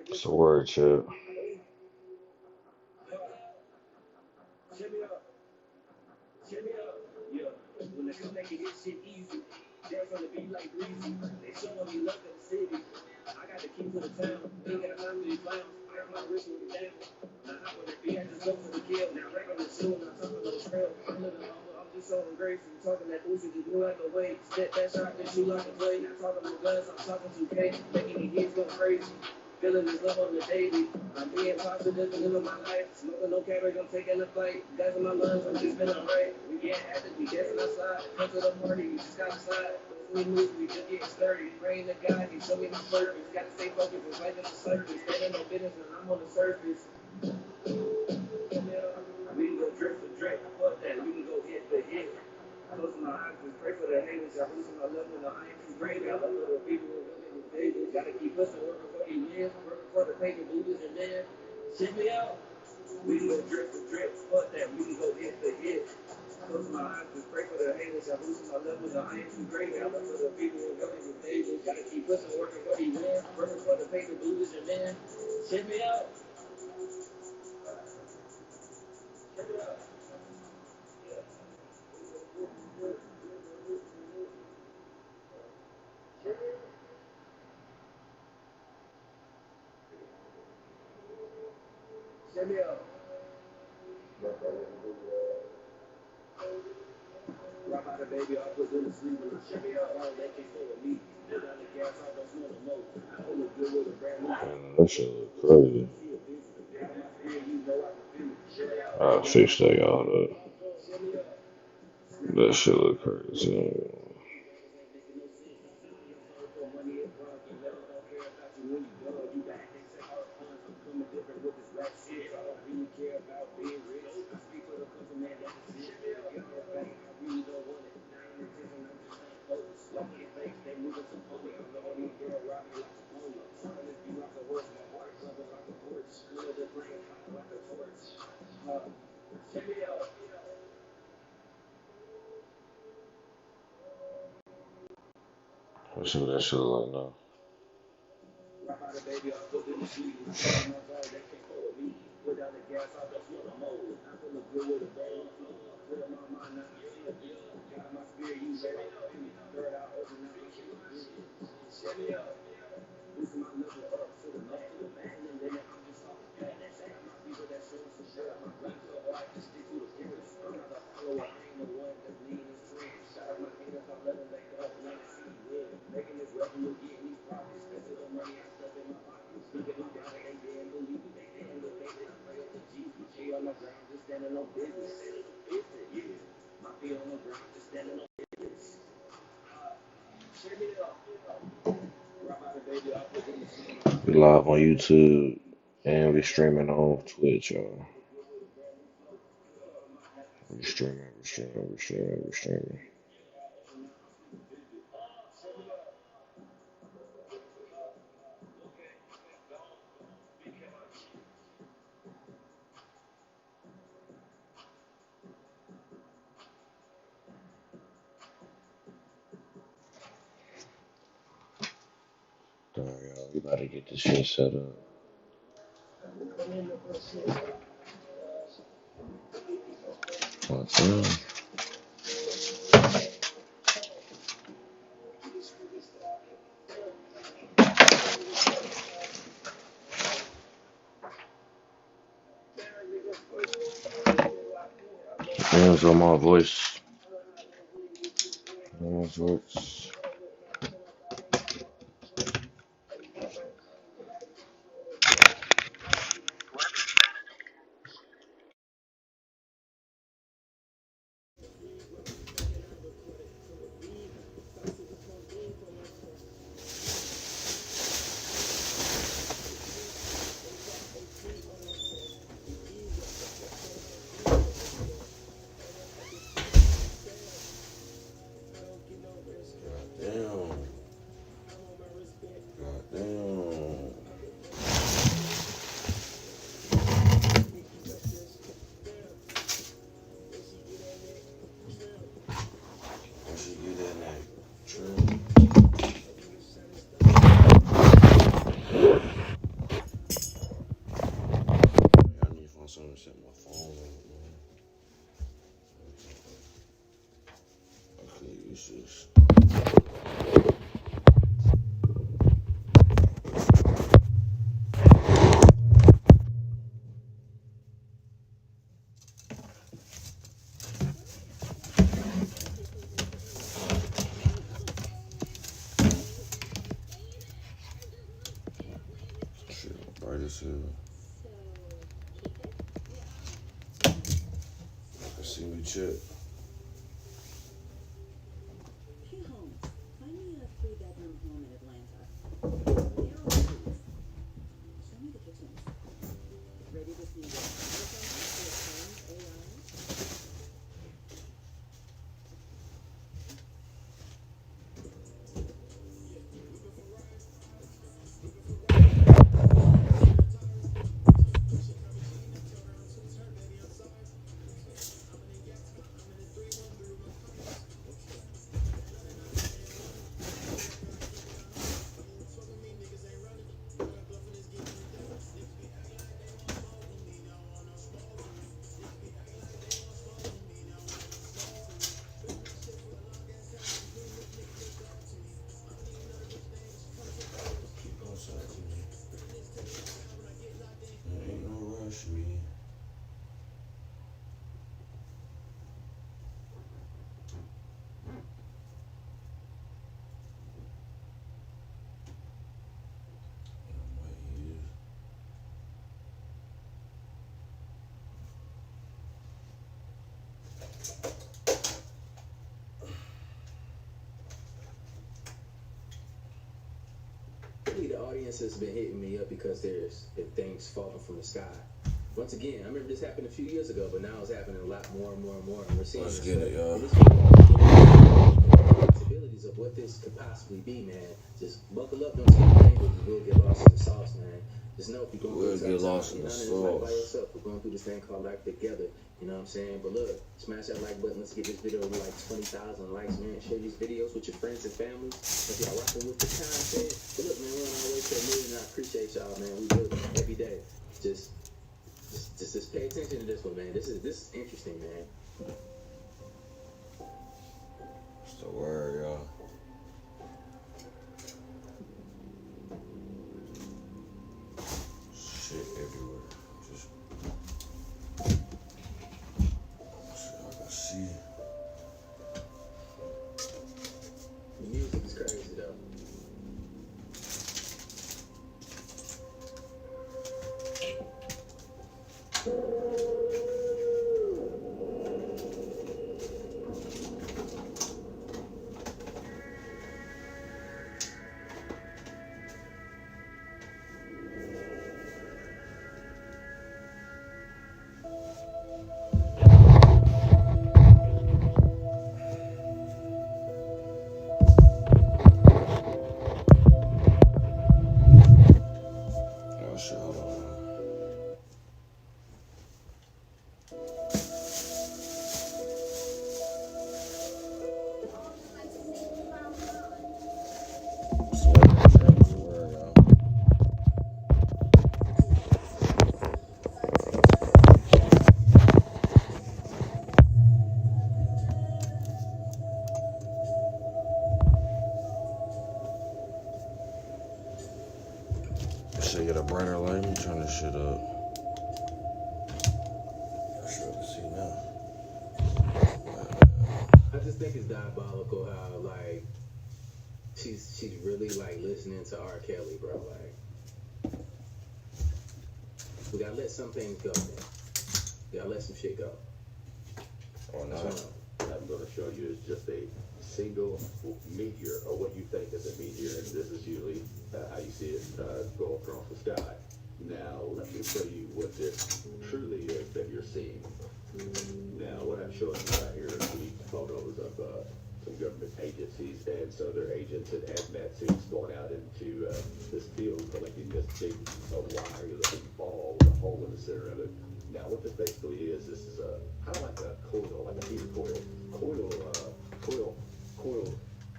It's a word, Chip. Man, that shit look crazy. I fix that, y'all. That shit look crazy. Let's see what that shit look like now. We live on YouTube and we streaming on Twitch, y'all. We streaming. Damn, y'all, we about to get this shit set up. Damn. Damn, so my voice. Works. Damn. Damn. I should get that name. True. I need to find something to set my phone up, man. Okay, use this. Shit, bright as hell. I see me check. Hey Holmes, find me a 3-bedroom home in Atlanta. Near or please. Show me the kitchens. Ready to see what AI? Keep on talking me. There ain't no rush me. I'm right here. The audience has been hitting me up because there's been things falling from the sky. Once again, I remember this happened a few years ago, but now it's happening a lot more and more and more. And we're seeing Let's this get it, y'all. possibilities of what this could possibly be, man. Just buckle up, don't take anything, but you will get lost in the sauce, man. Just know if you're going We'll through get lost in the it's like by sauce. yourself. We're going through this thing called life together. You know what I'm saying? But look, smash that like button. Let's get this video over like 20,000 likes, man. Share these videos with your friends and family. If y'all rocking with the content. But look, man, we're on our way to 1 million. I appreciate y'all, man. We do it every day. Just pay attention to this one, man. This is interesting, man. What's the word, y'all? Shit everywhere. Just shit I can see. The music is crazy, though. Oh shit, hold on. see now. I just think it's diabolical how like she's really like listening to R. Kelly, bro. Like we gotta let some things go, man. We gotta let some shit go. Oh no. What I'm going to show you is just a single meteor, or what you think is a meteor, and this is usually how you see it go across the sky. Now, let me show you what this truly is that you're seeing. Now, what I'm showing you right here is the photos of some government agencies, and so their agents and hazmat suits going out into this field, collecting this big wire-looking ball with a hole in the center of it. Now, what this basically is, this is kind of like a coil, like a heater coil. Coil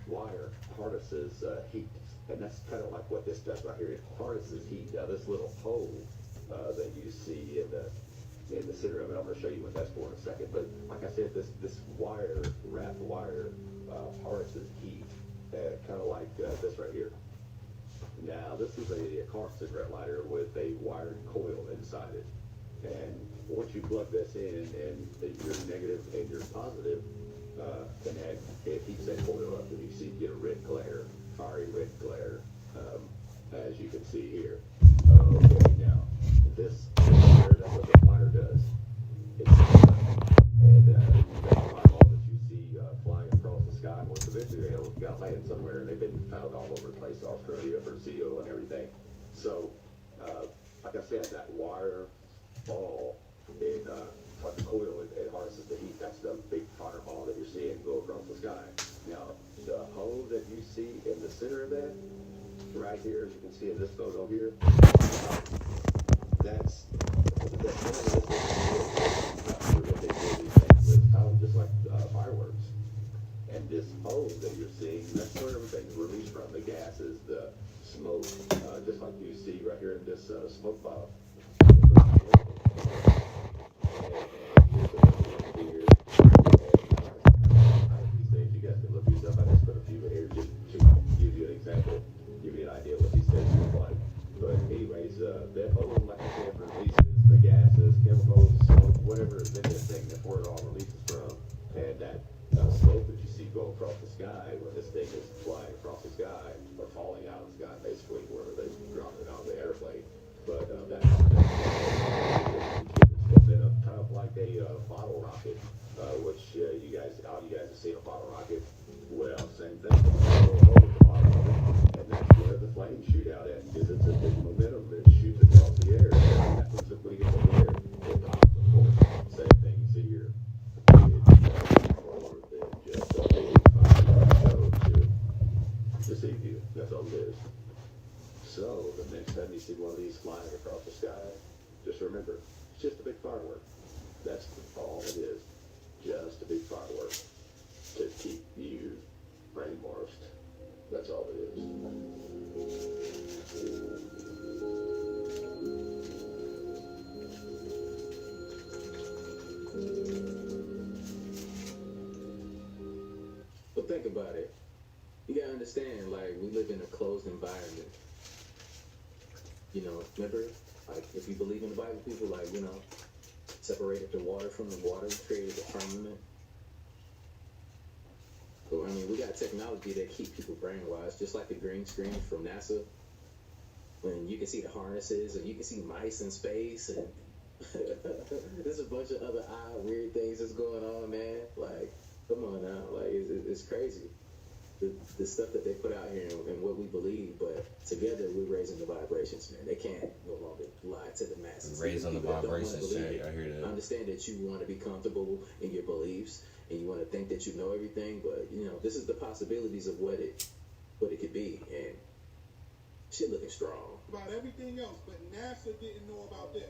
wire harnesses heat, and that's kind of like what this does right here. It harnesses heat. Now, this little hole that you see in the center of it, I'm going to show you what that's for in a second. But like I said, this wire, wrapped wire, harnesses heat, kind of like this right here. Now, this is a car cigarette lighter with a wired coil inside it. And once you plug this in, and you're negative and you're positive, and it heats that coil up, and you see get a red glare, fiery red glare, as you can see here. Okay, now this here, that's what the lighter does. And that fireball that you see flying across the sky, well, eventually they'll got land somewhere, and they've been found all over the place, Australia, Brazil, and everything. So, like I said, that wire ball in like the coil, it harnesses the heat. That's the big fireball that you're seeing go across the sky. Now, the hole that you see in the center of that, right here, as you can see in this photo here, that's just like fireworks. And this hole that you're seeing, that's where everything's released from. The gases, the smoke, just like you see right here in this smoke bottle. You guys can look these up. I just put a few here just to give you an example, give you an idea what these things look like. But anyways, that hole, like I said, releases the gases, chemicals, smoke, whatever is in this thing, that's where it all releases from. And that smoke that you see go across the sky, when this thing is flying across the sky, or falling out of the sky, basically, wherever they drop it on the airplane. But that's kind of like a bottle rocket, which all you guys have seen a bottle rocket. Well, same thing. And that's where the flames shoot out at, because it's a big momentum that shoots across the air. And that's what's when you get the air, it pops, of course. Same thing you see here. It's more than just a big fire to deceive you. That's all it is. So, the next time you see one of these flying across the sky, just remember, it's just a big firework. That's all it is. Just a big firework to keep you brainwashed. That's all it is. But think about it. You gotta understand, like, we live in a closed environment. You know, remember, like, if you believe in the Bible, people, like, you know, separated the water from the water, created the firmament. So, I mean, we got technology that keep people brainwashed, just like the green screen from NASA, when you can see the harnesses and you can see mice in space, and there's a bunch of other odd, weird things that's going on, man. Like, come on now, like, it's crazy. The stuff that they put out here and what we believe, but together we're raising the vibrations, man. They can't no longer lie to the masses. Raising the People that don't wanna vibrations, believe Jay. it. I hear that. I understand that you want to be comfortable in your beliefs and you want to think that you know everything, but you know this is the possibilities of what it could be, and shit looking strong. About everything else, but NASA didn't know about this.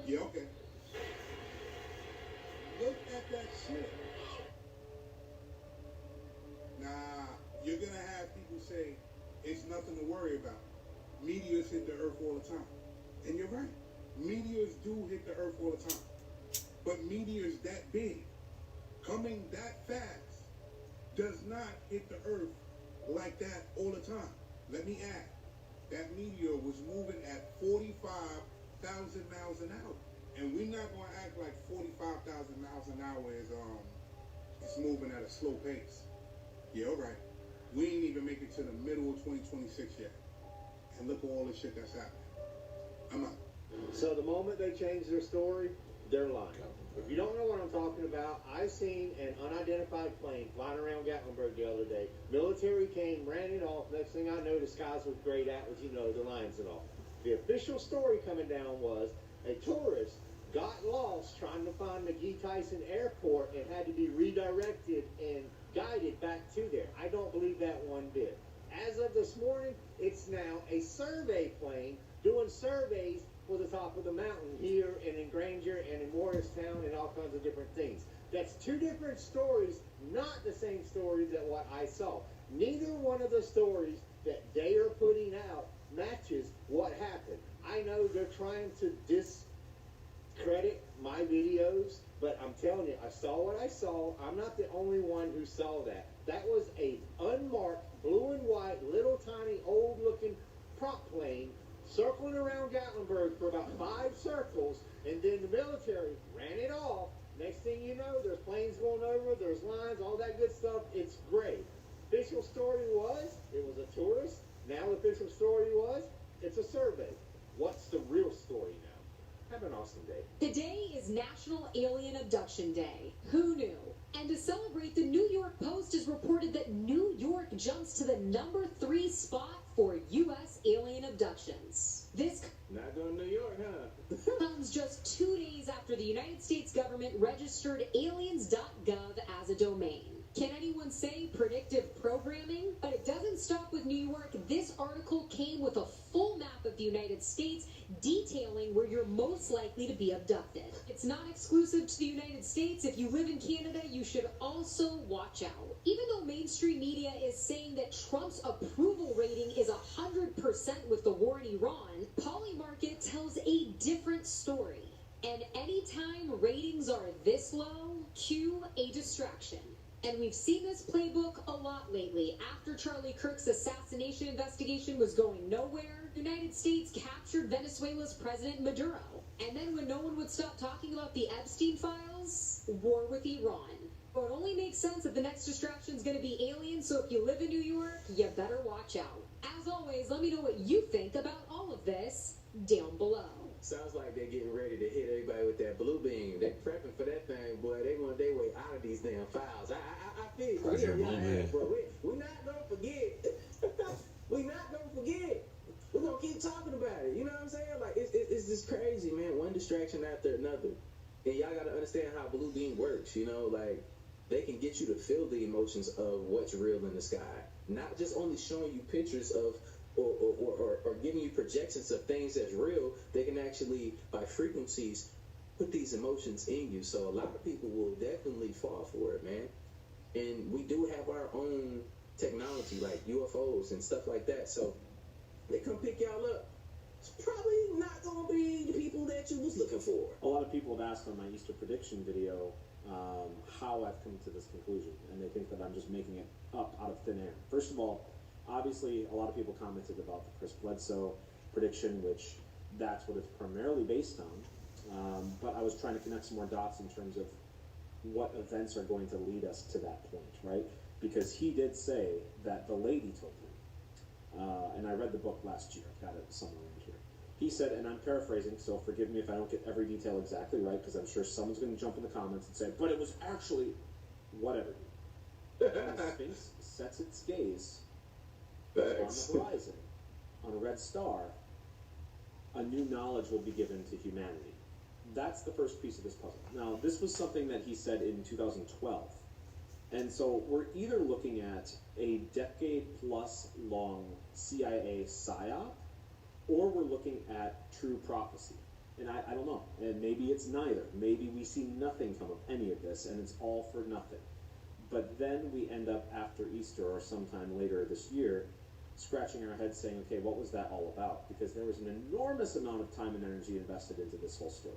Yeah, okay. Look at that shit. Nah, you're gonna have people say it's nothing to worry about. Meteors hit the earth all the time. And you're right. Meteors do hit the earth all the time. But meteors that big, coming that fast, does not hit the earth like that all the time. Let me add, that meteor was moving at 45 miles an hour. And we're not going to act like 45,000 miles an hour is it's moving at a slow pace. Yeah, all right. We ain't even make it to the middle of 2026 yet. And look at all the shit that's happening. I'm out. So the moment they change their story, they're lying. If you don't know what I'm talking about, I seen an unidentified plane flying around Gatlinburg the other day. Military came, ran it off. Next thing I know, the skies was grayed out with, the lines and all. The official story coming down was a tourist got lost trying to find McGee Tyson Airport and had to be redirected and guided back to there. I don't believe that one bit. As of this morning, it's now a survey plane doing surveys for the top of the mountain here and in Granger and in Morristown and all kinds of different things. That's two different stories, not the same story that what I saw. Neither one of the stories that they are putting out matches what happened. I know they're trying to discredit my videos, but I'm telling you, I saw what I saw. I'm not the only one who saw that. That was a unmarked, blue and white, little tiny, old-looking prop plane circling around Gatlinburg for about 5 circles, and then the military ran it off. Next thing you know, there's planes going over, there's lines, all that good stuff. It's great. Official story was, it was a tourist. Now the official story was, it's a survey. What's the real story now? Have an awesome day. Today is National Alien Abduction Day. Who knew? And to celebrate, the New York Post has reported that New York jumps to the number 3 spot for U.S. alien abductions. This Not going to New York, huh? comes just 2 days after the United States government registered aliens.gov as a domain. Can anyone say predictive programming? But it doesn't stop with New York. This article came with a full map of the United States detailing where you're most likely to be abducted. It's not exclusive to the United States. If you live in Canada, you should also watch out. Even though mainstream media is saying that Trump's approval rating is 100% with the war in Iran, Polymarket tells a different story. And anytime ratings are this low, cue a distraction. And we've seen this playbook a lot lately. After Charlie Kirk's assassination investigation was going nowhere, the United States captured Venezuela's President Maduro. And then when no one would stop talking about the Epstein files, war with Iran. So it only makes sense that the next distraction is going to be aliens, so if you live in New York, you better watch out. As always, let me know what you think about all of this down below. Sounds like they're getting ready to hit everybody with that blue beam. They're prepping for that thing, boy. They want their way out of these damn files. I feel Roger, you. blue beam. Bro. We're not going to forget. We're not going to forget. We're going to keep talking about it. You know what I'm saying? Like, it's just crazy, man. One distraction after another. And y'all got to understand how blue beam works, like, they can get you to feel the emotions of what's real in the sky. Not just only showing you pictures of or giving you projections of things that's real. They can actually, by frequencies, put these emotions in you. So a lot of people will definitely fall for it, man. And we do have our own technology, like UFOs and stuff like that. So they come pick y'all up. It's probably not going to be the people that you was looking for. A lot of people have asked on my Easter prediction video how I've come to this conclusion, and they think that I'm just making it up out of thin air. First of all, obviously, a lot of people commented about the Chris Bledsoe prediction, which that's what it's primarily based on. But I was trying to connect some more dots in terms of what events are going to lead us to that point, right? Because he did say that the lady told him, and I read the book last year, I've got it somewhere in here. He said, and I'm paraphrasing, so forgive me if I don't get every detail exactly right, because I'm sure someone's going to jump in the comments and say, but it was actually whatever. When the Sphinx sets its gaze on the horizon, on a red star, a new knowledge will be given to humanity. That's the first piece of this puzzle. Now, this was something that he said in 2012. And so we're either looking at a decade-plus long CIA psyop, or we're looking at true prophecy. And I don't know. And maybe it's neither. Maybe we see nothing come of any of this, and it's all for nothing. But then we end up after Easter or sometime later this year scratching our heads saying, okay, what was that all about? Because there was an enormous amount of time and energy invested into this whole story.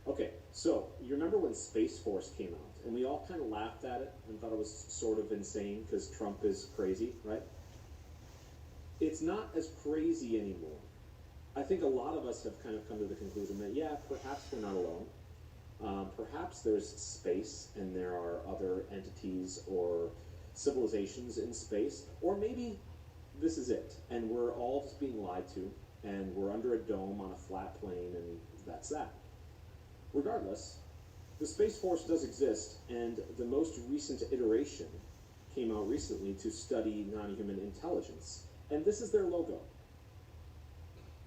Okay, so you remember when Space Force came out, and we all kind of laughed at it and thought it was sort of insane because Trump is crazy, right? It's not as crazy anymore I think a lot of us have kind of come to the conclusion that, yeah, perhaps we're not alone. Perhaps there's space and there are other entities or civilizations in space, or maybe this is it, and we're all just being lied to, and we're under a dome on a flat plane, and that's that. Regardless, the Space Force does exist, and the most recent iteration came out recently to study non-human intelligence, and this is their logo.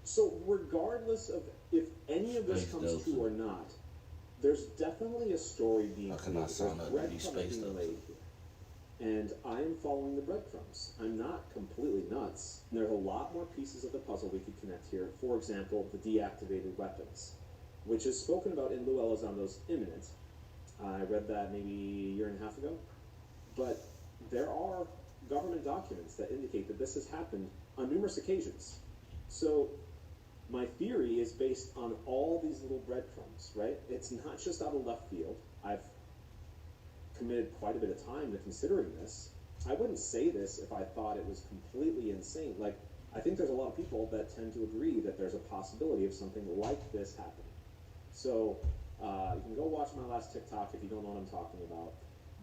So regardless of if any of this Space comes Delta. true or not, there's definitely a story being How can I sign up to be breadcrumbs Space being Delta? laid here. And I am following the breadcrumbs. I'm not completely nuts. There's a lot more pieces of the puzzle we could connect here. For example, the deactivated weapons, which is spoken about in Lou Elizondo's Imminent. I read that maybe a year and a half ago. But there are government documents that indicate that this has happened on numerous occasions. So my theory is based on all these little breadcrumbs, right? It's not just out of left field. I've committed quite a bit of time to considering this. I wouldn't say this if I thought it was completely insane. Like, I think there's a lot of people that tend to agree that there's a possibility of something like this happening. So you can go watch my last TikTok if you don't know what I'm talking about.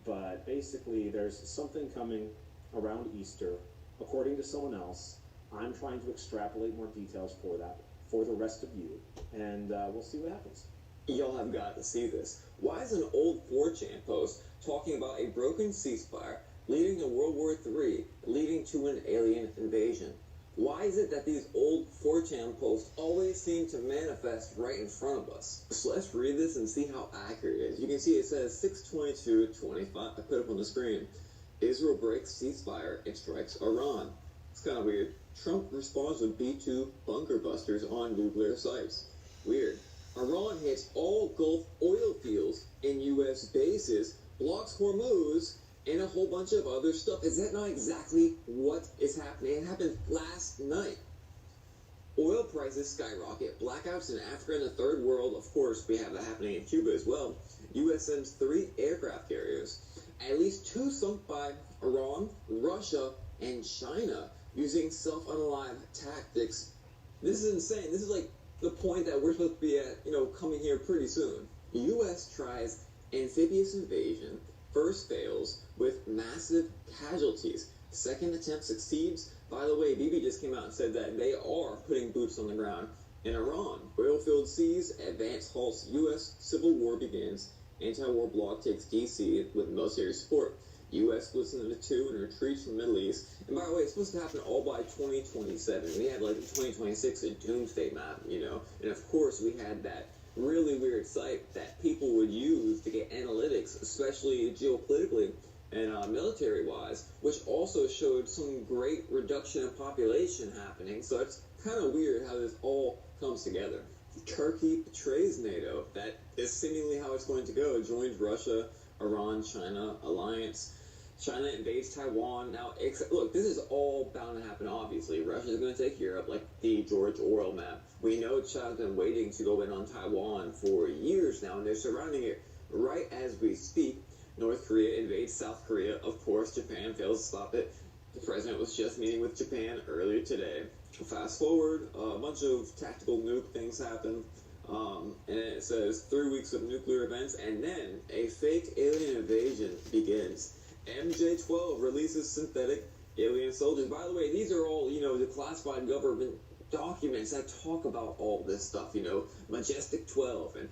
But basically, there's something coming around Easter, according to someone else. I'm trying to extrapolate more details for that, for the rest of you, and we'll see what happens. Y'all have got to see this. Why is an old 4chan post talking about a broken ceasefire leading to World War III, leading to an alien invasion? Why is it that these old 4chan posts always seem to manifest right in front of us? So let's read this and see how accurate it is. You can see it says 6/22/25. I put up on the screen. Israel breaks ceasefire and strikes Iran. It's kind of weird. Trump responds with B-2 bunker busters on nuclear sites. Weird. Iran hits all Gulf oil fields and U.S. bases, blocks Hormuz, and a whole bunch of other stuff. Is that not exactly what is happening? It happened last night. Oil prices skyrocket, blackouts in Africa and the third world. Of course, we have that happening in Cuba as well. U.S. sends 3 aircraft carriers. At least 2 sunk by Iran, Russia, and China using self-unalive tactics. This is insane. This is like the point that we're supposed to be at, coming here pretty soon. U.S. tries amphibious invasion, first fails with massive casualties. Second attempt succeeds. By the way, Bibi just came out and said that they are putting boots on the ground in Iran. Oil-filled seas, advance halts, U.S. civil war begins. Anti-war bloc takes D.C. with military support. U.S. splits into 2 and retreats from the Middle East. And by the way, it's supposed to happen all by 2027. We had like 2026 a doomsday map, And of course, we had that really weird site that people would use to get analytics, especially geopolitically and military-wise, which also showed some great reduction in population happening. So it's kind of weird how this all comes together. Turkey betrays NATO. That is seemingly how it's going to go. Joins Russia, Iran, China alliance. China invades Taiwan. Now, look, this is all bound to happen, obviously. Russia's going to take Europe like the George Orwell map. We know China's been waiting to go in on Taiwan for years now, and they're surrounding it right as we speak. North Korea invades South Korea. Of course, Japan fails to stop it. The president was just meeting with Japan earlier today. Fast forward, a bunch of tactical nuke things happen. And it says 3 weeks of nuclear events, and then a fake alien invasion begins. MJ-12 releases synthetic alien soldiers. By the way, these are all, the classified government documents that talk about all this stuff, Majestic 12 and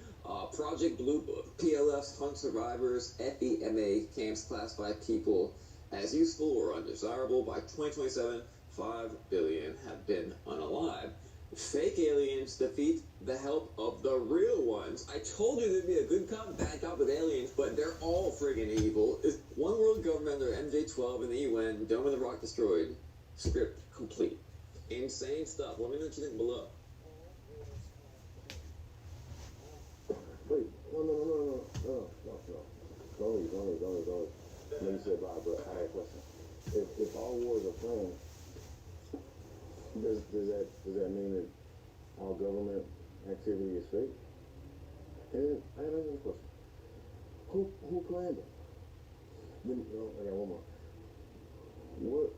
Project Blue Book. PLFs hunt survivors, FEMA camps classify people as useful or undesirable. By 2027, 5 billion have been unalive. Fake aliens defeat the help of the real ones. I told you there'd be a good cop, bad cop with aliens, but they're all friggin' evil. Is one world government under MJ-12 in the UN, Dome of the Rock destroyed, script complete. Insane stuff. Let me know what you think below. Wait, no. Don't. Let me say bye, but I had a question. If all wars are planned, does that mean that all government activity is fake? And I have another question. Who planned it? Then, I got one more.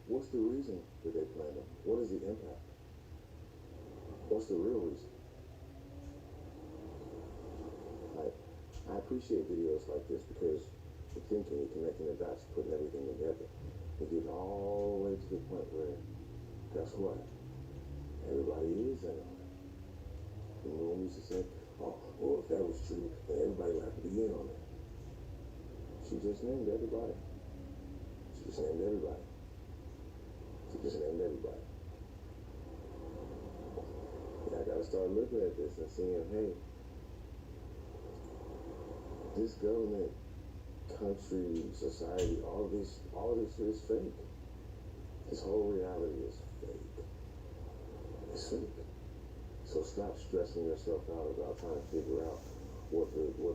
What's the reason that they planned it? What is the impact? What's the real reason? I appreciate videos like this because you're thinking, you're connecting the dots, putting everything together. You get all the way to the point where, guess what? Everybody is in on it. You know, we used to say, oh, well, if that was true, then everybody would have to be in on it. She just named everybody. She just named everybody. She just named everybody. Yeah, I gotta start looking at this and seeing, hey, this government, country, society, all this shit is fake. This whole reality is fake. It's fake. So stop stressing yourself out about trying to figure out what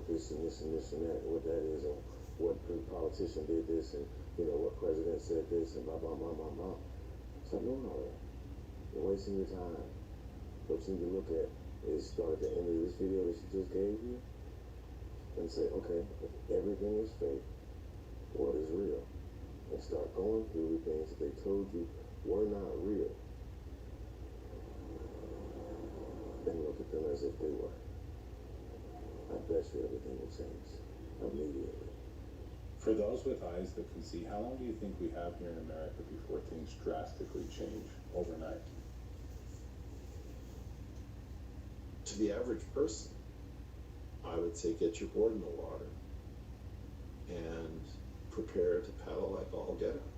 this and this and this and that, what that is, and what politician did this, and you know what president said this, and blah blah blah blah blah. Stop doing all that. You're wasting your time. What you need to look at is start at the end of this video that she just gave you and say, okay, if everything is fake, what is real? And start going through the things that they told you were not real and look at them as if they were. I bet you everything will change immediately. For those with eyes that can see, how long do you think we have here in America before things drastically change overnight? To the average person, I would say get your board in the water and prepare to paddle like all get out.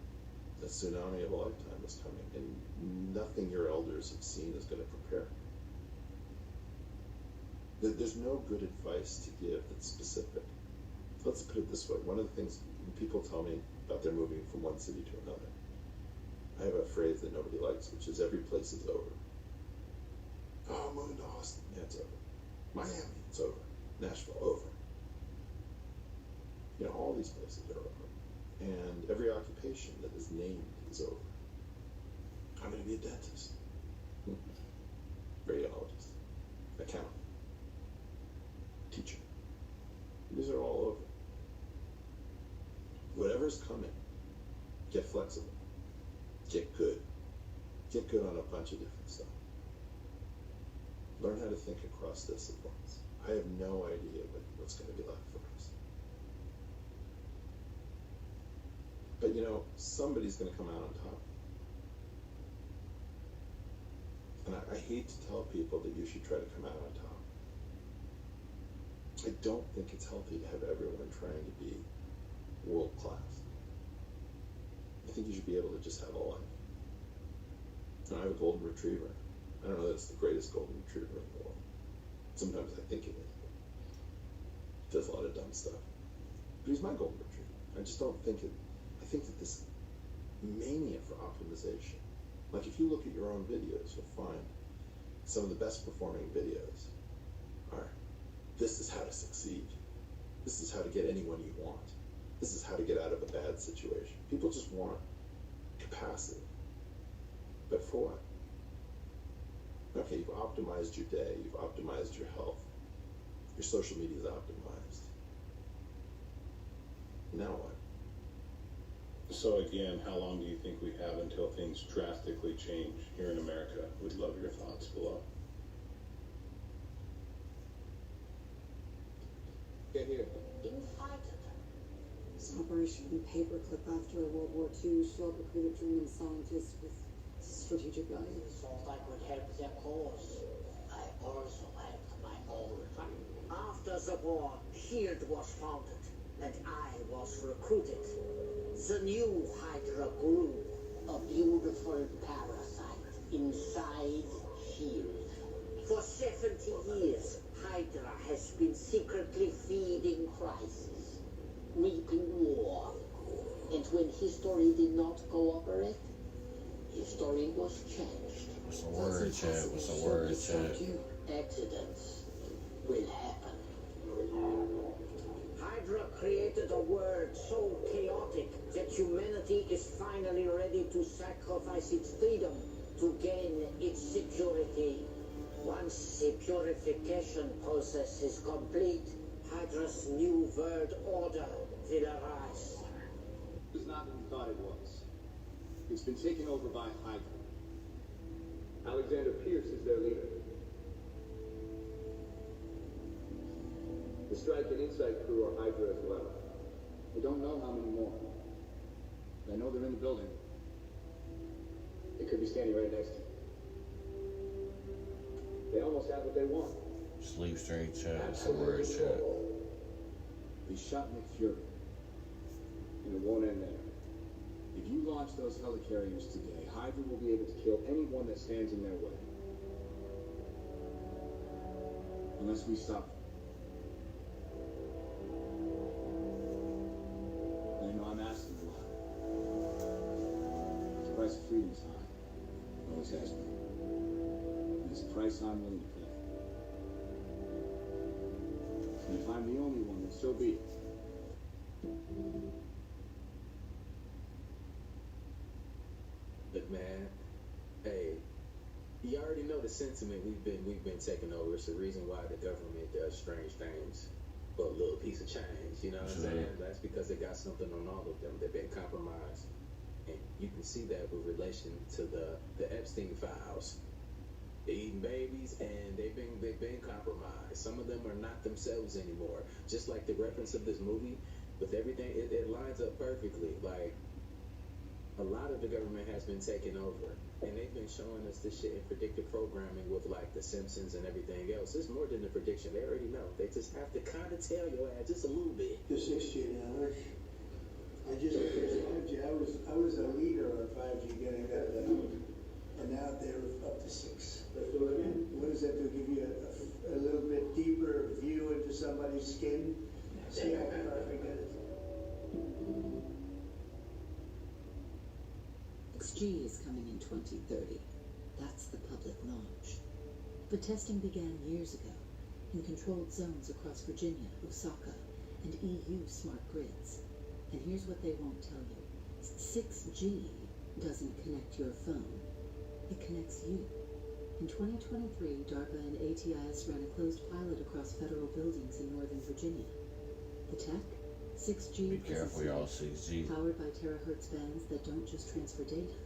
The tsunami of a lifetime is coming, and nothing your elders have seen is going to prepare. There's no good advice to give that's specific. Let's put it this way. One of the things people tell me about their moving from one city to another, I have a phrase that nobody likes, which is every place is over. Oh, I'm moving to Austin. Yeah, it's over. Miami, it's over. Nashville, over. You know, all these places are over. And every occupation that is named is over. I'm going to be a dentist, radiologist, accountant, teacher. These are all over. Whatever's coming, get flexible. Get good. Get good on a bunch of different stuff. Learn how to think across disciplines. I have no idea what's going to be left for us. But you know, somebody's going to come out on top. And I hate to tell people that you should try to come out on top. I don't think it's healthy to have everyone trying to be world class. I think you should be able to just have a life. And I have a golden retriever. I don't know that it's the greatest golden retriever in the world. Sometimes I think it is. It does a lot of dumb stuff. But he's my golden retriever. I just don't think it. I think that this mania for optimization, like if you look at your own videos, you'll find some of the best performing videos are, this is how to succeed. This is how to get anyone you want. This is how to get out of a bad situation. People just want capacity. But for what? Okay, you've optimized your day, you've optimized your health, your social media is optimized. Now what? So again, how long do you think we have until things drastically change here in America? Would love your thoughts below. Get here. This Operation Paperclip after World War II, Schwab recruited German scientists with strategic value. Thought I could help their cause. I also helped my own. After the war, SHIELD was founded, and I was recruited. The new Hydra grew, a beautiful parasite inside SHIELD. For 70 years, Hydra has been secretly feeding crisis, reaping war. And when history did not cooperate, history was changed. What's the word, Chad? What's the word, Chad? Accidents will happen. Hydra created a world so chaotic that humanity is finally ready to sacrifice its freedom to gain its security. Once the purification process is complete, Hydra's new world order will arise. It's not what we thought it was. It's been taken over by Hydra. Alexander Pierce is their leader. strike and inside crew are Hydra as well. We don't know how many more. I know they're in the building. They could be standing right next to you. They almost have what they want. Sleep stream chat, some words chat. They shot Nick Fury. And it won't end there. If you launch those helicarriers today, Hydra will be able to kill anyone that stands in their way. Unless we stop them. I know I'm asking a lot. The price of freedom is high. It always has been. And it's a price I'm willing to pay. And if I'm the only one, then so be it. Look, man, hey, you already know the sentiment we've been taking over. It's the reason why the government does strange things for a little piece of change. You know what I'm saying? That's because they got something on all of them. They've been compromised, and you can see that with relation to the Epstein files. They're eating babies, and they've been compromised. Some of them are not themselves anymore. Just like the reference of this movie, with everything, it lines up perfectly. Like, a lot of the government has been taken over, and they've been showing us this shit in predictive programming with like The Simpsons and everything else. It's more than a prediction. They already know. They just have to kind of tell your ass just a little bit. The 6G network. I just 5G. I was a leader on 5G getting that down, and now they're up to 6. What does that do? Give you a little bit deeper view into somebody's skin? See how perfect it is? 6G is coming in 2030. That's the public launch. But testing began years ago in controlled zones across Virginia, Osaka, and EU smart grids. And here's what they won't tell you. 6G doesn't connect your phone. It connects you. In 2023, DARPA and ATIS ran a closed pilot across federal buildings in Northern Virginia. The tech? 6G. Be careful, y'all. 6G. Powered by terahertz bands that don't just transfer data,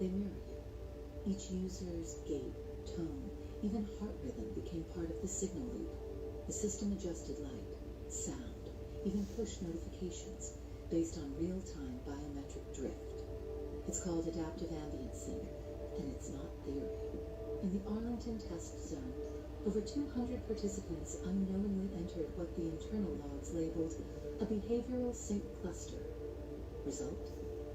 they mirror you. Each user's gait, tone, even heart rhythm became part of the signal loop. The system adjusted light, sound, even push notifications based on real-time biometric drift. It's called adaptive ambience, and it's not theory. In the Arlington test zone, over 200 participants unknowingly entered what the internal logs labeled a behavioral sync cluster. Result?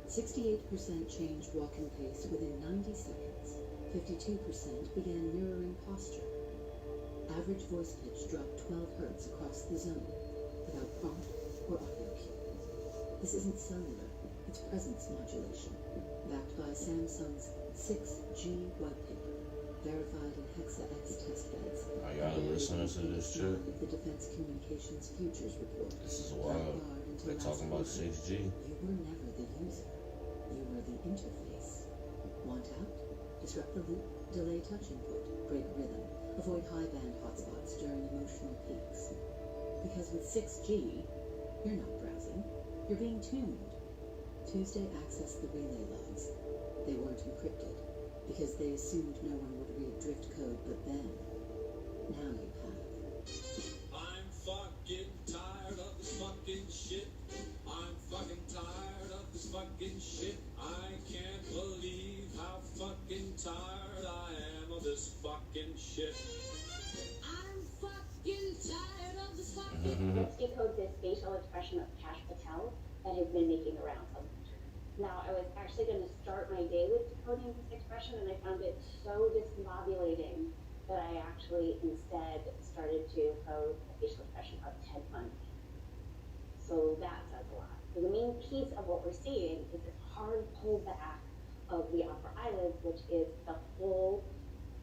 68% changed walking pace within 90 seconds. 52% began mirroring posture. Average voice pitch dropped 12 hertz across the zone without prompt or audio cue. This isn't cellular, it's presence modulation, backed by Samsung's 6G whitepaper, verified in HexaX testbeds. Are y'all listening to this shit? The Defense Communications Futures Report. This is wild. They're talking about 6G. You were never the user. You were the interface. Want out? Disrupt the loop, delay touch input, break rhythm, avoid high-band hotspots during emotional peaks. Because with 6G, you're not browsing, you're being tuned. Tuesday accessed the relay logs. They weren't encrypted, because they assumed no one would read drift code but them. Now you have. I'm fucking tired of this fucking shit. I'm fucking tired of this fucking shit. I can't believe how fucking tired I am of this fucking shit. I'm fucking tired of this fucking. Let's decode this facial expression of Cash Patel that has been making the rounds on Twitter. Now, I was actually going to start my day with decoding this expression, and I found it so discombobulating that I actually instead started to code the facial expression of Ted Bundy. So that says a lot. So the main piece of what we're seeing is this hard pullback of the upper eyelids, which is the whole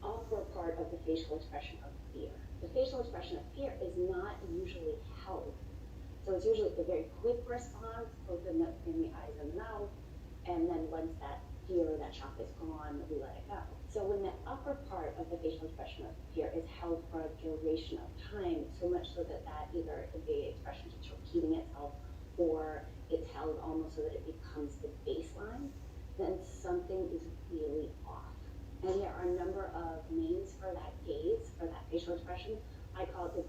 upper part of the facial expression of fear. The facial expression of fear is not usually held. So it's usually a very quick response, both in the eyes and the mouth, and then once that fear, that shock is gone, we let it go. So when the upper part of the facial expression of fear is held for a duration of time, so much so that either the expression keeps repeating itself or it's held almost so that it becomes the baseline, then something is really off. And there are a number of names for that gaze, for that facial expression. I call it the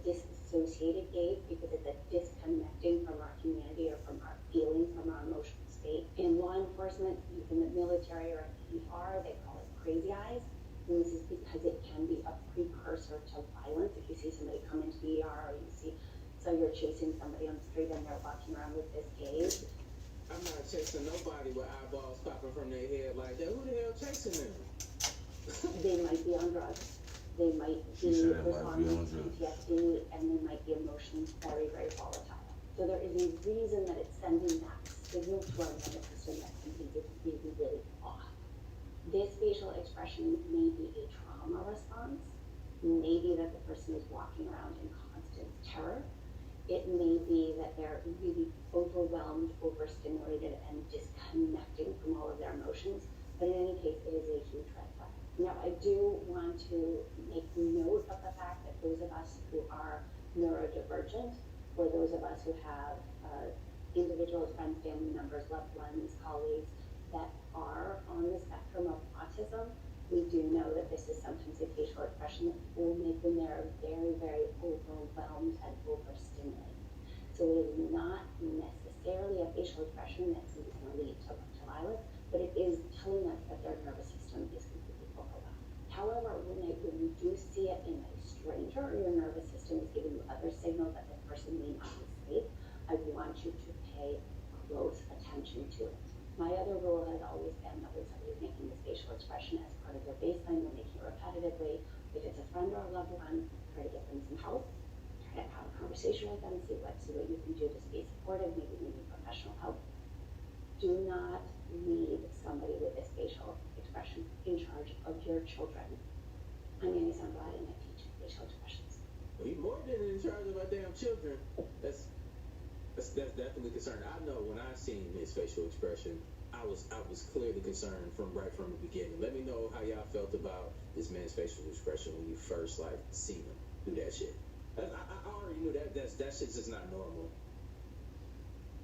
associated gaze because it's a disconnecting from our community or from our feelings, from our emotional state. In law enforcement, in the military or in PR, they call it crazy eyes. And this is because it can be a precursor to violence. If you see somebody come into the ER or you see, so you're chasing somebody on the street and they're walking around with this gaze. I'm not chasing nobody with eyeballs popping from their head like that. Who the hell chasing them? They might be on drugs. They might be responding to PTSD, and they might be emotionally very, very volatile. So there is a reason that it's sending that signal to our nervous system that something is really, really off. This facial expression may be a trauma response. Maybe that the person is walking around in constant terror. It may be that they're really overwhelmed, overstimulated, and disconnecting from all of their emotions. But in any case, it is a huge red flag. Now, I do want to make note of the fact that those of us who are neurodivergent, or those of us who have individuals, friends, family members, loved ones, colleagues that are on the spectrum of autism, we do know that this is sometimes a facial expression that will make when they're very, very overwhelmed and overstimulated. So it is not necessarily a facial expression that's going to lead to violence, but it is telling us that their nervous system is completely overwhelmed. However, when you do see it in a stranger, or your nervous system is giving you other signals that this person may not be safe, I want you to pay close attention to it. My other rule has always been that when somebody is making this facial expression as part of their baseline, they're making it repetitively. If it's a friend or a loved one, try to get them some help. Try to have a conversation with them, see what you can do to be supportive, maybe you need professional help. Do not leave somebody with this facial expression in charge of your children. I'm Annie Sandblad, and I teach facial expressions. Well, you're more than in charge of our damn children. That's definitely concerning. I know when I seen his facial expression, I was clearly concerned from the beginning. Let me know how y'all felt about this man's facial expression when you first seen him do that shit. I already knew that shit's just not normal.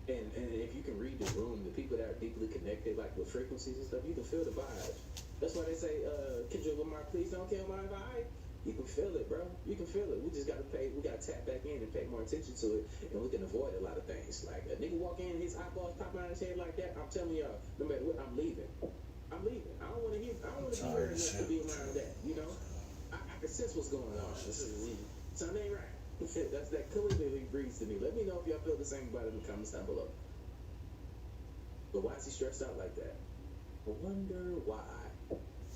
And if you can read the room, the people that are deeply connected, like with frequencies and stuff, you can feel the vibes. That's why they say, Kendrick Lamar, please don't kill my vibe. You can feel it, bro. You can feel it. We just gotta tap back in and pay more attention to it, and we can avoid a lot of things. Like a nigga walk in, his eyeballs pop out his head like that. I'm telling y'all, no matter what, I'm leaving. I don't want to be heard enough to be around that. You know, I can sense what's going on. Something ain't right. That clearly breathes to me. Let me know if y'all feel the same about it in the comments down below. But why is he stressed out like that? I wonder why.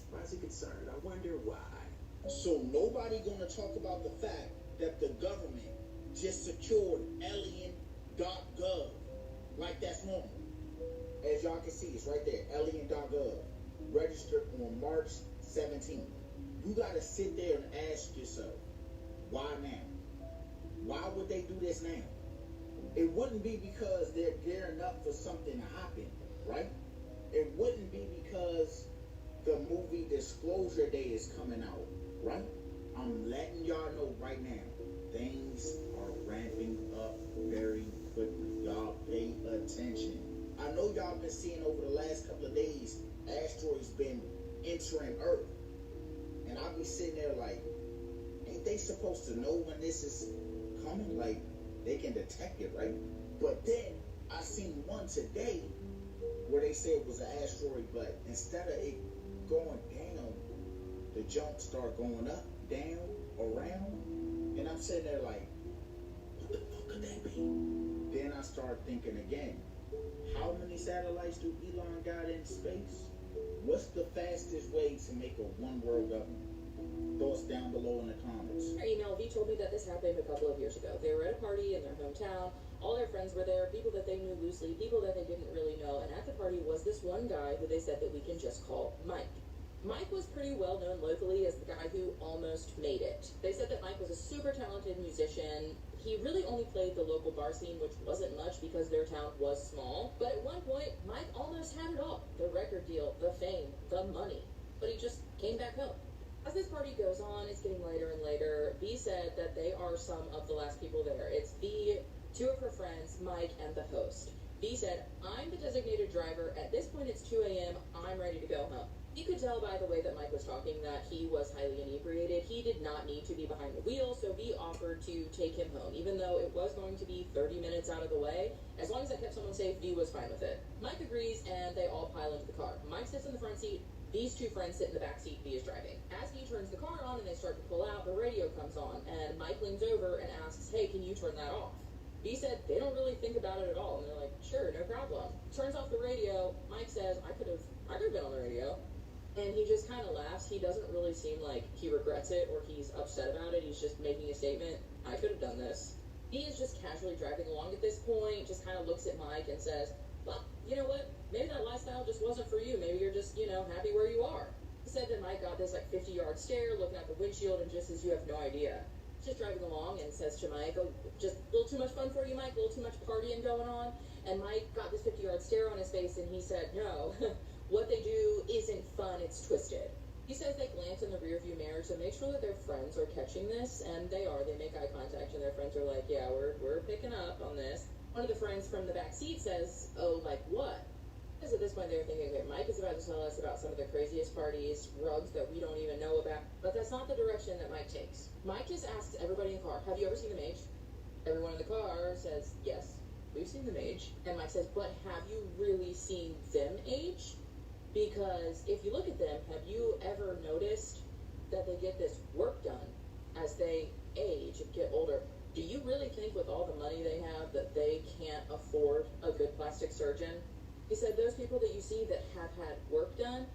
Why is he concerned? I wonder why. So nobody gonna talk about the fact that the government just secured alien.gov. Like that's normal. As y'all can see, it's right there, alien.gov. Registered on March 17th. You gotta sit there and ask yourself, why now? Why would they do this now? It wouldn't be because they're gearing up for something to happen, right? It wouldn't be because the movie Disclosure Day is coming out, right? I'm letting y'all know right now, things are ramping up very quickly. Y'all pay attention. I know y'all been seeing over the last couple of days, asteroids been entering Earth. And I'll be sitting there like, ain't they supposed to know when this is coming? Like, they can detect it, right? But then, I seen one today where they said it was an asteroid, but instead of it going down, the jump start going up, down, around. And I'm sitting there like, what the fuck could that be? Then I start thinking again, how many satellites do Elon got in space? What's the fastest way to make a one world government? Thoughts down below in the comments. Our email, V told me that this happened a couple of years ago. They were at a party in their hometown. All their friends were there, people that they knew loosely, people that they didn't really know. And at the party was this one guy who they said that we can just call Mike. Mike was pretty well known locally as the guy who almost made it. They said that Mike was a super talented musician. He really only played the local bar scene, which wasn't much because their town was small. But at one point, Mike almost had it all. The record deal, the fame, the money. But he just came back home. As this party goes on, it's getting later and later. B said that they are some of the last people there. It's B, two of her friends, Mike, and the host. B said, I'm the designated driver. At this point, it's 2 a.m. I'm ready to go home. You could tell by the way that Mike was talking that he was highly inebriated. He did not need to be behind the wheel, so V offered to take him home. Even though it was going to be 30 minutes out of the way, as long as that kept someone safe, V was fine with it. Mike agrees, and they all pile into the car. Mike sits in the front seat. These two friends sit in the back seat. V is driving. As V turns the car on and they start to pull out, the radio comes on, and Mike leans over and asks, "Hey, can you turn that off?" V said they don't really think about it at all, and they're like, "Sure, no problem." Turns off the radio. Mike says, I could have been on the radio. And he just kind of laughs. He doesn't really seem like he regrets it or he's upset about it. He's just making a statement. I could have done this. He is just casually driving along at this point, just kind of looks at Mike and says, well, you know what? Maybe that lifestyle just wasn't for you. Maybe you're just, happy where you are. He said that Mike got this 50-yard stare looking at the windshield and just says, you have no idea. Just driving along and says to Mike, oh, just a little too much fun for you, Mike? A little too much partying going on? And Mike got this 50-yard stare on his face and he said, no. What they do isn't fun, it's twisted. He says they glance in the rearview mirror to make sure that their friends are catching this, and they are. They make eye contact, and their friends are like, yeah, we're picking up on this. One of the friends from the back seat says, oh, like what? Because at this point they were thinking, okay, Mike is about to tell us about some of the craziest parties, drugs that we don't even know about. But that's not the direction that Mike takes. Mike just asks everybody in the car, have you ever seen The Mage? Everyone in the car says, yes, we've seen The Mage. And Mike says, but have you really seen them age? Because if you look at them, have you ever noticed that they get this work done as they age and get older? Do you really think with all the money they have that they can't afford a good plastic surgeon? He said those people that you see that have had work done,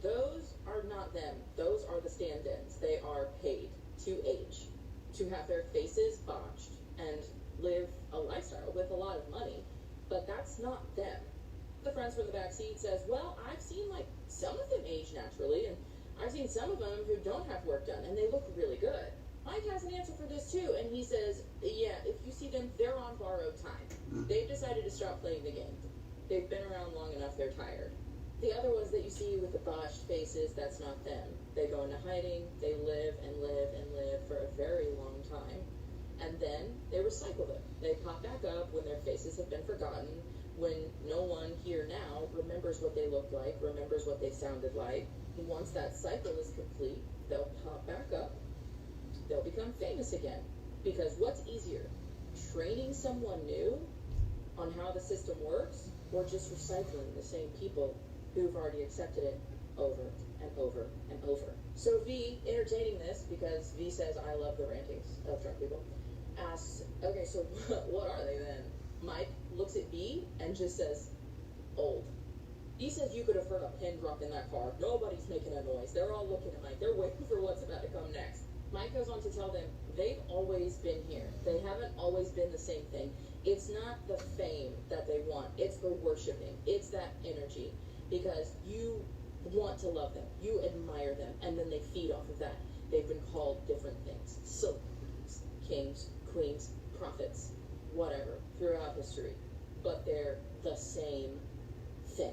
those are not them. Those are the stand-ins. They are paid to age, to have their faces botched and live a lifestyle with a lot of money. But that's not them. The friends from the back seat says, well, I've seen some of them age naturally, and I've seen some of them who don't have work done, and they look really good. Mike has an answer for this too, and he says, yeah, if you see them, they're on borrowed time. They've decided to stop playing the game. They've been around long enough, they're tired. The other ones that you see with the botched faces, that's not them. They go into hiding, they live and live and live for a very long time, and then they recycle them. They pop back up when their faces have been forgotten, when no one here now remembers what they looked like, remembers what they sounded like. And once that cycle is complete, they'll pop back up. They'll become famous again. Because what's easier, training someone new on how the system works, or just recycling the same people who've already accepted it over and over and over? So V, entertaining this, because V says, I love the rantings of drunk people, asks, okay, so what are they then? Mike looks at V and just says, old. V says you could have heard a pin drop in that car. Nobody's making a noise. They're all looking at Mike. They're waiting for what's about to come next. Mike goes on to tell them they've always been here. They haven't always been the same thing. It's not the fame that they want. It's the worshiping. It's that energy. Because you want to love them. You admire them. And then they feed off of that. They've been called different things. Celebrities, kings, queens, prophets, whatever, throughout history, but they're the same thing.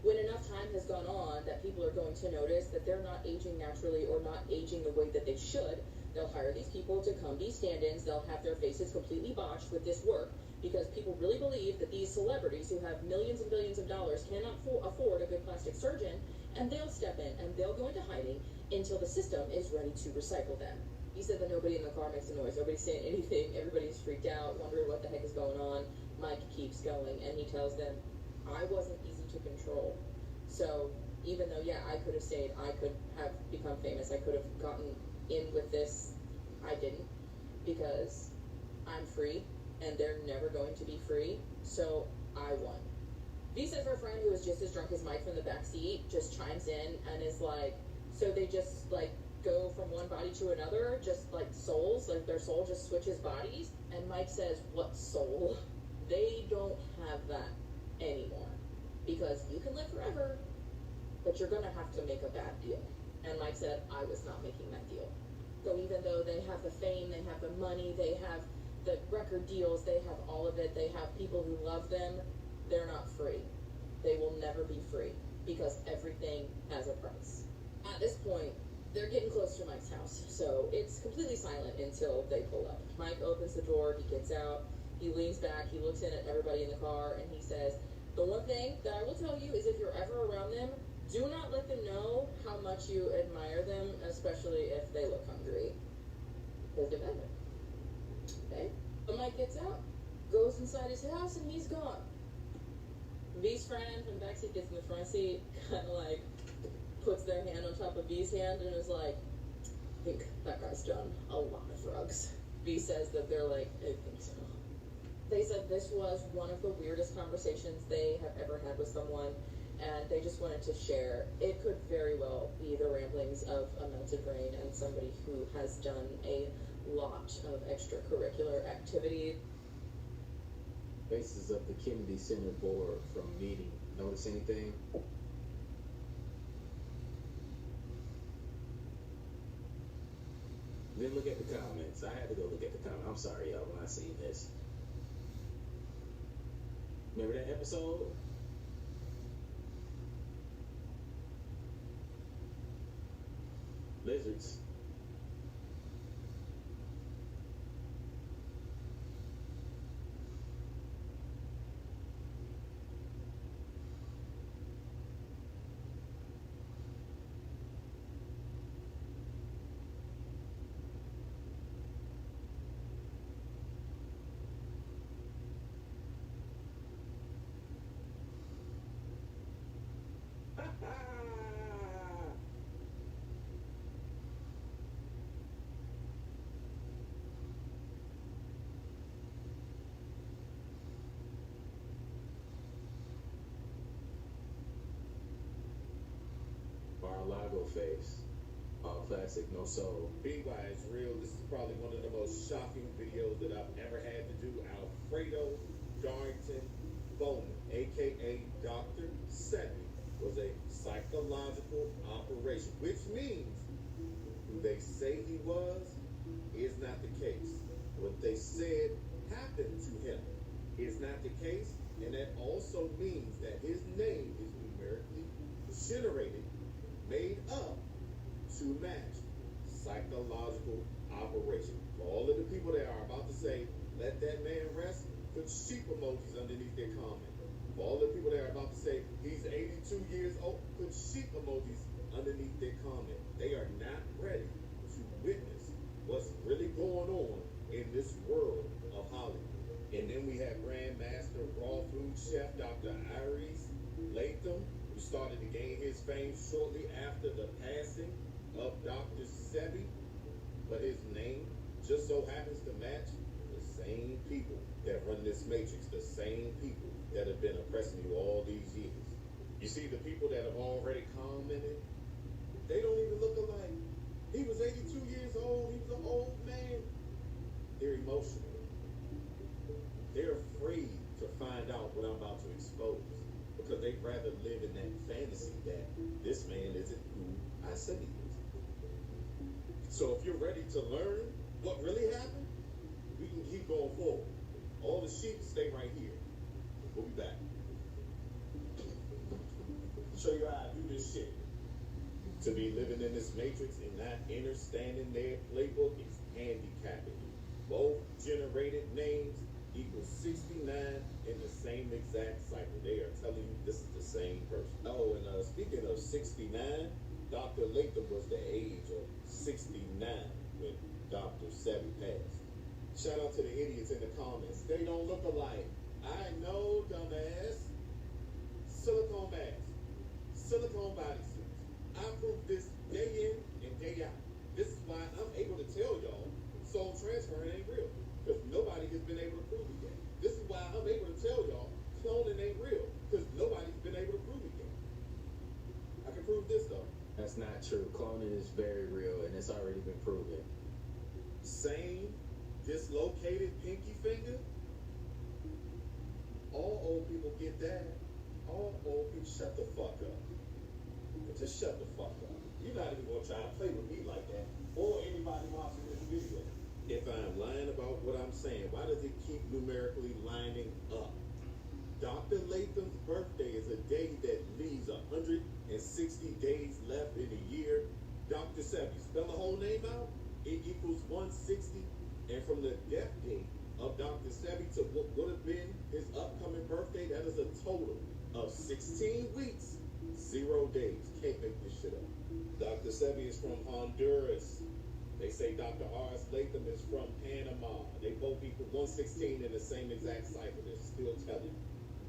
When enough time has gone on that people are going to notice that they're not aging naturally or not aging the way that they should, they'll hire these people to come be stand-ins. They'll have their faces completely botched with this work because people really believe that these celebrities who have millions and billions of dollars cannot afford a good plastic surgeon, and they'll step in and they'll go into hiding until the system is ready to recycle them. He said that nobody in the car makes a noise. Nobody's saying anything. Everybody's freaked out, wondering what the heck is going on. Mike keeps going, and he tells them, I wasn't easy to control. So even though, yeah, I could have stayed, I could have become famous, I could have gotten in with this, I didn't. Because I'm free, and they're never going to be free, so I won. V says her friend who was just as drunk as Mike from the back seat just chimes in and is like, so they just, go from one body to another, just like souls, their soul just switches bodies? And Mike says, what soul? They don't have that anymore. Because you can live forever, but you're gonna have to make a bad deal. And Mike said, I was not making that deal. So even though they have the fame, they have the money, they have the record deals, they have all of it, they have people who love them, they're not free. They will never be free, because everything has a price. At this point, they're getting close to Mike's house, so it's completely silent until they pull up. Mike opens the door, he gets out, he leans back, he looks in at everybody in the car, and he says, the one thing that I will tell you is if you're ever around them, Do not let them know how much you admire them, especially if they look hungry. Because they're better. Okay? But Mike gets out, goes inside his house, and he's gone. V's friend from the backseat gets in the front seat, kind of like puts their hand on top of V's hand and is like, I think that guy's done a lot of drugs. V says that they're like, I think so. They said this was one of the weirdest conversations they have ever had with someone, and they just wanted to share. It could very well be the ramblings of a melted brain and somebody who has done a lot of extracurricular activity. Faces of the Kennedy Center board from meeting. Notice anything? Then look at the comments. I had to go look at the comments. I'm sorry, y'all, when I seen this. Remember that episode? Lizards. Mar-a-Lago face. All classic, no soul. BY is real. This is probably one of the most shocking videos that I've ever had to do. Alfredo Darrington Bowman, aka Dr. Sebi, was a psychological operation, which means who they say he was is not the case. What they said happened to him is not the case, and that also means that his name is numerically generated, made up to match psychological operation. For all of the people that are about to say, let that man rest, put sheep emojis underneath their comment. For all the people that are about to say, he's 82 years old, put sheep emojis underneath their comment. They are not ready to witness what's really going on in this world of Hollywood. And then we have Grandmaster Raw Food Chef Dr. Iris Latham, who started to gain his fame shortly after the passing of Dr. Sebi, but his name just so happens to match the same people that run this matrix, the same people that have been oppressing you all these years. You see, the people that have already commented, they don't even look alike. He was 82 years old, he was an old man. They're emotional. They're afraid to find out what I'm about to expose, because they'd rather live in that fantasy that this man isn't who I said he is. So if you're ready to learn what really happened, we can keep going forward. All the sheep stay right here. We'll be back. Show you how I do this shit. To be living in this matrix and not understanding their playbook is handicapping you. Both generated names equals 69 in the same exact cycle. They are telling you this is the same person. Oh, and speaking of 69, Dr. Latham was the age of 69 when Dr. Sebi passed. Shout out to the idiots in the comments. They don't look alike. I know, dumbass. Silicone masks. Silicone bodysuits. I prove this day in and day out. This is why I'm able to tell y'all soul transferring ain't real. Because nobody has been able to prove it yet. This is why I'm able to tell y'all cloning ain't real. Because nobody's been able to prove it yet. I can prove this though. That's not true. Cloning is very real and it's already been proven. Same dislocated pinky finger. All old people get that. All old people, shut the fuck up. Just shut the fuck up. You're not even gonna try to play with me like that. Or anybody watching this video. If I'm lying about what I'm saying, why does it keep numerically lining up? Dr. Latham's birthday is a day that leaves 160 days left in a year. Dr. Sebi, spell the whole name out, it equals 160. And from the death date of Dr. Sebi to what would have been his upcoming birthday, that is a total of 16 weeks, 0 days. Can't make this shit up. Dr. Sebi is from Honduras. They say Dr. R.S. Latham is from Panama. They both equal 116 in the same exact cipher. They're still telling.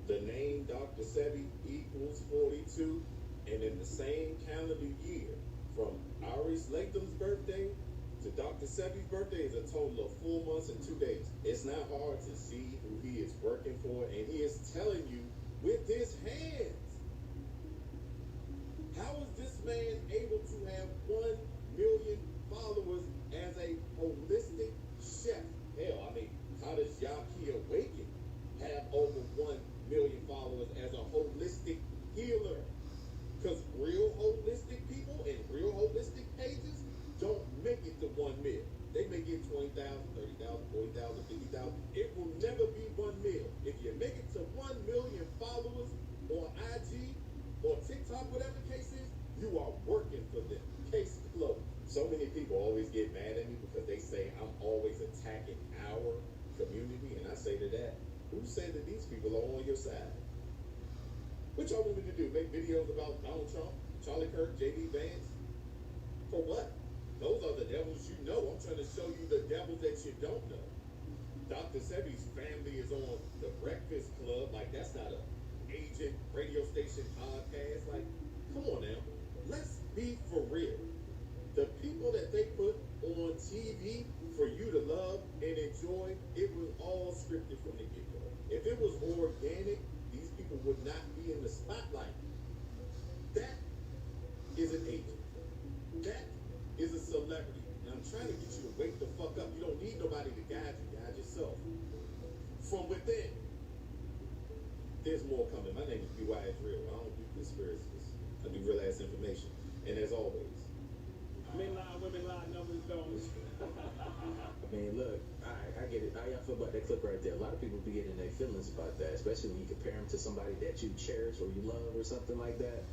The name Dr. Sebi equals 42, and in the same calendar year, from R.S. Latham's birthday to Dr. Sebi's birthday is a total of 4 months and 2 days. It's not hard to see who he is working for, and he is telling you with his hands. How is this man able to have 1 million followers as a holistic chef? Hell, I mean, how does Yaki Awaken have over 1 million followers as a holistic healer? Because real holistic people and real holistic pages don't make it to 1 million. They may get 20,000, 30,000, 40,000, 50,000. It will never be 1 million. If you make it to 1 million followers on IG or TikTok, whatever the case is, you are working for them. Case closed. So many people always get mad at me because they say I'm always attacking our community, and I say to that, who said that these people are on your side? What y'all want me to do? Make videos about Donald Trump, Charlie Kirk, J.D. Vance? For what? Those are the devils you know. I'm trying to show you the devils that you don't know. Dr. Sebi's family is on the Breakfast Club. Like, that's not a agent radio station podcast. Like, come on now. Let's be for real. The people that they put on TV for you to love and enjoy, it was all scripted from the get-go. If it was organic, these people would not be in the spotlight. That is an agent. That is a celebrity. And I'm trying to get you to wake the fuck up. You don't need nobody to guide you. Guide yourself. From within. There's more coming. My name is B.Y. Israel. I don't do conspiracies. I do real ass information. And as always, Men lie, women lie, numbers don't. I mean, look, I get it. How y'all feel about that clip right there? A lot of people be getting their feelings about that, especially when you compare them to somebody that you cherish or you love or something like that.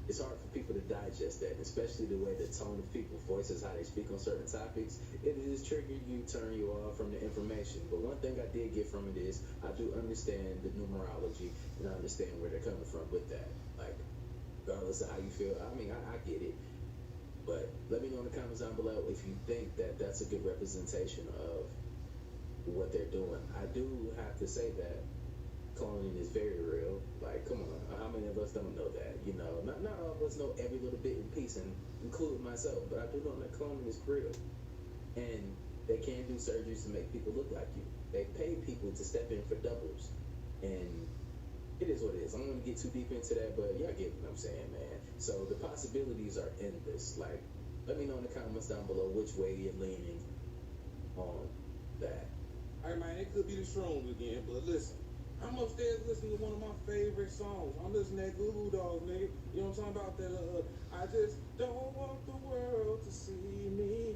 It's hard for people to digest that, especially the way the tone of people's voices, how they speak on certain topics. It is trigger you, turn you off from the information. But one thing I did get from it is I do understand the numerology and I understand where they're coming from with that. Like, regardless of how you feel, I mean, I get it. But let me know in the comments down below if you think that that's a good representation of what they're doing. I do have to say that cloning is very real. Like, come on, how many of us don't know that? You know, not all of us know every little bit and piece, and including myself, but I do know that cloning is real. And they can do surgeries to make people look like you. They pay people to step in for doubles. And it is what it is. I don't want to get too deep into that, but y'all get what I'm saying, man. So the possibilities are endless. Like, let me know in the comments down below which way you're leaning on that. Alright, man, it could be the shrooms again, but listen. I'm upstairs listening to one of my favorite songs. I'm listening to that Goo Goo Dolls, nigga. You know what I'm talking about? That I just don't want the world to see me,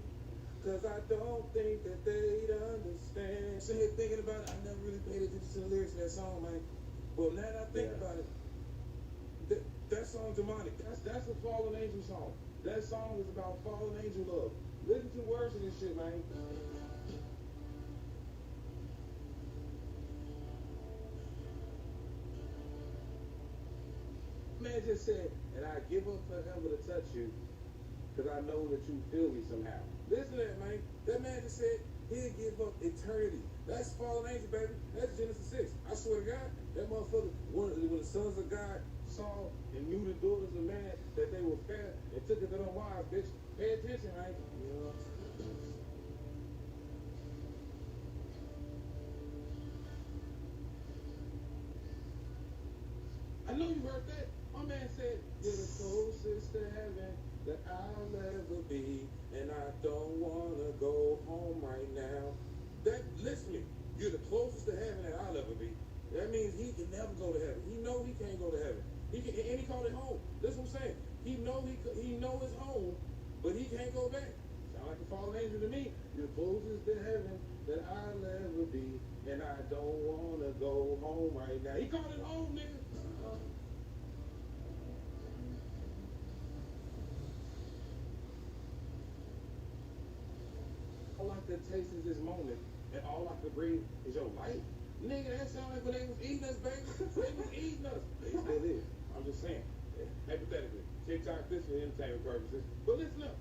cause I don't think that they'd understand. Sitting here thinking about it, I never really paid attention to the lyrics of that song, man. Well, now that I think about it, that song's demonic. That's a fallen angel song. That song is about fallen angel love. Listen to the words of this shit, man. Man just said, and I give up forever to touch you, because I know that you feel me somehow. Listen to that, man. That man just said he'll give up eternity. That's fallen angel, baby. That's Genesis 6. I swear to God, that motherfucker, when the sons of God saw and knew the daughters of man that they were fair and took it to them wives, bitch. Pay attention, man. Yeah. I know you heard that. My man said, you're the closest to heaven that I'll ever be, and I don't wanna go home right now. That, listen to me, you're the closest to heaven that I'll ever be. That means he can never go to heaven. He know he can't go to heaven. He can, and he called it home. That's what I'm saying. He know it's home, but he can't go back. Sound like a fallen angel to me. You're the closest to heaven that I'll ever be, and I don't wanna go home right now. He called it home, nigga. All I could taste is this moment, and all I could breathe is your life. Nigga, that sound like when they was eating us, baby. They was eating us. They still is. I'm just saying. Hypothetically, TikTok this for entertainment purposes. But listen up.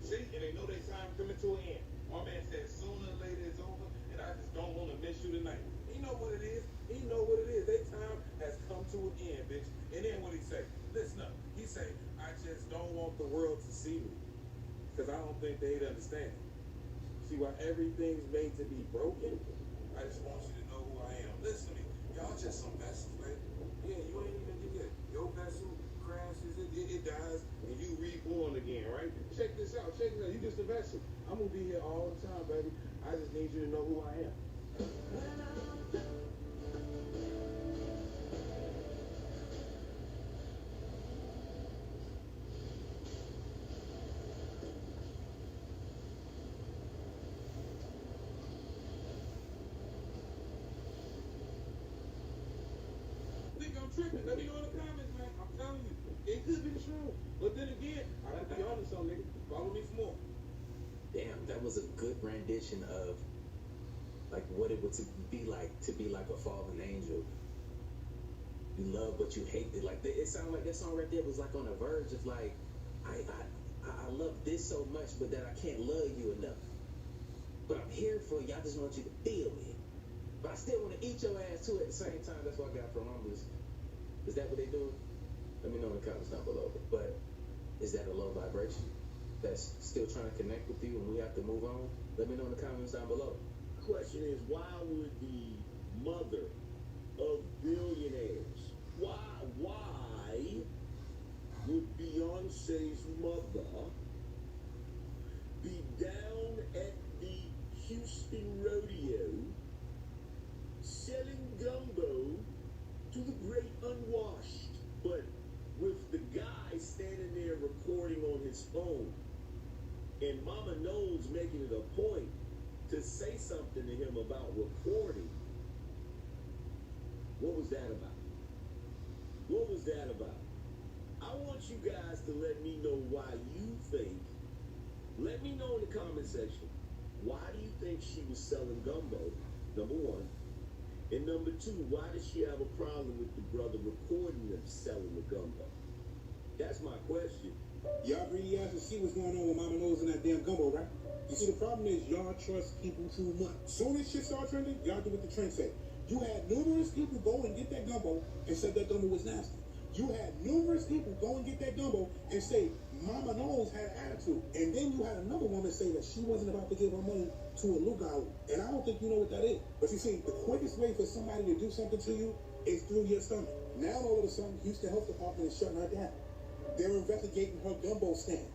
See, and they know their time coming to an end. My man said sooner or later it's over, and I just don't want to miss you tonight. He know what it is. He know what it is. Their time has come to an end, bitch. And then what he say? Listen up. He say, I just don't want the world to see me, because I don't think they'd understand. See, while everything's made to be broken, I just want you to know who I am. Listen to me. Y'all just some vessels, man. Yeah, you ain't even get it. Your vessel crashes, it dies, and you reborn again, right? Check this out. You just a vessel. I'm gonna be here all the time, baby. I just need you to know who I am. Think I'm tripping? Let me know in the comments, man. I'm telling you, it could be true. But then again, I have to be honest on nigga. Follow me for more. Damn, that was a good rendition of like what it would be like a fallen angel. You love but you hate it. Like it sounded like that song right there was like on the verge of like I love this so much, but that I can't love you enough. But I'm here for you. I just want you to feel me. But I still want to eat your ass too at the same time. That's what I got from Humbless. Is that what they do? Let me know in the comments down below. But is that a low vibration that's still trying to connect with you and we have to move on? Let me know in the comments down below. Question is, why would the mother of billionaires, why would Beyonce's mother be down at the Houston rodeo selling gumbo to the great unwashed, but with the guy standing there recording on his phone, and Mama Knowles making it a point to say something to him about recording? What was that about? What was that about? I want you guys to let me know why you think. Let me know in the comment section. Why do you think she was selling gumbo? Number one. And number two, why does she have a problem with the brother recording them selling the gumbo? That's my question. Y'all greedy asses see what's going on with Mama Knowles and that damn gumbo, right? You see, the problem is y'all trust people too much. Soon as shit start trending, y'all do what the trend say. You had numerous people go and get that gumbo and said that gumbo was nasty. You had numerous people go and get that gumbo and say Mama Knowles had an attitude. And then you had another woman say that she wasn't about to give her money to a lookout. And I don't think you know what that is. But you see, the quickest way for somebody to do something to you is through your stomach. Now all of a sudden, Houston Health Department is shutting her down. They're investigating her gumbo stand.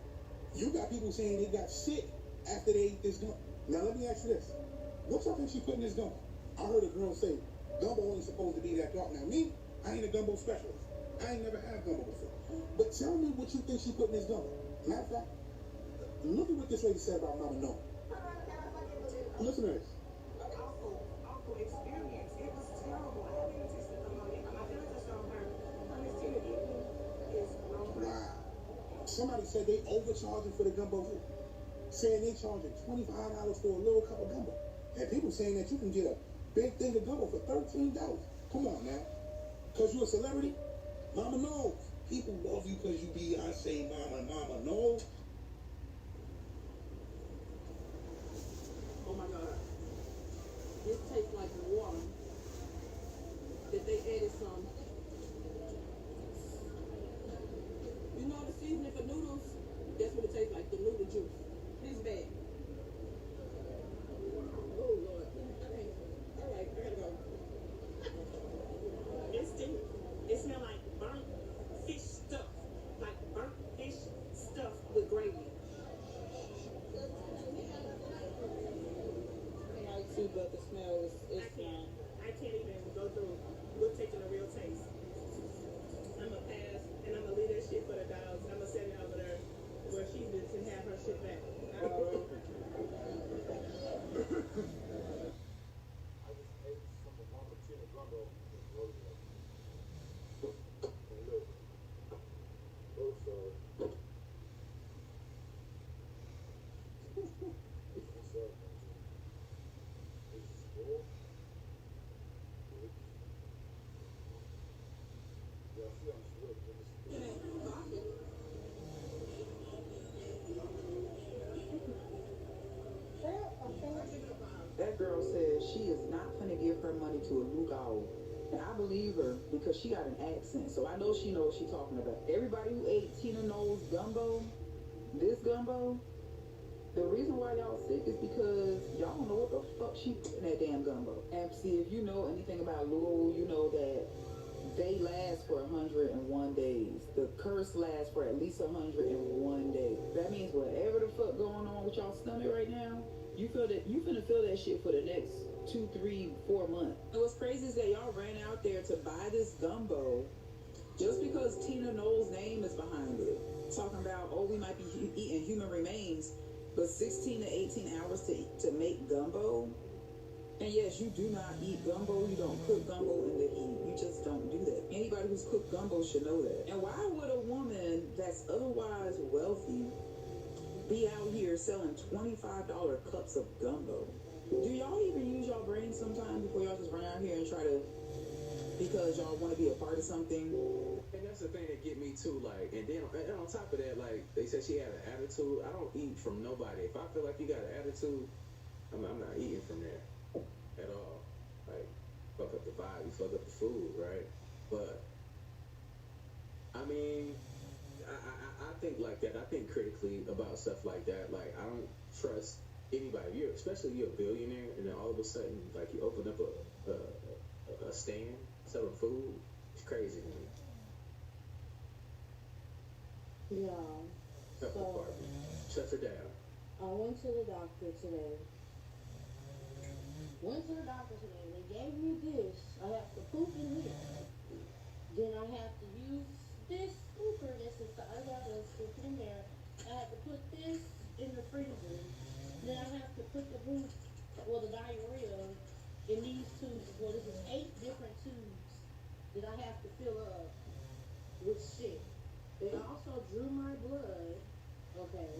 You got people saying they got sick after they ate this gumbo. Now let me ask you this. What y'all think she put in this gumbo? I heard a girl say, gumbo ain't supposed to be that dark. Now me, I ain't a gumbo specialist. I ain't never had gumbo before. But tell me what you think she put in this gumbo. Matter of fact, look at what this lady said about Mama Knowles. Listen to this. Awful experience. It was terrible. I haven't even tasted the gumbo yet. My therapist told her, Miss Kennedy is Wow. Somebody said they overcharging for the gumbo too. Saying they charging $25 for a little cup of gumbo. And people saying that you can get a big thing of gumbo for $13. Come on now. Because you're a celebrity? Mama Knowles. People love you because you Beyonce, Mama Knowles. oh my God. This tastes like water that they added some. You know the seasoning for noodles? That's what it tastes like, the noodle juice. This bad. Oh Lord. Okay. All right, I gotta go. It smells like burnt fish stuff. Like burnt fish stuff with gravy. to a luau. And I believe her because she got an accent, so I know she knows what she's talking about. Everybody who ate Tina Knowles gumbo, this gumbo, the reason why y'all sick is because y'all don't know what the fuck she put in that damn gumbo. And see, if you know anything about luau, you know that they last for 101 days. The curse lasts for at least 101 days. That means whatever the fuck going on with y'all stomach right now, you finna feel that shit for the next 2, 3, 4 months. And what's crazy is that y'all ran out there to buy this gumbo just because Tina Knowles' name is behind it. Talking about, oh, we might be eating human remains, but 16 to 18 hours to make gumbo. And yes, you do not eat gumbo. You don't cook gumbo in the heat. You just don't do that. Anybody who's cooked gumbo should know that. And why would a woman that's otherwise wealthy be out here selling $25 cups of gumbo? Do y'all even use y'all brains sometimes before y'all just run out here and try to, because y'all want to be a part of something? And that's the thing that get me too, like, and then and on top of that, like, they said she had an attitude. I don't eat from nobody. If I feel like you got an attitude, I'm not eating from there at all. Like, fuck up the vibe, you fuck up the food, right? But I mean, I think like that. I think critically about stuff like that. Like, I don't trust anybody. Especially you're a billionaire, and then all of a sudden, like, you open up a stand selling food. It's crazy to me. Yeah. So, Shut her down. I went to the doctor today. They gave me this. I have to poop in here. Then I have to use this scooper that's inside. I got to stick it in there. I have to put this in the freezer. Then I have to put the poop, the diarrhea, in these tubes. Well, this is 8 different tubes that I have to fill up with shit. They also drew my blood. Okay.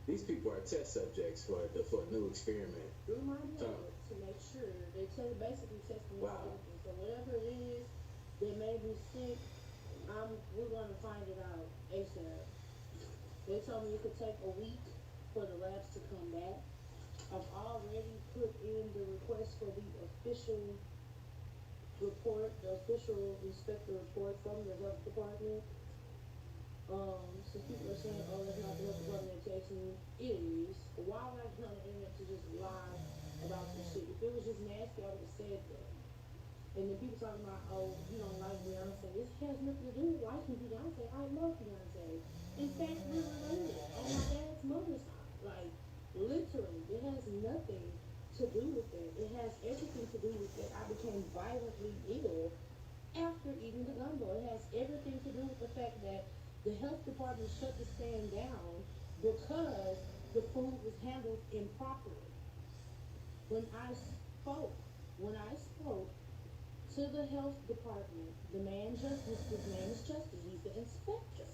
These people are test subjects for a new experiment. Drew my blood to make sure. They basically testing me for everything. So whatever it is that made me sick, we're gonna find it out ASAP. They told me it could take a week for the labs to come back. I've already put in the request for the official report, the official inspector report from the health department. So people are saying, oh, that's not the health department that takes me. It is. Why would I get on the internet to just lie about this shit? If it was just nasty, I would have said that. And then people talking about, oh, you don't like Beyonce. This has nothing to do with liking Beyonce. I love Beyonce. In fact, we're related on my dad's mother's side. Like, literally, it has nothing to do with it. It has everything to do with that I became violently ill after eating the gumbo. It has everything to do with the fact that the health department shut the stand down because the food was handled improperly. When I spoke to the health department, the man Justice, his name is Justice, he's the inspector.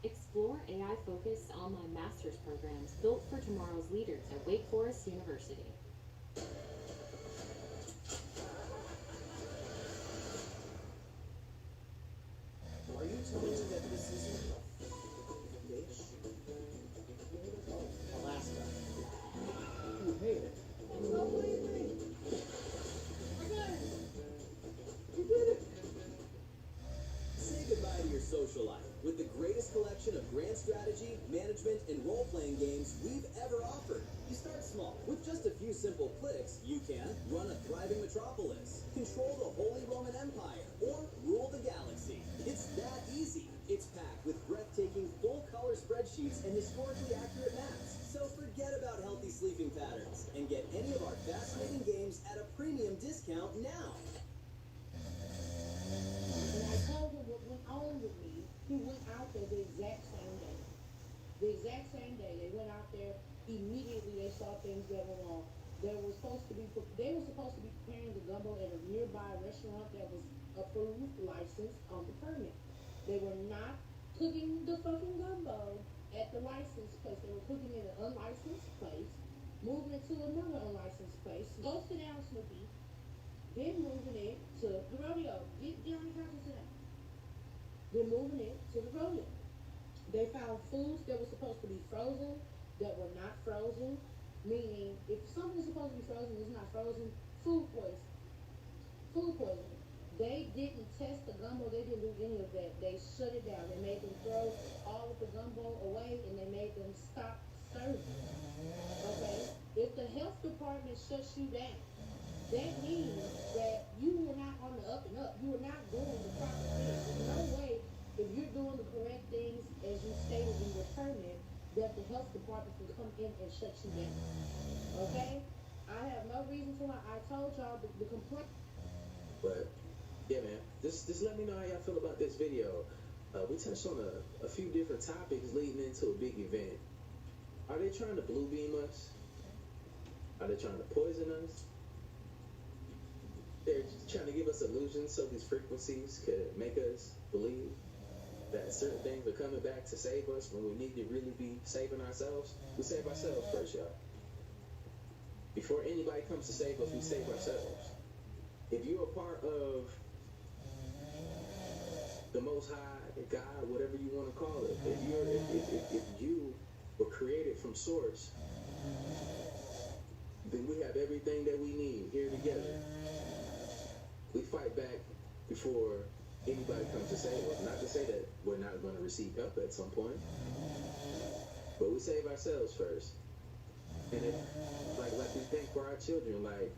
Explore AI-focused online master's programs built for tomorrow's leaders at Wake Forest University. Are you telling me that this isn't a fish? Oh, Alaska. You hate it. Well, what do you think? Okay. You did it. Say goodbye to your social life with the greatest collection of grand strategy, management, and role-playing games we've ever offered. You start small. With just a few simple clicks, you can run a thriving metropolis, control the Holy Roman Empire, or rule the galaxy. It's that easy. It's packed with breathtaking full-color spreadsheets and historically accurate maps. So forget about healthy sleeping patterns and get any of our fascinating games at a premium discount now. When I told him what went on with me, he went out there the exact same day. The exact same day. They went out there, immediately they saw things that were wrong. They were supposed to be preparing the gumbo at a nearby restaurant that was approved, licensed, on the permit. They were not cooking the fucking gumbo at the licensed place. They were cooking in an unlicensed place. moving it to another unlicensed place. Go sit down, Snoopy. Then moving it to the rodeo. Get on the couch and sit down. Then moving it to the rodeo. They found foods that were supposed to be frozen that were not frozen. Meaning, if something is supposed to be frozen and it's not frozen, food poison. Food poisoning. They didn't test the gumbo. They didn't do any of that. They shut it down. They made them throw all of the gumbo away, and they made them stop serving. Okay? If the health department shuts you down, that means that you were not on the up and up. You were not doing the proper things. There's no way, if you're doing the correct things as you stated in your permit, that the health department can come in and shut you down. Okay? I have no reason to lie. I told y'all the complaint. But yeah, man, just let me know how y'all feel about this video. We touched on a few different topics leading into a big event. Are they trying to blue beam us? Are they trying to poison us? They're trying to give us illusions so these frequencies could make us believe that certain things are coming back to save us when we need to really be saving ourselves. We save ourselves first, y'all. Before anybody comes to save us, we save ourselves. If you're a part of the Most High, God, whatever you want to call it, if you were created from Source, then we have everything that we need here together. We fight back before anybody comes to save us. Not to say that we're not going to receive help at some point, but we save ourselves first. And if, like we think for our children, like,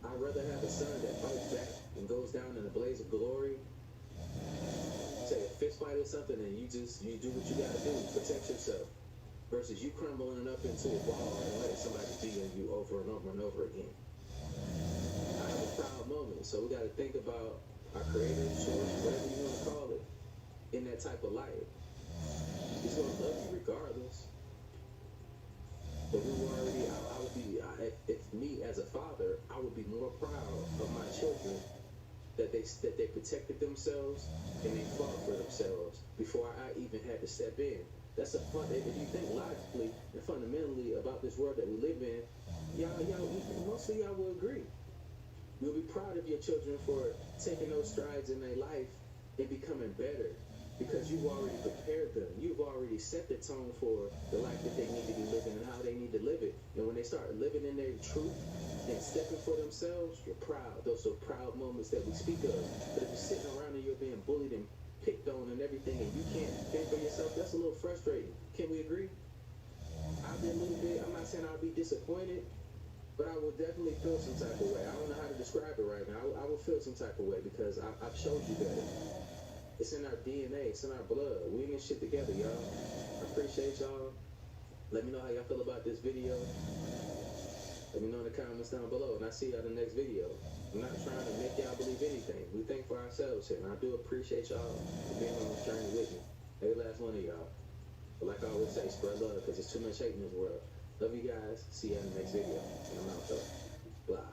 I'd rather have a son that fights back and goes down in a blaze of glory, say a fist fight or something, and you do what you gotta do, protect yourself, versus you crumbling up into a ball and letting somebody beat you over and over and over again. I have a proud moment, so we gotta think about our creator, source, whatever you want to call it, in that type of light. He's gonna love you regardless. But we were already, I would be, if me as a father, I would be more proud of my children that they protected themselves and they fought for themselves before I even had to step in. That's a fun. If you think logically and fundamentally about this world that we live in, most of y'all will agree. You'll be proud of your children for taking those strides in their life and becoming better, because you've already prepared them. You've already set the tone for the life that they need to be living and how they need to live it. And when they start living in their truth and stepping for themselves, you're proud. Those are proud moments that we speak of. But if you're sitting around and you're being bullied and picked on and everything, and you can't think for yourself, that's a little frustrating. Can we agree? I've been a little bit, I'm not saying I'll be disappointed, but I will definitely feel some type of way. I don't know how to describe it right now. I will feel some type of way because I've showed you better. It's in our DNA. It's in our blood. We in this shit together, y'all. I appreciate y'all. Let me know how y'all feel about this video. Let me know in the comments down below, and I'll see y'all in the next video. I'm not trying to make y'all believe anything. We think for ourselves here, and I do appreciate y'all for being on this journey with me. Every last one of y'all. But like I always say, spread love, because there's too much hate in this world. Love you guys. See y'all in the next video. And I'm out though. Blah.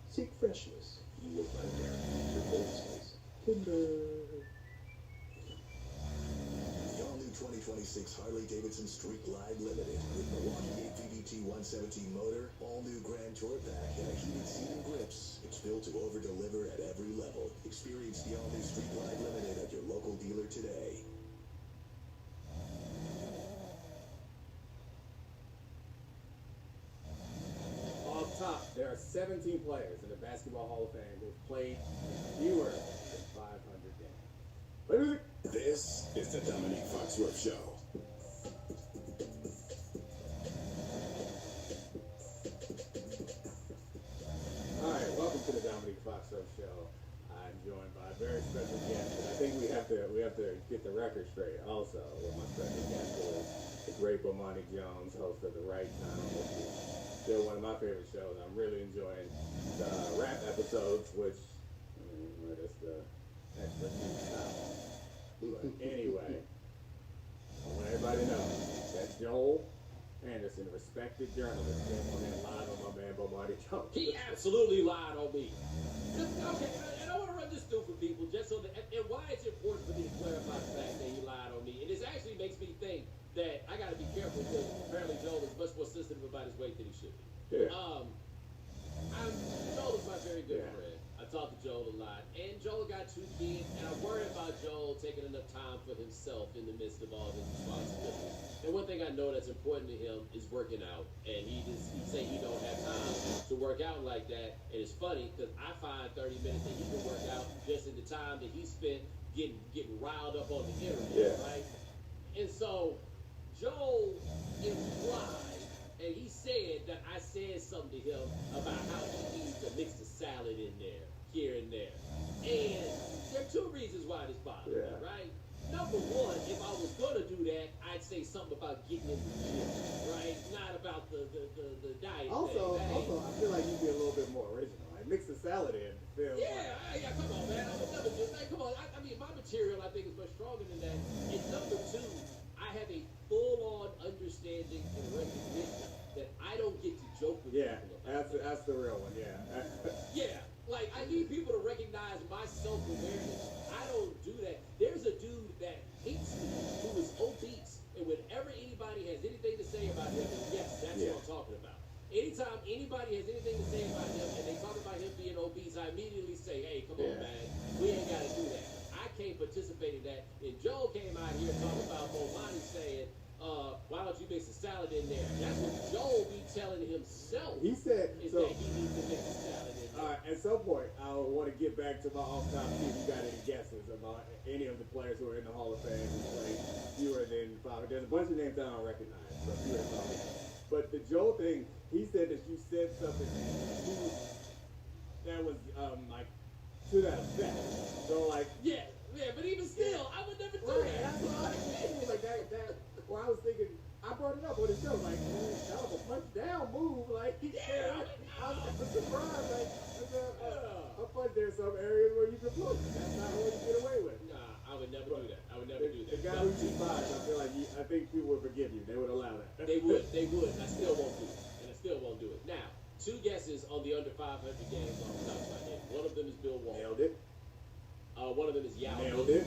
Seek freshness. You will find there. Replaces timber. The all-new 2026 Harley-Davidson Street Glide Limited with Milwaukee APDT 117 motor, all-new Grand Tour pack, and a heated seat and grips. It's built to over-deliver at every level. Experience the all-new Street Glide Limited at your local dealer today. Off top, there are 17 players in the Basketball Hall of Fame who have played fewer than 500 games. This is the Dominique Foxworth Show. Alright, welcome to the Dominique Foxworth Show. I'm joined by a very special guest, and I think we have to get the record straight also. With my special guest is the great Bomani Jones, host of The Right Time, which is still one of my favorite shows. I'm really enjoying the rap episodes, which, I mean, where does the expertise stop? But anyway, I want everybody to know that Joel Anderson, respected journalist, came on there live on my man Bomani Jones. He absolutely lied on me. Okay, and I want to run this through for people just so that, and why it's important for me to clarify the fact that he lied on me. And this actually makes me think that I got to be careful because apparently Joel is much more sensitive about his weight than he should be. Yeah. Joel is my very good friend. I talk to Joel a lot, and Joel got 2 kids, and I worry about Joel taking enough time for himself in the midst of all his responsibilities. And one thing I know that's important to him is working out, and he say he don't have time to work out like that. And it's funny because I find 30 minutes that he can work out just in the time that he spent getting riled up on the internet, right? And so Joel implied, and he said that I said something to him about how he needs to mix the salad in there, here and there. And there are 2 reasons why this bothers me, right? Number one, if I was gonna do that, I'd say something about getting in the gym, right? Not about the diet Also, thing. I feel like you'd be a little bit more original. Like mix the salad in. Yeah, come on, man. I would never do that. Come on. I mean, my material, I think, is much stronger than that. And number 2, I have a full-on understanding and recognition that I don't get to joke with people about that's the real one. Yeah. Yeah, like I need people to recognize my self-awareness. I don't do that. There's a dude that hates me who is obese, and whenever anybody has anything to say about him, yes, that's what I'm talking about. Anytime anybody has anything to say about him and they talk about him being obese, I immediately say, hey, come on, man, we ain't got to do that. I can't participate in that. And Joe came out here talking about Bomani saying, why don't you mix the salad in there? That's what Joe be telling himself. He said is so, that he needs to mix the salad in there. All right, at some point, I want to get back to my off-top see if you got any guesses about any of the players who are in the Hall of Fame who played fewer than 5. There's a bunch of names I don't recognize, but fewer than 5. But the Joe thing, he said that you said something that was like to that effect. So like, yeah, but even still, I would never do that. That's what I was like that. Well, I was thinking, I brought it up on the show, like, man, that was a punch down move, like, I was surprised, like, I thought there's some areas where you can push. That's not what you get away with. Nah, I would never do that. I would never do that. The guy who just fired, I feel like I think people would forgive you. They would allow that. They would. And I still won't do it. Now, 2 guesses on the under 500 games on the top of my head. One of them is Bill Walton. Nailed it. One of them is Yao. Nailed it.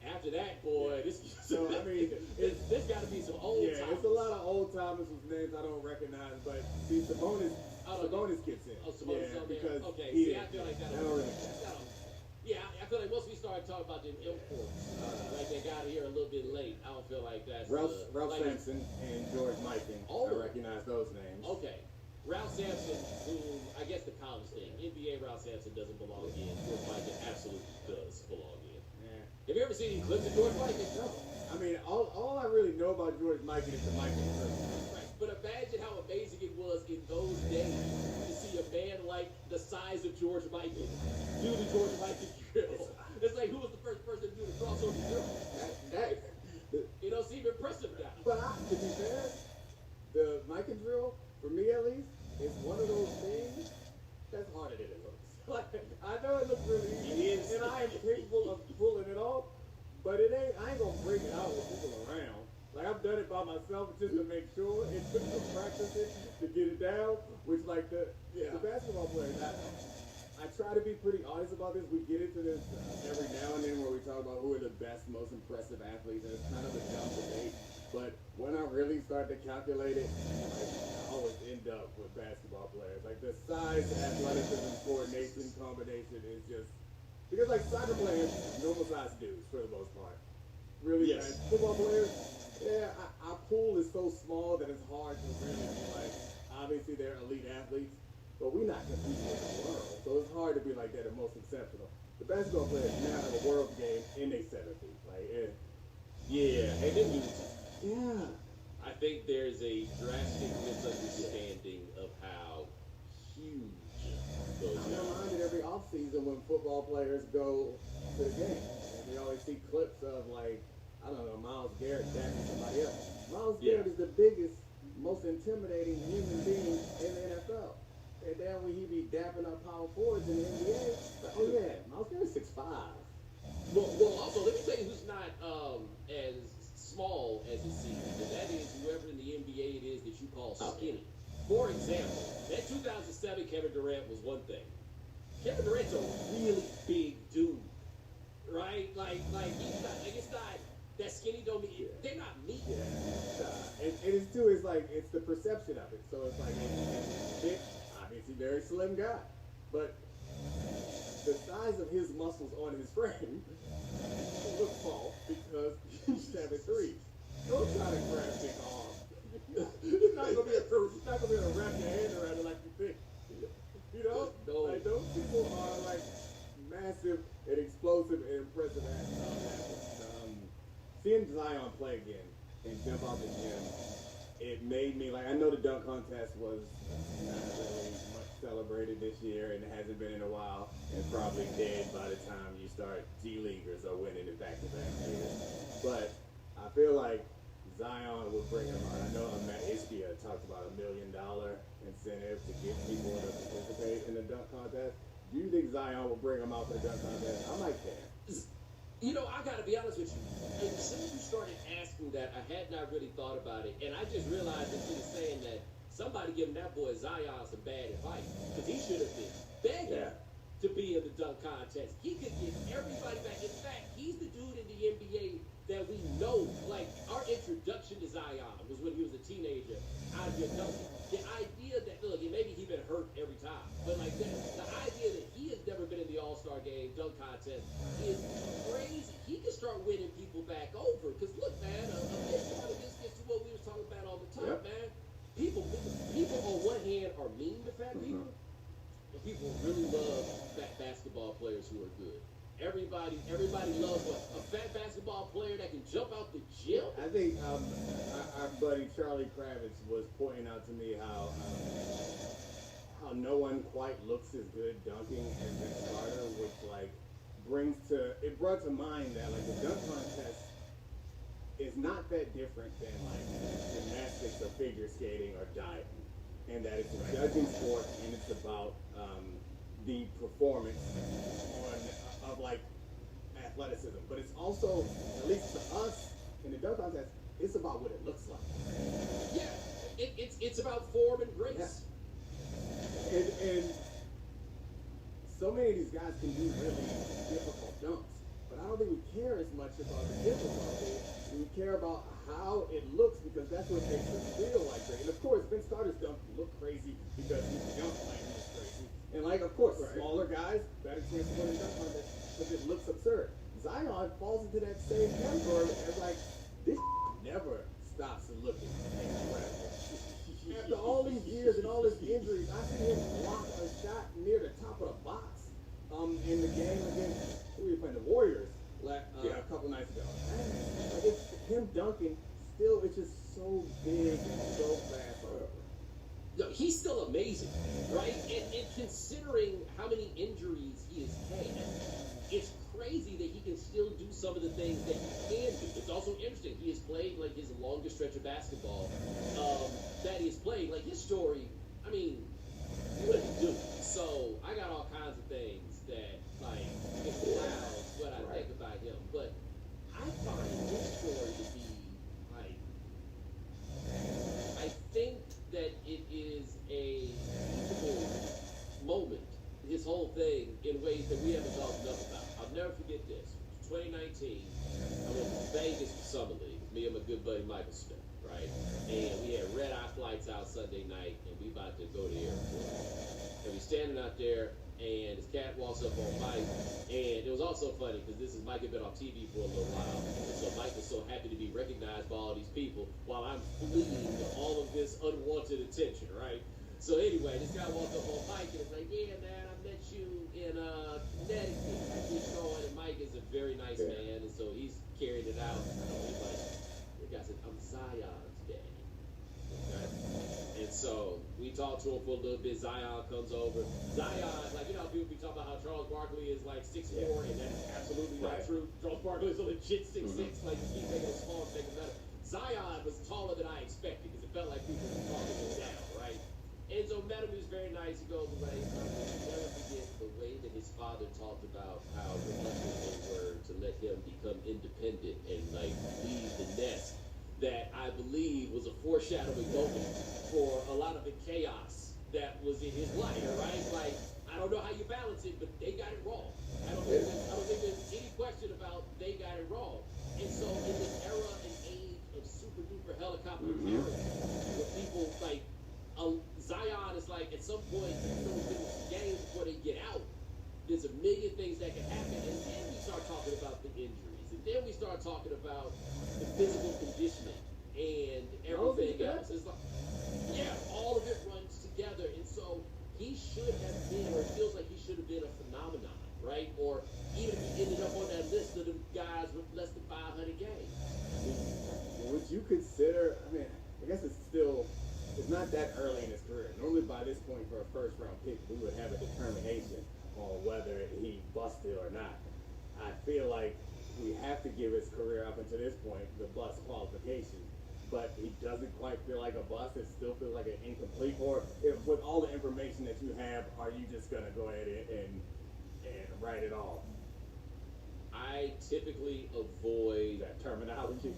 After that, boy, this got to be some old timers. It's a lot of old timers whose names I don't recognize, but see, Sabonis gets in. Oh, Sabonis on there. Because okay, see, I feel like that. I feel like once we started talking about them imports, like they got here a little bit late, I don't feel like that's Ralph Sampson and George Mikan. I recognize those names. Okay. Ralph Sampson, who I guess the college thing, NBA Ralph Sampson doesn't belong in. George Mikan absolutely does belong in. Have you ever seen any clips of George Mikan? No. I mean, all I really know about George Mikan is the Mikan drill. Right. But imagine how amazing it was in those days to see a man like the size of George Mikan do the George Mikan drill. It's like, who was the first person to do the crossover drill? It don't seem impressive now. But to be fair, the Mikan drill, for me at least, is one of those things that's harder than it looks. Like, I know it looks really easy, and I am capable of pulling it off, but I ain't gonna bring it out with people around. Like, I've done it by myself just to make sure. It took some practicing to get it down, which like the basketball players, I try to be pretty honest about this. We get into this every now and then where we talk about who are the best, most impressive athletes, and it's kind of a dumb debate. But when I really start to calculate it, I always end up with basketball players. Like the size, athleticism, coordination combination is just because like soccer players, normal size dudes for the most part. Really, yes. Football players, our pool is so small that it's hard to really like. Obviously, they're elite athletes, but we're not competing in the world, so it's hard to be like that. The most exceptional. The basketball players now have a world game in their 70s. Like, and then I think there's a drastic misunderstanding of how huge those I'm reminded every offseason when football players go to the game. And we always see clips of, like, I don't know, Myles Garrett dapping somebody else. Myles Garrett is the biggest, most intimidating human being in the NFL. And then when he be dapping up power forwards in the NBA, like, oh yeah, Myles Garrett's 6'5". Well, also, let me tell you who's not as small as it seems, and that is whoever in the NBA it is that you call skinny. For example, that 2007 Kevin Durant was one thing. Kevin Durant's a really big dude, right? Like it's not that skinny don't mean they're not meat. And it's too. It's like it's the perception of it. So it's like it's obviously very slim guy, but the size of his muscles on his frame look small because he's 7'3". Don't try to grab big arm. It's not gonna be able to wrap your hand around it like you think. You know? No. Like those people are like massive and explosive and impressive athletes. Seeing Zion play again and jump out the gym, it made me like I know the dunk contest was not really much celebrated this year and it hasn't been in a while and probably dead by the time you start G-Leaguers are winning it back-to-back years. But I feel like Zion would bring him on. I know Matt Ishbia talked about $1 million incentive to get people to participate in the dunk contest. Do you think Zion will bring him out for the dunk contest? I might care. You know, I gotta be honest with you. As soon as you started asking that, I had not really thought about it, and I just realized that you were saying that somebody giving that boy Zion some bad advice because he should have been begging to be in the dunk contest. He could get everybody back. In fact, he's the dude in the NBA that we know. Like our introduction to Zion was when he was a teenager out here dunking. The idea that look, maybe he's been hurt every time, but like the idea that he has never been in the All-Star game dunk contest is crazy. He can start winning people back over. Because look, man, a big part of this gets to what we were talking about all the time, man. People on one hand are mean to fat people, and people really love fat basketball players who are good. Everybody loves a fat basketball player that can jump out the gym. I think our buddy Charlie Kravitz was pointing out to me how no one quite looks as good dunking as Vince Carter, which like brought to mind that like the dunk contest is not that different than like gymnastics or figure skating or diving, and that it's a judging sport and it's about the performance of like athleticism, but it's also, at least to us in the dunk contest, it's about what it looks like. Yeah, it's about form and grace. Yeah. And so many of these guys can do really difficult dunks, but I don't think we care as much about the difficulty. We care about how it looks because that's what makes us feel like great. And of course, Vince Carter's dunk look crazy because he's dunk like he's crazy. And like, of course, smaller guys, better chance to win a dunk contest because it looks absurd. Zion falls into that same category as like, this never stops looking incredible. After all these years and all his injuries, I see him block a shot near the top of the box in the game against, who were you playing, the Warriors a couple nights ago. Like it's him dunking, still, it's just so big and so fast. No, he's still amazing, right? And considering how many injuries he has had, it's crazy that he can still do some of the things that he can do. It's also interesting. He has played like his longest stretch of basketball that he has played. Like his story, I mean, what did he do? So I got all kinds of things that like it clouds what I think about him. But I find his story to be like, I think that it is a beautiful moment, his whole thing, in ways that we haven't talked enough about. I'll never forget this. 2019, I went to Vegas for Summer League with me and my good buddy Michael Smith, right? And we had red-eye flights out Sunday night, and we about to go to the airport. And we standing out there, and this cat walks up on Mike, and it was also funny, because Mike had been on TV for a little while, and so Mike was so happy to be recognized by all these people, while I'm fleeing all of this unwanted attention, right? So anyway, this guy walked up on Mike, and it's like, yeah, man, I met you in Connecticut. And Mike is a very nice man, and so he's carried it out. He's like, the guy said, I'm Zion's daddy. Okay? And so we talked to him for a little bit. Zion comes over. Zion, like, you know, people be talking about how Charles Barkley is like 6'4", and that's absolutely not true. Charles Barkley is a legit 6'6". Like, you keep making it small, make it better. Zion was taller than I expected because it felt like people were talking him down, right? And so met him, he was very nice. He goes away. I'll never forget the way that his father talked about how reluctant they were to let him become independent and like leave the nest that I believe was a foreshadowing moment for a lot of the chaos that was in his life, right? Like, I don't know how you balance it, but they got it wrong. I don't think there's any question about they got it wrong. And so in this era and age of super duper helicopter parents, where people like Zion is like, at some point, you know, within this game before they get out, there's a million things that can happen, and then we start talking about the injuries, and then we start talking about the physical conditioning and everything else. It's like, yeah, all of it runs together, and so he should have been, or it feels like he should have been a phenomenon, right? Or even if he ended up on that list of the guys with less than 500 games. Would you consider, I mean, I guess it's not that early in his career. Normally by this point for a first round pick, we would have a determination on whether he busted or not. I feel like we have to give his career up until this point the bust qualification, but he doesn't quite feel like a bust. It still feels like an incomplete. Or if, with all the information that you have, are you just going to go ahead and write it off? I typically avoid that terminology.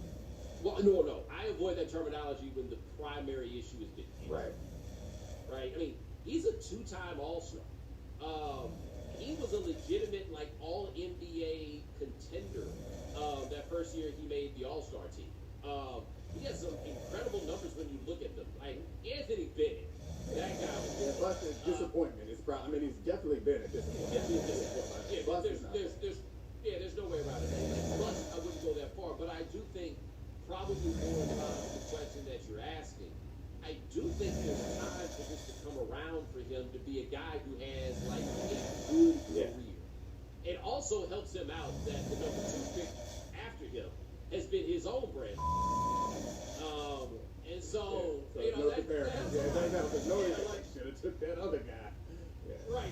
Well, no. I avoid that terminology when the primary issue is the injury. Right. I mean, he's a two-time All-Star. He was a legitimate, like, All-NBA contender that first year he made the All-Star team. He has some incredible numbers when you look at them. Like, Anthony Bennett, that guy was... Yeah, but the disappointment is probably... I mean, he's definitely been a disappointment. Yeah, but there's no way around it. Plus, I wouldn't go that far, but I do think probably more in line with the question that you're asking. I do think there's time for this to come around for him to be a guy who has like a good career. It also helps him out that the number 2 pick after him has been his own brand. And so you know that should have took that other guy. Right.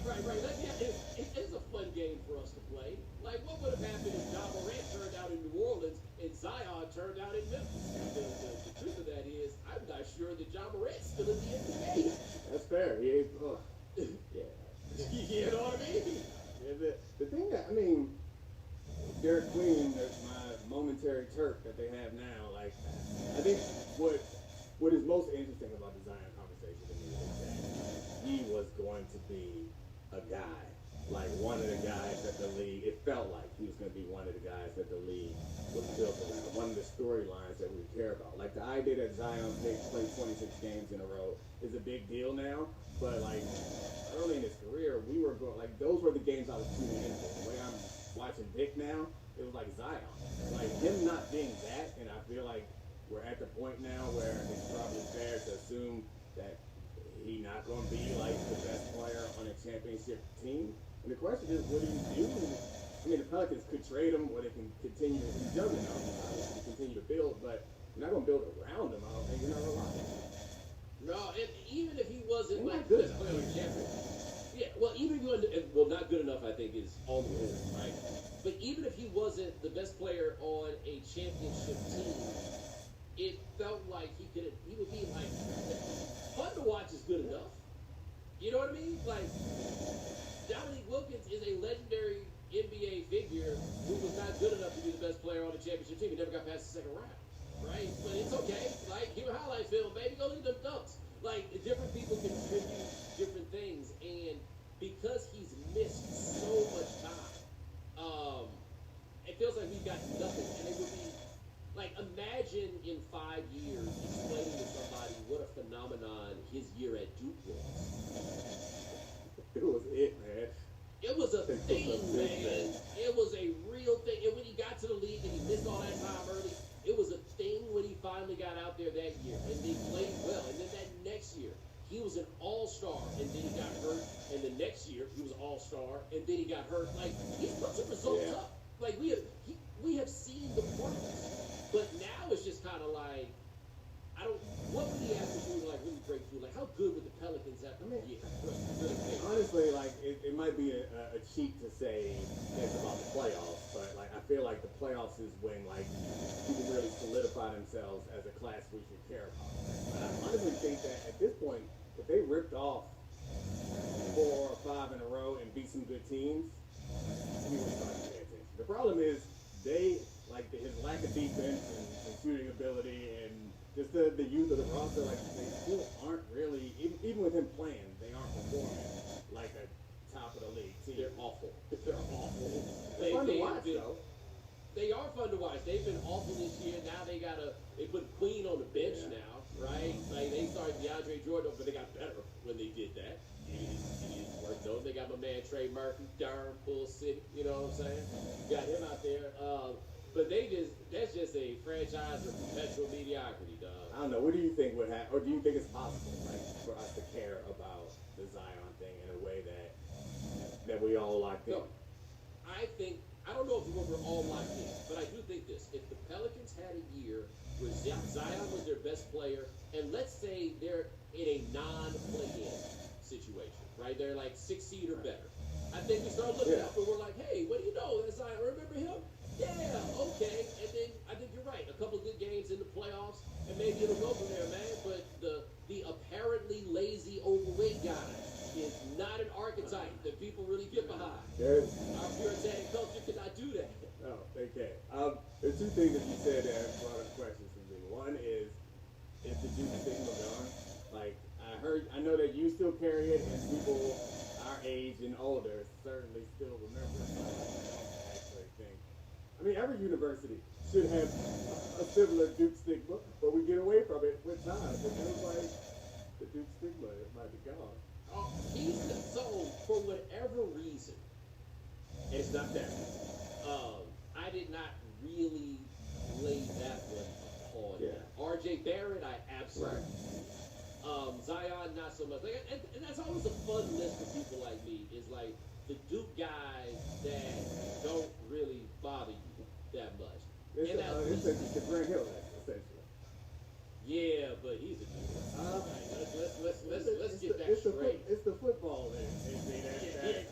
It's a fun game for us to play. Like, what would have happened if John Morant turned out in New Orleans and Zion turned out in Memphis? The truth of that is, I'm not sure that John Morant's still in the NBA. That's fair. He ain't, yeah. You know what I mean? Yeah, the thing that, I mean, Derek Queen, my momentary Turk that they have now, like, I think what is most interesting about the Zion conversation to me is that he was going to be a guy, like one of the guys that the league, it felt like he was going to be one of the guys that the league was built around, one of the storylines that we care about. Like, the idea that Zion played 26 games in a row is a big deal now, but like early in his career, we were going, like, those were the games I was tuning into. The way I'm watching Vic now, it was like Zion. Like, him not being that, and I feel like we're at the point now where it's probably fair to assume that he's not going to be like the best player on a championship team. And the question is, what do you do? I mean, the Pelicans could trade him, or they can continue. He doesn't know, obviously, to continue to build, but you're not going to build around him. I don't think you're not going to lie. No, and even if he wasn't like good the best player on the champion, yeah. Well, even if he wasn't, well, not good enough, I think, is on the board, right? But even if he wasn't the best player on a championship team, it felt like he would be like fun to watch is good enough. You know what I mean? Like, Dominique Wilkins is a legendary NBA figure who was not good enough to be the best player on the championship team. He never got past the second round, right? But it's okay. Like, give a highlight film, baby. Go look at them dunks. Like, different people contribute different things, and because he's missed so much time, it feels like we've got nothing, and it would be like, imagine in 5 years explaining to somebody what a phenomenon his year at Duke was. It was it, man. It was a thing, man. It was a real thing. And when he got to the league and he missed all that time early, it was a thing when he finally got out there that year. And they played well. And then that next year, he was an all-star, and then he got hurt. And the next year, he was an all-star, and then he got hurt. Like, he's put some results up. Like, we have seen the progress. But now it's just kind of like, what would he have to do to, like, really break through? Like, how good would the Pelicans have to be? Honestly, like, it might be a cheat to say it's about the playoffs, but, like, I feel like the playoffs is when, like, people really solidify themselves as a class we should care about. But I honestly think that at this point, if they ripped off 4 or 5 in a row and beat some good teams, we would start to pay attention. The problem is, like his lack of defense and shooting ability and just the youth of the roster, like they still aren't really, even with him playing, they aren't performing like a top of the league team. They're awful. They're awful. They're fun to watch, though. They are fun to watch. They've been awful this year. Now they put Queen on the bench now, right? Like they started DeAndre Jordan, but they got better when they did that. He didn't work though. They got my man Trey Murphy, Durham, Bull City. You know what I'm saying? Got him out there. But that's just a franchise of perpetual mediocrity, dog. I don't know. What do you think would happen, or do you think it's possible, like, for us to care about the Zion thing in a way that we all locked in? No, I don't know if we're all locked in, but I do think this: if the Pelicans had a year where Zion was their best player, and let's say they're in a non-play-in situation, right? They're like 6 seed or better. I think we start looking up and we're like, hey, what do you know? That's Zion. Remember him? Yeah, okay. And then I think you're right. A couple of good games in the playoffs, and maybe it'll go from there, man. But the apparently lazy, overweight guy is not an archetype that people really get behind. Our Puritanic culture cannot do that. No, they can't. There's two things that you said that brought up questions for me. One is the Duke stigma gone? Like, I know that you still carry it, and people our age and older certainly still remember it. I actually think. I mean, every university should have a similar Duke stigma, but we get away from it with time. It feels like the Duke stigma might be gone. Oh, so for whatever reason, and it's not that. I did not really lay that one upon. Yeah. R.J. Barrett, I absolutely. Zion, not so much. Like, and that's always a fun list for people like me. Is like the Duke guys that don't really bother you that much. It's the Grant Hill, essentially. Yeah, but he's a Duke. Let's get that straight. It's the football that makes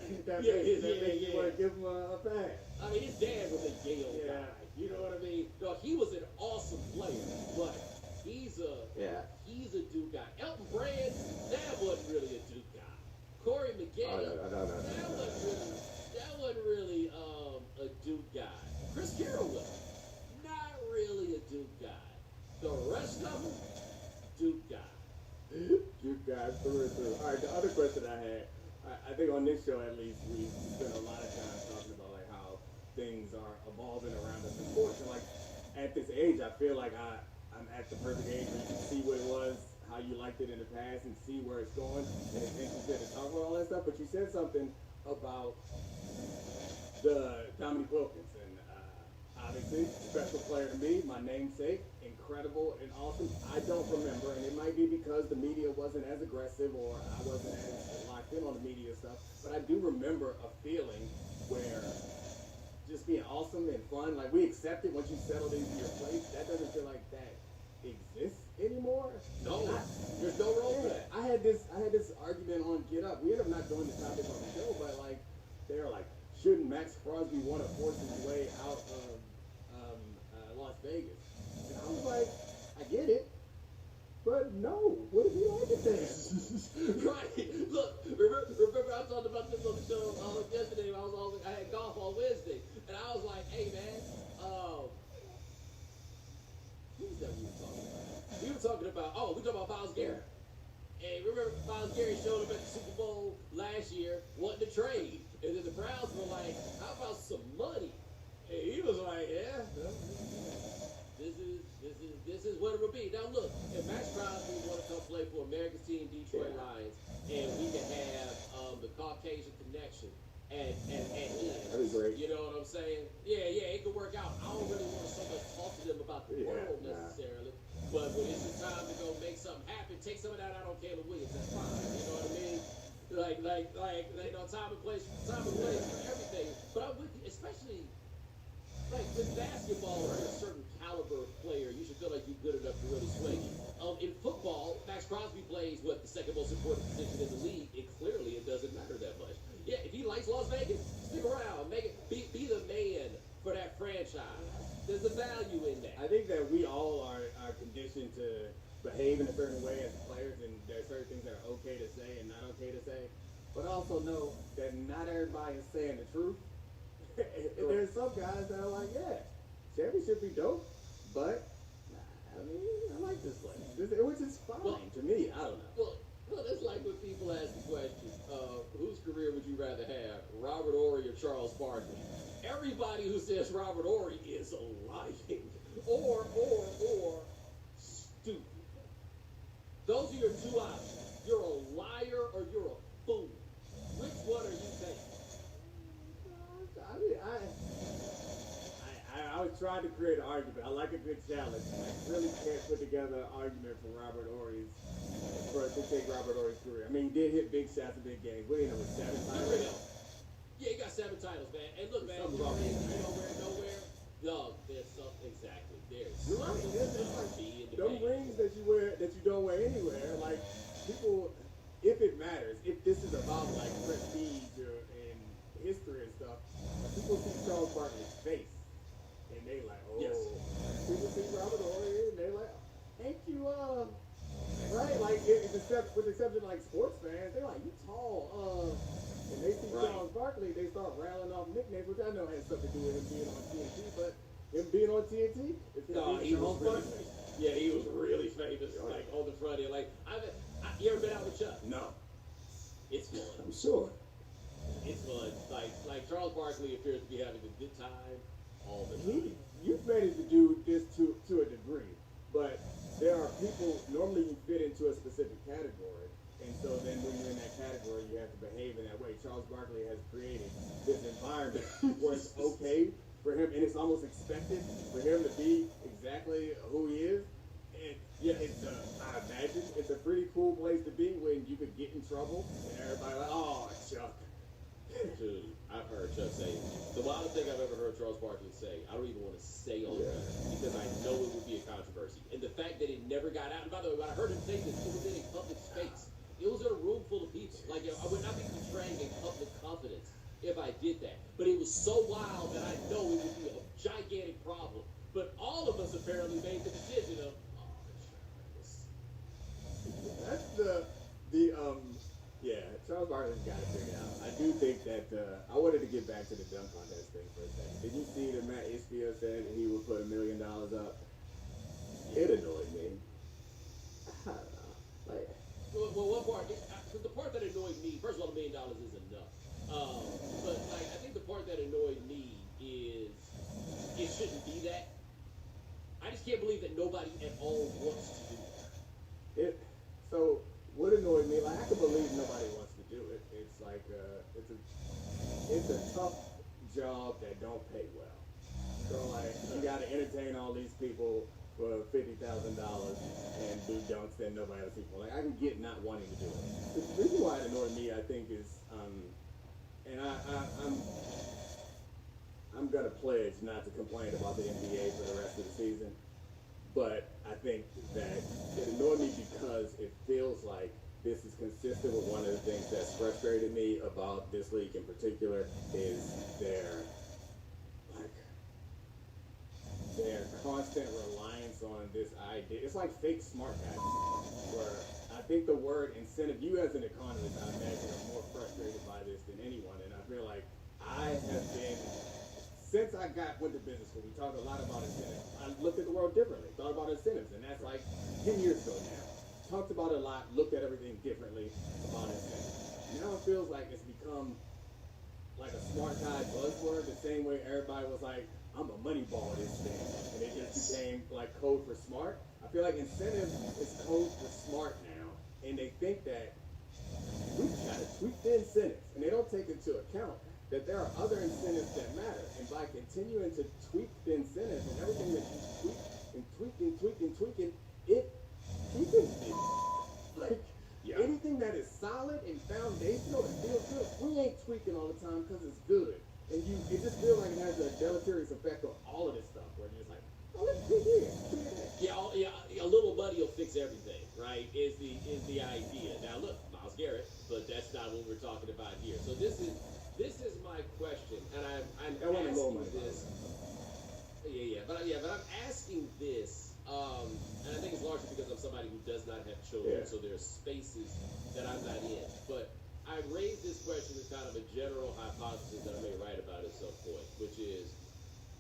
you want to give him a pass. I mean, his dad was a Yale guy. You know what I mean? No, he was an awesome player, but he's a Duke guy. Elton Brand, that wasn't really a Duke guy. Corey McGinn, that wasn't really a Duke guy. Chris Carroll was not really a Duke guy. The rest of them, Duke guy. Duke guy through and through. All right, the other question I had, I think on this show at least, we spent a lot of time talking about like how things are evolving around us. Unfortunately, like at this age, I feel like I'm at the perfect age where you can see what it was, how you liked it in the past, and see where it's going. And it's interesting to talk about all that stuff. But you said something about the Dominique Wilkins, and obviously special player to me, my namesake, incredible and awesome. I don't remember, and it might be because the media wasn't as aggressive or I wasn't as locked in on the media stuff, but I do remember a feeling where just being awesome and fun, like we accept it once you settled into your place. That doesn't feel like that exists anymore. No, there's no role for that. I had this argument on Get Up. We ended up not doing the topic on the show, but like they're like, shouldn't Max Crosby want to force his way out of Las Vegas? And I was like, I get it, but no. What if he liked it there? Right. Look, remember I talked about this on the show yesterday. I had golf on Wednesday, and I was like, hey man, who's that we were talking about? We were talking about Myles Garrett. And remember, Myles Garrett showed up at the Super Bowl last year, wanting to trade, and then the Browns were like, how about some money? And he was like, yeah. This is what it would be. Now look, if Max Crosby want to come play for America's team, Detroit Lions, and we can have the Caucasian connection and that'd be great. You know what I'm saying? Yeah, it could work out. I don't really want to so much talk to them about the world necessarily, but when it's the time to go make something happen, take some of that out on Caleb Williams. That's fine. You know what I mean? Like you know, time and place for everything. But I'm with you, especially. Like with basketball, you're a certain caliber of player. You should feel like you're good enough to really swing. In football, Max Crosby plays the second most important position in the league. Clearly it doesn't matter that much. Yeah, if he likes Las Vegas, stick around, be the man for that franchise. There's a value in that. I think that we all are conditioned to behave in a certain way as players, and there are certain things that are okay to say and not okay to say. But also know that not everybody is saying the truth. And there's some guys that are like, yeah, Chevy should be dope, but I mean, I like this place, which is fine to me. I don't know. Well, that's like when people ask the question, whose career would you rather have, Robert Horry or Charles Barkley? Everybody who says Robert Horry is lying. Or stupid. Those are your two options. You're a liar or you're a fool. Which one are you taking? I mean, I was trying to create an argument. I like a good challenge. I really can't put together an argument for to take Robert Horry's career. I mean, he did hit big shots in big games. What do you know, with 7 titles? Yeah, he got 7 titles, man. And look, man, Something's you wrong with him, nowhere. Dog, there's something exactly. There's You're right. something It's like in the them bag. rings that you wear that you don't wear anywhere. Like people, if it matters, if this is about like prestige and history and stuff, people see Charles Barkley's face and they like, oh. Yes. People see Robert Horry and they like, ain't you right? Like with the exception of like sports fans, they're like, you tall, and they see Charles Barkley, they start rattling off nicknames, which I know has something to do with him being on TNT, but him being on TNT, He was really famous, like on the front end. Like, you ever been out with Chuck? No. It's fun. I'm sure. It's fun. Like Charles Barkley appears to be having a good time all the time. You've managed to do this to a degree, but there are people, normally you fit into a specific category, and so then when you're in that category, you have to behave in that way. Charles Barkley has created this environment where it's okay for him, and it's almost expected for him to be exactly who he is. And yeah, I imagine it's a pretty cool place to be when you could get in trouble and everybody like, oh, Chuck. Dude, I've heard Chuck say, the wildest thing I've ever heard Charles Barkley say, I don't even want to say on it because I know it would be a controversy. And the fact that it never got out, and by the way, when I heard him say this, it was in a public space. It was in a room full of people. Like, I would not be betraying a public confidence if I did that. But it was so wild that I know it would be a gigantic problem. But all of us apparently made the decision of, That's Charles Barkley's got it figured out. I do think that, I wanted to get back to the dunk contest thing for a second. Did you see that Matt Ishbia said that he would put $1 million up? It annoyed me. I don't know. Like, well, one part, the part that annoyed me, first of all, $1 million is enough. But like, I think the part that annoyed me is it shouldn't be that. I just can't believe that nobody at all wants to do that. So what annoyed me, like I can believe nobody wants to do it. It's like it's a tough job that don't pay well. So like you got to entertain all these people for $50,000 and do dunks that nobody else people. Like I can get not wanting to do it. The reason why it annoyed me, I think, is and I'm gonna pledge not to complain about the NBA for the rest of the season. But I think that it annoyed me because it feels like this is consistent with one of the things that's frustrated me about this league in particular is their constant reliance on this idea. It's like fake smart guys, where I think the word incentive, you as an economist, I imagine, are more frustrated by this than anyone. And I feel like I have been, since I went to business school, we talked a lot about incentives. I looked at the world differently, thought about incentives, and that's like 10 years ago now. Talked about it a lot, looked at everything differently about incentives. Now it feels like it's become like a smart guy buzzword, the same way everybody was like, I'm a money ball this thing, and it just became like code for smart. I feel like incentive is code for smart now, and they think that we've got to tweak the incentives, and they don't take into account that there are other incentives that matter, and by continuing to tweak the incentives and everything that you tweak and tweaking, it cheapens it. Like, anything that is solid and foundational and feels good, we ain't tweaking all the time because it's good. And it just feels like it has a deleterious effect on all of this stuff, where you're just like, oh, let's tweak here, tweak that. Yeah, a little money will fix everything, right? Is the idea. Now look, Myles Garrett, but that's not what we're talking about here. So this is my question, and I'm asking this. But I'm asking this, and I think it's largely because I'm somebody who does not have children, so there are spaces that I'm not in. But I raised this question as kind of a general hypothesis that I may write about at some point, which is,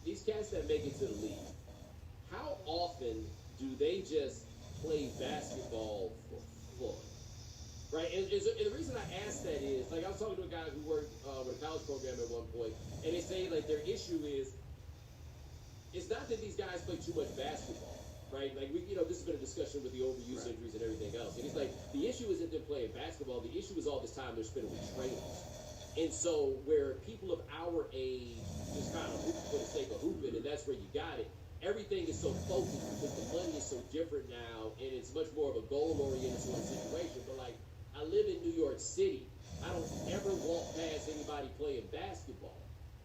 these cats that make it to the league, how often do they just play basketball for fun? Right, and the reason I ask that is, like, I was talking to a guy who worked with a college program at one point, and they say, like, their issue is, it's not that these guys play too much basketball, right? Like, this has been a discussion with the overuse injuries and everything else, and he's like, the issue isn't them playing basketball, the issue is all this time they're spending with trainers. And so, where people of our age just kind of hoop for the sake of hooping, and that's where you got it, everything is so focused because the money is so different now, and it's much more of a goal-oriented sort of situation, but, like, I live in New York City. I don't ever walk past anybody playing basketball,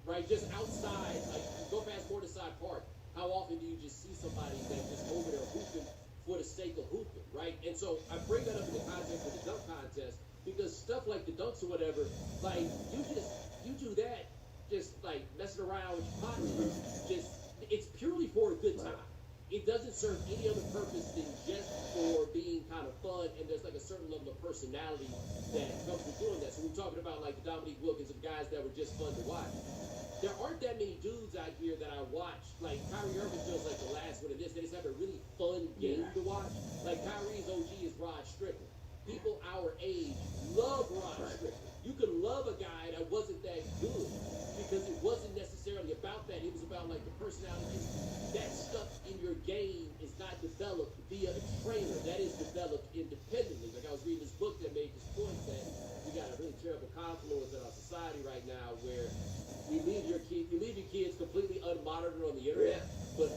right? Just outside, like you go past Morningside Park, how often do you just see somebody that's just over there hooping for the sake of hooping, right? And so I bring that up in the context of the dunk contest because stuff like the dunks or whatever, like you do that just like messing around with your partner, it's purely for a good time. It doesn't serve any other purpose than just for being kind of fun, and there's like a certain level of personality that comes with doing that. So we're talking about like the Dominique Wilkins of guys that were just fun to watch. There aren't that many dudes out here that I watch. Like Kyrie Irving feels like the last one of this. They just have a really fun game to watch. Like Kyrie's OG is Rod Strickland. People our age love Rod Strickland. You could love a guy that wasn't that good because it wasn't necessarily about that. It was about like the personality. That stuff in your game is not developed via a trainer. That is developed independently. Like I was reading this book that made this point that we got a really terrible confluence in our society right now where you leave your kids completely unmonitored on the internet, but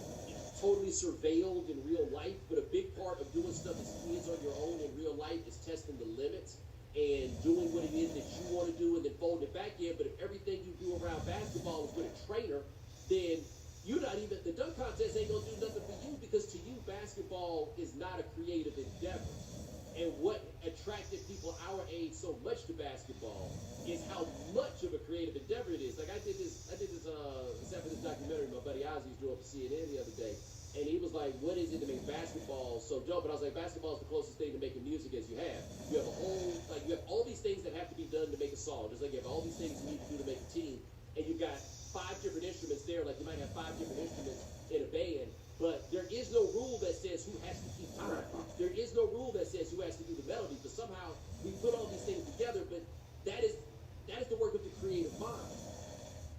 totally surveilled in real life. But a big part of doing stuff as kids on your own in real life is testing the limits and doing what it is that you want to do and then folding it back in. But if everything you do around basketball is with a trainer, then you're not even, the dunk contest ain't gonna do nothing for you because to you, basketball is not a creative endeavor. And what attracted people our age so much to basketball is how much of a creative endeavor it is. Like I did this except for this documentary my buddy Ozzy's doing for CNN the other day. And he was like, what is it to make basketball so dope? And I was like, basketball is the closest thing to making music as you have. You have you have all these things that have to be done to make a song. Just like you have all these things you need to do to make a team. And you've got 5 different instruments there. Like you might have 5 different instruments in a band. But there is no rule that says who has to keep time. There is no rule that says who has to do the melody. But somehow we put all these things together. But that is the work of the creative mind.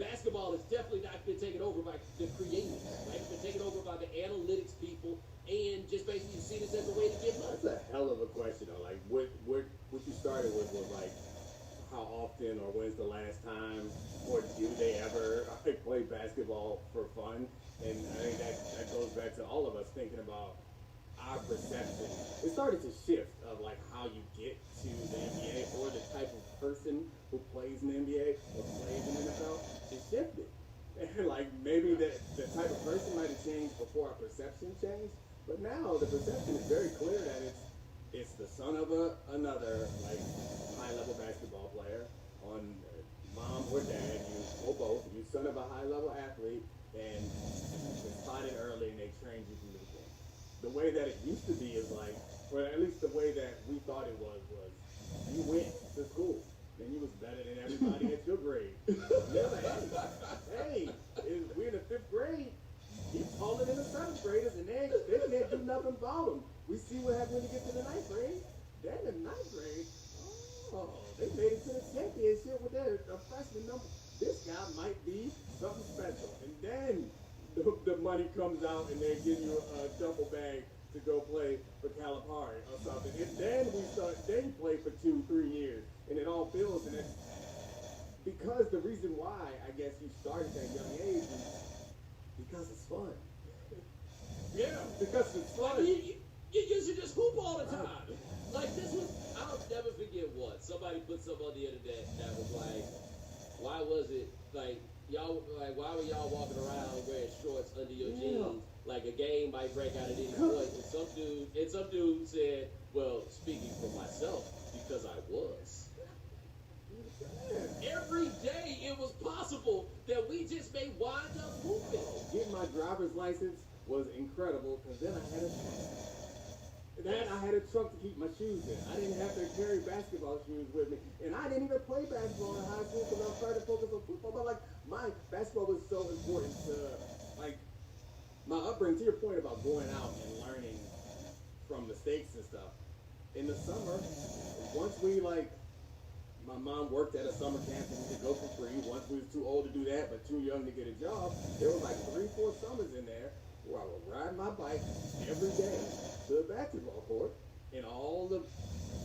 Basketball has definitely not been taken over by the creators. Right? It's been taken over by the analytics people and just basically see this as a way to get money. That's a hell of a question, though. Like, what you started with was like, how often or when's the last time or do they ever play basketball for fun? And I think that goes back to all of us thinking about our perception. It started to shift of like how you get to the NBA or the type of person who plays in the NBA or plays in the NFL. It shifted. And like maybe the type of person might have changed before our perception changed, but now the perception is very clear that it's the son of another like high-level basketball player on mom or dad, or both. You son of a high-level athlete, and it's spotted early, and they trained you from the beginning. The way that it used to be is like, or at least the way that we thought it was you went to school, and you was better than everybody at your grade. Hey, we're in the 5th grade. He's taller than the 7th graders, and they can't do nothing about him. We see what happens when you get to the 9th grade. Then the 9th grade, they made it to the championship with a freshman number. This guy might be something special. And then the money comes out and they give you a duffel bag to go play for Calipari or something. And then you play for 2-3 years. And it all builds. And it's because the reason why I guess you started at that young age is because it's fun. Yeah. Because it's fun. Like, you should just hoop all the time. Like this was, I'll never forget what somebody put something on the internet that was like, why was it like why were y'all walking around wearing shorts under your jeans? Like a game might break out at any point. And some dude said, well, speaking for myself, because I was. Every day it was possible that we just may wind up hooping. Getting my driver's license was incredible because then I had a trunk to keep my shoes in. I didn't have to carry basketball shoes with me. And I didn't even play basketball in high school because I was trying to focus on football. But like my basketball was so important to bring to your point about going out and learning from mistakes and stuff. In the summer, once we my mom worked at a summer camp and we could go for free. Once we was too old to do that, but too young to get a job, there were like 3-4 summers in there where I would ride my bike every day to the basketball court, and all the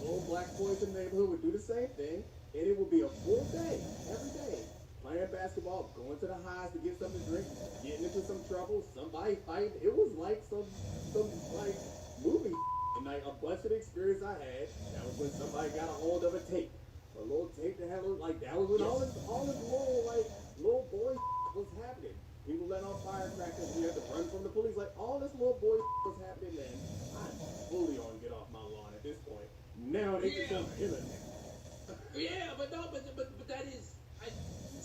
old black boys in the neighborhood would do the same thing, and it would be a full day, every day, playing basketball, going to the highs to get something to drink, getting into some trouble, somebody fighting. It was like some like movie. And like a bunch of the experience I had, that was when somebody got a hold of a tape. A little tape that had that was when all this little boy was happening. People let off firecrackers, we had to run from the police. Like all this little boy was happening, and I'm fully on get off my lawn at this point. Now they can come killing me. Yeah, but that is,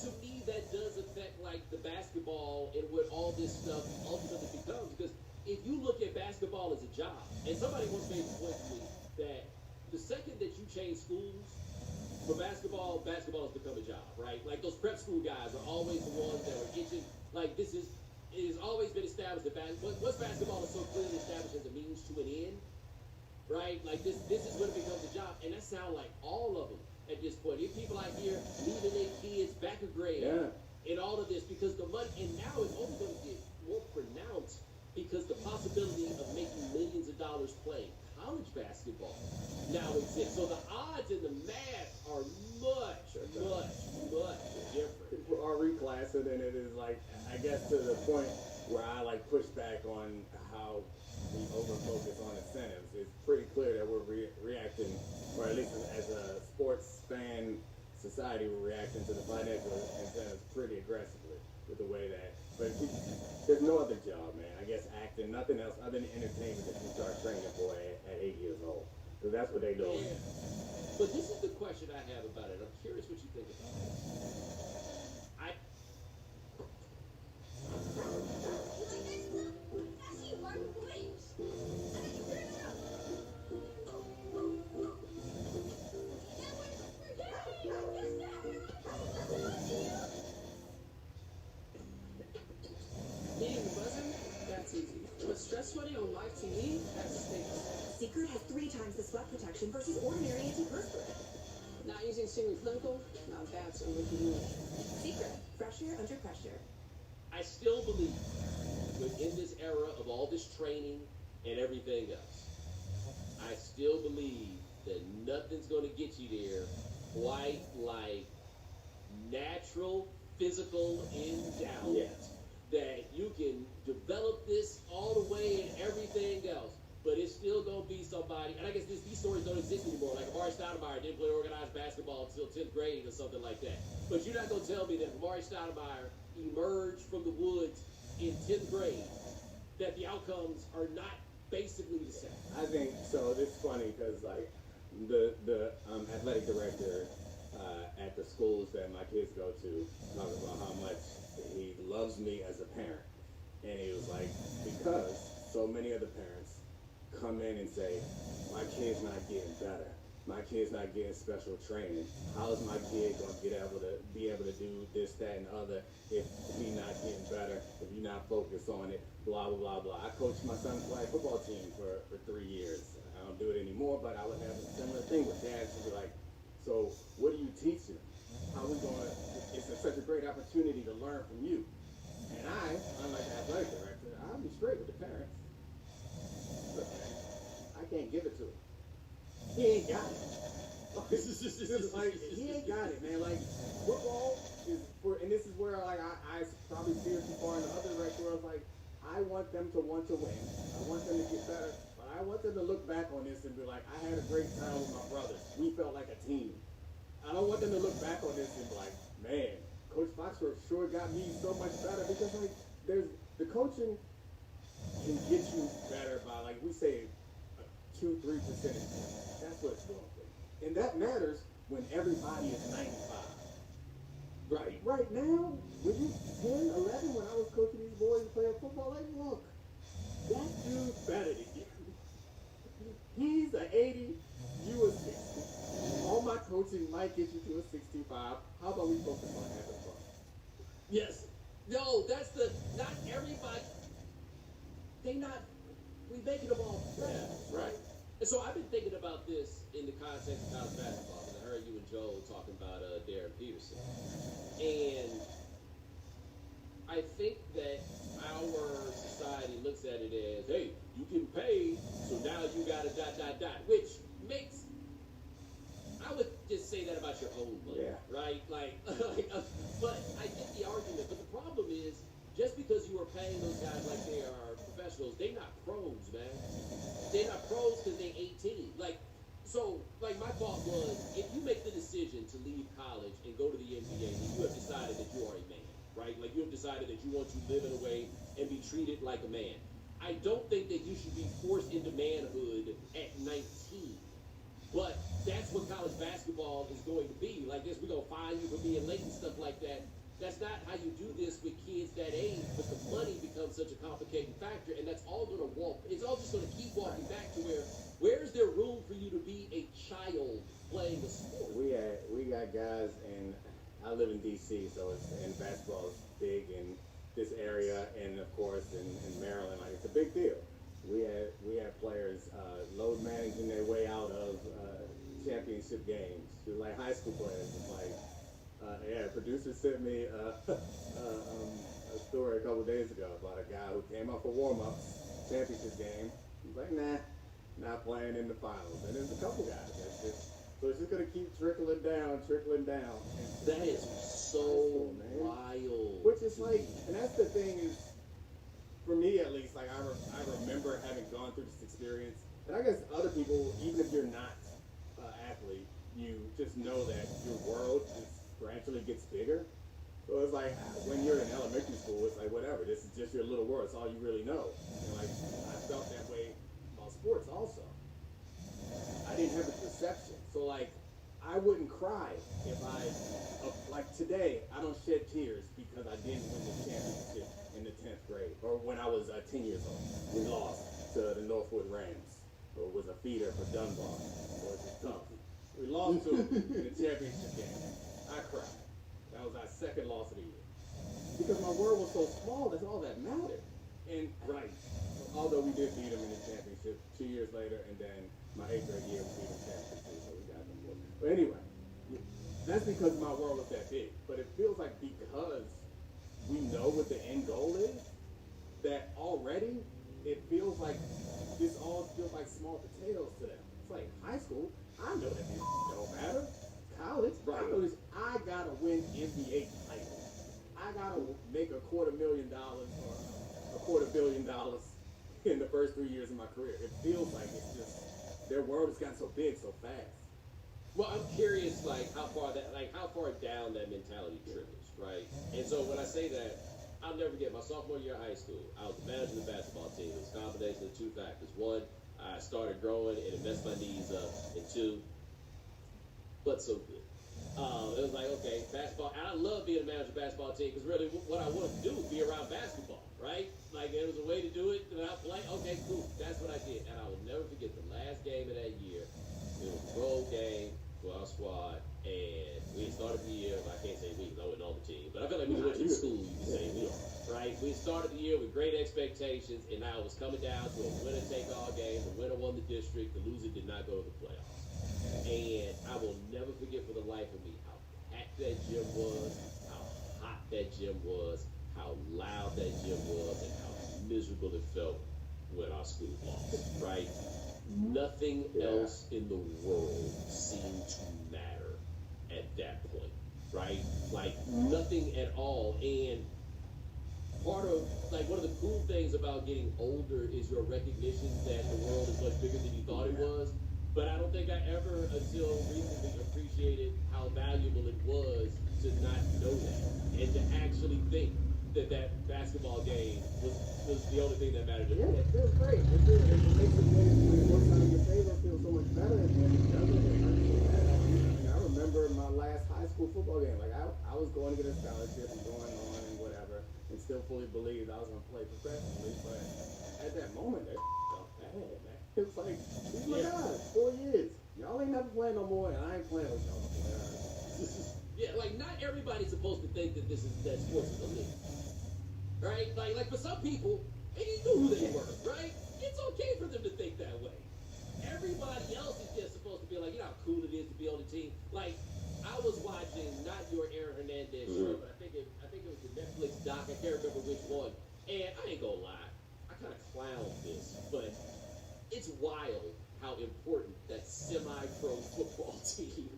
to me, that does affect like the basketball and what all this stuff ultimately becomes. Because if you look at basketball as a job, and somebody once made the point to me that the second that you change schools for basketball has become a job, right? Like those prep school guys are always the ones that are itching. Like it has always been established that once basketball is so clearly established as a means to an end, right? Like this is when it becomes a job, and that sounds like all of them at this point. If people out here leaving their kids back a grade and all of this because the money, and now it's only going to get more pronounced because the possibility of making millions of dollars playing college basketball now exists. So the odds and the math are much different. People are reclassing, and it is like, I guess to the point where I like push back on how we over-focus on incentives. It's pretty clear that we're reacting, or at least as a sports fan society, we're reacting to the financial incentives pretty aggressively with the way that, but there's no other job, man. I guess acting, nothing else other than entertainment that you start training for at 8 years old. So that's what they do. Yeah. But this is the question I have about it. I'm curious what you think about it. Hitting the buzzer? That's easy. But stress sweating on live TV? That's stinks. Secret has 3 times the sweat protection versus ordinary antiperspirant. Not using Secret Clinical? Now that's overdoing it. Secret, fresh air under pressure. I still believe that in this era of all this training and everything else, I still believe that nothing's going to get you there quite like natural physical endowment. That you can develop this all the way and everything else, but it's still going to be somebody, and I guess these stories don't exist anymore, like Amari Stoudemire didn't play organized basketball until 10th grade or something like that. But you're not going to tell me that Amari Stoudemire emerged from the woods in 10th grade, that the outcomes are not basically the same. I think so. It's funny because like the athletic director at the schools that my kids go to talks about how much he loves me as a parent, and he was like, because so many of the parents come in and say, my kid's not getting better, my kid's not getting special training, how is my kid going to be able to do this, that, and other if he's not getting better, if you're not focused on it, blah blah blah blah. I coached my son's flag football team for 3 years. I don't do it anymore, but I would have a similar thing with dads who be like, so what do you teach them? How we going to, it's such a great opportunity to learn from you. And I, unlike the athletic director, I'll be straight with the parents. Look, man, I can't give it to him. He ain't got it. Just like, he ain't got it, man. Like, football is for, and this is where like I probably steer too far in the other direction where I was like, I want them to want to win. I want them to get better. But I want them to look back on this and be like, I had a great time with my brothers. We felt like a team. I don't want them to look back on this and be like, man, Coach Foxworth sure got me so much better, because like the coaching can get you better by, like we say, 2-3 percentage points. That's what it's doing for you. And that matters when everybody is 95. Right now, when you 10, 11, when I was coaching these boys playing football, like, look, that dude's better than you. He's an 80, you a 60. All my coaching might get you to a 65. How about we focus on having fun? Yes. No, that's the, not everybody. we making them all professionals, right? And so I've been thinking about this in the context of college basketball, because I heard you and Joel talking about Darren Peterson. And I think that our society looks at it as, hey, you can pay, so now you got to ... which makes, I would just say that about your own money, right? But I get the argument. But the problem is, just because you are paying those guys like they are professionals, they're not pros, man. They're not pros because they're 18. So my thought was, if you make the decision to leave college and go to the NBA, then you have decided that you are a man, right? Like, you have decided that you want to live in a way and be treated like a man. I don't think that you should be forced into manhood at 19. But that's what college basketball is going to be. Like this, we're going to fine you for being late and stuff like that. That's not how you do this with kids that age, but the money becomes such a complicating factor, and that's all going to walk. It's all just going to keep walking back to where is there room for you to be a child playing a sport? We got guys, and I live in D.C., and basketball is big in this area, and of course in Maryland, like it's a big deal. We had players load managing their way out of championship games. Like high school players, it's like. Producer sent me a story a couple days ago about a guy who came out for warm-ups, championship game. He's like, nah, not playing in the finals. And there's a couple guys. So it's just going to keep trickling down. That is so wild. Which is like, and that's the thing is, for me at least, like I remember having gone through this experience. And I guess other people, even if you're not an athlete, you just know that your world is gradually gets bigger. So it's like when you're in elementary school, it's like whatever. This is just your little world. It's all you really know. And like I felt that way about sports also. I didn't have the perception. So like I wouldn't cry if like today I don't shed tears because I didn't win the championship in the 10th grade or when I was 10 years old. We lost to the Northwood Rams. Or it was a feeder for Dunbar. Or it was tough. We lost to them in the championship game. I cried. That was our second loss of the year. Because my world was so small, that's all that mattered. And although we did beat them in the championship 2 years later, and then my 8th grade year we beat them championship, so we got them. But anyway, that's because my world was that big. But it feels like because we know what the end goal is, that already it feels like this all feels like small potatoes to them. It's like high school, I know that these don't matter. College, bro, I know this. I gotta win NBA titles. I gotta make $250,000 or $250 million in the first 3 years of my career. It feels like it's just their world has gotten so big so fast. Well, I'm curious, how far down that mentality trickles, right? And so when I say that, I'll never forget my sophomore year of high school. I was the manager of the basketball team. It was a combination of two factors. One, I started growing and it messed my knees up. And two, but so good. It was like, okay, basketball. And I love being a manager of the basketball team because really what I wanted to do was be around basketball, right? Like, there was a way to do it. And I play, okay, cool. That's what I did. And I will never forget the last game of that year. It was a road game for our squad. And we started the year, I can't say we, because I wasn't on the team. But I feel like we went to school, you can say we are, right? We started the year with great expectations. And now it was coming down to a winner-take-all game. The winner won the district. The loser did not go to the playoffs. And I will never forget for the life of me how packed that gym was, how hot that gym was, how loud that gym was, and how miserable it felt when our school lost, right? Nothing else in the world seemed to matter at that point, right? Like, nothing at all. And part of, one of the cool things about getting older is your recognition that the world is much bigger than you thought it was. But I don't think I ever, until recently, appreciated how valuable it was to not know that. And to actually think that that basketball game was the only thing that mattered to me. Yeah, it feels great. It makes the game when it works out in your favor feel so much better. And when it doesn't, it hurts so bad. I remember my last high school football game. Like, I was going to get a scholarship and going on and whatever, and still fully believed I was going to play professionally. But at that moment, that felt bad, man. It was like, these my guys, 4 years. Y'all ain't never playing no more, and I ain't playing with y'all no more. Yeah, not everybody's supposed to think that sports is a league. Right? Like for some people, And he knew who they were, right? It's okay for them to think that way. Everybody else is just supposed to be like, you know how cool it is to be on the team. Like, I was watching not your Aaron Hernandez show, but I think it was the Netflix doc. I can't remember which one. And I ain't gonna lie, I kind of clown this, but it's wild how important that semi-pro football team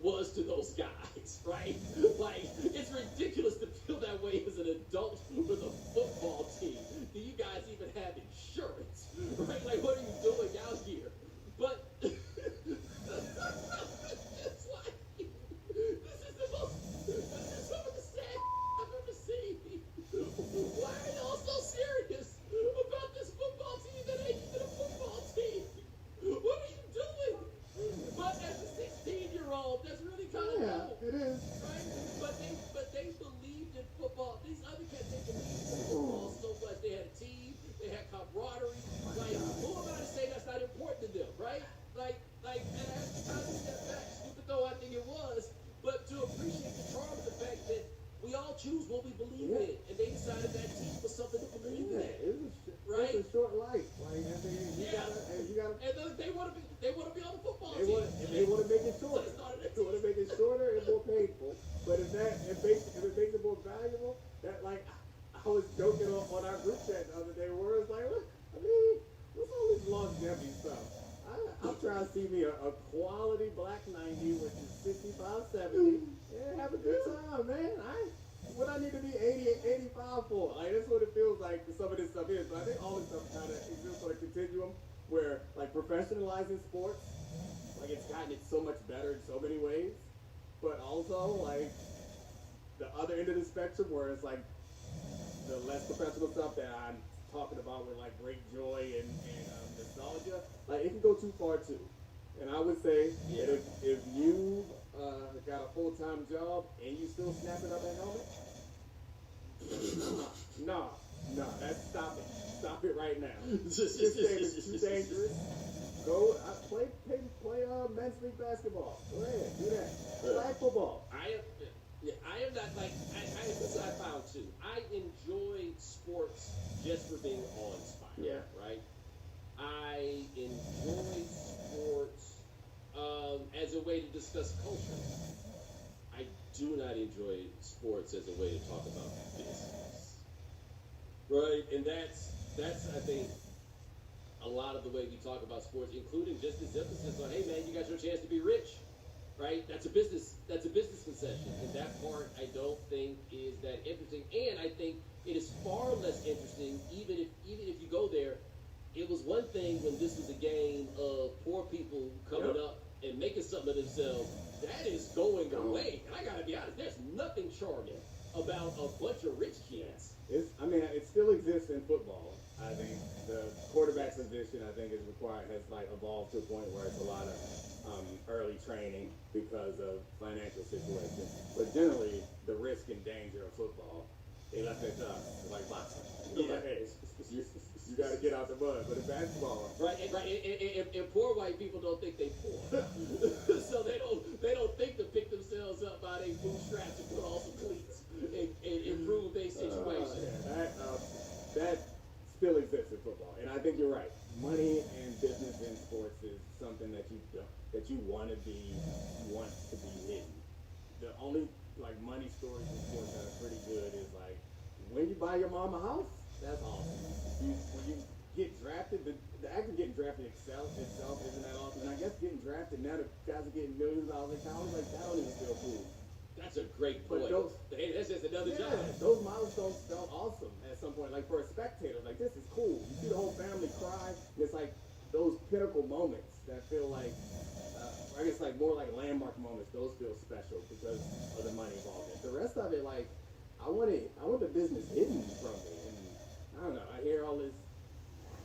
was to those guys, right? Like, it's ridiculous to feel that way as an adult with a football team. Do you guys even have insurance, right? Like, what are you doing out here? But it's like, this is some of the sad I've ever seen. Why are y'all so serious about this football team that ain't even a football team? What are you doing? But as a 16-year-old, that's really kind of cool. It is. Right? But they believed in football. These other cats, they believed in football so much. They had a team. They had camaraderie. Like, who am I to say that's not important to them, right? Like, and I have to kind of step back, stupid though I think it was, but to appreciate the charm of the fact that we all choose what we believe in, and they decided that team was something to believe in. Right? It's a short life. Like, I mean, you gotta. And they want to be on the football They team. they want to make it shorter. They want to make it shorter and more painful. But if it makes it more valuable, that, like, I was joking on our group chat the other day where it's like, look, I mean, what's all this longevity stuff? I'm trying to see me a quality black 90, which is 65, 70, and have a good time, man. What I need to be 80, 85 for? Like, that's what it feels like some of this stuff is. But I think all this stuff kind of exists on a continuum where, like, professionalizing sports, like, it's gotten it so much better in so many ways. But also, like, the other end of the spectrum where it's like the less professional stuff that I'm talking about with, like, great joy and nostalgia, like, it can go too far too. And I would say that if you got a full-time job and you still snapping up that helmet, no, stop it right now. This game is too dangerous. Go play men's league basketball. Go ahead, do that. Flag football. I am not like this I found too. I enjoy sports just for being awe-inspired. Yeah. Right. I enjoy sports as a way to discuss culture. I do not enjoy sports as a way to talk about business. Right, and that's I think a lot of the way we talk about sports, including just this emphasis on, hey man, you got your chance to be rich. Right? That's a business concession. And that part I don't think is that interesting. And I think it is far less interesting even if you go there. It was one thing when this was a game of poor people coming up and making something of themselves. That is going away. And I gotta be honest, there's nothing charming about a bunch of rich kids. It still exists in football. I think the quarterback position, has like evolved to a point where it's a lot of early training because of financial situations. But generally, the risk and danger of football, they left it to us, like boxing. Yeah. Like, hey, you got to get out the mud. But in basketball, And poor white people don't think they poor, so they don't think to pick themselves up by their bootstraps and put on some cleats and improve their situation. That still exists in football, and I think you're right. Money and business in sports is something that you want to be hidden. The only like money stories in sports that are pretty good is like when you buy your mom a house. That's awesome. When you get drafted, the act of getting drafted itself isn't that awesome. And I guess getting drafted now, the guys are getting millions of dollars in college. Like that don't even feel cool. That's a great point. Hey, that's just another job. Those milestones felt awesome at some point. Like for a spectator, like this is cool. You see the whole family cry. It's like those pinnacle moments that feel like, I guess like more like landmark moments. Those feel special because of the money involved. The rest of it, like I want the business hidden from me. And I don't know. I hear all this.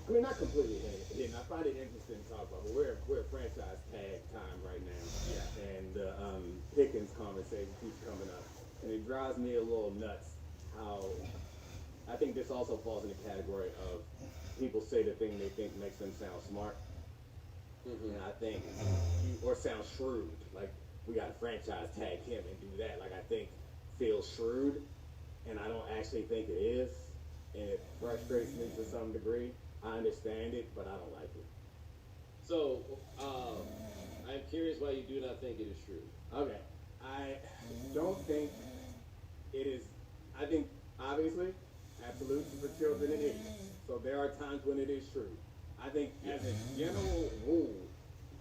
I mean, not completely hidden. I find it interesting to talk about, but we're a franchise tag time right now. Yeah. And the Pickens conversation keeps coming up. And it drives me a little nuts how I think this also falls in the category of people say the thing they think makes them sound smart. Mm-hmm. And I think, or sound shrewd. Like, we got to franchise tag him and do that. Like, I think feels shrewd, and I don't actually think it is. and it frustrates me to some degree. I understand it, but I don't like it. So, I'm curious why you do not think it is true. Okay. I don't think it is. I think, obviously, absolutes for children it is. So there are times when it is true. I think as a general rule.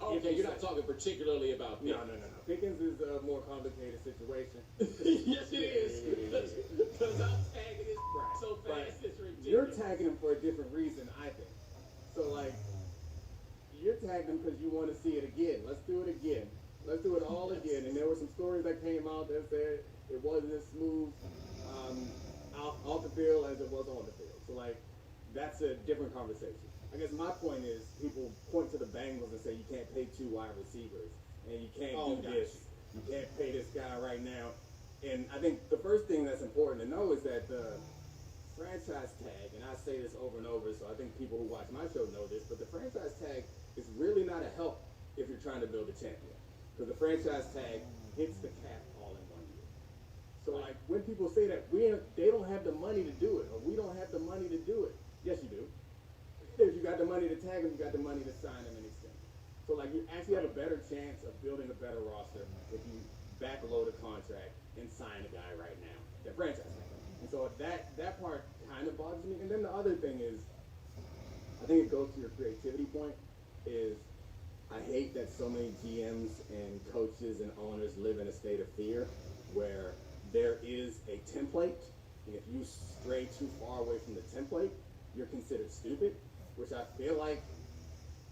Okay, you're not talking particularly about Pickens. No. Pickens is a more complicated situation. Yes, it is. Because I'm tagging his so fast, it's ridiculous. You're tagging him for a different reason, I think. So, like, you're tagging him because you want to see it again. Let's do it again. Let's do it all again. And there were some stories that came out that said it wasn't as smooth off the field as it was on the field. So, like, that's a different conversation. I guess my point is people point to the Bengals and say you can't pay 2 wide receivers and you can't do this. You can't pay this guy right now. And I think the first thing that's important to know is that the franchise tag, and I say this over and over, so I think people who watch my show know this, but the franchise tag is really not a help if you're trying to build a champion. Because the franchise tag hits the cap all in 1 year. So like when people say that they don't have the money to do it, or we don't have the money to do it, yes you do. If you got the money to tag him, you got the money to sign him and extend him. So like you actually have a better chance of building a better roster if you backload a contract and sign a guy right now, that franchise tag. And so that part kind of bothers me. And then the other thing is, I think it goes to your creativity point, is I hate that so many GMs and coaches and owners live in a state of fear where there is a template, and if you stray too far away from the template, you're considered stupid, which I feel like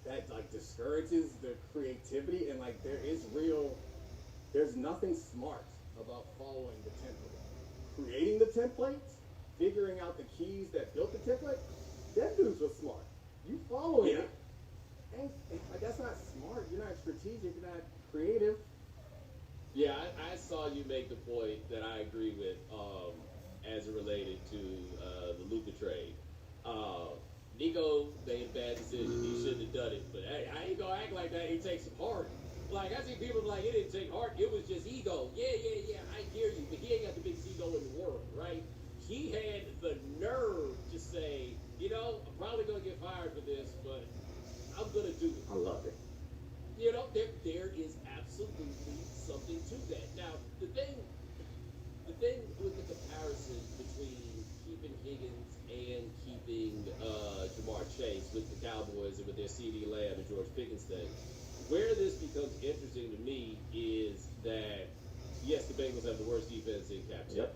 that like discourages the creativity, and like there's nothing smart about following the template. Creating the templates, figuring out the keys that built the template, that dudes was smart. You following it, and like that's not smart. You're not strategic. You're not creative. Yeah, I saw you make the point that I agree with as it related to the Luka trade. Nico made a bad decision. He shouldn't have done it. But hey, I ain't gonna act like that. He takes some heart. Like I see people like it didn't take heart. It was just ego. Yeah. I hear you, but he ain't got the biggest ego in the world, right? He had the nerve to say, I'm probably gonna get fired for this, but I'm gonna do it. I love it. There is absolutely something to that. Now, the thing with the comparison between keeping Higgins and keeping Jamar Chase with the Cowboys and with their CeeDee Lamb and George Pickens thing, where this becomes interesting to me is that, yes, the Bengals have the worst defense in captivity. Yep.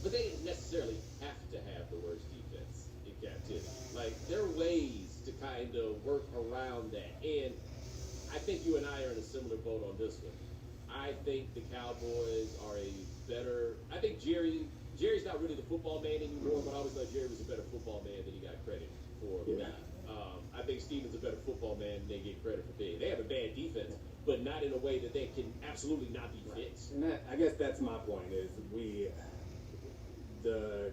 But they didn't necessarily have to have the worst defense in captivity. Like, there are ways to kind of work around that. And I think you and I are in a similar boat on this one. I think the Cowboys are I think Jerry's not really the football man anymore, but I always thought Jerry was a better football man than he got credit for. Yeah. I think Stevens a better football man than they get credit for being. They have a bad defense, but not in a way that they can absolutely not be fixed. And I guess that's my point, is the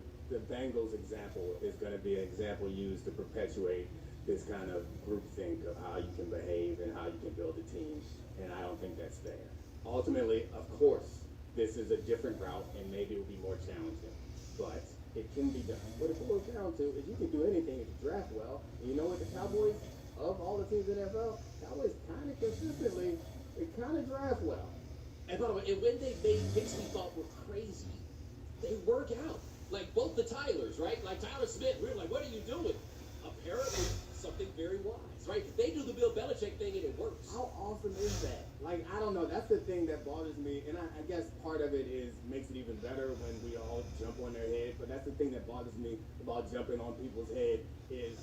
Bengals example is going to be an example used to perpetuate this kind of groupthink of how you can behave and how you can build a team, and I don't think that's fair. Ultimately, of course, this is a different route, and maybe it will be more challenging, but it can be done. What it boils down to is you can do anything if you draft well. And you know what, the Cowboys, of all the teams in the NFL, Cowboys kind of consistently, they kind of draft well. And by the way, and when they made picks we thought were crazy, they work out. Like both the Tylers, right? Like Tyler Smith, we were like, what are you doing? Apparently something very wise, right? They do the Bill Belichick thing and it works. How awesome is that? Like, I don't know. That's the thing that bothers me. And I guess part of it makes it even better when we all jump on their head. But that's the thing that bothers me about jumping on people's head is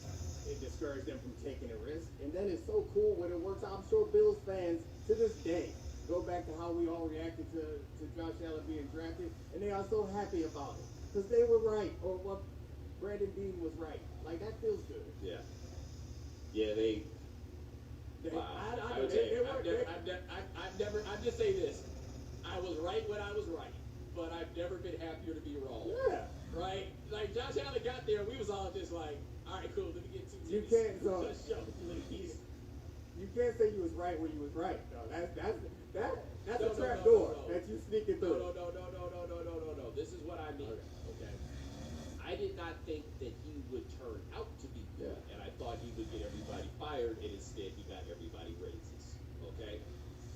it discourages them from taking a risk. And then it's so cool when it works out. I'm sure Bills fans to this day go back to how we all reacted to Josh Allen being drafted. And they are so happy about it. Because they were right. Or what Brandon Beane was right. Like, that feels good. Yeah. Yeah, wow. I just say this. I was right when I was right, but I've never been happier to be wrong. Yeah. Right? Like, Josh Allen got there, and we was all just like, all right, cool, let me get 2 You teams. can't, you can't say you was right when you was right, though. That's a trap door that you sneaking through. No. This is what I mean, okay? I did not think that he would turn out to be good, and I thought he would get everybody fired, and instead he got everybody raises. Okay,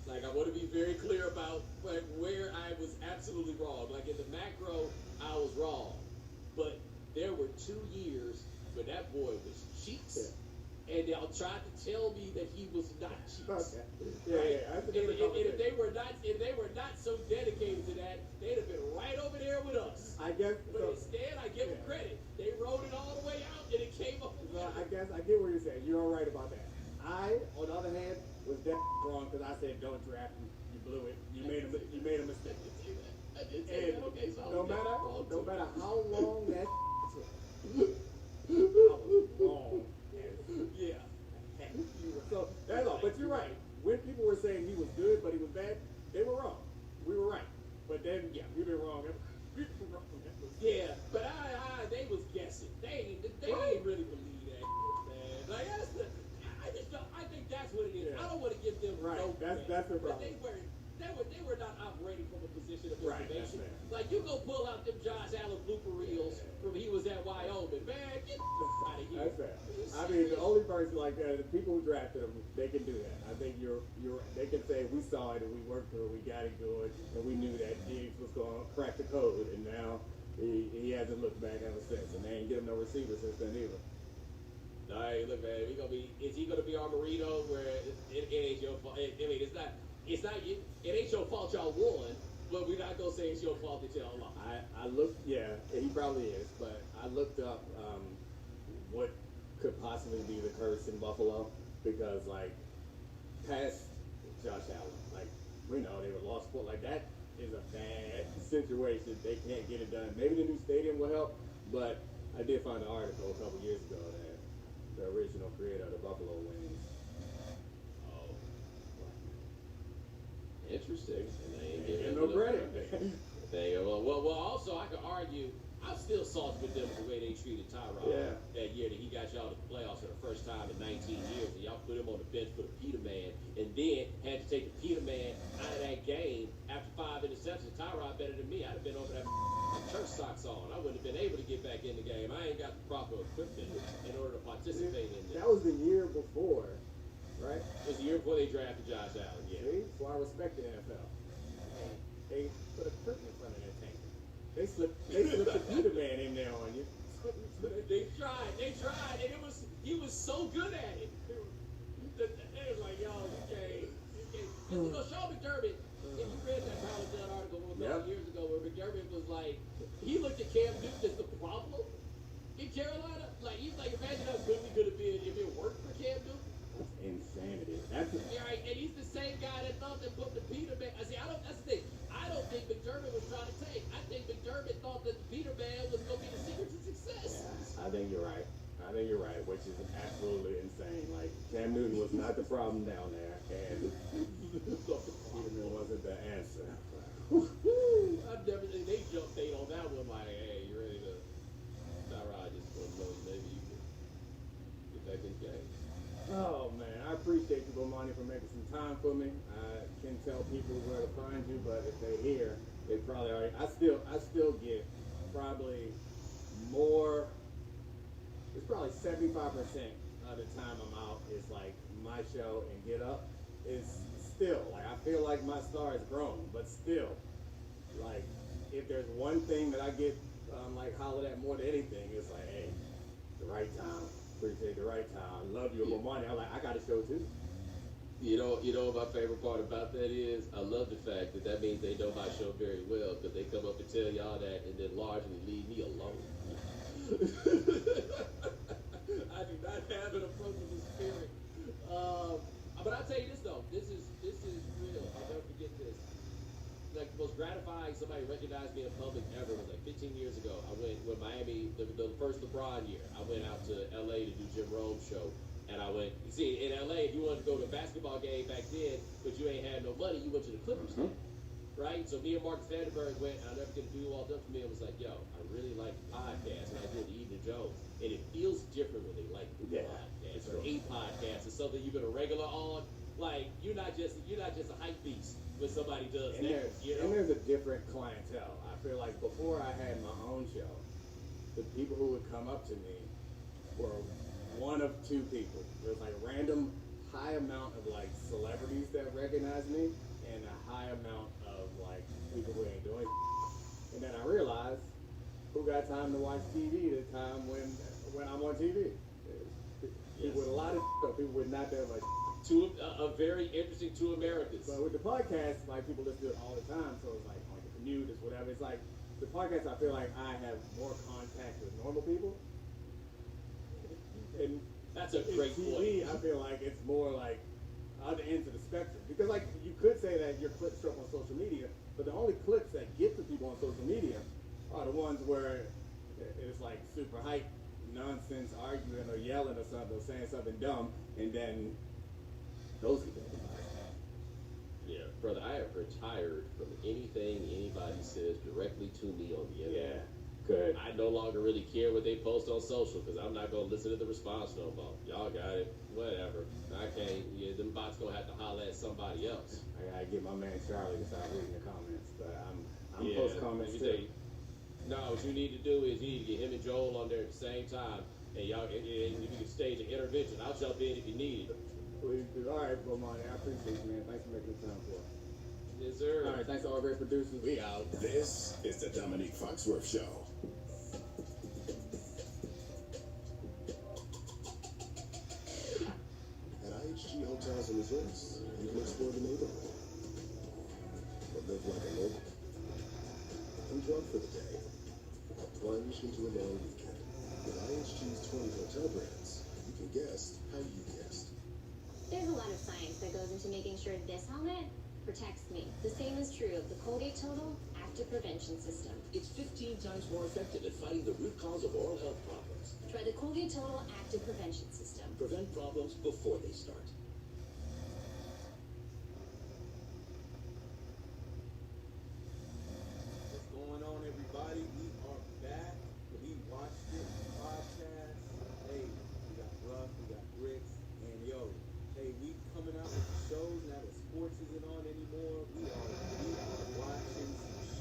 like I want to be very clear about where I was absolutely wrong. Like in the macro, I was wrong, but there were 2 years when that boy was cheeks. And y'all tried to tell me that he was not cheeks. Okay. Right? Yeah. And if they were not so dedicated to that, they'd have been right over there with us. I guess. But instead, I give them credit. They rode it all the way out, and it came up. So I guess I get what you're saying. You're all right about that. I, on the other hand, was definitely wrong because I said don't draft him. You blew it. You made a mistake. I did say that. Okay, so no matter how long that took, I was wrong. Yeah. So that's all. But you're right. When people were saying he was good, but he was bad, they were wrong. We were right. But then, yeah, we've been wrong. Yeah, but they was guessing. They didn't really believe that, man. Like I think that's what it is. Yeah. I don't want to give them Right. no That's credit, the but problem. they were not operating from a position of Right, information. that's fair. Like you go pull out them Josh Allen blooper reels from he was at Wyoming, man. Get out of here. That's fair. I mean, the only person like that, the people who drafted him, they can do that. I think they can say we saw it and we worked through it, we got it good, and we knew that Diggs was going to crack the code, and now he hasn't looked back ever since, and they ain't give him no receiver since then either. All right, look, man. Is he gonna be Armorito? Where it ain't your fault. I mean, it's not. It ain't your fault y'all won, but we're not gonna say it's your fault that y'all lost. I looked, yeah, he probably is, but I looked up what could possibly be the curse in Buffalo because, like, past Josh Allen, like, we know they were lost for like that is a bad situation. They can't get it done. Maybe the new stadium will help, but I did find an article a couple years ago that the original creator of the Buffalo Wings. Oh, interesting. And they ain't Ain't giving no them credit. Well, also I could argue. I'm still salty with them for the way they treated Tyrod that year that he got y'all to the playoffs for the first time in 19 years, and y'all put him on the bench for the Peterman, and then had to take the Peterman out of that game after 5 interceptions. Tyrod better than me. I'd have been over there with church socks on. I wouldn't have been able to get back in the game. I ain't got the proper equipment in order to participate in this. That was the year before, right? It was the year before they drafted Josh Allen. Yeah. See? So I respect the NFL. They put a curtain in front of that tank. They slipped the Peterman in there on you. They tried, and he was so good at it. They was like, yo, you can't. You know, Sean McDermott, if you read that Power Done article years ago where McDermott was like, he looked at Cam Newton as the problem in Carolina. Like, he's like, imagine how good we could have been if it worked for Cam Newton. That's insanity. Right, and he's the same guy that thought that put the Peterman. That's the thing. I don't think McDermott was trying to take. I think McDermott thought that the Peterman was going to be the secret to success. I think you're right. Which is absolutely insane. Like, Cam Newton was not the problem down there, and Peterman wasn't the answer. They jumped bait on that one. Like, hey, you ready to? Tyrod just want to know maybe you can get back in the game. Oh man, I appreciate you, Bomani, for making some time for me. I can tell people where to find you, but if they're here, they probably already. I still get probably more. It's probably 75% of the time I'm out is like my show and Get Up. It's still like I feel like my star has grown, but still, like if there's one thing that I get like hollered at more than anything, it's like, hey, the right time. Appreciate the right time. Love you, Bomani. I'm like, I got a show too. You know what my favorite part about that is? I love the fact that means they know my show very well because they come up and tell y'all that and then largely leave me alone. I do not have an approachable spirit. But I'll tell you this though, this is real. I'll never forget this. Like the most gratifying somebody recognized me in public ever was like 15 years ago. I went when Miami, the first LeBron year. I went out to LA to do Jim Rome's show. And I went, you see, in LA, if you wanted to go to a basketball game back then, but you ain't had no money, you went to the Clippers game. Right? So me and Mark Vandenberg went, and I'll never get a dude walked up to me and was like, yo, I really like the podcast, and I did the Evening Jones. And it feels different when they like the podcast or a podcast or something you've been a regular on. Like, you're not just a hype beast when somebody does And that. there's a different clientele. I feel like before I had my own show, the people who would come up to me were one of two people. There was like a random high amount of like celebrities that recognized me and a high amount of like people who ain't doing. And then I realized, who got time to watch TV at a time when I'm on TV? People with a lot of people with not that much. A very interesting two Americans. But with the podcast, like people listen to it all the time, so it's like on the commute, it's whatever. It's like the podcast. I feel like I have more contact with normal people. And that's a great TV, point. I feel like it's more like other ends of the spectrum, because like you could say that your clips show up on social media, but the only clips that get to people on social media are the ones where it's like super hype nonsense arguing or yelling or something or saying something dumb, and then those people. Yeah, brother, I have retired from anything anybody says directly to me on the internet. Yeah, good. I no longer really care what they post on social because I'm not going to listen to the response no more. Y'all got it. Whatever. I can't. Yeah, them bots going to have to holler at somebody else. I got to get my man Charlie to start reading the comments, but I'm Yeah, post comments let me tell too. you. No, what you need to do is you need to get him and Joel on there at the same time, and y'all, and if you can stage an intervention, I'll jump in if you need it. All right, Bomani, I appreciate you, man. Thanks for making the time for us. Yes, sir. All right, thanks to all great producers. We out. This is the Dominique Foxworth Show. At IHG Hotels and Resorts, you can explore the neighborhood, but live like a local. Unplug for the day. Plunge into a long weekend. With IHG's 20 hotel brands, you can guest how you guest. There's a lot of science that goes into making sure this helmet protects me. The same is true of the Colgate Total Active Prevention System. It's 15 times more effective at fighting the root cause of oral health problems. Try the Colgate Total Active Prevention System. Prevent problems before they start. What's going on, everybody? We are back. We watched it podcast. Hey, we got Ruff, we got Bricks, and yo, hey, we coming out with shows now that sports isn't on anymore. We are watching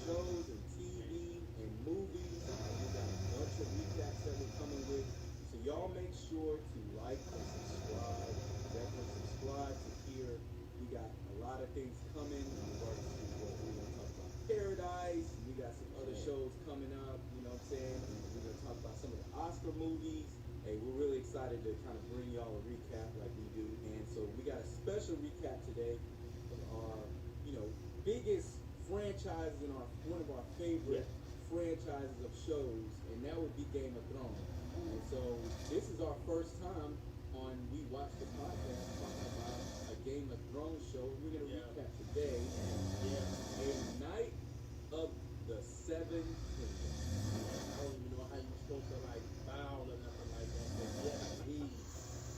shows and TV and movies. We got a bunch of recaps that we're coming with. So y'all make sure to like and subscribe. Definitely subscribe to hear. We got a lot of things coming in regards to what we're going to talk about. Paradise. We got some other shows coming up. You know what I'm saying? And we're going to talk about some of the Oscar movies. Hey, we're really excited to kind of bring y'all a recap like we do. And so we got a special recap today of our, biggest franchises and one of our favorite franchises of shows, and that would be Game of Thrones. And so this is our first time on We Watch the Podcast talking about a Game of Thrones show. We're going to recap today A Night of the Seven Kingdoms. I don't even know how you're supposed to bow or nothing like that, but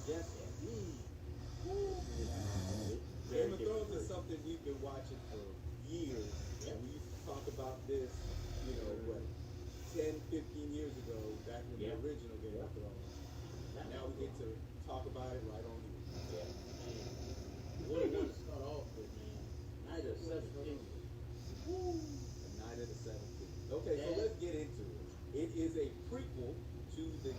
yes indeed. Game of Thrones is something we've been watching for years, and we used to talk about this, 10, 15 years ago, back when the original Game of Thrones. Now we get to talk about it right on here. What do you want to start off with, man? Night of the Seven Kingdoms. The Night of the Seven Kingdoms. Okay, so let's get into it. It is a prequel to the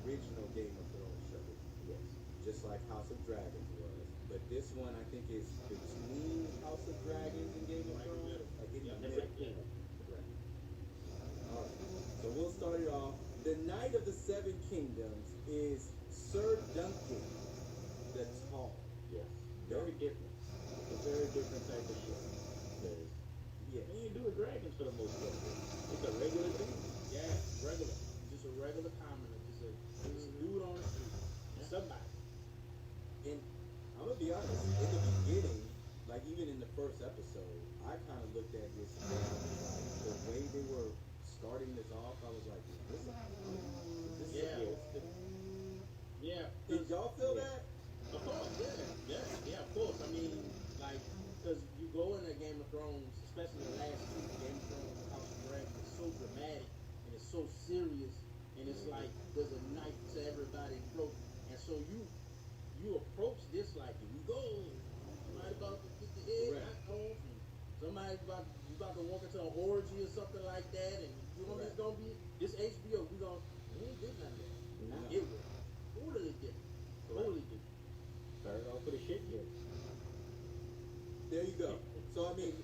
original Game of Thrones show. Yes. Just like House of Dragons was. But this one, I think, is between House of Dragons and Game of Thrones. Like in the middle. Alright. So we'll start it off. The Night of the Seven Kingdoms is Sir Duncan the Tall. Yes. Very different. It's a very different type of show. Yeah. You do with dragons for the most part. It's a regular thing. Yeah, regular. Just a regular commoner. Just a dude on the street. Somebody. And I'm gonna be honest, in the beginning, like even in the first episode, I kind of looked at this and the way they were starting this off, I was like, this is Did y'all feel that? Of course, yeah, of course. I mean, because you go into Game of Thrones, especially the last two, Game of Thrones, House of Dragons, it's so dramatic and it's so serious, and it's like there's a knife to everybody's throat, and so you approach this like you go, somebody about to get the head knocked off, and somebody's about to walk into an orgy or something like that, and you know, gonna be this HBO. We ain't getting none of that. No. It was totally different. Totally different. Start off with a shit here. There you go. So I mean,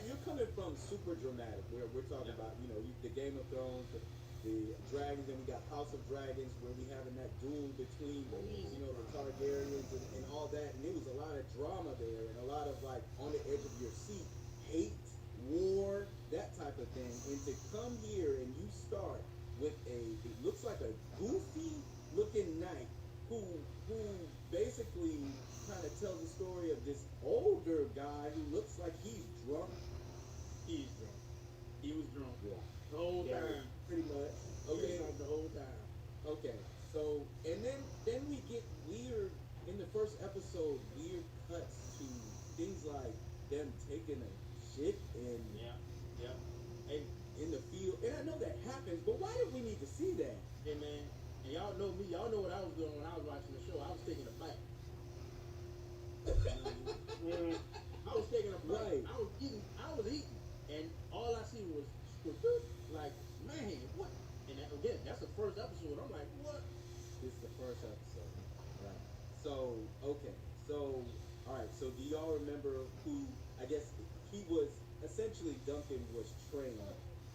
you're coming from super dramatic, where we're talking about, you know, the Game of Thrones, the dragons, and we got House of Dragons, where we having that duel between, you know, the Targaryens and all that, and it was a lot of drama there, and a lot of like on the edge of your seat, hate, war, that type of thing. And to come here and you start with it looks like a goofy looking knight who basically kind of tells the story of this older guy who looks like he's drunk. He's drunk. He was drunk. Yeah. The whole Yeah, time. pretty much. He Okay. was drunk the whole time. Okay. So and then we get weird in the first episode, weird cuts to things like them taking a shit in in the field. And I know that happens, but why did we need to see that? Hey man, and y'all know me. Y'all know what I was doing when I was watching the show. I was taking a bite. I was taking a bite. Right. I was eating, and all I see was like, man, what? And again, that's the first episode. I'm like, what? This is the first episode. Right. So, okay. So, all right. So, do y'all remember who, I guess, he was, essentially Duncan was trained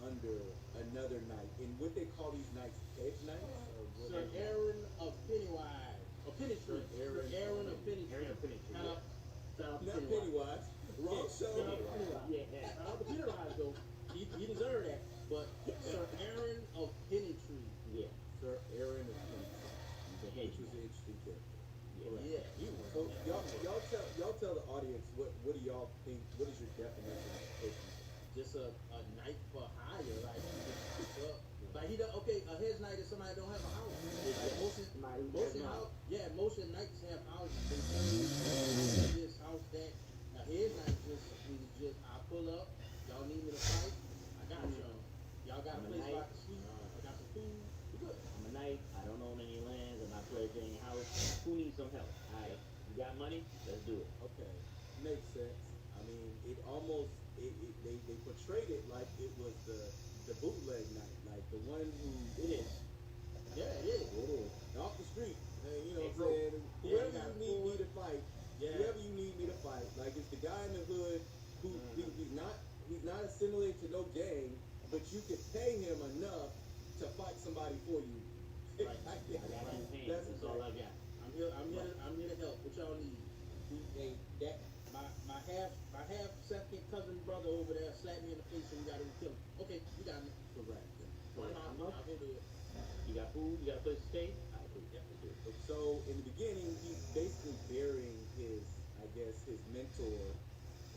under another knight. And what they call these knights, hedge knights? Or what Sir they- Aaron of Pennywise. Or Pennytree. Sir Aaron of Pennytree. Aaron of Pennytree, Shout out to Not Pennywise. Wrong show. Shout out to Pennywise. Yeah. Shout out to Pennywise, though. He deserved that. But Sir Aaron of Pennytree. Yeah. Sir Aaron of Pennytree. He's a Which hedge. was an interesting character. Yeah, he was. So y'all tell the audience what do y'all think? What is your definition of hedge knight? Just a knight for hire, like he just picks up. Like he does. Okay, a hedge knight is somebody that don't have a house. Like most knights have houses. They own this house that. A hedge knight just I pull up. Y'all need me to fight? I got y'all. Y'all got a place where I can sleep. I got some food. We good. I'm a knight. I don't own any lands. I'm not pledging any house. Who needs some help? Alright, you got money? Let's do it. Okay, makes sense. I mean, it almost they portrayed it like it was the bootleg knight, like the one who It is. Yeah, it is. It is. off the street. Hey, you know Hey, what I'm saying? Whoever Yeah, you need me to fight, Yeah. whoever you need me to fight. Like it's the guy in the hood who he's not assimilated to no gang, but you can pay him enough to fight somebody for you. Right. I got two hands. That's all I got. I'm here to help. What y'all need? Hey, that my half second cousin brother over there slapped me in the face and you got to kill him. Okay, you got me. Correct. I'll go do it. You got food? You got a place to stay? I agree. Yeah, let's do it. So in the beginning, he's basically burying his mentor.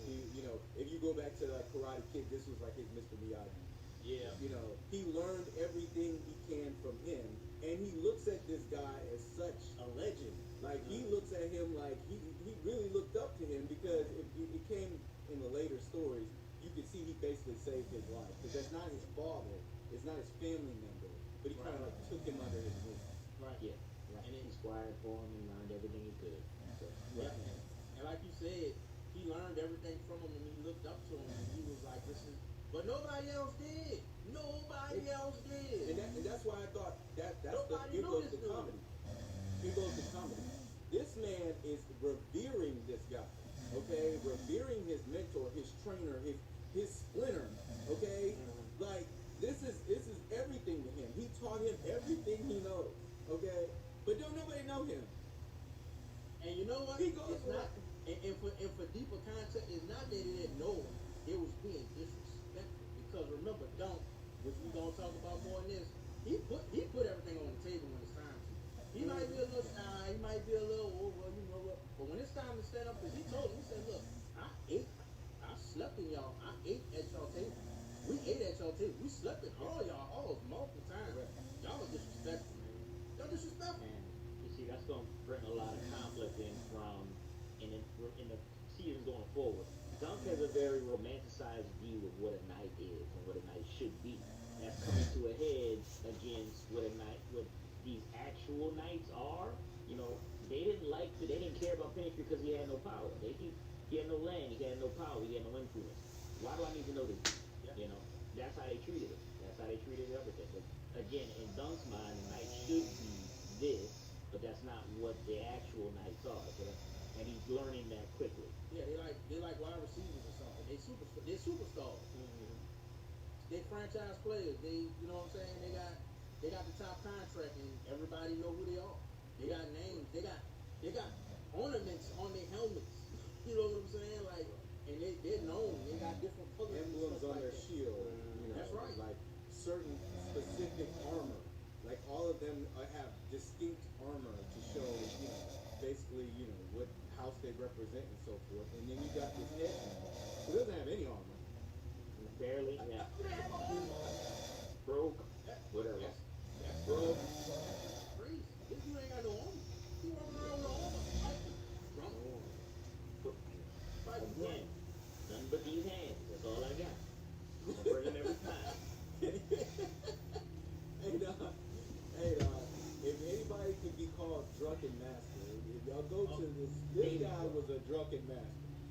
He, you know, if you go back to like Karate Kid, this was like his Mr. Miyagi. Yeah. You know, he learned everything he can from him, and he looks at this guy as such a legend. Like he looks at him like he really looked up to him because it came in the later stories. You can see he basically saved his life because that's not his father, it's not his family member, but he kind of like took him under his wing. Right. Yeah. Right. And he squired for him and learned everything he could. So, Yeah. And like you said, he learned everything from him and he looked up to him and he was like, this is, but nobody else did. Nobody else did. And that's why I thought that's Nobody here knew goes this the dude. comedy. Here goes the comedy. This man is revering this guy, okay? Revering his mentor, his trainer, his splinter, okay? Like this is everything to him. He taught him everything he knows, okay? But don't nobody know him. And you know what? He goes It's not, and for deeper context, it's not that he didn't know him. It was being disrespectful. Because remember, Dunk, which we gonna talk about more in this, he put everything on the table when it's time to. He might be a little shy, he might be a little over, you know what? But when it's time to stand up, because he told him, he said, look, I slept in y'all, I ate at y'all table. We ate at y'all table. We slept in all y'all halls multiple times. Y'all are disrespectful, man. Y'all disrespectful. and you see, that's going to bring a lot of conflict in in the seasons going forward. Dunk has a very romanticized view of what a knight is and what a knight should be. That's coming to a head against what these actual knights are. You know, they didn't care about Pennytree because he had no power. He had no land, he had no power, he had no influence. Why do I need to know this? You know, that's how they treated him. That's how they treated everybody. again, in Dunk's mind, the night should be this, but that's not what the actual nights are. So and he's learning that quickly. Yeah, they like wide receivers or something. They're superstars. Mm-hmm. They franchise players. They, you know what I'm saying? They got the top contract and everybody know who they are. They got names. They got ornaments on their helmets. You know what I'm saying? Like, and they're known. They got different colors. Emblems on like their that. shield. You know, That's right. Like certain specific armor. Like all of them have distinct armor to show, you know, basically, you know, what house they represent and so forth. And then you got this headman who doesn't have any armor. Barely, yeah. Broke, whatever. Broke. Freeze. This dude ain't got no armor. He walking around with no armor. Drunk. Again, nothing but these hands. That's all I got. I bring them every time. If anybody could be called drunken master, if y'all go to this guy was a drunken master.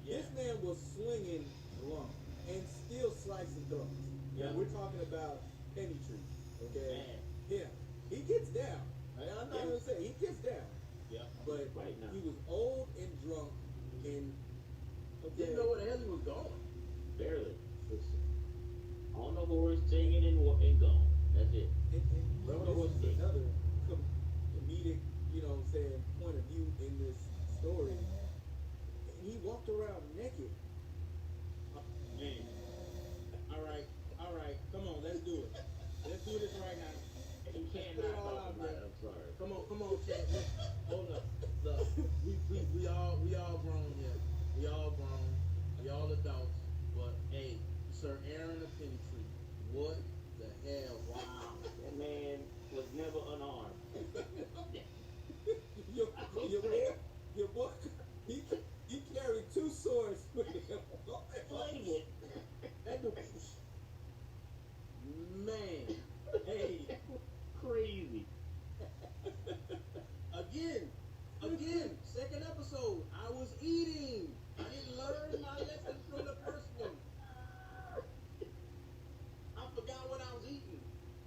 Yeah. This man was slinging along and still slicing throats. Yeah. And we're talking about Penny Tree, okay? Man. Yeah, he gets down. I'm not gonna say he gets down. Yeah. But Right now. he was old and drunk and Didn't know where the hell he was going. Barely. Just on the horse, singing and gone. That's it. And Rode this the horse is dick. another comedic, you know what I'm saying, point of view in this story. He walked around naked. Man. All right. Come on, let's do it. Let's do this right now. He Let's can't put it not all talk out about there. it. I'm sorry. Come on, Chad. Hold up. Look, we all grown here. We all grown. We all adults. But hey, Sir Aaron of Penny Tree, what the hell? Wow. That man was never unarmed. Your boy, he carried two swords with him. Playing That dude, man. Hey, crazy. Again, second episode. I was eating. I didn't learn my lesson from the first one. I forgot what I was eating.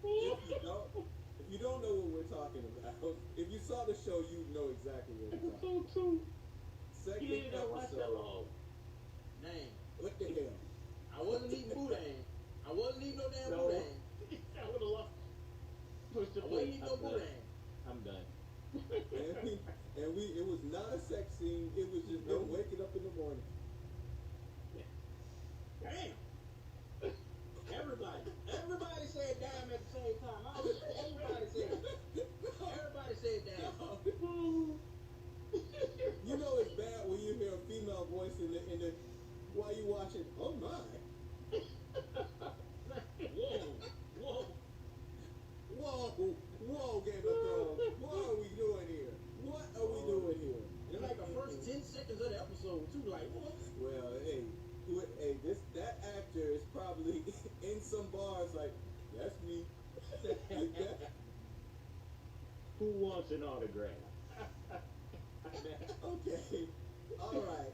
If you don't know what we're talking about, if you saw the show, you know exactly what we're talking about. So true. Second You didn't watch that episode. long. Dang. What the hell? I wasn't eating boudin. I wasn't eating no damn No. boudin. I would have lost. Push the I wasn't plate. eating no boudin. I'm done. It was not a sex scene. It was just them waking up in the morning. Damn. Everybody said damn at the same time. Everybody said damn. You know it's bad when you hear a female voice in the while you watching. Oh my! Whoa, Game of Thrones. What are we doing here? What are we doing here? It's like the first 10 seconds of the episode, too. Like, what? Well, that actor is probably in some bars like, that's me. Who wants an autograph? Okay. All right.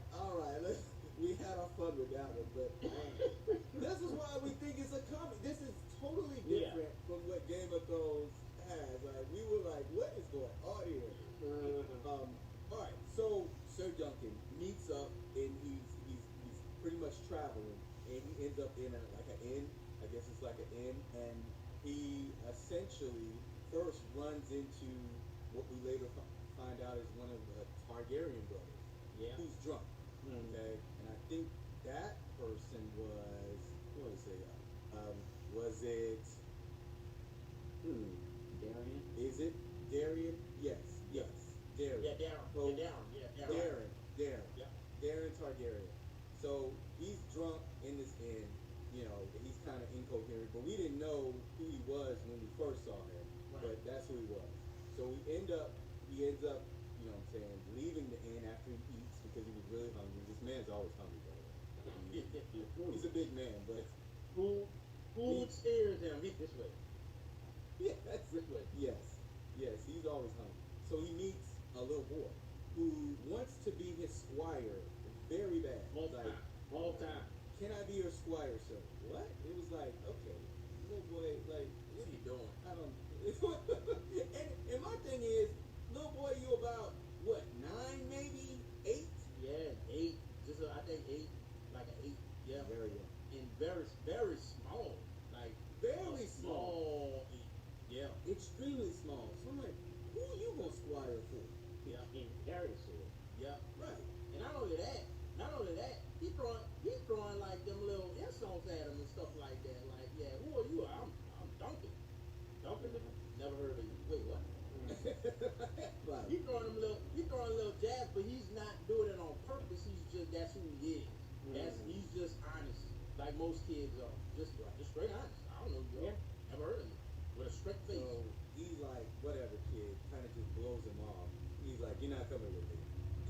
We had our fun with that one, but this is why we think it's a comedy. This is totally different from what Game of Thrones has. Like, we were like, what is going on here? All right. So Sir Duncan meets up, and he's pretty much traveling, and he ends up in an inn. I guess it's like an inn, and he essentially first runs into what we later find out is one of the Targaryen brothers. Yeah. Who's drunk. Okay, and I think that person was, what was it? Was it? Darian? Is it Darian? Yes. Darian. Yeah, Darren. So, Darren. Darren. Yeah. Darren Targaryen. So he's drunk in this inn. You know, he's kind of incoherent, but we didn't know who he was when we first saw him. Right. But that's who he was. So he ends up, you know what I'm saying, leaving the inn after he eats because he was really hungry. This man's always hungry, by the way. He's a big man, but Food scares him. He's this way. yeah, that's it. Yes, he's always hungry. So he meets a little boy who wants to be his squire very bad. All time. Can I be your squire, sir? What? It was like, okay, little boy, like, What are you doing? I don't Like, He throwing little jabs, but he's not doing it on purpose. That's who he is. He's just honest, like most kids are. Just straight honest. I don't know if you ever heard of him with a straight face. so he's like, whatever, kid, kind of just blows him off. He's like, you're not coming with me.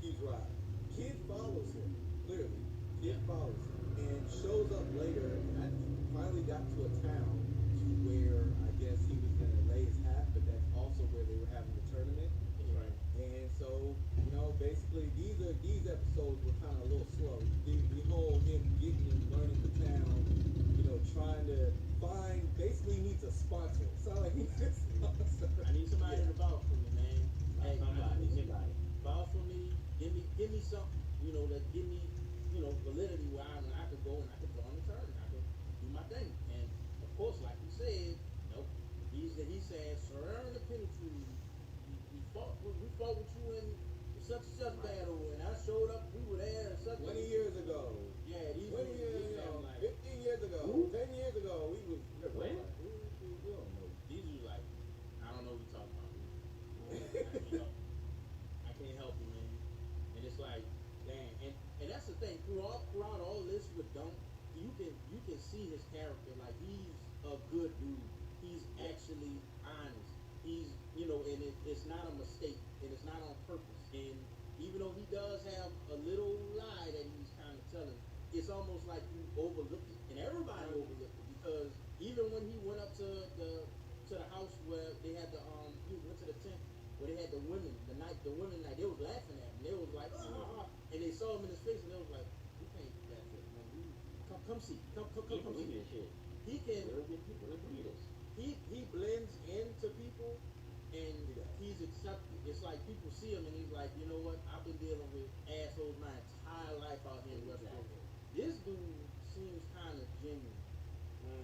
Keeps riding. Kid follows him, clearly. Kid follows him and shows up later. And I finally got to a town to where I guess he was going to lay his hat, but that's also where they were having the tournament. Right. And so, basically these episodes were kind of a little slow. The whole him getting and learning the town, trying to find, basically needs a sponsor. So like he needs a sponsor. I need somebody to vouch for me, man. Hey, Anybody. vouch for me. Give me something, that give me, validity where I could go and I could join the tournament. I could do my thing. And of course, like you said, nope. He said, surround the penitentiary. We fought with you in such and such battle, and I showed up. We were there 20 years ago. Yeah, 20 years ago. 15 years ago. 10 years ago. We was. When? We don't know. These are like, I don't know what you're talking about. I can't help you, man. And it's like, dang. And that's the thing. Throughout all this with Dunk, you can see his character. Like, he's a good dude. He's actually honest. He's, and it's not a mistake, and it's not on purpose. And even though he does have a little lie that he's kind of telling, it's almost like you overlook it, and everybody overlooked it, because even when he went up to the house where they had he went to the tent where they had the women night, they was laughing at him. They was like, and they saw him in his face, and they was like, we can't laugh at him, man. Come see, come see this shit. He can. He blends into people, and he's accepted. It's like people see him, and he's like, you know what? I've been dealing with assholes my entire life out here in West Florida. This dude seems kind of genuine.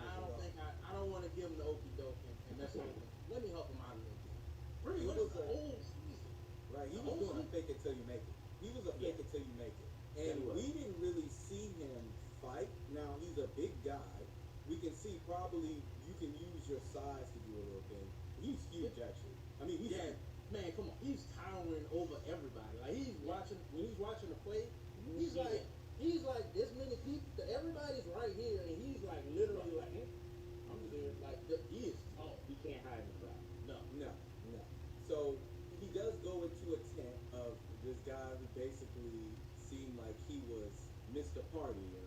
I don't want to give him the okie doke and mess with him. Let me help him out a little bit. Pretty much the whole season. Right, he was doing a fake it till you make it. He was a fake it till you make it. And we didn't really see him fight. Now, he's a big guy. We can see probably you can use your size to do a little thing. He's huge, actually. I mean, man, come on. He's towering over everybody. Like, when he's watching the play, he's like this many people. Everybody's right here, and he's like literally like, I'm there. Like, he is tall. He can't hide in the crowd. No. So he does go into a tent of this guy who basically seemed like he was Mr. Partier.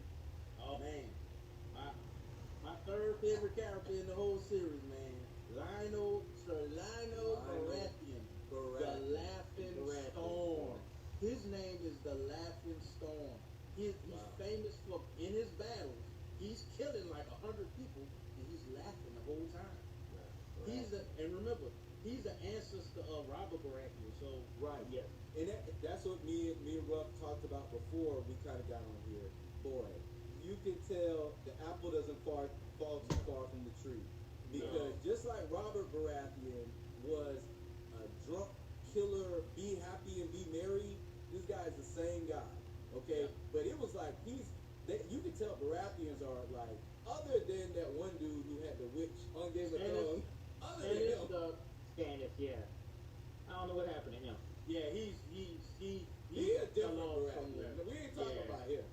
Oh man, my third favorite character in the whole series, man, Sir Lionel Baratheon, the Laughing Storm. His name is the Laughing Storm. He's famous for, in his battles, he's killing like 100 people, and he's laughing the whole time. And remember, he's the ancestor of Robert Baratheon. So and that's what me and Ruff talked about before we kind of got on here. Boy, you can tell the apple doesn't fall too far from the tree, because just like Robert Baratheon was a drunk killer, be happy and be merry, this guy is the same guy. Okay, but it was like you can tell Baratheons are like, other than that one dude who had the witch on Game of Thrones. Other than him, Stannis, I don't know what happened to him. Yeah, he's a different Baratheon. We ain't talking about him.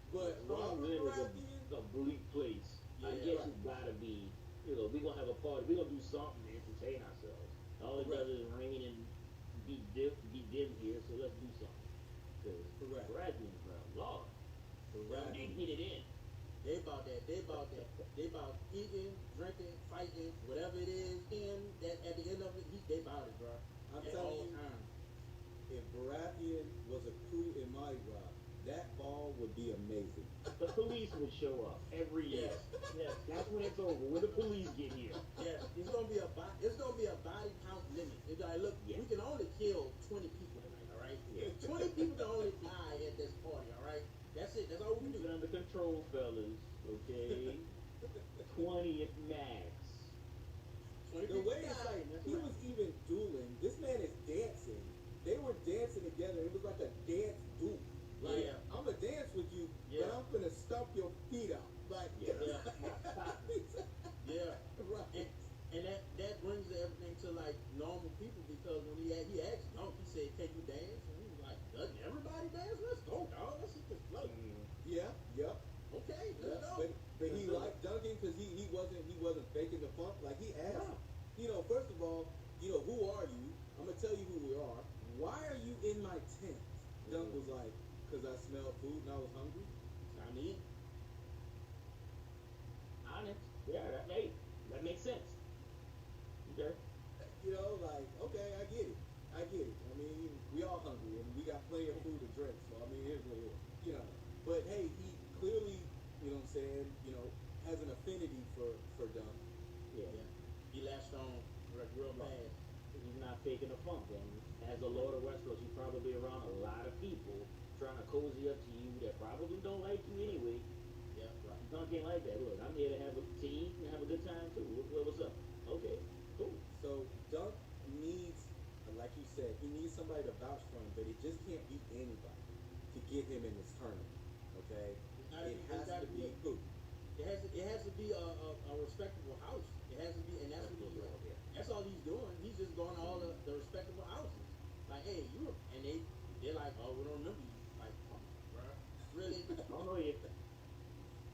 But Robert Baratheon, a bleak place. I guess it's gotta be, we're gonna have a party. We're gonna do something to entertain ourselves. All it does is rain and be dim here, so let's do something. Because Baratheon's around, Lord. They get it in. They about that. They about eating, drinking, fighting, whatever it is. And at the end of it, they about it, bro. I'm telling you, if Baratheon was a crew in Mardi Gras, that ball would be amazing. The police would show up every year. Yes, that's when it's over. When the police get here. Yeah, it's gonna be a body count limit. It's like, look, we can only kill 20 people tonight. All right, 20 people can only die at this party. All right, that's it. That's all we can do. Keep it under control, fellas. Okay, 20 at max. The way it's like he was even dueling. This man is dancing. They were dancing together. It was like a dance duel. Like, I'm gonna dance with you, but I'm gonna stomp your feet out. Like, right. And that brings everything to like normal people, because when he asked Dunk, he said, "Can you dance?" And he was like, "Doesn't everybody dance? Let's go, dog. Let's hit this flow." Yeah, yep. Okay, let's go. But he liked dunking because he wasn't faking the funk. Like he asked, first of all, who are you? I'm gonna tell you who we are. Why are you in my tent? Dunk was like, because I smelled food and I was hungry. Time to eat. Honest. Yeah, that makes sense. Okay. Like, okay, I get it. I mean, we all hungry and we got plenty of food to drink. So I mean, here's what it is. But hey, he clearly, has an affinity for Dunk. Yeah. He latched on real fast. He's not faking a funk, and as a Lord of Westeros, he's probably around a lot of people trying to cozy up to you that probably don't like you anyway. Yeah, right. Dunk ain't like that. Look, I'm here to have a team and have a good time too. What's up? Okay, cool. So Dunk needs, like you said, he needs somebody to vouch for him, but it just can't be anybody to get him in this tournament. Okay, it has to be who? It has to be a respectable house. It has to be, and that's what that's all he's doing. He's just going to all the respectable houses. Like, hey, they're like, oh, we don't remember you. Like, bro, really? Don't know you.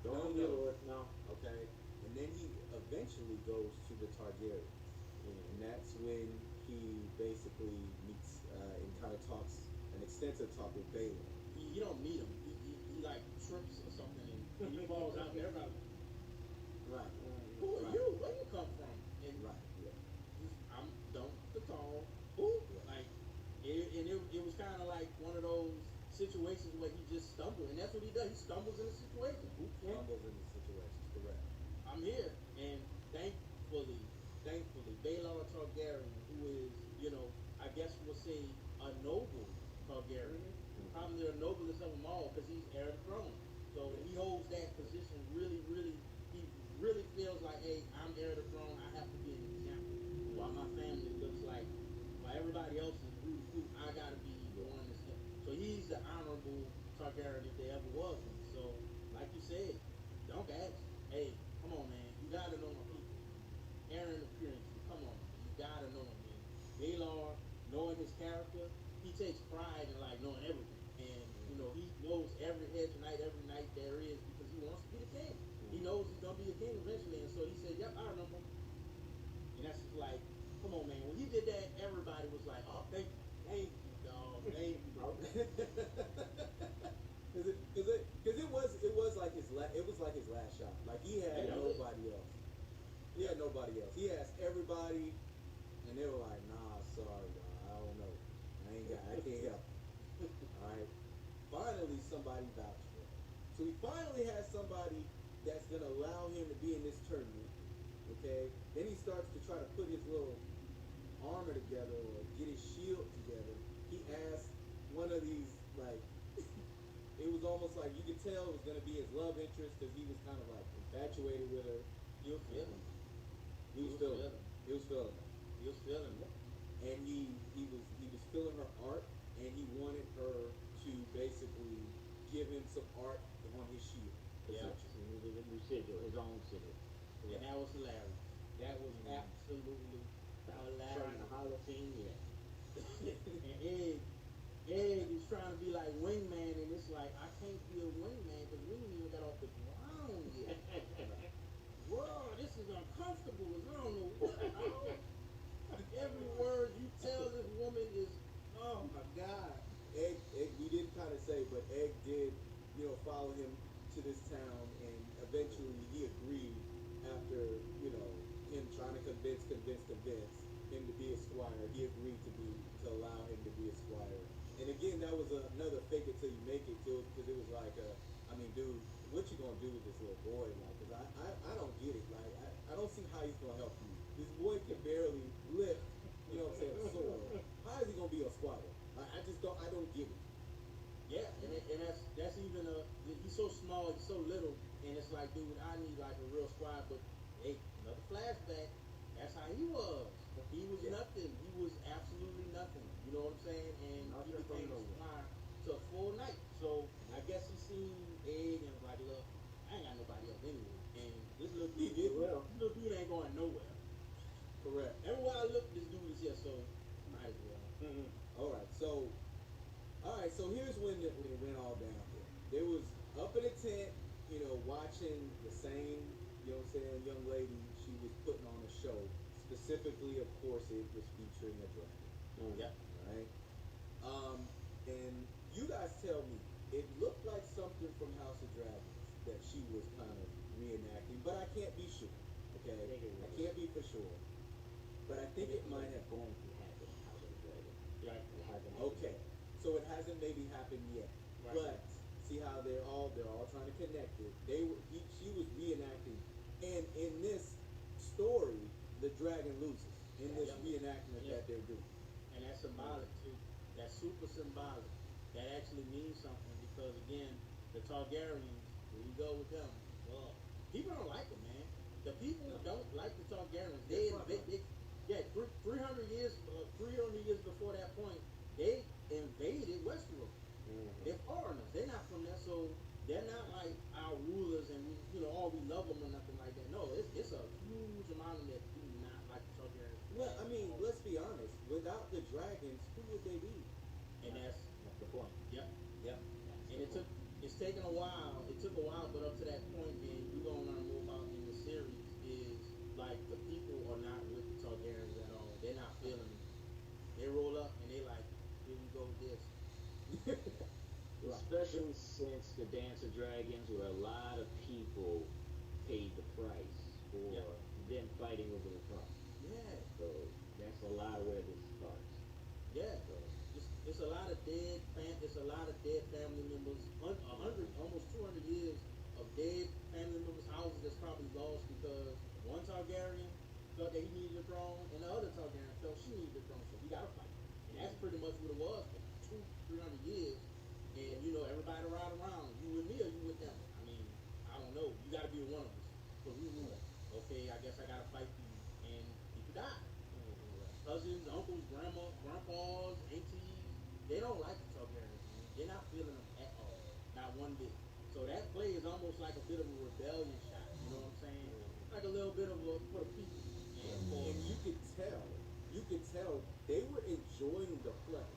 Don't know it, no. Okay, and then he eventually goes to the Targaryens, and that's when he basically meets and kind of talks an extensive talk with Baelor. You don't meet him. He like trips or something, and he falls out there. Right. Who are you? Where you come from? And I'm Dunk the Tall. Who? Like, it was kind of like one of those situations where he just stumbled, and that's what he does. He stumbles in a situation. Who stumbles in the situation? Correct. I'm here, and thankfully, Baelor Targaryen, who is, I guess we'll say a noble Targaryen, probably the noblest of them all, because he's heir to the throne. So he holds that position really, he really feels like, hey, I'm heir to the throne, I have to be an example. While my family looks like, while everybody else is who I gotta be the one that's here. So he's the honorable Targaryen if there ever was one. So, like you said, don't ask, hey, come on, man, you gotta know my people. Aaron appearance, come on, you gotta know him, man. Baelor, knowing his character, he takes pride in like knowing everything. And, he knows every edge night, every night there is because he wants to be the king. He knows he's gonna be a king eventually, and so he said, "Yep, I remember." And that's just like, come on, man. When he did that, everybody was like, "Oh, thank you, dog, thank you, bro." Because it was like his last shot. Like he had nobody else. He had nobody else. He asked everybody, and they were like, "Nah, sorry, dog. I don't know. I can't help." All right. Finally, somebody vouched for him. So he finally has somebody that's going to allow him to be in this tournament. Okay? Then he starts to try to put his little armor together or get his shield together. He asked one of these, like, it was almost like you could tell it was going to be his love interest because he was kind of like infatuated with her. He was feeling her. He was feeling her. And he was feeling her art, and he wanted her to basically give him some art on his shield. Yeah. His own sigil. And that was hilarious. That was absolutely hilarious. Trying to holler thing, yeah. And Egg is trying to be like wingman, and it's like, I can't be a wingman because we ain't even got off the ground yet. Whoa, this is uncomfortable as I don't know what. Every word you tell this woman is, oh my God. Egg, we didn't kind of say, but Egg did, follow him to this town, and eventually he agreed after, him trying to convince him to be a squire. He agreed to allow him to be a squire. And again, that was another fake it till you make it too, because it was like, dude, what you gonna do with this little boy? Like, cause I don't get it. Like, I don't see how he's gonna help you. This boy can barely lift, a sword. How is he gonna be a squire? I don't get it. Yeah, and that's even he's so small, he's so little, and it's like, dude, I need like a real squire. But hey, another flashback. That's how he was. He was nothing. He was absolutely nothing. You know what I'm saying? And he became a squire to a full knight. So I guess he seen Egg and was like, look, I ain't got nobody else anyway. And this little dude ain't going nowhere. Correct. Everywhere I look, this dude is here. So I All right, so here's when it went all downhill. There was up in a tent, watching the same, young lady. She was putting on a show. Specifically, of course, it was featuring a dragon. Yep. Right. And you guys tell me, it looked like something from House of Dragons that she was kind of reenacting, but I can't be sure. Okay, I can't be for sure. But I think it might have going to happen. House of the Dragon. Right. It hasn't Okay, so it hasn't maybe happened yet, Right. but see how they're all trying to connect it. She was reenacting, and in this story, the dragon loses in this reenactment that they're doing. And that's symbolic too. That's super symbolic. That actually means something because again, the Targaryens, when you go with them, well, people don't like them, man. The people don't like the Targaryens. They 300 years before that point, they invaded Westeros. They're foreigners. They're not from there, so they're not like our rulers and we love them or nothing like that. No, it's a huge amount of them that do not like the Targaryens. Well, I mean, let's be honest. Without the dragons, who would they be? And that's the point. Yep. And it's taken a while. It took a while, but up to that point, and you're gonna learn more about in the series is like the people are not with the Targaryens at all. They're not feeling it. They roll up and they like, here we go with this. Especially since the Dance of Dragons, where a lot of people paid the price for them fighting over the throne. Yeah. So that's a lot of where this starts. Yeah. It's a lot of dead family members. 100, almost 200 years of dead family members' houses that's probably lost because one Targaryen felt that he needed the throne, and the other Targaryen felt she needed the throne. So we gotta fight. And that's pretty much what it was for 200-300 years. And everybody ride around. You with me or you with them? I mean, I don't know. You gotta be with one of us. So we rule. Okay, I guess I gotta fight for you. And people die. Cousins, uncles, grandpas, aunties, they don't like the Targaryens, man. They're not feeling them at all. Not one bit. So that play is almost like a bit of a rebellion shot. You know what I'm saying? Like a little bit of a for the people. And you could tell they were enjoying the play.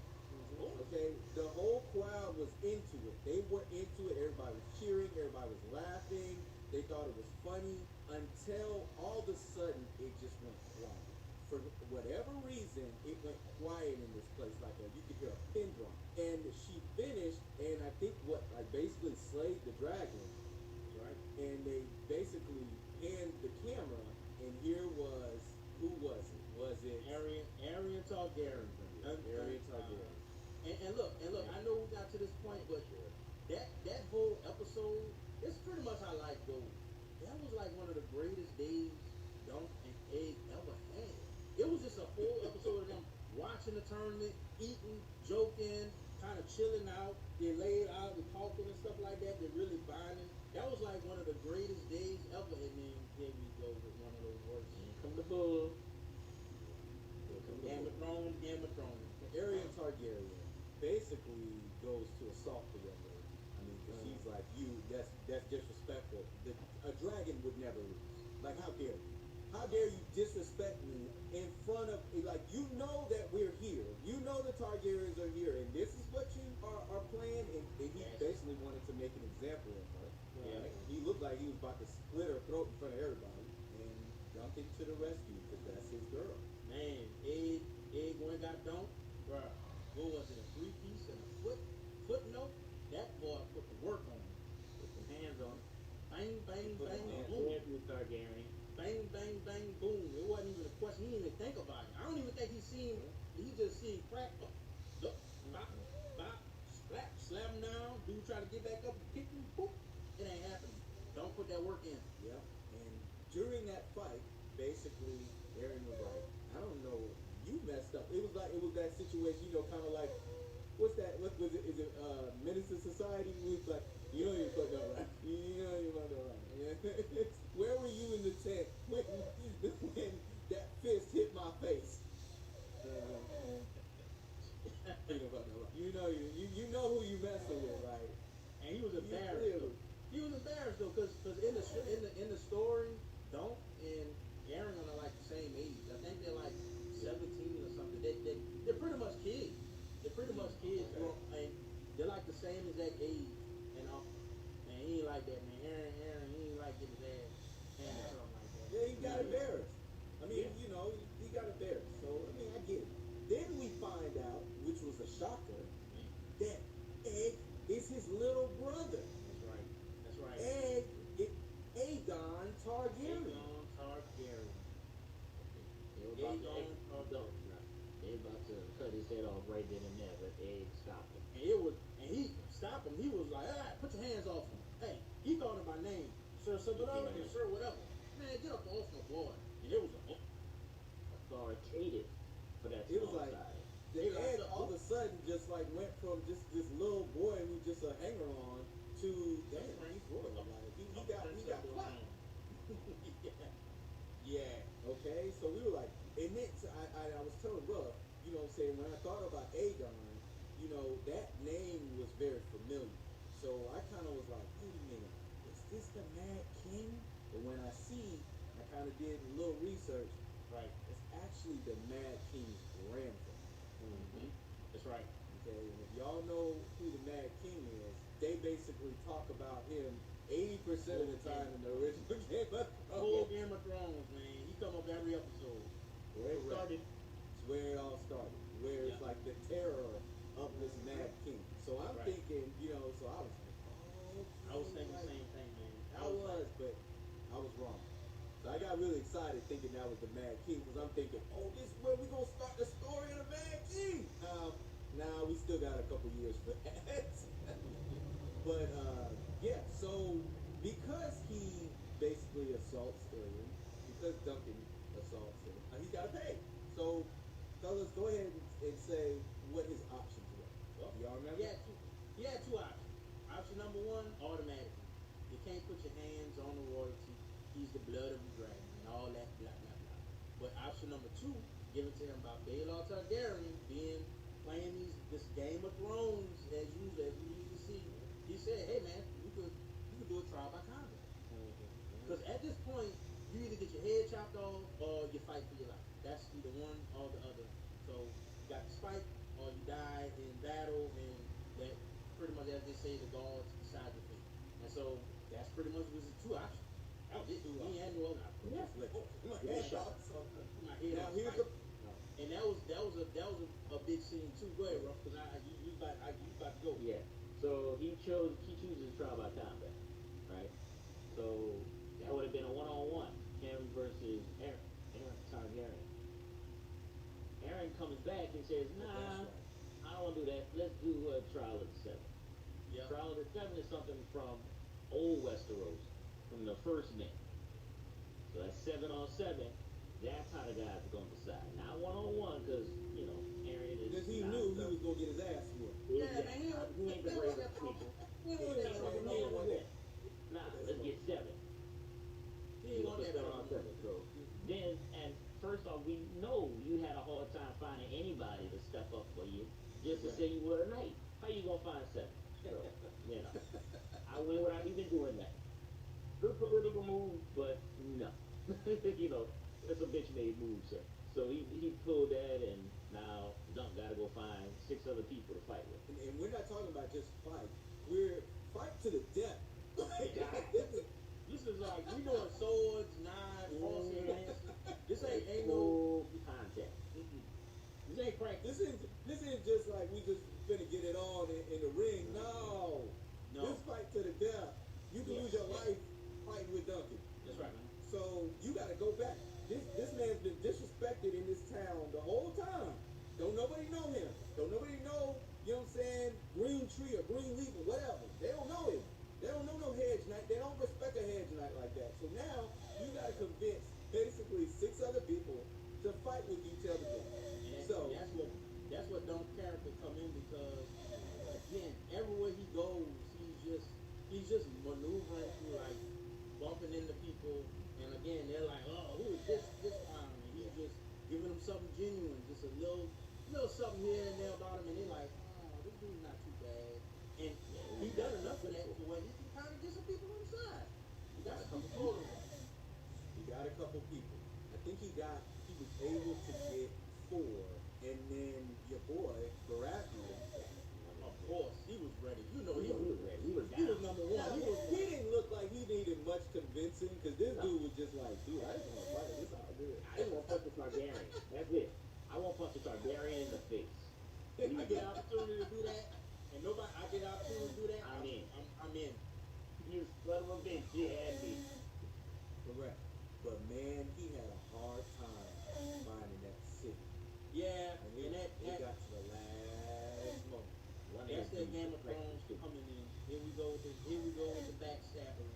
Okay, the whole crowd was into it. They were into it. Everybody was cheering. Everybody was laughing. They thought it was funny until all of a sudden it just went quiet. For whatever reason, it went quiet in this place. Like you could hear a pin drop. And she finished, and I think basically slayed the dragon, right? And they basically panned the camera, and here was, who was it? Was it Aerion Targaryen? Aerion Targaryen. And look, I know we got to this point, but that whole episode, it's pretty much how life goes. That was like one of the greatest days Dunk and Egg ever had. It was just a whole episode of them watching the tournament, eating, joking, kind of chilling out. They laid out, they talking and stuff like that. They're really bonding. That was like one of the greatest days ever. And then here we go with one of those words. Come the bull. Game of Thrones. Aerion Targaryen basically goes to assault the young lady. I mean, 'cause she's like, that's disrespectful. A dragon would never lose. Like, how dare you? How dare you disrespect me in front of, like, you know that we're here. You know the Targaryens are here, and this is what you are playing, and he basically wanted to make an example of her. Yeah. Right? He looked like he was about to split her throat in front of everybody, and Duncan to the rescue, because that's his girl. Man, Egg went got dunked. Bruh, what was it, a 3-piece and a footnote? That boy put the work on him. Put some hands on him. Bang, bang, bang, Boom. boom. Targaryen. Bang, bang, bang, boom. It wasn't even a question. He didn't even think about it. I don't even think he just seen crack. Bop, bop, slap him down. Dude try to get back up and kick him. Boop. It ain't happening. Don't put that work in. Yeah. And during that fight, basically, Aaron was like, I don't know, you messed up. It was that situation, kind of like, what's that? What was it? Is it Menace to Society? It was like, you know you fucked up, right? You know you fucked up, right? Yeah. Where were you in the tent when that fist hit my face? You know who you messing with, right? And he was embarrassed. He was embarrassed though, because in the story, Dunk and Aaron are like the same age. I think they're like 17 or something. They're pretty much kids. know, he got embarrassed. So, I mean, I get it. Then we find out, which was a shocker, that Egg is his little brother. That's right. That's right. Egg is Aegon Targaryen. Aegon Targaryen. They about to cut his head off right then and there, but Egg stopped him. And he stopped him. He was like, "Ah, put your hands off him." Hey, he called him by name, Sir Sabadon, Sir whatever. Man, get up off my boy. And it was authoritative for that. It was like the Egg all of a sudden just like went from just this little boy who's just a hanger on to damn, he's royal. Like he got clout. Yeah. Okay. So we were like, and then I was telling Ruff, you know what I'm saying, when I thought about Aegon, you know, that name was very familiar. So I kind of was like, wait a minute, is this the Mad King? But when I kind of did a little research, right, it's actually the Mad King's grandfather. Mm-hmm. That's right. Okay, and if y'all know who the Mad King is, they basically talk about him 80% of the time in the original Game of Thrones. Full Game of Thrones, man. He come up every episode. Where it started. It's where it all started. Where it's like the terror of this Mad King. So I'm thinking, you know, so I was like, oh. I was thinking the same thing, man. But I was wrong. So I got really excited thinking that was the Mad King because I'm thinking, oh, this is where we're going to start the story of the Mad King. Now we still got a couple years for that. But, yeah, so because he basically assaults Tyrion, because Duncan assaults him, he's got to pay. So, fellas, go ahead and say what his options were. Well, y'all remember? He had two options. Option number one, automatically. You can't put your hands on the royalty. He's the blood of the dragon and all that, blah, blah, blah. But option number two, given to him by Baelor Targaryen, playing this Game of Thrones as you usually see. He said, hey man, you could do a trial by combat. Because at this point, you either get your head chopped off or you fight for your life. That's either one or the other. So you got to fight or you die in battle, and that pretty much, as they say, the gods decide your fate. And so that's pretty much was the two options. That was it. He had no other option. And that was a big scene too. Go ahead, Ruff, because you about to go. Yeah. So he chooses trial by combat, right? So that would have been a one-on-one, him versus Aaron Targaryen. Aaron comes back and says, nah, I don't want to do that. Let's do a trial of the seven. Yeah. Trial of the seven is something from old Westeros, from the first men. So that's 7-on-7. That's how the guys are going to decide. Not one-on-one, because, you know, Aaron is... Because he knew he was going to get his ass whooped. Yeah, man, he ain't the greatest people. Nah, let's get 7. He ain't going to 7-on-7. So then, and first off, we know you had a hard time finding anybody to step up for you just to say you were a knight. How you going to find 7? So, you know, I went without even doing that. Good political move, but no. You know, it's a bitch-made move, sir. So he pulled that, and now Dunk got to go find 6 other people to fight with. And we're not talking about just fight. We're fight to the death. This is like, we doing swords, knives, horses, lances. This ain't no contact. This ain't practice. This ain't just like we just finna get it on in the ring. No. This fight to the death. You can lose your life fighting with Duncan. That's right, man. So you gotta go back. This man's been disrespected in this town the whole time. Don't nobody know him. Don't nobody know, you know what I'm saying, Green Tree or Green Leaf or whatever. They don't know him. They don't know no hedge knight. They don't respect a hedge knight like that. So now you gotta convince basically 6 other people to fight with each other. So that's what Dunk's character come in, because again, everywhere he goes, he's just maneuvering through, like bumping into people, and again they're like, oh, who is this clown? And he's just giving them something genuine, just a little something here and there about him, and they're like, oh, this dude's not too bad. And he done enough of that to where he can kind of get some people on the side. He got a couple people. He got a couple people. I think he was able to get 4, and then your boy Baratheon. Of course, he was ready. You know, he was ready. He was number one. He didn't look like he needed much convincing, because this dude was just like, dude, I just want to fight. This all good. I didn't want to touch my Targaryen. That's it. I want to punch a Targaryen in the face. I get an opportunity to do that, and I get an opportunity to do that. I'm in. I'm in. You son of a bitch, you had me. Correct. But man, he had a hard time finding that city. Yeah, And it got to the last moment. That's that Game of Thrones coming in. Here we go with the backstabbing.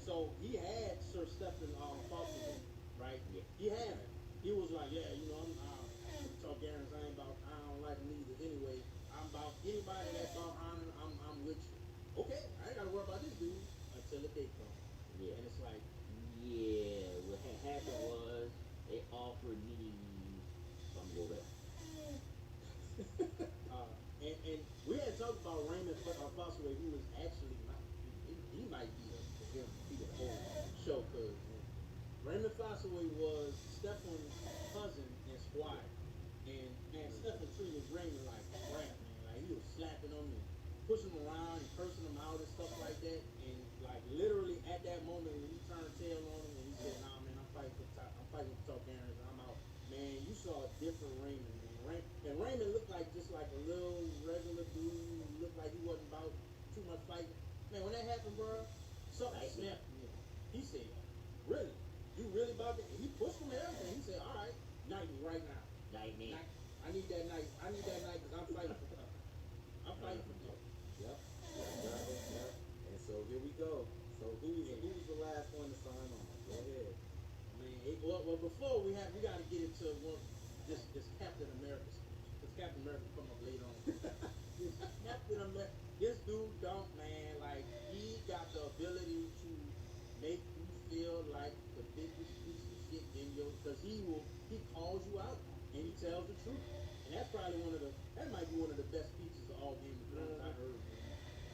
So he had Sir Stephen Foster, right? Yeah. He had him. He was like, yeah, you know, I'm Targaryens. I don't like them either. Anyway, I'm about anybody that's about honor. I'm with you. Okay, I ain't gotta worry about this dude until the day comes. Yeah. And it's like, Yeah, what had happened was they offered me some more. and we had talked about Raymond Fossaway, who was actually not. He might be the whole show, because Raymond Fossaway was Stefan's cousin and squire, and Stefan treated Raymond like crap, man. Like he was slapping him and pushing him around and cursing him out and stuff like that. And like literally at that moment when he turned tail on him and he said, "Nah, man, I'm fighting with Targaryens and I'm out." Man, you saw a different Raymond, man. And Raymond looked like just like a little regular dude. Looked like he wasn't about too much fighting. Man, when that happened, bro, something snapped in him. He said, "Really? You really about that?" And he pushed him and everything. He said, "All right, knight me right now. Night me. I need that knight. I need that knight because I'm fighting for Tuck. I'm fighting for Tuck." Yep. And so here we go. So who's the last one to sign on? Go ahead. Man, well, before we got to get into this Captain America speech, because Captain America come up later on. Captain America, this dude don't, man, like he got the ability to make you feel like the biggest piece of shit in your, because he calls you out and he tells the truth, and that's probably that might be one of the best speeches of all Game of Thrones I heard. Man.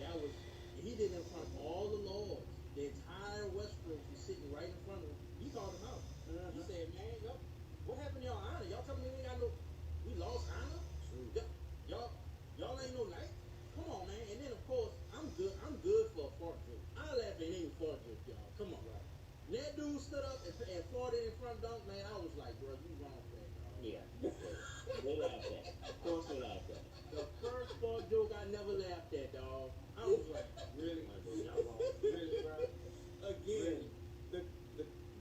And he did it in front of all the lords. The entire Westeros was sitting right in front of him. He called him out. He said, "Man, what happened to y'all honor? Y'all telling me we lost honor? True. Y'all ain't no knight. Come on, man." And then of course, I'm good for a fart joke. I laugh at any fart joke, y'all. Come on. Right. And that dude stood up and farted in front of Dunk, man. I was like, bro, you wrong for that, dog. Yeah. They laughed at. Of course they laughed at. The first fart joke I never laughed at, dog. I was like, really? Y'all wrong. Really, bro? Again,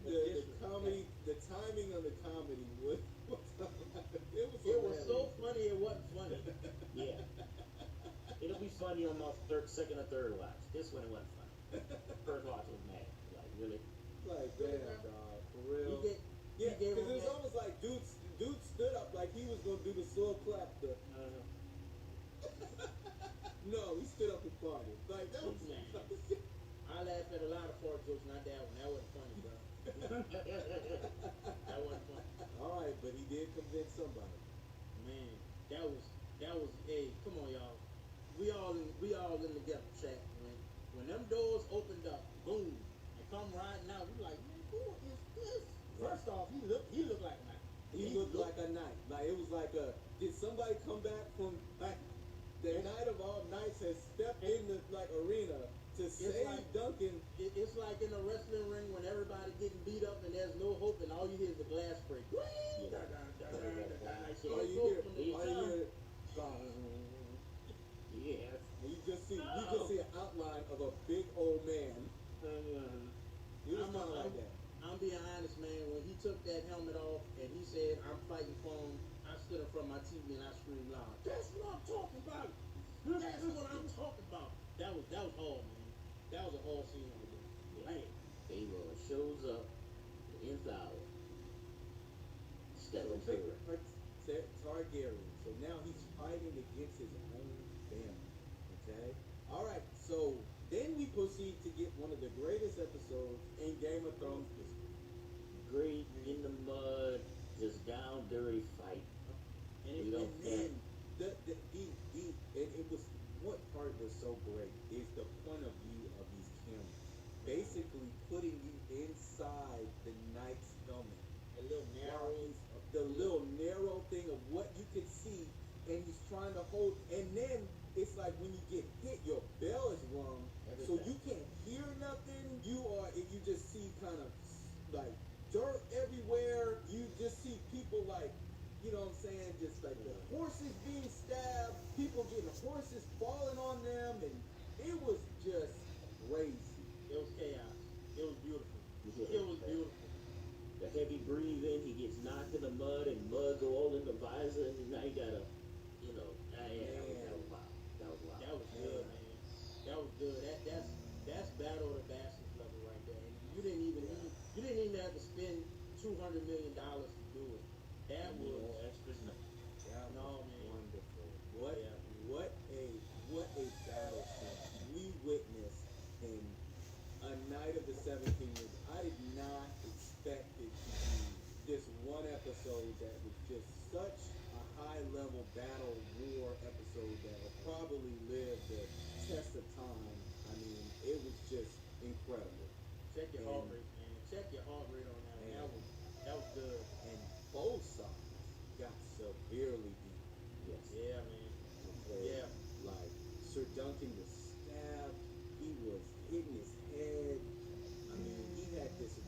Really? the comedy, the timing of the comedy was It was so funny it wasn't funny. Yeah. It'll be funny on my second or third watch. This one it wasn't funny. First watch was mad. Like, really? like, damn, dog, for real. He gave because him it was that. almost like dude stood up like he was gonna do the slow clap. No, he stood up and farted. Like that was. I laughed at a lot of fart jokes, not that one. That wasn't funny, bro. That wasn't funny. All right, but he did convince somebody. Man, that was. Hey, come on, y'all. We all in together, chat. When them doors opened up, boom, and come riding out. We like, man, who is this? First off, he looked like a knight. He looked like a knight. Like it was like did somebody come back from like the night of all nights has stepped in the like arena to save like, Duncan? It's like in a wrestling ring when everybody getting beat up and there's no hope and all you hear is the glass break. All you hear. Yeah. And you just see an outline of a big old man. He was kind of like that. I'm being honest, man. When he took that helmet off and he said, "I'm fighting for him," I stood in front of my TV and I screamed loud. That's what I'm talking about. That's what I'm talking about. That was hard, man. That was a hard scene over there. Man. Aemon shows up in Flower. Step into it. Targaryen. So now he's fighting against his own family. Okay? Alright, so then we proceed to get one of the greatest episodes in Game of Thrones history. Great in the mud, just down dirty fight. And it was what part was so great is the point of view of these cameras. Basically putting you inside the knight's helmet. The little narrow thing of what you can see, and he's trying to hold, and then it's like when you get hit, your bell is rung, so you can't hear nothing. You just see kind of like dirt everywhere. You just see people you know what I'm saying, just like the horses being stabbed, people getting horses falling on them, and it was just crazy. It was chaos. It was beautiful. Yeah. It was beautiful. The heavy breathing, he gets knocked in the mud, and mud go all in the visor, and now he gotta, you know, that was wild. That was wild. That was good, man. That was good. That's battle of the bastards level right there. And you didn't even have to spend $200 million to do it. That was extras. Yeah, no, man. Wonderful. What a battle scene we witnessed in A Night of the Seven Kingdoms. I did not expect it to be just one episode that was just such a high level battle war episode that will probably live the test of time. I mean, it was just incredible. Check your heart rate, man. Check your heart rate on that one. That was good. And both sides got severely beat. Yes. Yeah, man. Because, Yeah. like, Sir Duncan was stabbed. He was hitting his head. I mean, he had this the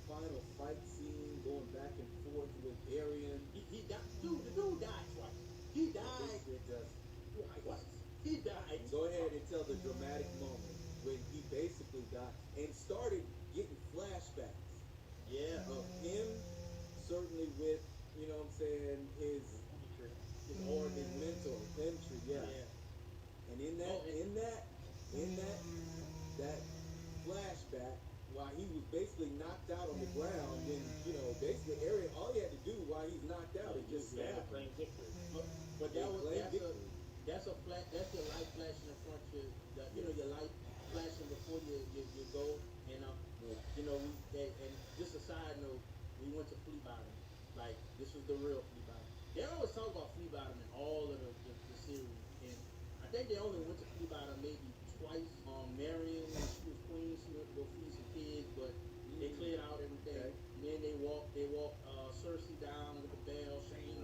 final fight scene going back and forth with Arian. He died. Dude, the dude died twice. He died Twice. He died. Go ahead and tell the dramatic moment when he basically died and started getting flashbacks. Yeah. Of him, certainly with, you know what I'm saying, his mentor, Ventry, yes. Yeah. And in that flashback, while he was basically knocked out on the ground, then, you know, basically Arian, all he had to do while he's knocked out is just stab him. But that's your light flashing in front of your light flashing before you go. And you know, and just a side note, we went to Flea Bottom. Like, this was the real Flea Bottom. They always talk about Flea Bottom in all of the series, and I think they only went to Flea Bottom maybe twice. Marion, when she was queen, she went to go feed some kids, but they cleared out everything. Okay. And then they walked Cersei down with the bell, Shane,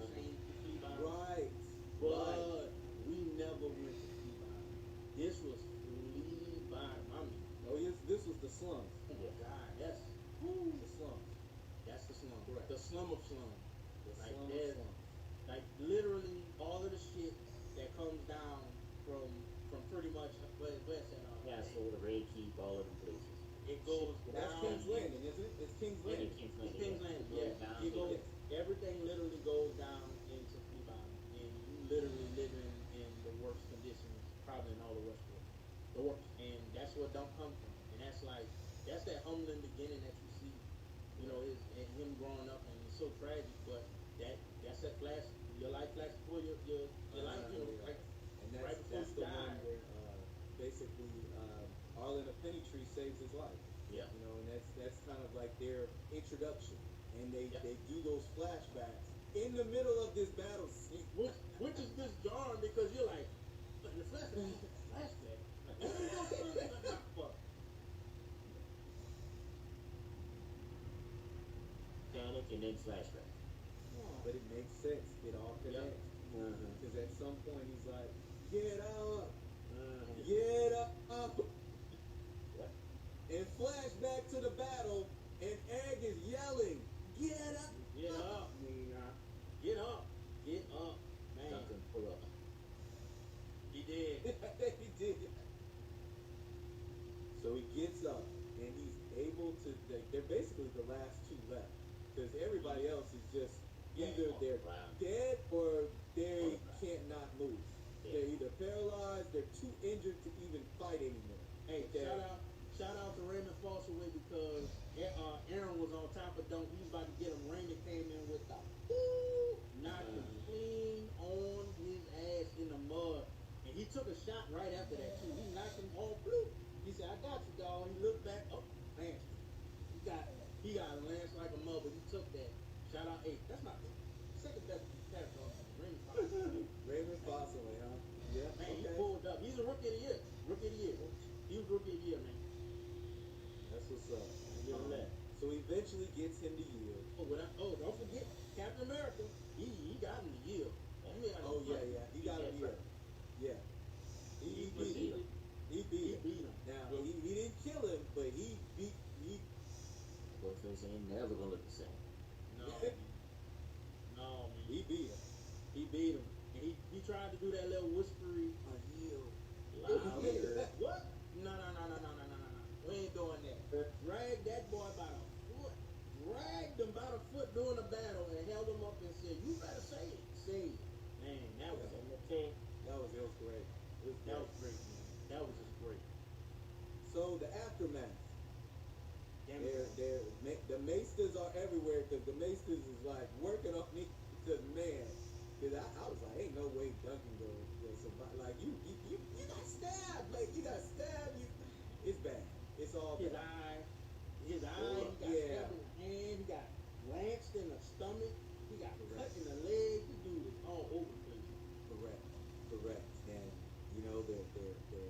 Flea Bottom. Right. But we never went to Flea Bottom. This was Flea Bottom. I mean, oh yes, this was the slums. oh my God, that's The slums. that's the slum. Correct. The slum of slums. The Like slum of there's slums. like literally all of the shit that comes down from pretty much where's that? Castle, the Red Keep, all of them places. It goes That's down. King's Landing, isn't it? It's King's Landing. King's It's Landing. King's Landing, It goes yeah. down It to goes, the- everything literally goes down into Flea Bottom, and you literally living in the worst conditions probably in all of Westworld. The worst, and that's where Dump comes from, and that's that humbling beginning that you see, you know, and him growing up, and it's so tragic, but that's that flash, your life flash before your life, you know, like And right before that's you the one die. where basically Arlen of Pennytree saves his life. Yeah. You know, and that's kind of like their introduction. And they do those flashbacks in the middle of this battle scene. Which is just jarring because you're like, but the flashback. Panic and then flashback. But it makes sense. It all connects. Because at some point he's like, get up. Get up. And flashback to the battle, and Egg is yelling, get up. Get up. Get up. Get up. Man. Duncan, pull up. He did. He did. So he gets up, and he's able to, they're basically the last two left. Because everybody else is just, either they're dead or they can't not move. They're either paralyzed, they're too injured to even fight anymore. Hey, shout out to Raymond Fosaway because Aaron was on top of Dunk. He was about to get him. Raymond came in with the knocked him clean on his ass in the mud. And he took a shot right after that too. He knocked him all blue. He said, I got you, dog. He looked back, oh, man. He got Lance like a mother, but he took that. Shout out, hey, that's not the second best character on Raymond Fosaway. Raymond Fosaway, huh? Yeah. Man, he pulled up. He's a rookie of the year. Rookie of the year. He was rookie of the year, man. That's what's up. So he eventually gets him to yield. Don't forget Captain America. He got him to yield. He got him to yield. Yeah. He beat him. He beat him. Now he didn't kill him, but he beat. Boyfriends ain't never gonna look the same. No, man. He He beat him. And he tried to do that little whispery, Louder. What? No. We ain't doing that. Drag that boy by the foot. Dragged him by the foot during the battle and held him up and said, "You better say it." Say it. Man, that was great. That was great. That was great, man. That was just great. So the aftermath. Damn it. The Maesters are everywhere because the Maesters is like working on me. Because man, because I was like, ain't no way Duncan will survive. Like you got stabbed. Like you got stabbed. It's bad. It's all His bad. eye, he got stabbed in the hand, he got lanced in the stomach, he got cut in the leg. The dude is all over the place. Correct. And you know they're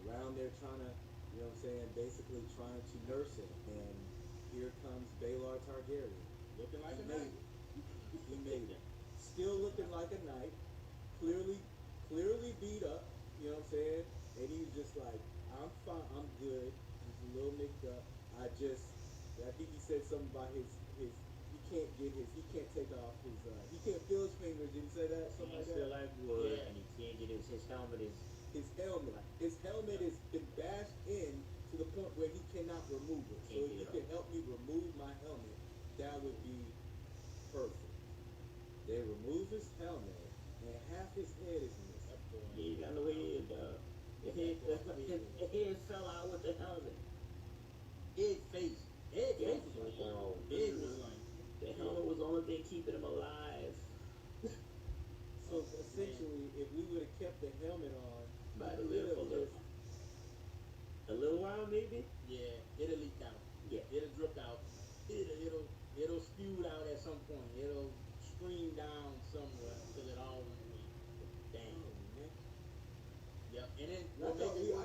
around there trying to, you know what I'm saying, basically trying to nurse him. And here comes Baelor Targaryen, Looking like He a made knight. it. He made it. Still looking like a knight. Clearly beat up. You know what I'm saying? And he's just like, I'm fine. I'm good. He's a little nicked up. I think he said something about his he can't take off his he can't feel his fingers. Did he say that? Something Can't like feel that? like wood, Yeah. and he can't get his helmet is. His helmet has been bashed in to the point where he cannot remove it. So if you can help me remove my helmet, that would be perfect. They remove his helmet, and half his head is missing. Yeah, you got no head, dog. The head fell out with the helmet. Head face was Oh, Head was like. the helmet was the only thing keeping him alive. So essentially, if we would have kept the helmet on, Might have we lived would for have a little while, maybe. Yeah, it'll leak out. Yeah. It'll drip out. It'll spew out at some point. It'll stream down somewhere till it all went away. Damn. Yep. And then I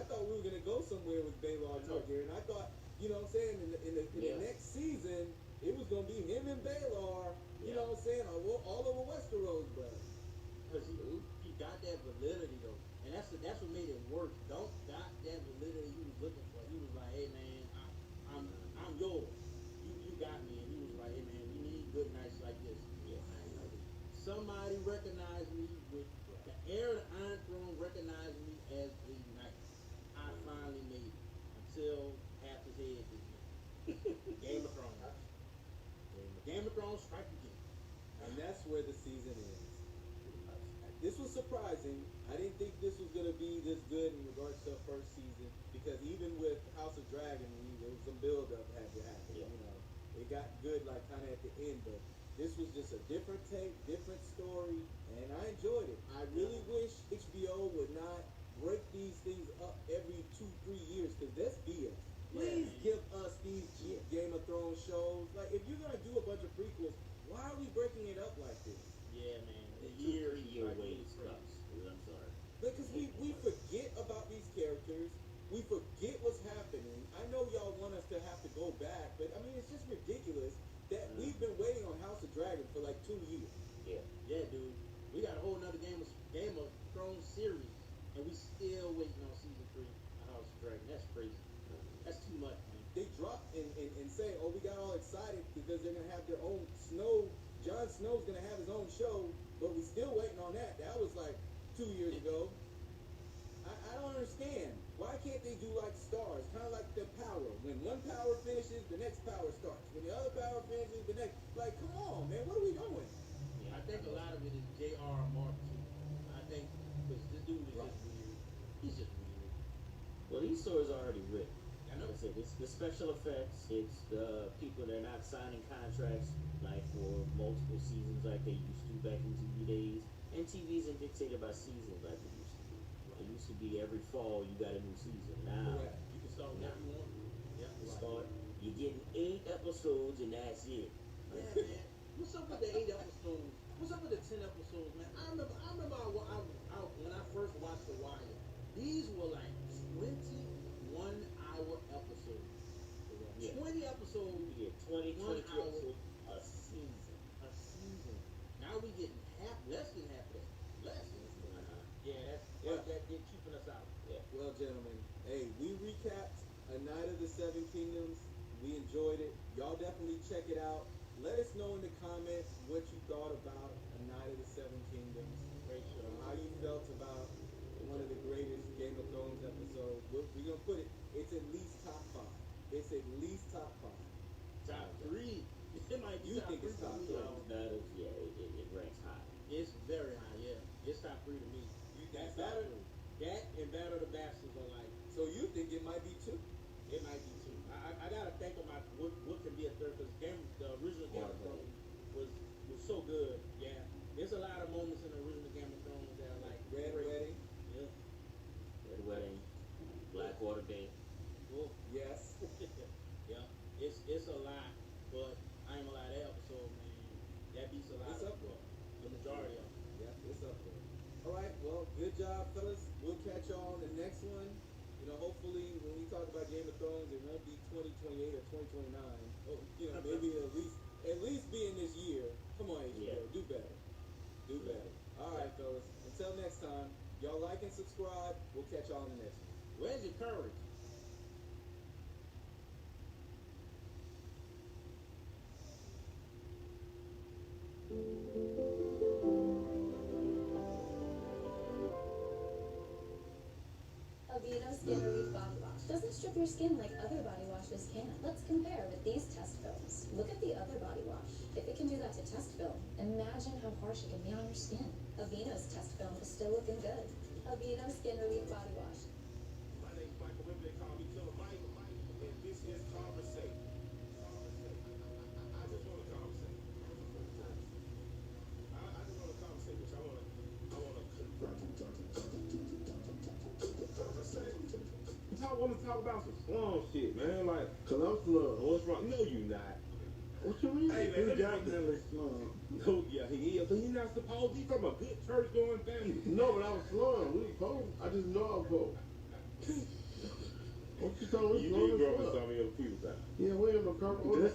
thought we were gonna go somewhere with Baelor Targaryen. I thought, you know what I'm saying, in the next season, it was gonna be him and Baelor. You know what I'm saying, all over Westeros, but because he got that validity though, and that's what made it work. Don't got that validity he was looking for. He was like, hey man, I'm yours. You got me, and he was like, hey man, we need good nights like this. Yeah. Somebody recognized me with the heir of the Iron Throne recognized me as a knight. I finally made it until half his head did Game of Thrones. Game of Thrones strike again. and that's where the season ends. This was surprising. I didn't think this was gonna be this good in regards to the first season because even with House of Dragon, there was some build up had to happen. Yeah. You know, it got good like kind of at the end, but this was just a different take, different story, and I enjoyed it. I really wish HBO would not break these things up every 2-3 years because that's BS. Please give us these Game of Thrones shows. Like, if you're gonna do a bunch of prequels, why are we breaking it up like this? Yeah, man. The year wait sucks. I'm sorry. Because we forget about these characters. We forget what's happening. I know y'all want us to have to go back, but I mean, it's just ridiculous that we've been waiting on House of Dragon for like 2 years. Yeah. Yeah, dude. We got a whole nother Game of Thrones series, and we still waiting on season 3 of House of Dragon. That's crazy. That's too much, man. They dropped and say, oh, we got all excited because they're going to have their own Snow. Jon Snow's going to have his own show, but we still waiting on that. That was like 2 years ago. I don't understand. Why can't they do like Stars? Kind of like the Power. When one power finishes, the next power starts. When the other power finishes, the next. Like, come on, man. What are we doing? Yeah, I think a lot of it is J.R.R. Martin, too. I think, because this dude is just weird. He's just weird. Well, these stories are already written. I know. Like I said, it's the special effects. It's the people that are not signing contracts like for multiple seasons like they used to back in TV days. And TV isn't dictated by seasons like it used to be. It used to be every fall you got a new season. Now You can start whenever you want. Yeah. you start, you're getting 8 episodes and that's it. Yeah, man. What's up with the 8 episodes? What's up with the 10 episodes, man? I remember when I first watched The Wire, these were like 21-hour episodes. Yeah. 20 episodes. You get 20, 1 22 hour. episodes a season. A season. Now we getting less than half of that. Less than that. Yeah, they're keeping us out. Yeah. Well, gentlemen, hey, we recapped A Night of the Seven Kingdoms. We enjoyed it. Y'all definitely check it out. Let us know in the comments what you thought about A Night of the Seven That and Battle of the Bastards are like. So you think it might be two? It might be two. I gotta think about what can be a third because the original Game of Thrones was so good. Yeah, there's a lot of moments in the original Game of Thrones that are like Red great. Wedding. Yeah. Red Wedding, Blackwater Bay. Cool. Yes. Yeah. It's a lot, but I ain't gonna lie, that episode, man, that beats a lot. It's up there. The majority of it. Yeah, it's up there. All right, well, good job, fellas. We'll catch y'all on the next one. You know, hopefully, when we talk about Game of Thrones, it won't be 2028 or 2029. Oh, you know, maybe at least be in this year. Come on, HBO, do better. Do better. All right, fellas. Until next time, y'all like and subscribe. We'll catch y'all on the next one. Where's your courage? Aveeno Skin Relief Body Wash doesn't strip your skin like other body washes can. Let's compare with these test films. Look at the other body wash. If it can do that to test film, imagine how harsh it can be on your skin. Aveeno's test film is still looking good. Aveeno Skin Relief Body Wash. My name's Michael Wimber. They call me Killer Mike, and this is Conversate. I just want to conversate. I just want to conversate, which I want to talk about some slum shit, man. Like, cause I'm slum. What's wrong? No, you not. What you mean? Hey, man, He definitely slum. No, yeah, he is, but he's not supposed. He's from a good church-going family. No, but I was slum. We poor. I just know I'm poor. What you talking about? You did grow up in some of your people's time. Yeah, we ain't no cover. This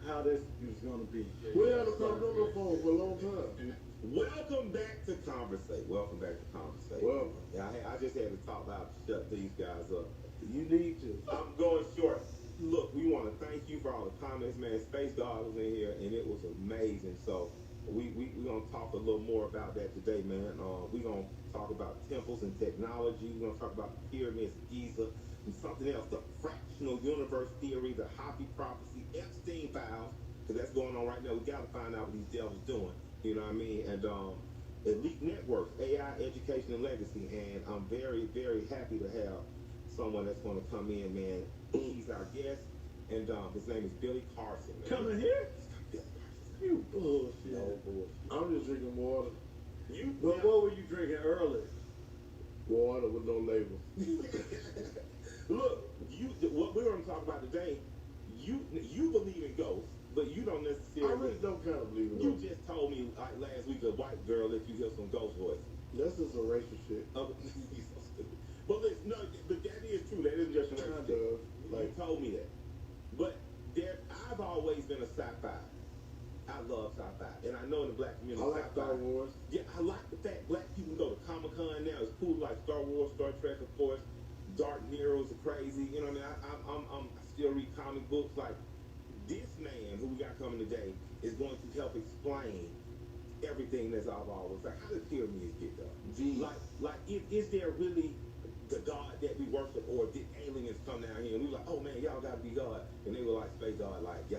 how this is gonna be. We ain't no cover on the phone for a long time. Welcome back to Conversate. Welcome back to Conversate. Welcome. Yeah, I just had to talk about shut these guys up. You need to. I'm going short. Look, we want to thank you for all the comments, man. Space God was in here, and it was amazing. So we're going to talk a little more about that today, man. We're going to talk about temples and technology. We're going to talk about the pyramids of Giza and something else, the fractional universe theory, the Hopi prophecy, Epstein files, because that's going on right now. We got to find out what these devils doing. You know what I mean? And Elite Networks, AI, Education, and Legacy. And I'm very, very happy to have someone that's going to come in, man. He's our guest, and his name is Billy Carson. Man. Coming here? You bullshit. No bullshit. I'm just drinking water. But what were you drinking earlier? Water with no label. Look, what we're going to talk about today, you believe in ghosts, but you don't necessarily. I really don't kind of believe in You ghosts. just told me like last week a white girl if you hear some ghost voice. That's just some racial shit. He's so stupid. But listen, no, but that is true. That isn't just some racial shit. You told me that. But I've always been a sci-fi. I love sci-fi, and I know in the black community, I like Star Wars. Yeah, I like the fact black people go to Comic-Con now. It's cool, like Star Wars, Star Trek, of course. Dark Nero's are crazy. You know what I mean? I still read comic books. Like this man who we got coming today is going to help explain everything that's I've always like. How did pyramids get done? Like, is there really the God that we worship, or did aliens come down here and we were like, oh man, y'all gotta be God, and they were like space God, like yeah,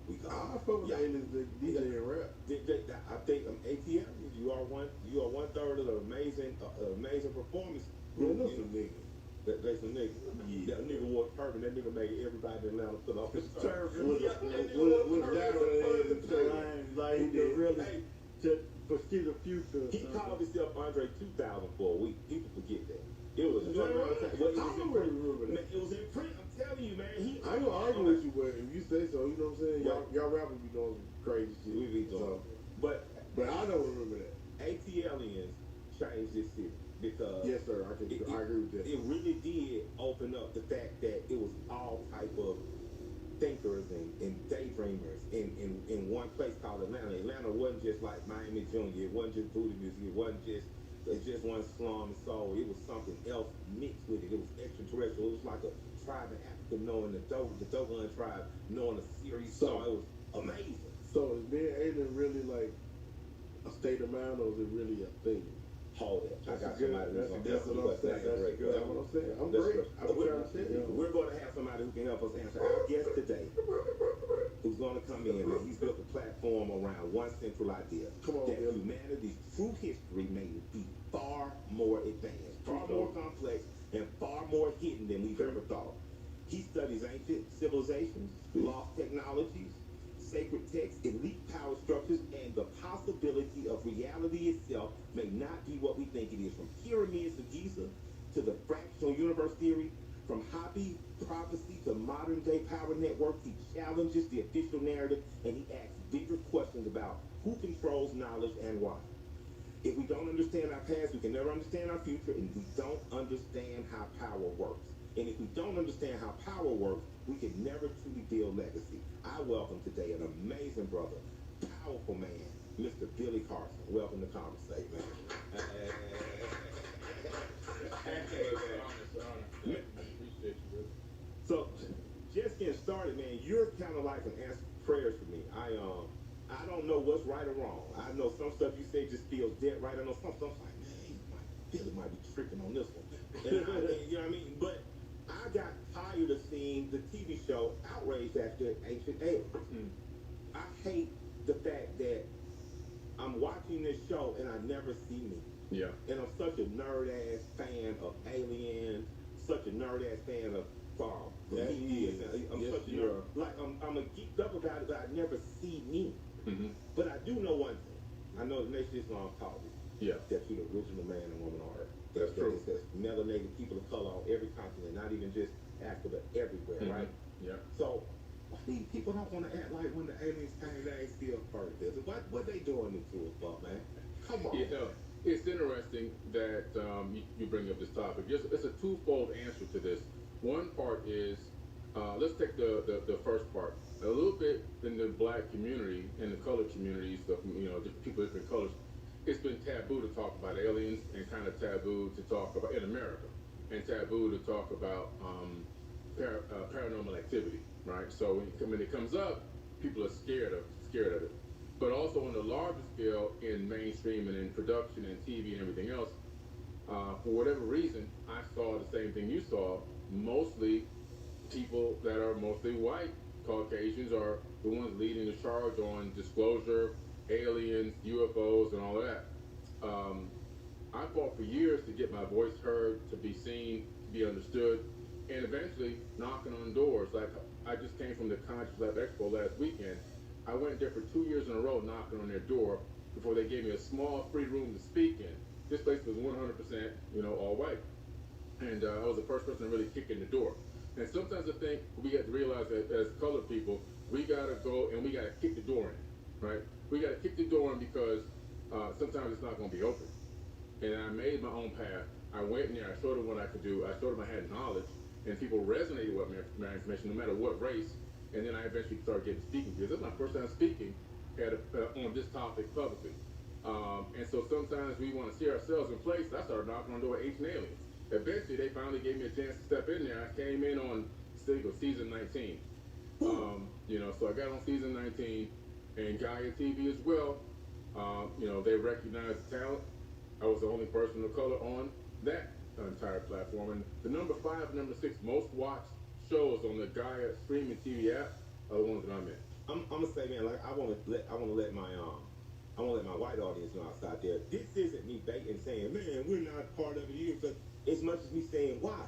we God. I fuck with aliens that DJ and rap. I think ATL, you are one third of the amazing performance. Yeah, that's some niggas. They some niggas. Yeah. That nigga wore a turban. That nigga made everybody in Atlanta put off his Turban. With like he did really to see the future. He called himself Andre 2000 for a week. People forget that. It was I don't really remember that. It was in print. I'm telling you, man. I ain't gonna argue with you, but if you say so, you know what I'm saying? Y'all rappers be doing some crazy shit. We be doing. But I don't remember that. ATLians changed this city because yes, sir. I agree with that. It really did open up the fact that it was all type of thinkers and daydreamers in one place called Atlanta. Atlanta wasn't just like Miami Junior. It wasn't just booty music. It wasn't just. It just wasn't slum and soul. It was something else mixed with it. It was extraterrestrial. It was like a tribe in Africa knowing the Dogon tribe knowing a series. So it was amazing. So is being alien really like a state of mind, or is it really a thing? Hold it. I got somebody who's going to That's what I'm saying. That's what I'm saying. I'm great. I'm trying to tell you. We're going to have somebody who can help us answer. Our guest today, who's going to come in, and he's built a platform around one central idea. That humanity's true history may be far more advanced itself may not be what we think it is. From pyramids of Giza to the fractional universe theory, from hobby prophecy to modern day power networks, he challenges the official narrative and he asks bigger questions about who controls knowledge and why. If we don't understand our past, we can never understand our future, and we don't understand how power works. And if we don't understand how power works, we can never truly build legacy. I welcome today an amazing brother, powerful man, Mr. Billy Carson. Welcome to Conversate, man. So, just getting started, man, you're kind of like an answer to prayers for me. I don't know what's right or wrong. I know some stuff you say just feels dead right. I know some stuff like, man, Billy might be tricking on this one. And you know what I mean? But I got tired of seeing the TV show Outraged after Ancient Aliens. I hate the fact that I'm watching this show and I never see me. Yeah. And I'm such a nerd-ass fan of Aliens, such a nerd-ass fan of Prometheus. I'm such a nerd. Like, I'm a geeked up about it, but I never see me. Mm-hmm. But I do know one thing. I know the Nation Islam taught me. Yeah. That you're the original man and woman on earth. That's true. It says melanated people of color on every continent, not even just Africa, but everywhere, Mm-hmm. right? Yeah. So, why these people don't want to act like when the aliens came, they ain't still part of this? What they doing it to us for, man? Come on. Yeah. It's interesting that you bring up this topic. It's a twofold answer to this. One part is, let's take the first part. A little bit in the black community and the colored communities, different people, different colors, it's been taboo to talk about aliens and kind of taboo to talk about, in America, and taboo to talk about paranormal activity, right? So when it comes up, people are scared of it. But also on the larger scale in mainstream and in production and TV and everything else, for whatever reason, I saw the same thing you saw. Mostly people that are mostly white, Caucasians, are the ones leading the charge on disclosure, aliens, UFOs, and all that. I fought for years to get my voice heard, to be seen, to be understood, and eventually knocking on doors. Like, I just came from the Conscious Life Expo last weekend. I went there for 2 years in a row knocking on their door before they gave me a small free room to speak in. This place was 100%, all white. And I was the first person to really kick in the door. And sometimes I think we got to realize that as colored people, we got to go and we got to kick the door in, right? We got to kick the door in because sometimes it's not going to be open. And I made my own path. I went in there. I showed them what I could do. I showed them I had knowledge. And people resonated with my information, no matter what race. And then I eventually started getting speaking gigs. This is my first time speaking on this topic publicly. And so sometimes we want to see ourselves in place. I started knocking on the door of Ancient Aliens. Eventually, they finally gave me a chance to step in there. I came in on season 19. So I got on season 19 and Gaia TV as well. They recognized the talent. I was the only person of color on that entire platform. And the number 5 and number 6 most watched shows on the Gaia streaming TV app are the ones that I'm in. I'm gonna say, man, like I want to let my white audience know outside there. This isn't me baiting saying, man, we're not part of it here, but as much as me saying why.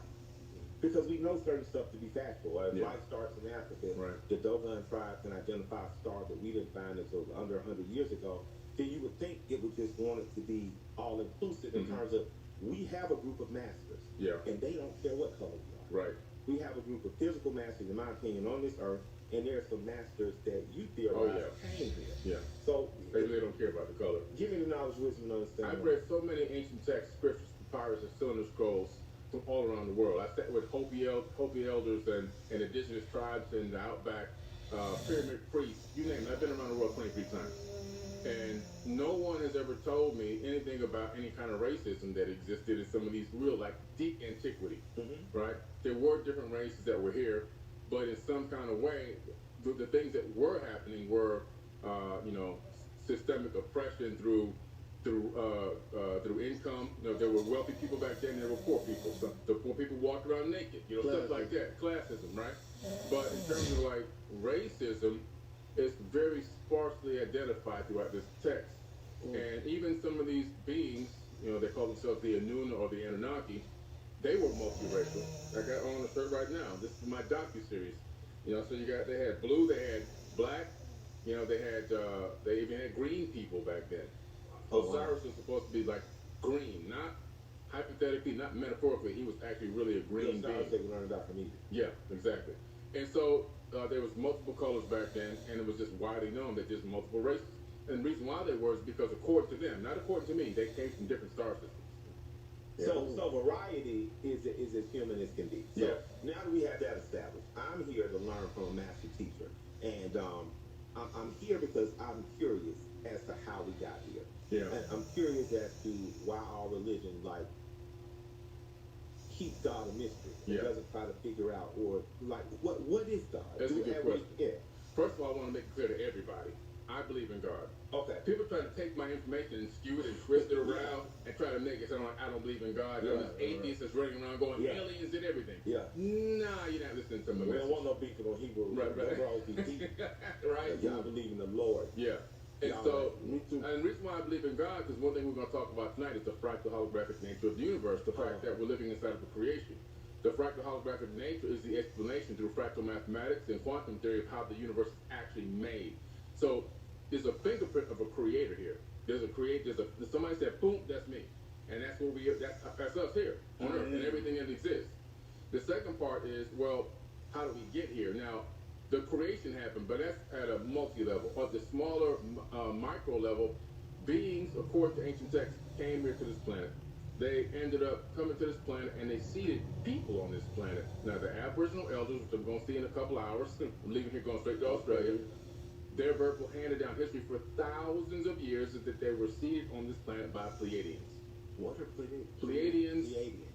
Because we know certain stuff to be factual. Life starts in Africa. Right. The Dogon tribe can identify a star that we didn't find until under 100 years ago. Then you would think it would just want it to be all inclusive in terms of we have a group of masters. Yeah. And they don't care what color we are. Right. We have a group of physical masters, in my opinion, on this earth, and there are some masters that you theorize came here. Yeah. So they really don't care about the color. Give me the knowledge, wisdom, and understanding. I've read so many ancient texts, scriptures, papyrus, and cylinder scrolls from all around the world. I sat with Hopi elders and indigenous tribes in the outback, pyramid priests, you name it. I've been around the world 23 times. And no one has ever told me anything about any kind of racism that existed in some of these real, like, deep antiquity, right? There were different races that were here, but in some kind of way, the things that were happening were, systemic oppression through income. There were wealthy people back then, there were poor people. So the poor people walked around naked, stuff like that. Classism, right? But in terms of, like, racism, it's very sparsely identified throughout this text. And even some of these beings, they call themselves the Anuna or the Anunnaki, they were multiracial. I got on the shirt right now. This is my docu-series. So they had blue, they had black, they even had green people back then. Osiris was supposed to be like green, not hypothetically, not metaphorically. He was actually really a green being. They learned about from Egypt. Yeah, exactly. And so there was multiple colors back then, and it was just widely known that there's multiple races. And the reason why they were is because according to them, not according to me, they came from different star systems. So variety is as human as can be. So now that we have that established, I'm here to learn from a master teacher, and I'm here because I'm curious as to how we got here. Yeah. And I'm curious as to why our religion keeps God a mystery. It doesn't try to figure out or what is God? That's a good question. Yeah. First of all, I want to make it clear to everybody, I believe in God. Okay. People try to take my information and skew it and twist it around and try to make it sound like I don't believe in God. I'm this atheist that's running around going aliens and everything. Yeah. Nah, you're not listening to my We message. don't want no beef on Hebrew. Right. Right. Y'all believe in the Lord. Yeah. And Y'all so, me too. and the reason why I believe in God, because one thing we're going to talk about tonight is the fractal holographic nature of the universe, the fact that we're living inside of a creation. The fractal holographic nature is the explanation through fractal mathematics and quantum theory of how the universe is actually made. So, there's a fingerprint of a creator here. There's somebody said, boom, that's me. And that's what that's us here on Earth and everything that exists. The second part is, well, how do we get here? Now, the creation happened, but that's at a multi-level. On the smaller micro level, beings, according to ancient texts, came here to this planet. They ended up coming to this planet and they seeded people on this planet. Now, the Aboriginal elders, which I'm going to see in a couple hours, I'm leaving here going straight to Australia, their verbal handed down history for thousands of years is that they were seeded on this planet by Pleiadians. What are Pleiadians? Pleiadians.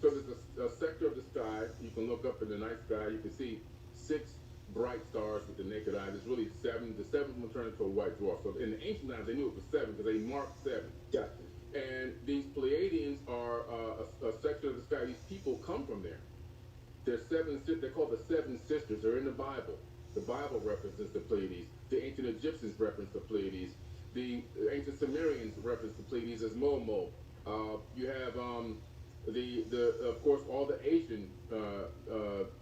So there's a sector of the sky, you can look up in the night sky, you can see 6 bright stars with the naked eye. There's really 7. The 7th one turned into a white dwarf. So in the ancient times, they knew it was 7 because they marked 7. Yeah. And these Pleiadians are a section of the sky. These people come from there. They're called the 7 sisters. They're in the Bible. The Bible references the Pleiades. The ancient Egyptians reference the Pleiades. The ancient Sumerians reference the Pleiades as Momo. You have of course, all the Asian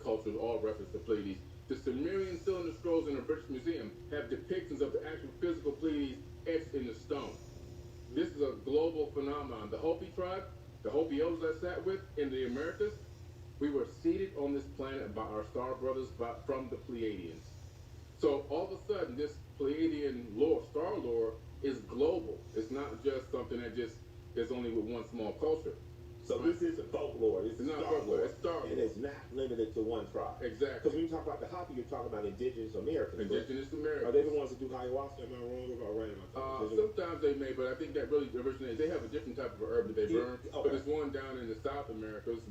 cultures all reference the Pleiades. The Sumerian cylinder scrolls in the British Museum have depictions of the actual physical Pleiades etched in the stone. This is a global phenomenon. The Hopi tribe, the Hopi elders I sat with in the Americas, we were seeded on this planet by our star brothers from the Pleiadians. So all of a sudden, this Pleiadian lore, star lore, is global. It's not just something that just is only with one small culture. So this isn't folklore. This is not star folklore. lore. It's star lore. And it's not limited to one tribe. Exactly. Because when you talk about the Hopi, you're talking about indigenous Americans. Indigenous Americans. Are they the ones that do ayahuasca? Am I wrong about right? Sometimes they may, but I think that really originates. They have a different type of herb that they burn. But there's one down in the South Americas,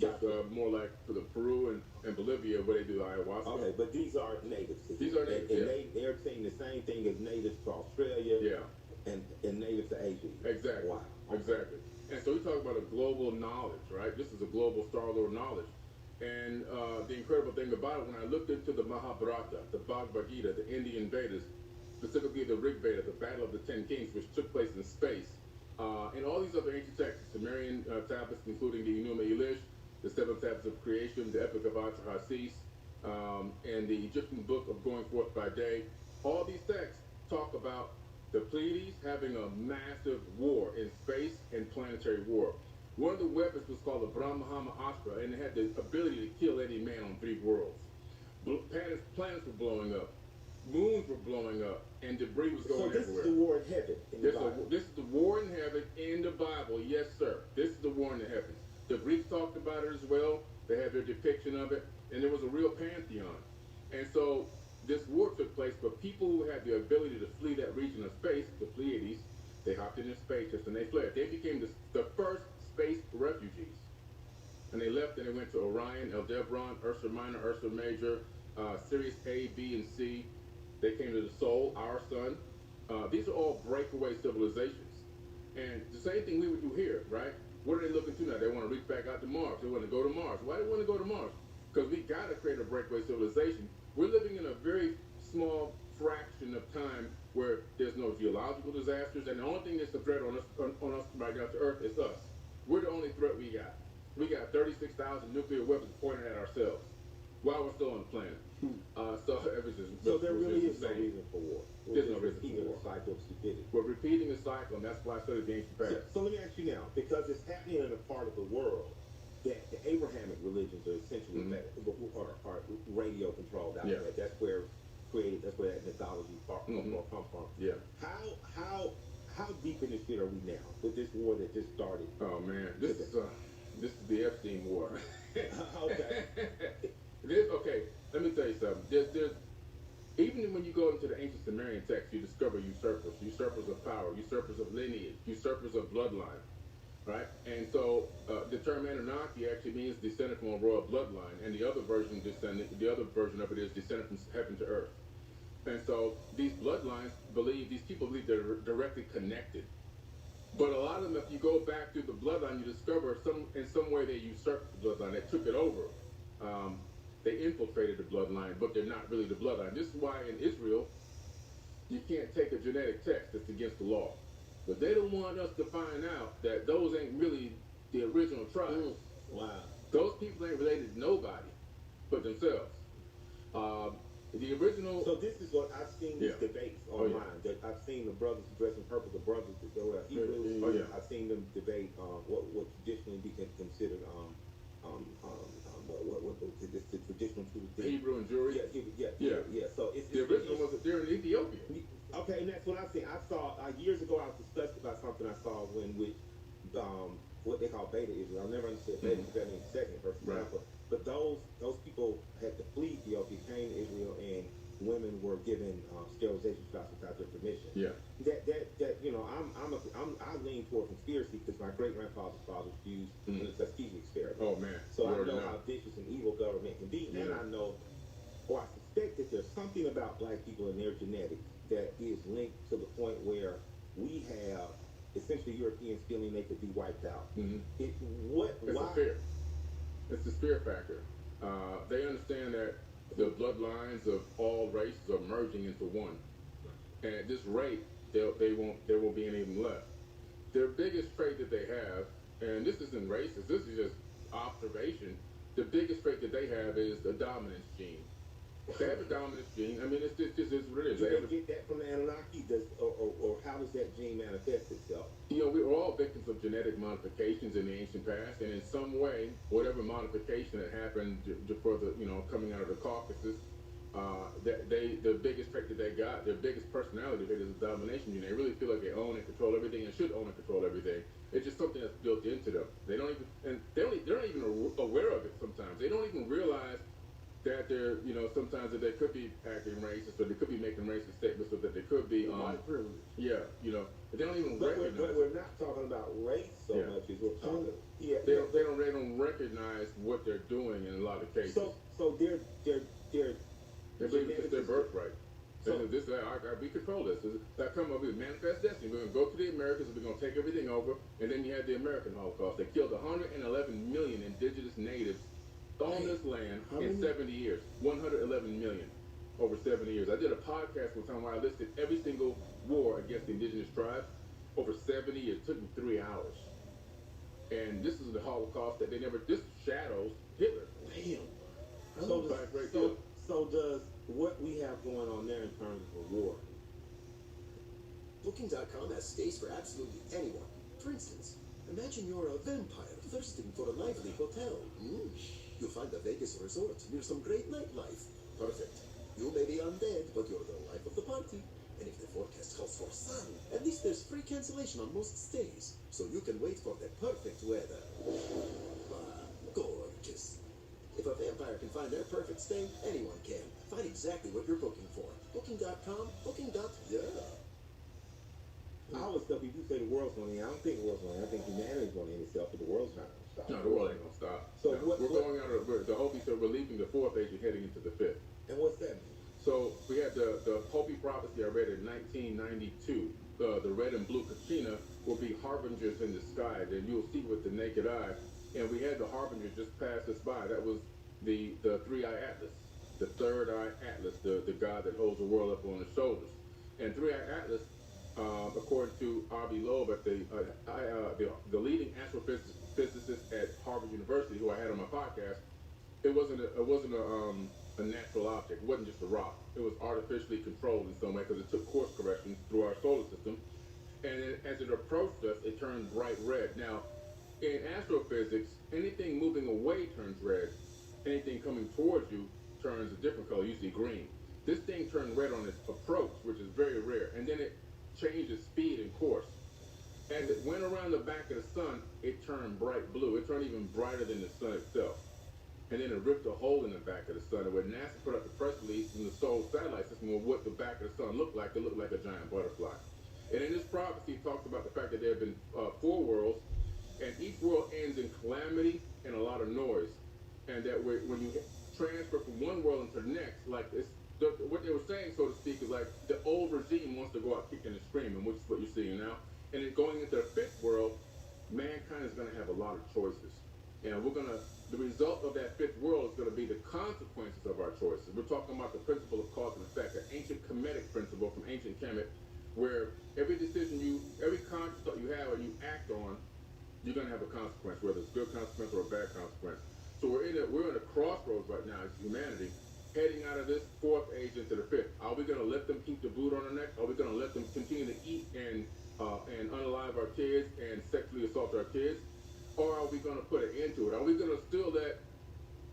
more like for the Peru and Bolivia, where they do ayahuasca. Okay, but these are natives. These are natives. And they're saying the same thing as natives to Australia. Yeah. And natives to Asia. Exactly. Wow. Exactly. And so we talk about a global knowledge, right? This is a global star lore knowledge. And the incredible thing about it, when I looked into the Mahabharata, the Bhagavad Gita, the Indian Vedas, specifically the Rig Veda, the Battle of the 10 Kings, which took place in space, and all these other ancient texts, Sumerian tablets, including the Enuma Elish, the 7 tablets of creation, the Epic of Atrahasis, and the Egyptian book of Going Forth by Day, all these texts talk about the Pleiades having a massive war in space and planetary war. One of the weapons was called the Brahmahama Astra, and it had the ability to kill any man on 3 worlds. Planets were blowing up, moons were blowing up, and debris was going everywhere. So this is the war in heaven in the Bible. This is the war in heaven in the Bible, yes sir. This is the war in the heavens. The Greeks talked about it as well. They had their depiction of it, and there was a real pantheon. And so this war took place, but people who had the ability to flee that region of space, the Pleiades, they hopped into spaceships and they fled. They became the first space refugees. And they left and they went to Orion, Aldebaran, Ursa Minor, Ursa Major, Sirius A, B, and C. They came to the Sol, our sun. These are all breakaway civilizations. And the same thing we would do here, right? What are they looking to now? They want to reach back out to Mars. They want to go to Mars. Why do they want to go to Mars? Because we got to create a breakaway civilization. We're living in a very small fraction of time where there's no geological disasters, and the only thing that's a threat on us right now to Earth is us. We're the only threat we got. We got 36,000 nuclear weapons pointed at ourselves while we're still on the planet. So everything. So there really just is no insane. reason for war. There's We're no just reason repeating for a war. cycle of stupidity. We're repeating the cycle, and that's why I studied the ancient So, past. so let me ask you now, because it's happening in a part of the world that the Abrahamic religions are essentially are radio controlled out Yeah. there. That's where that mythology come from. Yeah. How deep in this shit are we now with this war that just started? Oh man, this is the Epstein war. Okay. Okay, let me tell you something. There's even when you go into the ancient Sumerian text, you discover usurpers of power, usurpers of lineage, usurpers of bloodline, right? And so the term Anunnaki actually means descendant from a royal bloodline, and the other version of it is descendant from heaven to earth. And so these bloodlines these people believe they're directly connected. But a lot of them, if you go back through the bloodline, you discover in some way they usurped the bloodline, they took it over. They infiltrated the bloodline, but they're not really the bloodline. This is why in Israel, you can't take a genetic test. It's against the law. But they don't want us to find out that those ain't really the original tribes. Wow. Those people ain't related to nobody but themselves. The original... So this is what I've seen these debates online. Yeah. That I've seen the brothers dressed in purple, the brothers that go out Hebrews. Oh, yeah. I've seen them debate what would traditionally be considered the traditional Hebrew and Jewry. Yeah. So it's the original was there in Ethiopia. Okay, and that's what I've seen. I saw years ago. I was disgusted about something I saw when with what they call Beta Israel. I never understood Beta because that means second versus alpha. But those people had to flee Ethiopia, came to Israel, and women were given sterilization shots without their permission. Yeah. That you know, I lean toward conspiracy because my great grandfather's father was used in the Tuskegee experiment. Oh man. So I know how vicious and evil government can be, and I know, or I suspect that there's something about black people and their genetics that is linked to the point where we have essentially Europeans feeling they could be wiped out. It's the fear. It's the fear factor. They understand that the bloodlines of all races are merging into one, and at this rate, there won't be any of them left. Their biggest trait that they have, and this isn't racist, this is just observation. The biggest trait that they have is the dominance gene. They have a dominance gene. I mean, it's just what it is. Do they get that from the Anunnaki? Or how does that gene manifest itself? You know, we were all victims of genetic modifications in the ancient past, and in some way, whatever modification that happened for the, coming out of the Caucasus, the biggest trait that they got, their biggest personality trait is the domination gene. They really feel like they own and control everything and should own and control everything. It's just something that's built into them. They're not even aware of it sometimes. They don't even realize that they're, sometimes that they could be acting racist, or they could be making racist statements, or that they could be, white privilege. Yeah, but they don't even recognize. But we're not talking about race so much as we're talking. They don't recognize what they're doing in a lot of cases. So they're they believe it's their birthright. We control this. That come up with manifest destiny. We're gonna go to the Americans, and we're gonna take everything over, and then you had the American Holocaust. They killed 111 million indigenous natives on this land in 70 years. 111 million over 70 years. I did a podcast one time where I listed every single war against the indigenous tribes over 70 years. It took me 3 hours. And this is the Holocaust that this shadows Hitler. Damn. So does what we have going on there in terms of a war? Booking.com has stays for absolutely anyone. For instance, imagine you're a vampire thirsting for a lively hotel. You'll find a Vegas resort near some great nightlife. Perfect. You may be undead, but you're the life of the party. And if the forecast calls for sun, at least there's free cancellation on most stays, so you can wait for the perfect weather. Gorgeous. If a vampire can find their perfect stay, anyone can. Find exactly what you're booking for. Booking.com, booking.yeah. I always tell people, you say the world's going to end. I don't think the world's going to end. I think humanity's going to end itself, but the world's not going to stop. No, the world ain't going to stop. So we're going out of the Hopi said we're leaving the fourth age and heading into the fifth. And what's that mean? So we had the Hopi prophecy I read in 1992. The red and blue Kachina will be harbingers in the sky that you'll see with the naked eye. And we had the harbinger just pass us by. That was the three-eye Atlas, the third eye Atlas, the god that holds the world up on his shoulders. And three-eye Atlas, according to Avi Loeb, at the leading astrophysicist at Harvard University, who I had on my podcast, it wasn't a a natural object. It wasn't just a rock. It was artificially controlled in some way because it took course corrections through our solar system. And then as it approached us, it turned bright red. Now, in astrophysics, anything moving away turns red. Anything coming towards you turns a different color, usually green. This thing turned red on its approach, which is very rare. And then it changed its speed and course. As it went around the back of the sun, it turned bright blue. It turned even brighter than the sun itself. And then it ripped a hole in the back of the sun. And when NASA put up the press release from the Sol satellite system of what the back of the sun looked like, it looked like a giant butterfly. And in this prophecy, it talks about the fact that there have been 4 worlds, and each world ends in calamity and a lot of noise. And that when you transfer from one world into the next, like what they were saying, so to speak, is like the old regime wants to go out kicking and screaming, which is what you're seeing now. And then going into the 5th world, mankind is going to have a lot of choices. And the result of that 5th world is going to be the consequences of our choices. We're talking about the principle of cause and effect, an ancient Kemetic principle from ancient Kemet, where every decision every conscious thought you have or you act on, you're going to have a consequence, whether it's good consequence or a bad consequence. So we're in a crossroads right now as humanity, heading out of this 4th age into the 5th. Are we going to let them keep the boot on their neck? Are we going to let them continue to eat and unalive our kids and sexually assault our kids? Or are we going to put an end to it? Are we going to still let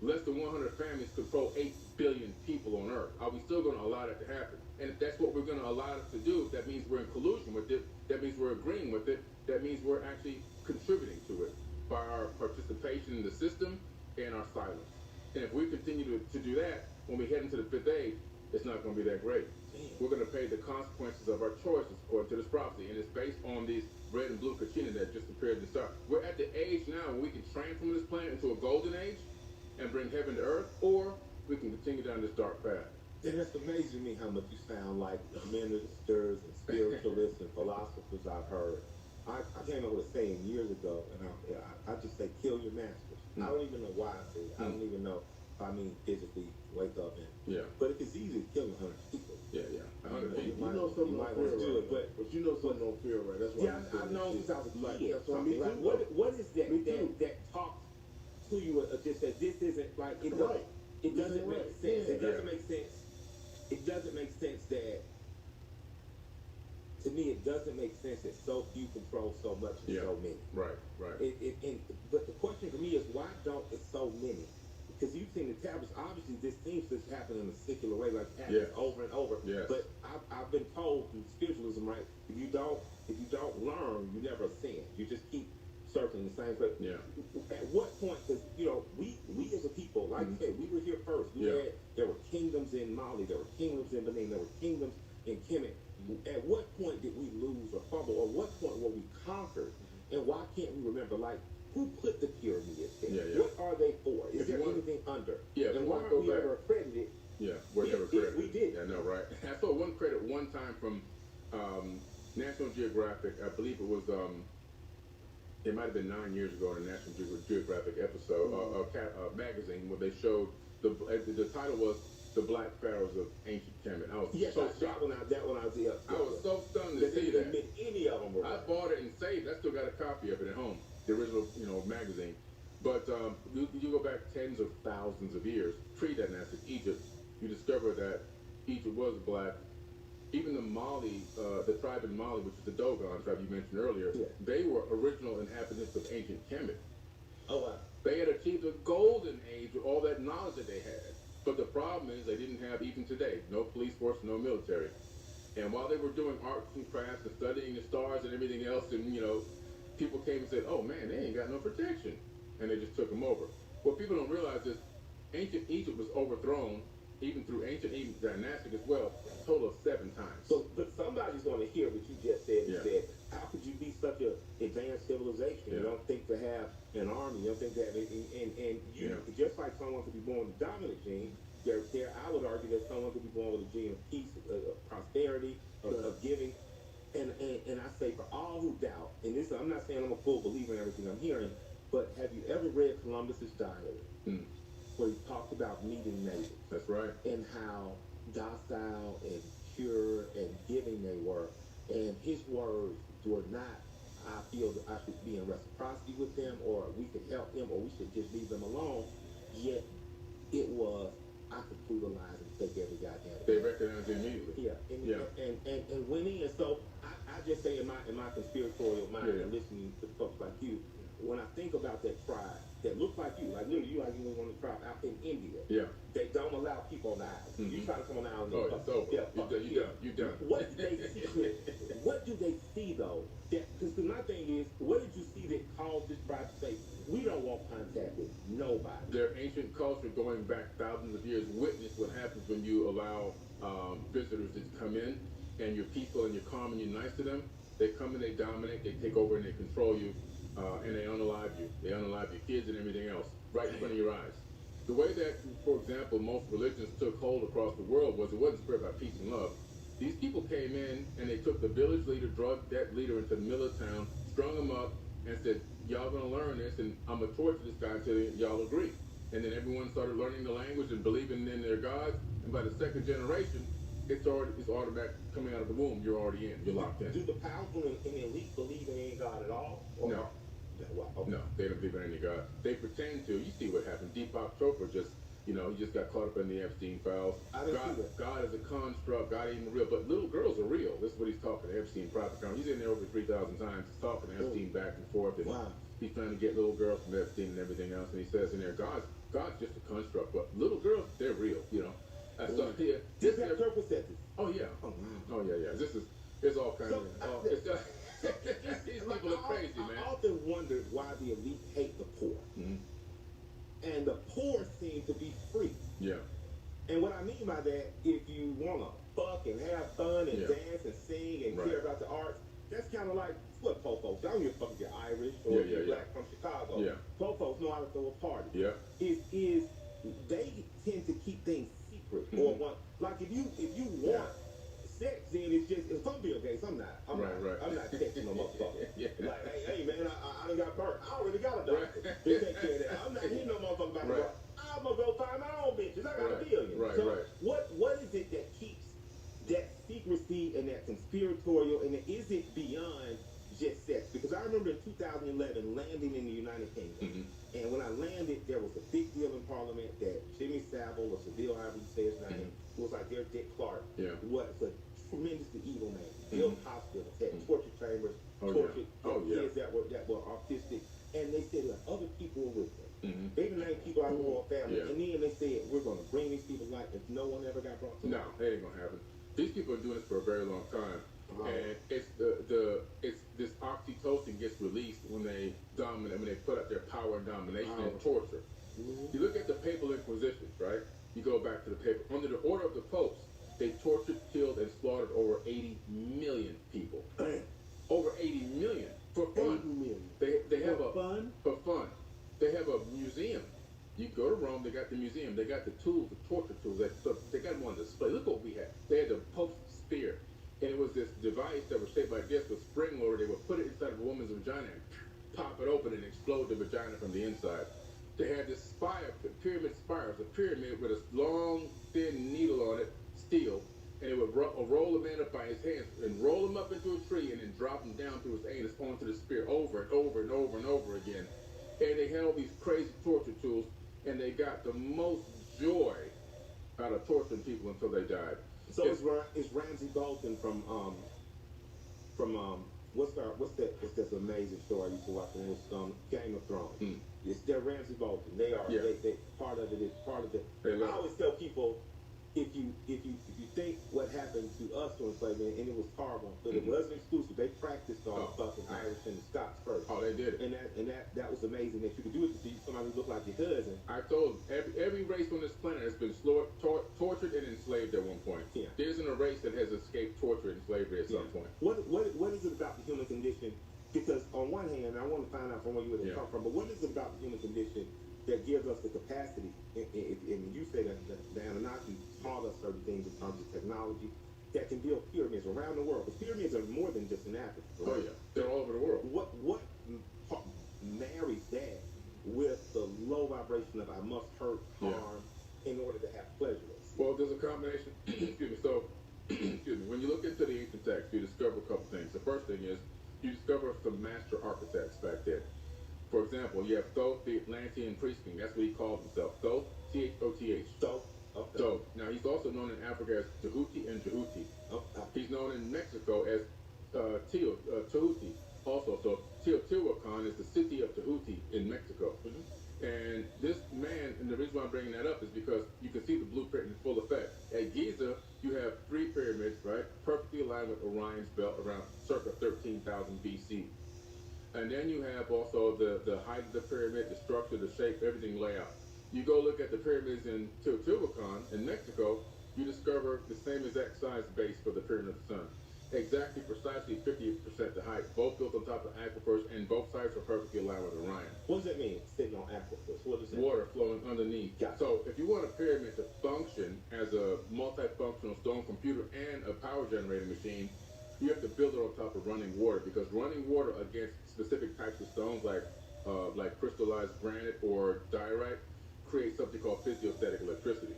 less than 100 families control 8 billion people on Earth? Are we still going to allow that to happen? And if that's what we're going to allow it to do, that means we're in collusion with it. That means we're agreeing with it. That means we're actually contributing to it by our participation in the system and our silence. And if we continue to do that, when we head into the 5th age, it's not going to be that great. We're going to pay the consequences of our choices according to this prophecy, and it's based on these red and blue Kachina that just appeared to start. We're at the age now where we can transform this planet into a golden age and bring heaven to earth, or we can continue down this dark path. And it's amazing to me how much you sound like ministers and spiritualists and philosophers I've heard. I came up with a saying years ago, and I just say, kill your masters. I don't even know why I say it. I don't even know if I mean physically wake up and. Yeah. But if it's easy to kill 100 people. Yeah. You know something on fear, right? But you know something on fear, right? That's why. Yeah, I've known since I was a kid. That's why me too. What is that talks to you just that this isn't like it doesn't it doesn't make sense. It doesn't make sense. It doesn't make sense that to me it doesn't make sense that so few control so much and so many. Right. But the question for me is why don't it so many? Because you've seen the tablets, obviously this seems to happen in a secular way, like happens over and over. Yes. But I've been told through spiritualism, right? If you don't learn, you never ascend. You just keep circling the same place. Yeah. At what point? Because we as a people, like you said, we were here first. There were kingdoms in Mali, there were kingdoms in Benin, there were kingdoms in Kemet. At what point did we lose or fumble? Or what point were we conquered? And why can't we remember? Like, who put the pyramids there? Yeah. What are they for? Is there anything under? Yeah. And why aren't we ever accredited? Yeah, we're never credited. We did. Yeah, I know, right? I saw one credit one time from National Geographic. I believe it was, it might have been 9 years ago in a National Geographic episode, magazine, where they showed, the title was The Black Pharaohs of Ancient Kemet. I was so shocked. That one I was I was so stunned to see that. Any of them were. I bought it and saved it. I still got a copy of it at home. The original, magazine. But you go back tens of thousands of years, pre-dynastic Egypt, you discover that Egypt was black. Even the Mali, the tribe in Mali, which is the Dogon tribe you mentioned earlier, they were original inhabitants of ancient Kemet. Oh, wow. They had achieved a golden age with all that knowledge that they had. But the problem is they didn't have, even today, no police force, no military. And while they were doing arts and crafts and studying the stars and everything else, and, people came and said, oh man, they ain't got no protection. And they just took them over. What people don't realize is ancient Egypt was overthrown, even through ancient Egypt dynastic as well, a total of 7 times. So, but somebody's going to hear what you just said. You said, how could you be such an advanced civilization? You don't think to have an army, you don't think to have, and you, just like someone could be born with a dominant gene, I would argue that someone could be born with a gene of peace, of prosperity, of giving. And I say for all who doubt, and this, I'm not saying I'm a full believer in everything I'm hearing, but have you ever read Columbus's diary, where he talked about meeting natives? That's right. And how docile and pure and giving they were, and his words were not, I feel that I should be in reciprocity with them, or we could help them, or we should just leave them alone. Yet it was I could brutalize and take every goddamn. They recognize it immediately. Yeah, and went in. So I just say in my conspiratorial mind, and listening to folks like you, when I think about that tribe that looks like you, like literally you, like you one of the tribe out in India. Yeah. They don't allow people on the island. You try to come on the island. Oh, it's over. You done. What do they see? What do they see though? Because my thing is, what did you see that caused this tribe to say we don't want contact with nobody? Their ancient culture, going back thousands of years, witness what happens when you allow visitors to come in, and you're peaceful and you're calm and you're nice to them. They come and they dominate, they take over and they control you, and they unalive you. They unalive your kids and everything else right in front of your eyes. The way that, for example, most religions took hold across the world was it wasn't spread by peace and love. These people came in and they took the village leader, drugged that leader into the middle of town, strung him up, and said, y'all gonna learn this, and I'm gonna torture this guy until y'all agree. And then everyone started learning the language and believing in their gods, and by the second generation, it's automatic coming out of the womb. You're already in. You're locked in. Do the powerful and elite believe in any God at all? Or No. Okay. No, they don't believe in any God. They pretend to. You see what happened. Deepak Chopra just, he just got caught up in the Epstein files. I didn't see that. God is a construct. God ain't real. But little girls are real. This is what he's talking to Epstein private account. He's in there over 3,000 times. He's talking to Epstein back and forth. And he's trying to get little girls from Epstein and everything else. And he says in there, God's just a construct. But little girls, they're real. So here, Deepak Chopra said this. Oh yeah. Oh yeah. It's all kinds of. It's just. These people are crazy, man. I often wondered why the elite hate the poor. And the poor seem to be free. Yeah. And what I mean by that, if you want to fuck and have fun and dance and sing and care about the arts, that's kind of like what po folks. I don't give a fuck if you're Irish or if you're black from Chicago. Yeah. Po folks know how to throw a party. Yeah. Is they tend to keep things secret or want, like if you want sex, then it's just, if I'm Bill Gates, I'm not texting no motherfucker. Like, hey man, I done got burnt. I already got a doctor. They take care of that. I'm not hitting no motherfucker about the I'm gonna go find my own bitches. I got a billion. What is it that keeps that secrecy and that conspiratorial, and is it beyond just sex? Because I remember in 2011 landing in the United Kingdom, and when I landed, there was a big deal in Parliament that Jimmy Savile or Seville, however you say his name, was like their Dick Clark, was a tremendously evil man. Built hospitals, had torture chambers, tortured kids that were autistic, and they said that other people were with them. They even named people out of the royal family, and then they said we're going to bring these people life if no one ever got brought to life. No, it ain't gonna happen. These people are doing this for a very long time, and it's it's this oxytocin gets released when they dominate, when they put up their power and domination and torture. You look at the papal inquisitions, right? You go back to the paper under the order of the popes. They tortured, killed, and slaughtered over 80 million people. Over 80 million for fun. 80 million. They have for fun. They have a museum. You go to Rome, they got the museum. They got the tools, the torture tools. They got them on display. Look what we had. They had the Pope's spear, and it was this device that was shaped like this with spring loader. They would put it inside of a woman's vagina and pop it open and explode the vagina from the inside. They had this spire, pyramid spires, a pyramid with a long, thin needle on it, steel, and it would roll a man up by his hands and roll him up into a tree and then drop him down through his anus onto the spear over and over and over and over again. And they had all these crazy torture tools, and they got the most joy out of torturing people until they died. So it's Ramsey Bolton from what's this amazing show I used to watch when it was Game of Thrones. It's their Ramsey Bolton. They are they part of it is part of it. I always tell people if you think what happened to us during slavery, and it was horrible, but it wasn't exclusive. They practiced on fucking Irish and the Scots first. Oh, they did it. And that was amazing that you could do it to see somebody who looked like your cousin. I told every race on this planet has been tortured and enslaved at one point. Yeah. There isn't a race that has escaped torture and slavery at some point. What is it about the human condition? Because on one hand, I want to find out from where you would come from, but what is it about the human condition that gives us the capacity, and you say that the Anunnaki taught us certain things in terms of technology, that can build pyramids around the world? Because pyramids are more than just in Africa. Right? Oh yeah, they're all over the world. What marries that with the low vibration of I must hurt, harm, in order to have pleasure? Well, there's a combination. Excuse me. So, excuse me. When you look into the ancient text, you discover a couple things. The first thing is you discover some master architects back then. For example, you have Thoth, the Atlantean priest king. That's what he called himself. Thoth, Thoth. Okay. So now he's also known in Africa as Tahuti and Jehuti. Okay. He's known in Mexico as Tehuti also. So Teotihuacan is the city of Tahuti in Mexico. And this man, and the reason why I'm bringing that up is because you can see the blueprint in full effect. At Giza, you have 3 pyramids, right? Perfectly aligned with Orion's belt around circa 13,000 BC. And then you have also the height of the pyramid, the structure, the shape, everything layout. You go look at the pyramids in Teotihuacan in Mexico, you discover the same exact size base for the Pyramid of the Sun. Exactly, precisely 50% the height. Both built on top of aquifers, and both sides are perfectly aligned with Orion. What does that mean, sitting on aquifers? What does that Water flowing underneath. Gotcha. So if you want a pyramid to function as a multifunctional stone computer and a power generating machine, you have to build it on top of running water, because running water against specific types of stones like crystallized granite or diorite creates something called physiostatic electricity.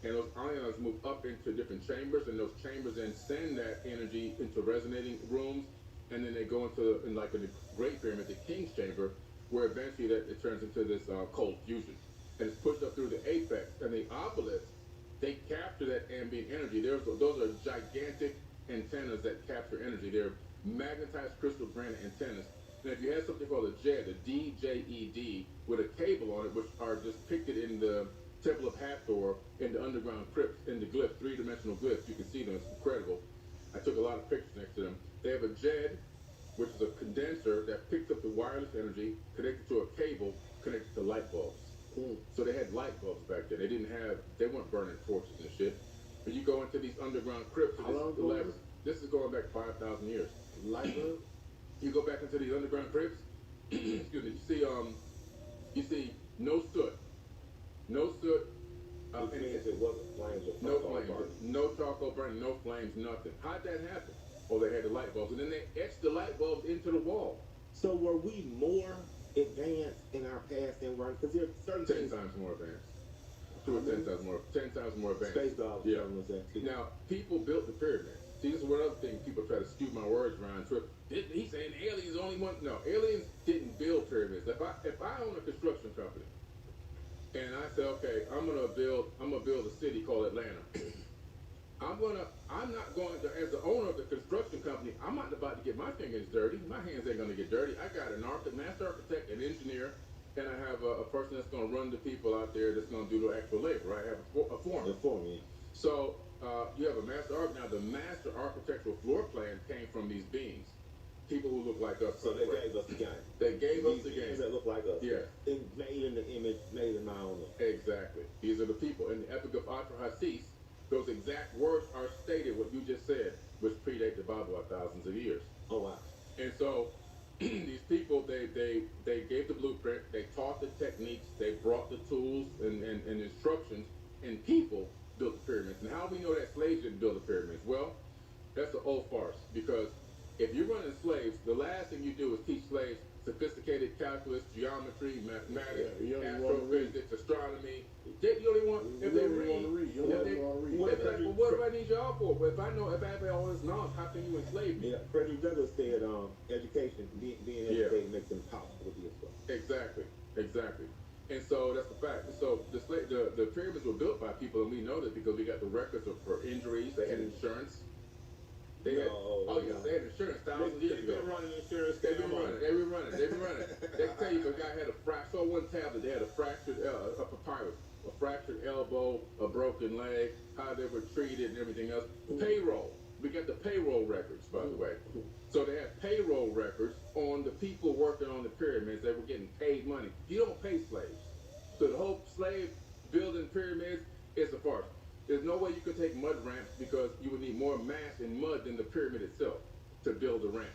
And those ions move up into different chambers, and those chambers then send that energy into resonating rooms, and then they go into, in like in the Great Pyramid, the King's Chamber, where eventually that it turns into this cold fusion. And it's pushed up through the apex, and the obelisk, they capture that ambient energy. Those are gigantic antennas that capture energy. They're magnetized crystal granite antennas. And if you have something called a JED, a DJED, with a cable on it, which are depicted in the Temple of Hathor, in the underground crypts, in the glyphs, 3-dimensional glyphs, you can see them, it's incredible. I took a lot of pictures next to them. They have a JED, which is a condenser that picks up the wireless energy, connected to a cable, connected to light bulbs. So they had light bulbs back then. They weren't burning torches and shit. But you go into these underground crypts, How long ago was this is going back 5,000 years. Light bulb? You go back into these underground crypts, excuse me, you see no soot. No soot. Which means it wasn't flames or No charcoal flames, burning. no charcoal burning, no flames, nothing. How'd that happen? Oh, they had the light bulbs, and then they etched the light bulbs into the wall. So were we more advanced in our past than we're, because there are certain 10 things. times more advanced. 2 or 10,000 more advanced. Space dogs Yeah. telling us that too. Now, people built the pyramid. See, this is one other thing people try to skew my words around. He's saying aliens only one. No, aliens didn't build pyramids. If I own a construction company, and I say, okay, I'm gonna build a city called Atlanta. I'm not going to, as the owner of the construction company, I'm not about to get my fingers dirty. My hands ain't gonna get dirty. I got an master architect, an engineer, and I have a person that's gonna run the people out there that's gonna do the actual labor. Right? I have a foreman. The foreman. So you have a master architect. Now the master architectural floor plan came from these beings, people who look like us. So they gave us the game. They gave us the These game. that look like us. Yeah. Made in the image, made in my own look. Exactly. These are the people. In the Epic of Atrahasis, those exact words are stated, what you just said, which predate the Bible by thousands of years. Oh, wow. And so these people, they gave the blueprint, they taught the techniques, they brought the tools and instructions, and people built the pyramids. And how we know that slaves didn't build the pyramids? Well, that's an old farce, because if you're running slaves, the last thing you do is teach slaves sophisticated calculus, geometry, mathematics, astrophysics, astronomy. You don't even want, if they read, they're like, well, what do I need y'all for? But if I have all this knowledge, how can you enslave me? Yeah, Frederick Douglass said, education, being educated makes them powerful to be a slave. Exactly. And so that's the fact. So the pyramids were built by people, and we know that because we got the records for injuries. They had insurance. They had insurance thousands of years ago. They've been running insurance. They've been running. They tell you if a guy had a fracture, one tablet, they had a fractured a papyrus, a fractured elbow, a broken leg, how they were treated and everything else. Payroll. We got the payroll records, by the way. So they had payroll records on the people working on the pyramids. They were getting paid money. You don't pay slaves. So the whole slave building pyramids is a farce. There's no way you could take mud ramps because you would need more mass and mud than the pyramid itself to build a ramp.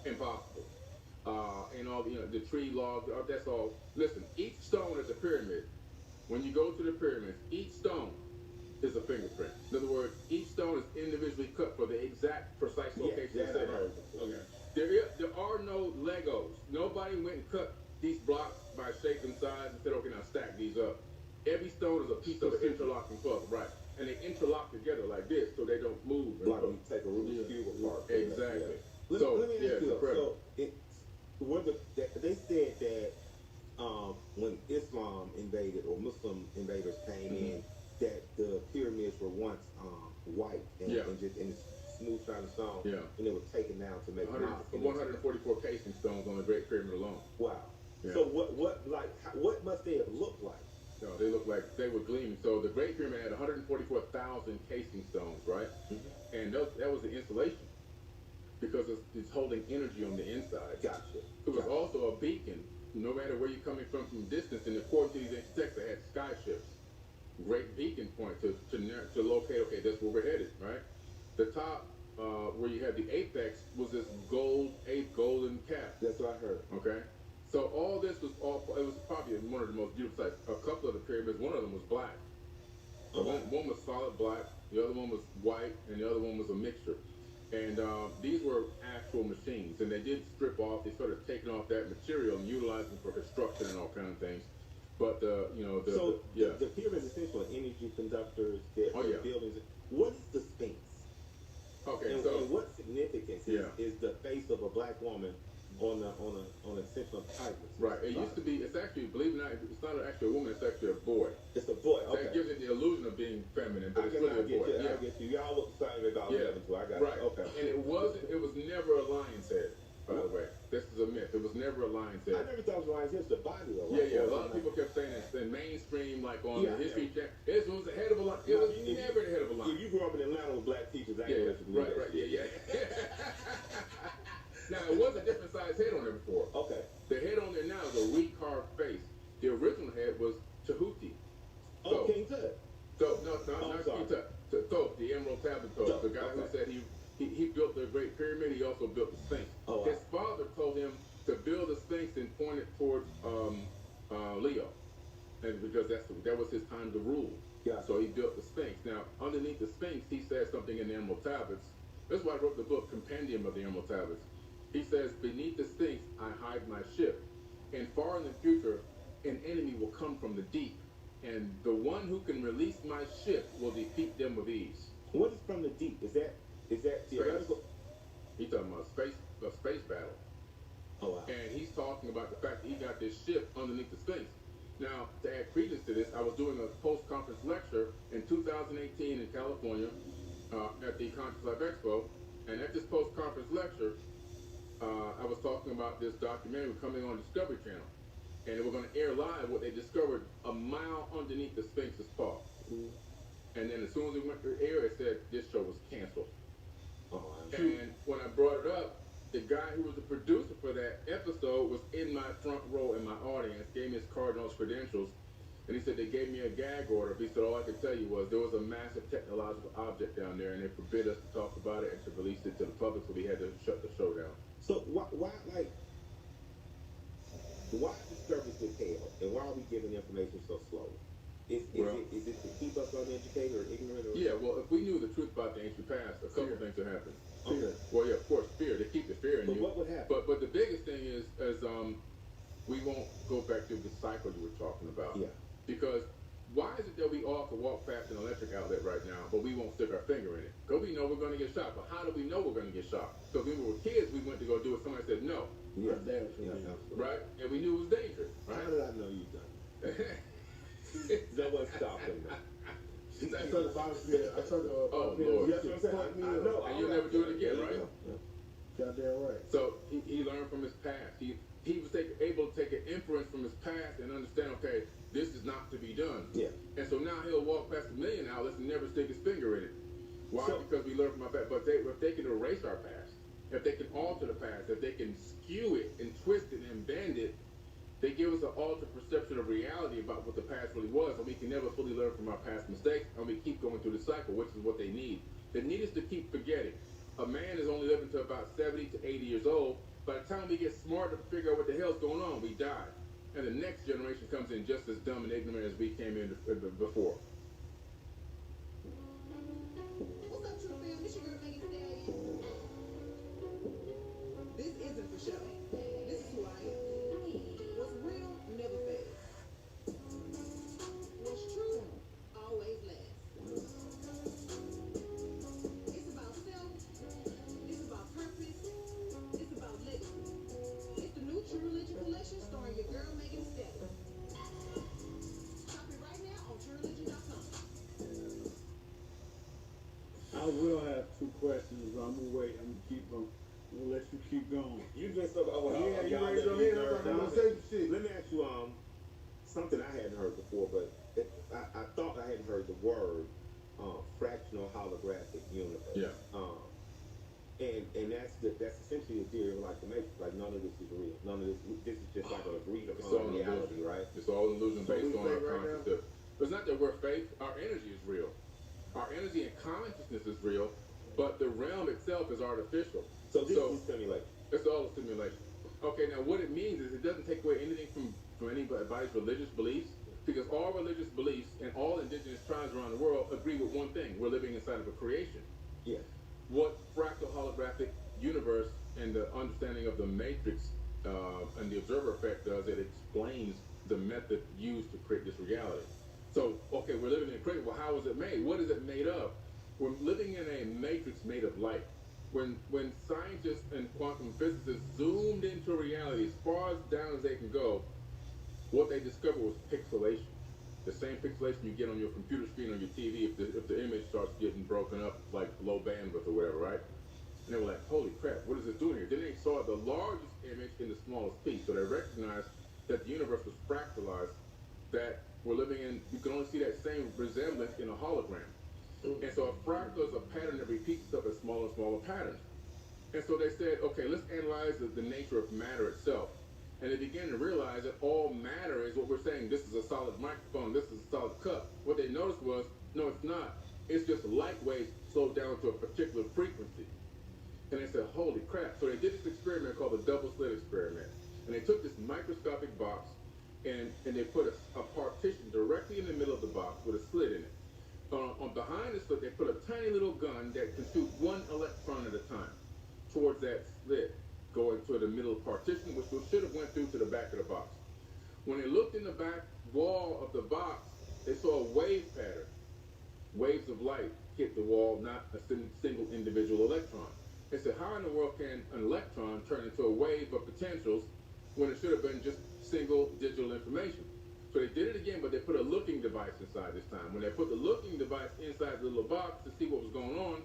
Impossible. And all the tree logs, that's all. Listen, each stone is a pyramid. When you go to the pyramids, each stone is a fingerprint. In other words, each stone is individually cut for the exact precise location. Okay. There are no Legos. Nobody went and cut these blocks by shape and size and said, okay, now stack these up. Every stone is a piece of an interlocking puzzle, right? And they interlock together like this so they don't move. Like when you take a Rubik's Cube apart. Exactly. Let me ask you, they said that when Islam invaded or Muslim invaders came in, that the pyramids were once white and, Yeah. and just in this smooth shining stone. Yeah. And it was taken down to make 144 casing stones on the Great Pyramid alone. Wow. Yeah. So what must they have looked like? No, they look like they were gleaming. So the Great Pyramid had 144,000 casing stones, right? Mm-hmm. And that was the insulation because it's holding energy on the inside. Gotcha. It was also a beacon. No matter where you're coming from distance, and according to these ancient texts, they had sky ships. Great beacon point to locate, okay, that's where we're headed, right? The top, where you had the apex, was this golden cap. That's what I heard. Okay? So all this was it was probably one of the most beautiful sights. A couple of the pyramids, one of them was black. One was solid black, the other one was white, and the other one was a mixture. And these were actual machines, and they did strip off. They started taking off that material and utilizing for construction and all kinds of things. But the pyramids essentially are energy conductors. They're buildings. What is the Sphinx? Okay, and what significance is the face of a black woman on a central tigress? Right. It used to be. It's actually, believe it or not, it's not actually a woman. It's actually a boy. It's a boy. Okay. That gives it the illusion of being feminine, but it's really a boy. I get you. Y'all look the same as all the other two. I got right. you. Okay. And it was never a lion's head. By the way, this is a myth. It was never a lion's head. I never thought it was a lion's head. It's the body though. Yeah. A lot of people kept saying it's in mainstream, like on the History Channel. It was the head of a lion. It was never the head of a lion. If you grew up in Atlanta with black teachers, I right. Now, it was a different size head on there before. Okay. The head on there now is a recarved face. The original head was Tahuti. Oh, King Tut. So, not King Tut. Thoth, the Emerald Tablet Thoth. The guy who said he built the Great Pyramid, he also built the Sphinx. Oh, wow. His father told him to build the Sphinx and point it towards Leo. And because that was his time to rule. Yeah. So he built the Sphinx. Now, underneath the Sphinx, he says something in the Emerald Tablets. That's why I wrote the book, Compendium of the Emerald Tablets. He says, beneath the Sphinx, I hide my ship. And far in the future, an enemy will come from the deep. And the one who can release my ship will defeat them with ease. What is from the deep? Is that theoretical? He's talking about a space battle. Oh, wow. And he's talking about the fact that he got this ship underneath the Sphinx. Now, to add credence to this, I was doing a post-conference lecture in 2018 in California at the Conscious Life Expo. And at this post-conference lecture, I was talking about this documentary coming on Discovery Channel. And we're going to air live what they discovered a mile underneath the Sphinx's paw. Mm-hmm. And then as soon as it went to air, it said this show was canceled. And when I brought it up, the guy who was the producer for that episode was in my front row in my audience, gave me his card and those credentials, and he said they gave me a gag order. He said all I could tell you was there was a massive technological object down there, and they forbid us to talk about it and to release it to the public, so we had to shut the show down. So why disturb us with chaos, and why are we giving information so slowly? Is it to keep us uneducated or ignorant? Or well, if we knew the truth about the ancient past, a couple things would happen. Okay. Well, yeah, of course, fear. They keep the fear in you. But what would happen? But the biggest thing is we won't go back to the cycle you were talking about. Yeah. Because why is it that we all can walk past an electric outlet right now, but we won't stick our finger in it? Because we know we're going to get shot. But how do we know we're going to get shot? Because when we were kids, we went to go do it. Somebody said no. Yeah. Right? And we knew it was dangerous. Right? How did I know you done it? No one stopped him now. I turned the bottom of I turned the Lord. That's what I'm saying. I know. And you'll never do it again, right? Goddamn right. So he learned from his past. He was able to take an inference from his past and understand, okay, this is not to be done. Yeah. And so now he'll walk past a million outlets and never stick his finger in it. Why? Because we learned from our past. But if they can erase our past, if they can alter the past, if they can skew it and twist it and bend it, they give us an altered perception of reality about what the past really was, and we can never fully learn from our past mistakes, and we keep going through the cycle, which is what they need. They need us to keep forgetting. A man is only living to about 70 to 80 years old. By the time we get smart to figure out what the hell's going on, we die. And the next generation comes in just as dumb and ignorant as we came in before. What's up, True Fam? This your girl, Megan Stallion. This isn't for show. This is who I am. What's real never fades. What's true always lasts. It's about self. It's about purpose. It's about legacy. It's the new True Religion collection starring your girl Megan Stallion. Shop it right now on TrueReligion.com. gonna let you keep going. You just so oh, Yeah, you y'all raised let your me hand up, nerve. I'm gonna say some shit. Let me ask you something I hadn't heard before, but I thought I hadn't heard the word fractional holographic universe. Yeah. And that's essentially a theory of like the Matrix. Like none of this is real. None of this is just like an agreed It's all upon an reality, illusion. right? It's all an illusion So based we on our fake right now? consciousness. It's not that we're fake. Our energy is real. Our energy and consciousness is real, but the realm itself is artificial. So this is simulation. It's all a simulation. Okay, now what it means is it doesn't take away anything from anybody's religious beliefs, because all religious beliefs and all indigenous tribes around the world agree with one thing: we're living inside of a creation. Yeah. What fractal holographic universe and the understanding of the matrix and the observer effect does, it explains the method used to create this reality. So, okay, we're living in a creation. Well, how is it made? What is it made of? We're living in a matrix made of light. When scientists and quantum physicists zoomed into reality as far as down as they can go, what they discovered was pixelation. The same pixelation you get on your computer screen or your TV if the image starts getting broken up, like low bandwidth or whatever, right? And they were like, holy crap, what is this doing here? Then they saw the largest image in the smallest piece. So they recognized that the universe was fractalized, that we're living in, you can only see that same resemblance in a hologram. And so a fractal is a pattern that repeats itself as smaller and smaller patterns. And so they said, okay, let's analyze the nature of matter itself. And they began to realize that all matter is what we're saying. This is a solid microphone. This is a solid cup. What they noticed was, no, it's not. It's just light waves slowed down to a particular frequency. And they said, holy crap. So they did this experiment called the double slit experiment. And they took this microscopic box and they put a partition directly in the middle of the box with a slit in it. On behind the slit, they put a tiny little gun that can shoot one electron at a time towards that slit, going to the middle partition, which should have went through to the back of the box. When they looked in the back wall of the box, they saw a wave pattern. Waves of light hit the wall, not a single individual electron. They said, how in the world can an electron turn into a wave of potentials when it should have been just single digital information? So they did it again, but they put a looking device inside this time. When they put the looking device inside the little box to see what was going on,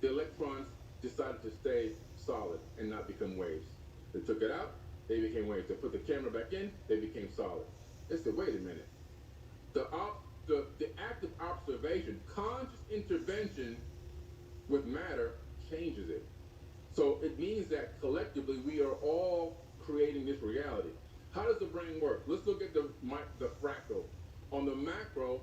the electrons decided to stay solid and not become waves. They took it out, they became waves. They put the camera back in, they became solid. They said, wait a minute. The act of observation, conscious intervention with matter changes it. So it means that collectively we are all creating this reality. How does the brain work? Let's look at the fractal. On the macro,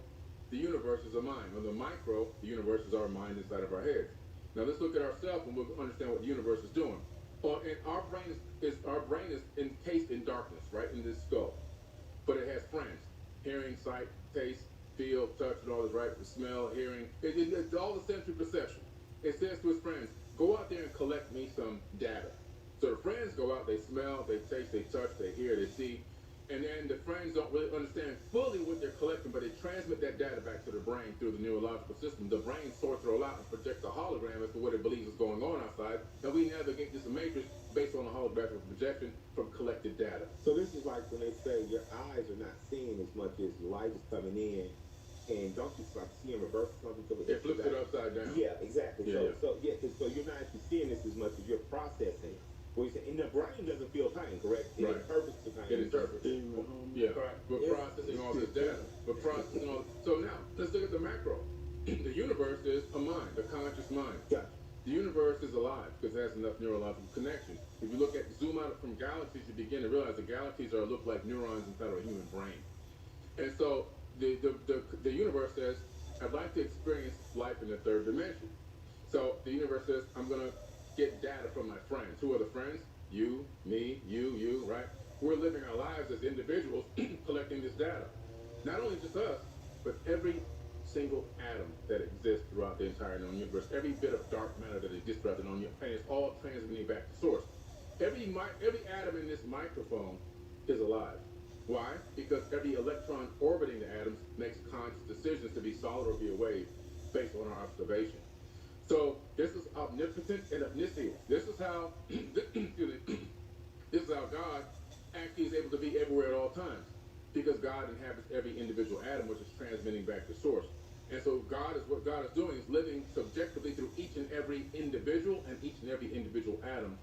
the universe is a mind. On the micro, the universe is our mind inside of our heads. Now let's look at ourselves and we'll understand what the universe is doing. And our brain is encased in darkness, right, in this skull. But it has friends: hearing, sight, taste, feel, touch, and all this, right? Smell, hearing. It's all the sensory perception. It says to its friends, go out there and collect me some data. So the friends go out, they smell, they taste, they touch, they hear, they see, and then the friends don't really understand fully what they're collecting, but they transmit that data back to the brain through the neurological system. The brain sorts it all out and projects a hologram as to what it believes is going on outside, and we navigate this matrix based on a holographic projection from collected data. So this is like when they say your eyes are not seeing as much as light is coming in, and don't you like see in reverse or something? It flips it upside down. Yeah, exactly. Yeah, So you're not actually seeing this as much as you're processing. Well, and the brain doesn't feel pain, correct? It Right. interprets the pain. It interprets. Yeah, we're processing all this data. We're processing all. So now, let's look at the macro. The universe is a mind, a conscious mind. Gotcha. The universe is alive because it has enough neurological connections. If you zoom out from galaxies, you begin to realize the galaxies look like neurons inside of a human brain. And so the universe says, I'd like to experience life in the third dimension. So the universe says, I'm going to get data from my friends. Who are the friends? You, me, you, right? We're living our lives as individuals collecting this data. Not only just us, but every single atom that exists throughout the entire known universe, every bit of dark matter that exists throughout the known universe, and it's all transmitting back to source. Every atom in this microphone is alive. Why? Because every electron orbiting the atoms makes conscious decisions to be solid or be a wave based on our observation. So this is omnipotent and omniscient. This is how this is how God actually is able to be everywhere at all times, because God inhabits every individual atom, which is transmitting back to source. And so what God is doing is living subjectively through each and every individual and each and every individual atom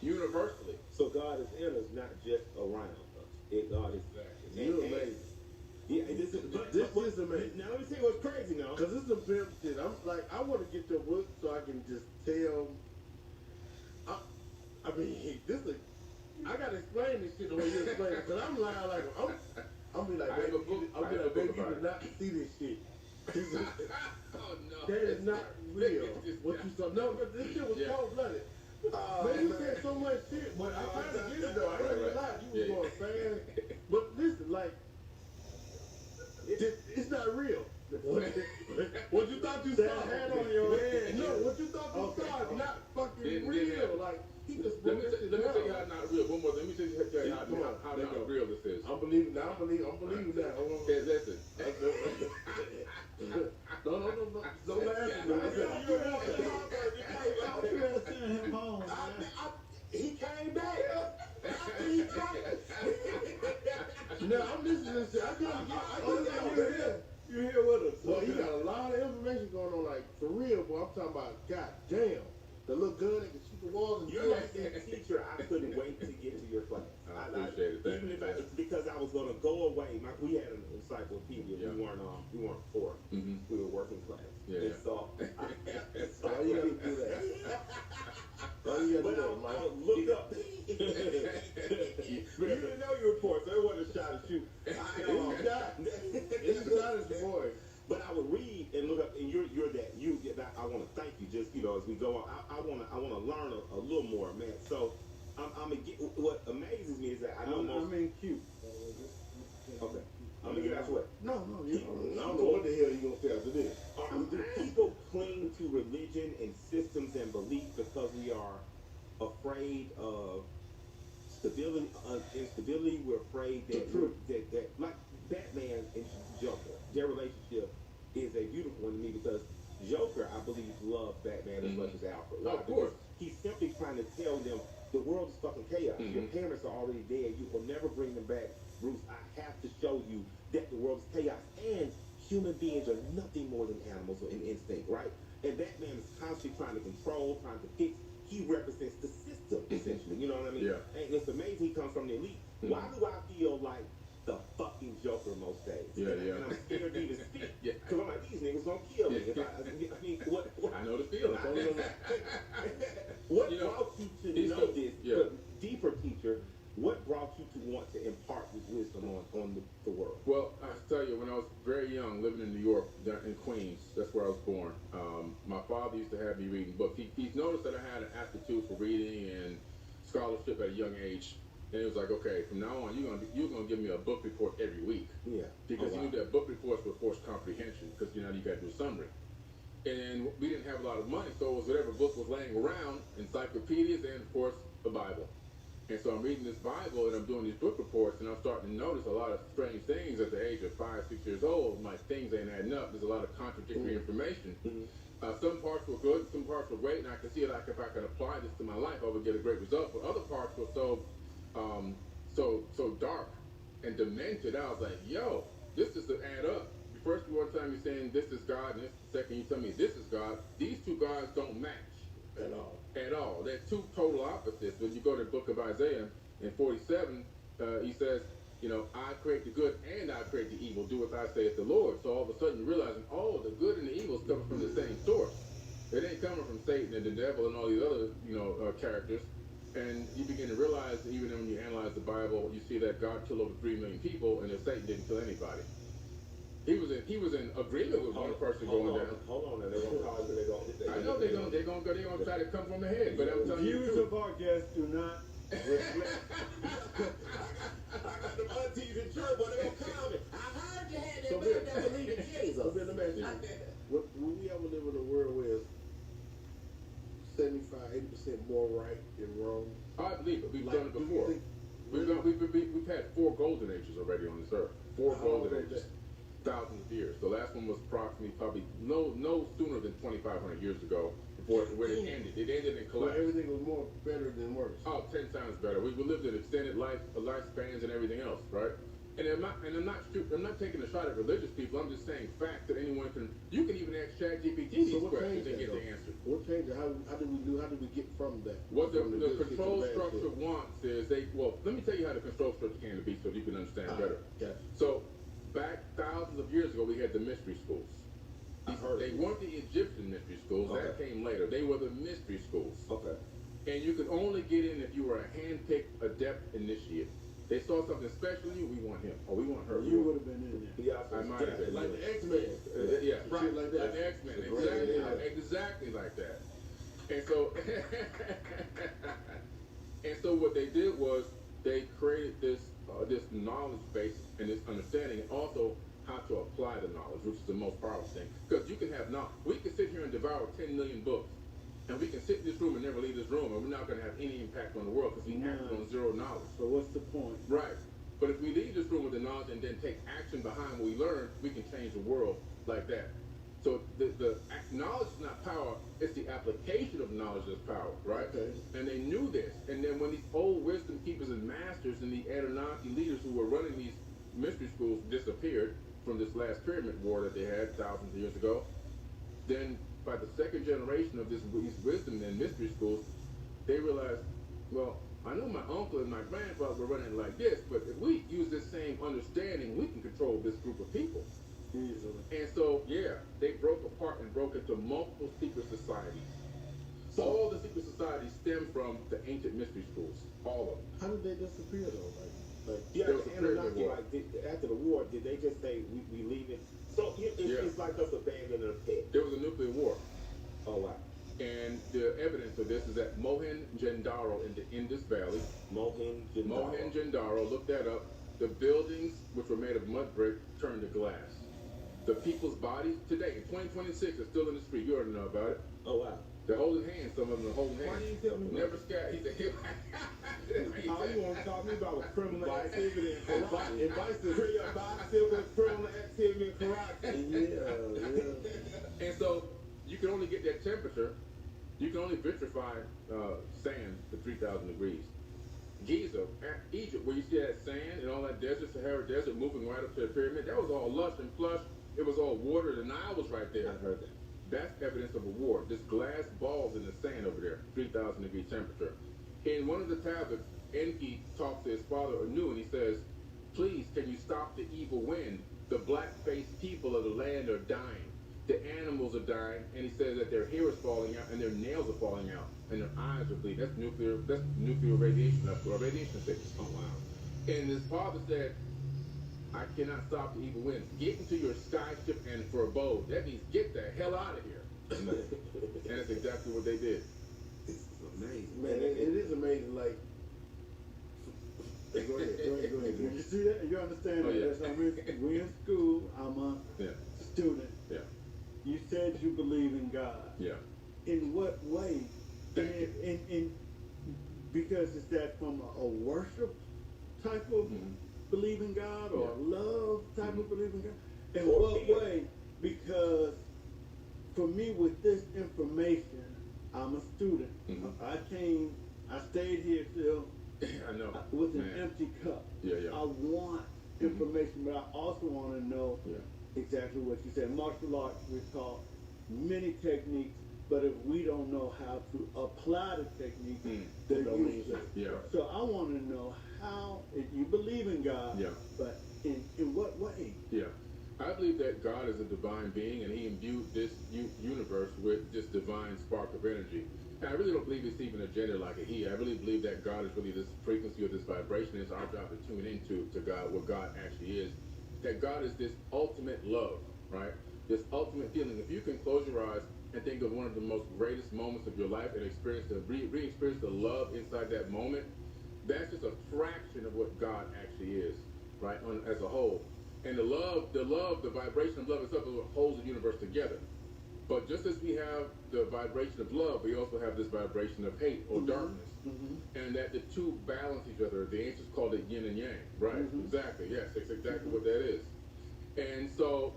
universally. So God is in us, not just around us. God is You're amazing. Yeah, and this is amazing. Now let me tell you what's crazy now. Cause this is some pimp shit. I'm like, I want to get your book so I can just tell. I mean, I gotta explain this shit the way you explain it. Cause I'm lying like I'm be like, baby, you did not see this shit. Oh no, that is not real. What you saw? No, but this shit was cold blooded. Man, you said so much shit, but I tried to get it though. I ain't gonna lie, you was going fast. But listen, like, it's not real. What you thought you saw? That hat on your head. No, what you thought you saw is not fucking real. Like, he just let me tell you how not real. One more. Let me tell you how not real this is. I'm believing that. Hold on. Okay, listen. No, don't laugh at me. He came back. Now I'm listening to shit. I gotta get here. You here with us? Well, he got a lot of information going on, like for real, boy. I'm talking about, goddamn, the little gun that can shoot the walls. And you're like that teacher. I couldn't wait to get to your class. I appreciate it. Because I was gonna go away. We had an encyclopedia. Yeah. We weren't poor. Mm-hmm. We were working class. Yeah. And so why you gotta do that? Why you gotta do that, Mike? Look up. You didn't know you were poor, so it wasn't a shot at you. It's not his boy. But I would read and look up, and you're that. I want to thank you. Just as we go on, I want to learn a little more, man. So what amazes me is that I know most. I mean, cute. Okay. I'm gonna get out your way. No, I don't know what the hell you gonna say after this. Do people cling to religion and systems and beliefs because we are afraid of instability? We're afraid that like Batman and Joker, their relationship is a beautiful one to me because Joker, I believe, loves Batman as much as Alfred. Of course. He's simply trying to tell them the world is fucking chaos. Your parents are already dead. You will never bring them back. Bruce, I have to show you that the world is chaos and human beings are nothing more than animals in instinct, right? And Batman is constantly trying to control, trying to fix. He represents the system, essentially. You know what I mean? Yeah. And it's amazing he comes from the elite. Why do I feel like the fucking Joker most days? Yeah. And I'm scared to even speak. Yeah. Because I'm like, these niggas gonna kill me. I mean, what? I know the feeling. What brought you to know this? Yeah. Deeper teacher, what brought you to want to impart this wisdom on the world? Well, I tell you, when I was very young, living in New York, in Queens, that's where I was born. My father used to have me reading books. He's noticed that I had an aptitude for reading and scholarship at a young age. And it was like, okay, from now on, you're gonna give me a book report every week. Yeah. Because you knew that book reports were forced comprehension, because you got to do a summary. And we didn't have a lot of money, so it was whatever book was laying around, encyclopedias, and of course, the Bible. And so I'm reading this Bible, and I'm doing these book reports, and I'm starting to notice a lot of strange things at the age of 5, 6 years old. My things ain't adding up. There's a lot of contradictory information. Some parts were good, some parts were great, and I could see like if I could apply this to my life, I would get a great result. But other parts were so dark and demented. I was like, yo, this doesn't add up. First one time you're saying this is God, and the second you tell me this is God. These two gods don't match At all. At all. They're two total opposites. When you go to the book of Isaiah in 47, he says, I create the good and I create the evil. Do what I say is the Lord. So all of a sudden you're realizing, the good and the evil is coming from the same source. It ain't coming from Satan and the devil and all these other characters. And you begin to realize, even when you analyze the Bible, you see that God killed over 3 million people, and that Satan didn't kill anybody. He was in agreement with one person going down. Hold on, they're gonna call it. I know they're gonna try to come from the head, but I'm telling you. Views of our guests do not reflect. I got the aunties in church, but they gonna call me. I heard you had that man that believe in Jesus. So let me ask you, will we ever live in a world where 75-80% more right than wrong? I believe it. We've done it before. We've had 4 golden ages already on this earth. 4 golden ages. Thousands of years. The last one was approximately probably no sooner than 2,500 years ago before it ended. It ended in collapse. Well, everything was better than worse. 10 times better. We lived in extended lifespans and everything else, right? And I'm not taking a shot at religious people. I'm just saying facts that anyone can. You can even ask ChatGPT these So what questions changed and that, get the though? answer. What changed it? How did we get from that? What From the good shit to control bad structure shit? wants is let me tell you how the control structure came to be so you can understand better. Gotcha. So, back thousands of years ago, we had the mystery schools. They weren't the Egyptian mystery schools. That came later. They were the mystery schools. Okay. And you could only get in if you were a hand-picked adept initiate. They saw something special in you, we want him, or we want her. You would have been in there. Yeah, I might have been. Like the X-Men. Yeah, right. Shit like that. Like the X-Men. The Exactly. X-Men. Exactly like that. And so, and so what they did was they created this knowledge base and this understanding, and also how to apply the knowledge, which is the most powerful thing. Because you can have knowledge. We can sit here and devour 10 million books, and we can sit in this room and never leave this room, and we're not going to have any impact on the world because we acted on zero knowledge. So what's the point? Right. But if we leave this room with the knowledge and then take action behind what we learn, we can change the world like that. So the knowledge is not power, it's the application of knowledge that's power, right? Okay. And they knew this. And then when these old wisdom keepers and masters and the Anunnaki leaders who were running these mystery schools disappeared from this last pyramid war that they had thousands of years ago, then by the second generation of these wisdom and mystery schools, they realized, well, I know my uncle and my grandfather were running like this, but if we use this same understanding, we can control this group of people. Easily. And so, yeah, they broke apart and broke into multiple secret societies. All the secret societies stem from the ancient mystery schools. All of them. How did they disappear though? Like Yeah, There was the a period of Anunnaki, war. after the war, did they just say we leave it? So it's like us abandoning a pet. There was a nuclear war. Oh wow. And the evidence of this is that Mohenjo-Daro in the Indus Valley. Mohenjo-Daro, look that up. The buildings, which were made of mud brick, turned to glass. The people's bodies today, in 2026, are still in the street. You already know about it. Oh wow. They're holding hands. Some of them are holding hands. Why do you tell me? Never scared. He said, all you want to talk to me about was criminal activity and karate. Advice to bicycle criminal activity and karate. Yeah. And so you can only get that temperature. You can only vitrify sand to 3,000 degrees. Giza, Egypt, where you see that sand and all that desert, Sahara Desert, moving right up to the pyramid, that was all lush and plush. It was all water. The Nile was right there. I heard that. That's evidence of a war. Just glass balls in the sand over there, 3,000 degree temperature. In one of the tablets, Enki talks to his father Anu, and he says, please, can you stop the evil wind? The black-faced people of the land are dying. The animals are dying, and he says that their hair is falling out, and their nails are falling out, and their eyes are bleeding. That's nuclear radiation, or radiation sickness. Oh, wow. And his father said, I cannot stop the evil wind. Get into your skyship and for abode. That means get the hell out of here. And that's exactly what they did. It's amazing. Man, it is amazing. Like, go ahead. Did you see that? You understand Oh, that? yeah. That's we in school. I'm a student. Yeah. You said you believe in God. Yeah. In what way? In because is that from a worship type of believe in God, or a love type of believe in God? In what way? Because for me, with this information, I'm a student. I stayed here till I know. with an empty cup. Yeah. I want information, but I also want to know exactly what you said. Martial arts, we're taught many techniques, but if we don't know how to apply the technique, they're useless. Yeah. So I want to know how, if you believe in God, but in what way? Yeah. I believe that God is a divine being, and he imbued this universe with this divine spark of energy. And I really don't believe it's even a gender like a he. I really believe that God is really this frequency or this vibration. It's our job to tune into God, what God actually is. That God is this ultimate love, right? This ultimate feeling. If you can close your eyes and think of one of the most greatest moments of your life and re-experience the love inside that moment, that's just a fraction of what God actually is, right? As a whole. And the vibration of love itself is what holds the universe together. But just as we have the vibration of love, we also have this vibration of hate or darkness. And that the two balance each other. The ancients called it yin and yang, right? Exactly, yes, that's exactly what that is. And so,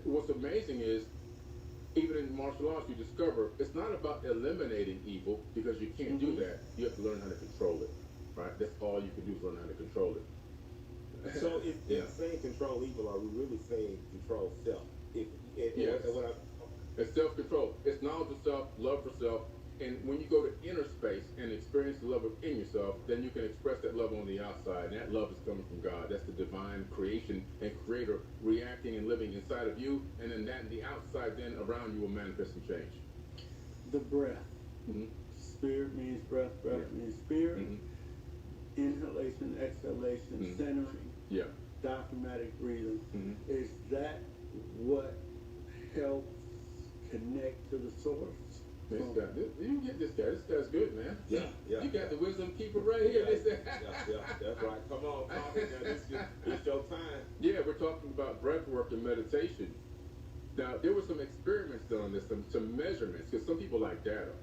what's amazing is, even in martial arts, you discover it's not about eliminating evil, because you can't do that. You have to learn how to control it, right? That's all you can do is learn how to control it. So it's saying control evil, are we really saying control self? Yes. What It's self-control. It's knowledge of self, love for self, and when you go to inner space and experience the love within yourself, then you can express that love on the outside, and that love is coming from God. That's the divine creation and creator reacting and living inside of you, and then that in the outside then around you will manifest and change. The breath. Mm-hmm. Spirit means breath, breath means spirit. Mm-hmm. Inhalation, exhalation, Mm-hmm. centering, Yeah. diaphragmatic breathing. Mm-hmm. Is that what helps connect to the source? You get this guy. This guy's good, man. Yeah. You got the wisdom keeper right here. That's right. Come on, it's your time. Yeah, we're talking about breath work and meditation. Now, there were some experiments done on this, some measurements, because some people like data.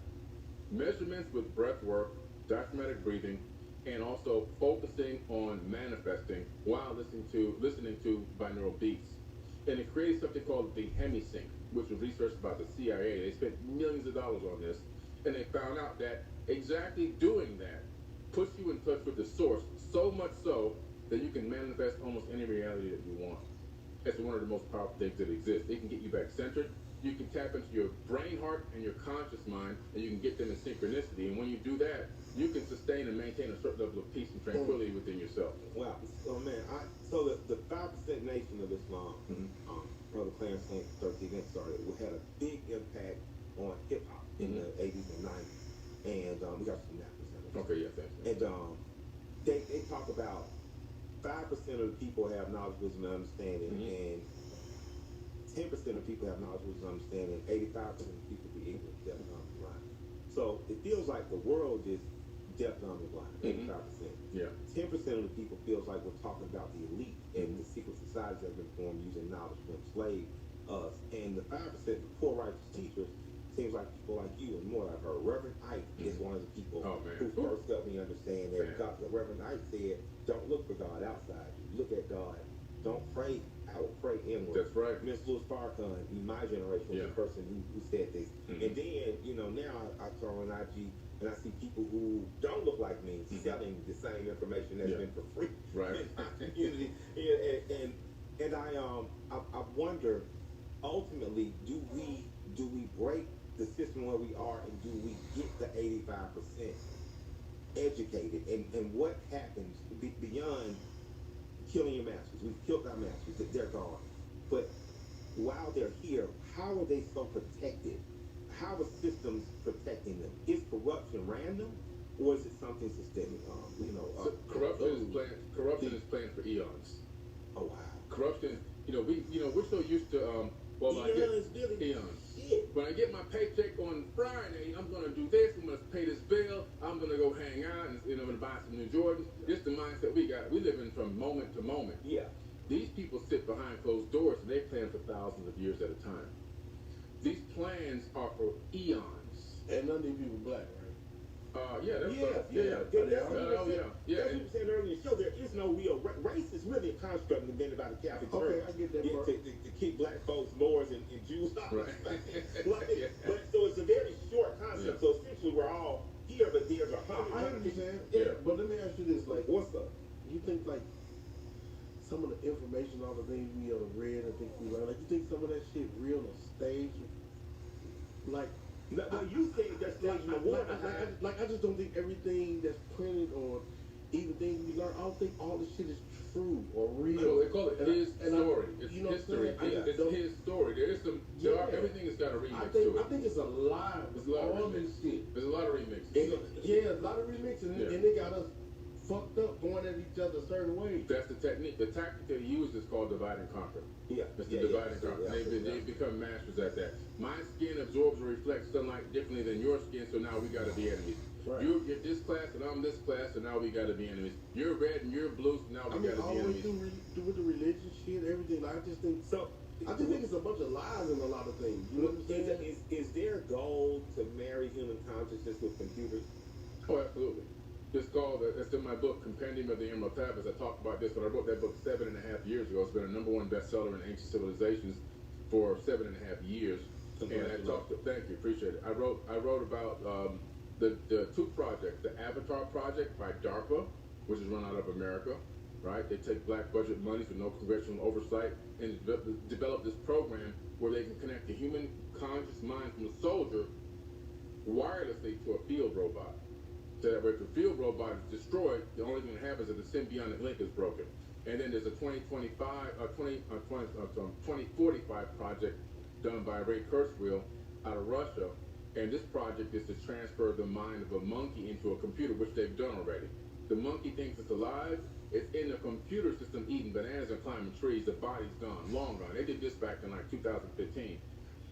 Measurements with breath work, diaphragmatic breathing, and also focusing on manifesting while listening to binaural beats. And it created something called the HemiSync, which was researched by the CIA. They spent millions of dollars on this, and they found out that exactly doing that puts you in touch with the source, so much so that you can manifest almost any reality that you want. It's one of the most powerful things that exist. It can get you back centered. You can tap into your brain heart and your conscious mind, and you can get them in synchronicity. And when you do that, you can sustain and maintain a certain level of peace and tranquility within yourself. Wow. So man, so the 5% Nation of Islam, Brother Clarence Saint, 13 that started, had a big impact on hip hop in the 80s and 90s, and we got some rappers. Okay, yeah, thanks. And they talk about 5% of the people have knowledge, wisdom, and understanding, and 10% of people have knowledge, wisdom, and understanding. 85% of people be ignorant, deaf, dumb, and blind. So it feels like the world is deaf, dumb, and blind. 85%. Yeah. 10% of the people feels like we're talking about the elite and the secret societies that have been formed using knowledge to enslave us. And the 5%, the poor righteous teachers, seems like people like you and more like her. Reverend Ike is one of the people who first helped me understand that God, the Reverend Ike said, don't look for God outside you. Look at God. Don't pray out, pray inward. That's right. Miss Louis Farrakhan, in my generation, was the person who said this. And then, now I turn on IG and I see people who don't look like me selling the same information that's been for free in my community. And I wonder, ultimately, do we break the system where we are, and do we get the 85% educated? And what happens beyond killing your masters? We've killed our masters; they're gone. But while they're here, how are they so protected? How are systems protecting them? Is corruption random, or is it something systemic? Corruption is planned for eons. Oh wow! Corruption. We're so used to eons. When I get my paycheck on Friday, I'm gonna do this. I'm gonna pay this bill. I'm gonna go hang out and I'm gonna buy some new Jordans. This the mindset we got. We living from moment to moment. Yeah. These people sit behind closed doors and they plan for thousands of years at a time. These plans are for eons. And none of these people black, right? That's As you said earlier in the show, there is no real race. Is really a construct invented by the Catholic Church. I get that part. To keep black folks, Moors, and Jews out. Right. But so it's a very short concept. So essentially, we're all here, but there's a I understand. Yeah, but let me ask you this: like, what's up? You think like some of the information, all the things we read, and things we learned, like you think some of that shit real or staged? Like. No, you think that's staged in the war? I just don't think everything that's printed or even things we learn. I don't think all this shit is true or real. No, they call it his story. It's history. It's his story. Everything has got a remix to it. I think it's a lie. There's a lot of this shit. There's a lot of remixes. A lot of remixes, and they got us fucked up going at each other a certain way. That's the technique. The tactic they use is called divide and conquer. Yeah. It's the divide and conquer. They've become masters at that. My skin absorbs or reflects sunlight differently than your skin, so now we got to be enemies. Right. You're this class and I'm this class, so now we got to be enemies. You're red and you're blue, so now we got to be enemies. With the religion shit, everything. I just think it's a bunch of lies in a lot of things. You know what I'm saying? Is their goal to marry human consciousness with computers? Oh, absolutely. It's called, it's in my book, Compendium of the Emerald Tablets. I talked about this, but I wrote that book 7.5 years ago. It's been a #1 bestseller in ancient civilizations for 7.5 years. And I talked, thank you, appreciate it. I wrote about the two projects, the Avatar Project by DARPA, which is run out of America, right? They take black budget monies with no congressional oversight and develop this program where they can connect the human conscious mind from a soldier wirelessly to a field robot. So that way, if the field robot is destroyed, the only thing that happens is the symbiotic link is broken. And then there's a 2045 project done by Ray Kurzweil out of Russia. And this project is to transfer the mind of a monkey into a computer, which they've done already. The monkey thinks it's alive. It's in the computer system eating bananas and climbing trees. The body's gone, long gone. They did this back in like 2015.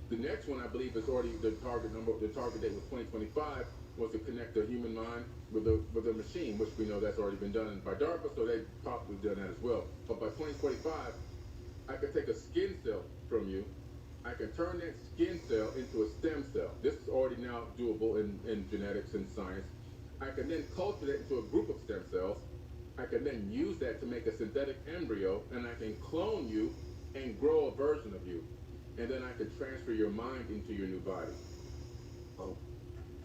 The next one, I believe, is already the target number. The target date was 2025. Was to connect the human mind with a machine, which we know that's already been done by DARPA, so they've probably done that as well. But by 2045, I can take a skin cell from you. I can turn that skin cell into a stem cell. This is already now doable in genetics and science. I can then culture that into a group of stem cells. I can then use that to make a synthetic embryo, and I can clone you and grow a version of you. And then I can transfer your mind into your new body. Oh.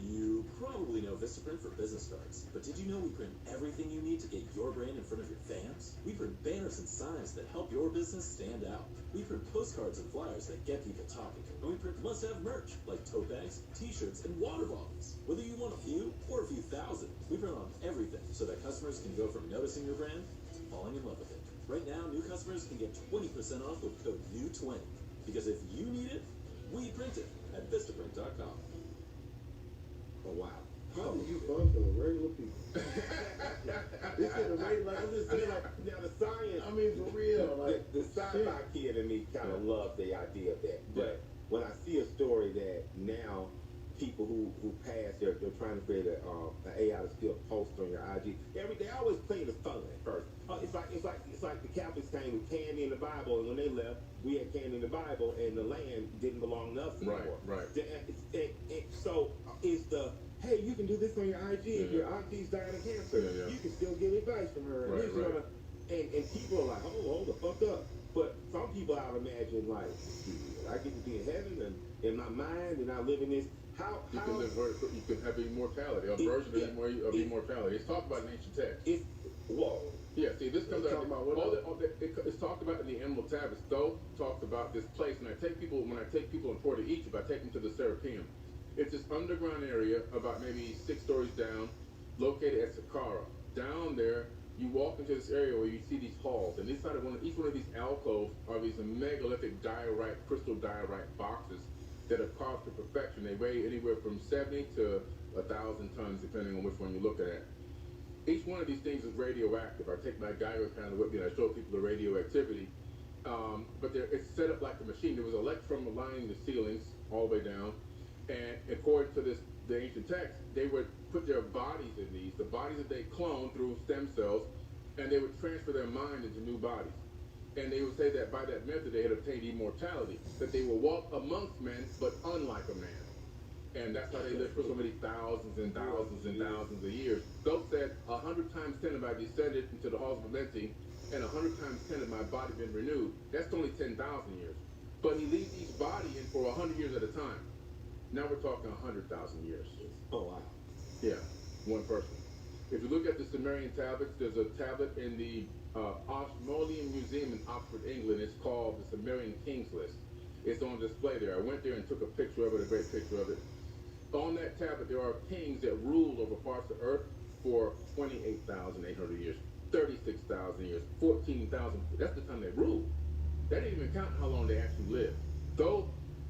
You probably know Vistaprint for business cards, but did you know we print everything you need to get your brand in front of your fans? We print banners and signs that help your business stand out. We print postcards and flyers that get people talking. And we print must-have merch, like tote bags, t-shirts, and water bottles. Whether you want a few or a few thousand, we print on everything so that customers can go from noticing your brand to falling in love with it. Right now, new customers can get 20% off with code NEW20. Because if you need it, we print it at Vistaprint.com. Oh, wow. How do you bunch of regular people? This is a regular, I'm just saying, like, now the science, I mean, for real, like, the sci-fi kid in me kind of loves the idea of that. But when I see a story that now people who pass, they're trying to create an AI to still post on your IG. They always play the fun at first. It's like the Catholics came with candy in the Bible, and when they left, we had candy in the Bible, and the land didn't belong to us anymore. Right. So it's the, hey, you can do this on your IG if your auntie's dying of cancer. You can still get advice from her. And people are like, oh, hold the fuck up. But some people I would imagine like, I get to be in heaven and in my mind, and I live in this. You can have immortality, a version of immortality. It's talked about in ancient texts. Yeah, see, this comes out. It's talked about in the Emerald Tablets. Thoth talks about this place, and when I take people on tour to Egypt, I take them to the Serapeum. It's this underground area about maybe 6 stories down, located at Saqqara. Down there, you walk into this area where you see these halls, and inside of each one of these alcoves are these megalithic diorite, crystal diorite boxes that are carved to perfection. They weigh anywhere from 70 to 1,000 tons, depending on which one you're looking at. Each one of these things is radioactive. I take my Geiger counter with me and I show people the radioactivity. But it's set up like a machine. There was electrum lining the ceilings all the way down. And according to the ancient text, they would put their bodies in these, the bodies that they cloned through stem cells, and they would transfer their mind into new bodies. And they would say that by that method they had obtained immortality, that they will walk amongst men, but unlike a man. And that's how they lived for so many thousands and thousands and thousands of years. Thoth said, 100 times 10 have I descended into the halls of Amenti, and 100 times 10 has my body been renewed. That's only 10,000 years. But he leaves each body in for 100 years at a time. Now we're talking 100,000 years. Oh, wow. Yeah, one person. If you look at the Sumerian tablets, there's a tablet in the Ashmolean Museum in Oxford, England. It's called the Sumerian Kings List. It's on display there. I went there and took a picture of it, a great picture of it. On that tablet, there are kings that ruled over parts of Earth for 28,800 years, 36,000 years, 14,000. That's the time they ruled. That didn't even count how long they actually lived. Thoth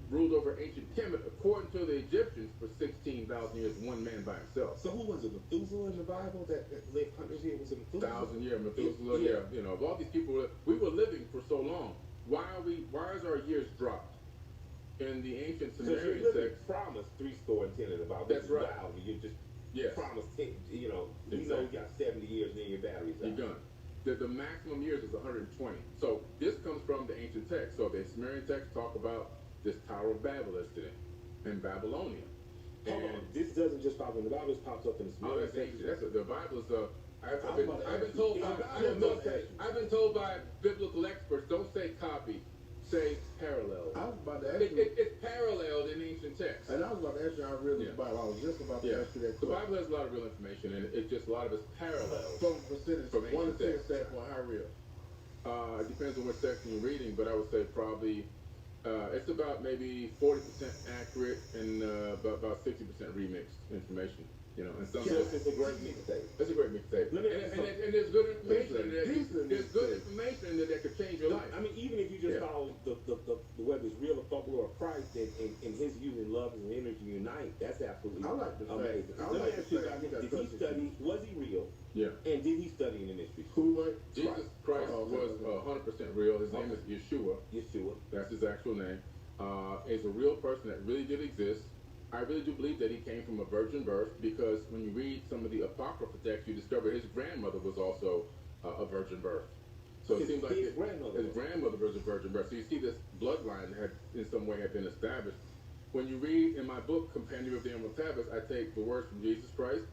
ruled over ancient Kemet, according to the Egyptians, for 16,000 years, one man by himself. So who was it? Methuselah in the Bible that lived hundreds of years? Was it Methuselah? 1,000 years, Methuselah, yeah. You know, of all these people, we were living for so long. Why is our years dropped? In the ancient Sumerian text, promised 310 in the Bible. That's right. Wow, you just Yes. promised 10, you know, you know you got 70 years and then your battery's out. You're done. The maximum years is 120. So this comes from the ancient text. So the Sumerian text talk about this Tower of Babel that's today in Babylonia. Hold on, this doesn't just pop in the Bible, it pops up in the Sumerian text. The Bible is I've been told by biblical experts, don't say copy, say parallel. I was about to ask you. It's paralleled in ancient texts. And I was about to ask you how real the Bible. I was just about to ask you that The question. Bible has a lot of real information, and it's just a lot of it's parallel. From percentage, from one ancient to texts. standpoint, how real It depends on what section you're reading, but I would say probably it's about maybe 40% accurate and about 60% remixed information. You know, and some It's a great mixtape. It's a great mixtape. And there's good information in there. There's good information in there that could change your life. I mean, even if you just follow the whether it's real or folklore of Christ and his using love and energy unite, that's absolutely amazing. Let me ask you, did he study? Was he real? Yeah. And did he study in the mysteries? Jesus Christ was 100% real. His name is Yeshua. Yeshua. That's his actual name. Is a real person that really did exist. I really do believe that he came from a virgin birth because when you read some of the apocryphal texts, you discover his grandmother was also a virgin birth. So it seems like his grandmother was a virgin birth. So you see this bloodline had in some way had been established. When you read in my book, Compendium of the Emerald Tablets, I take the words from Jesus Christ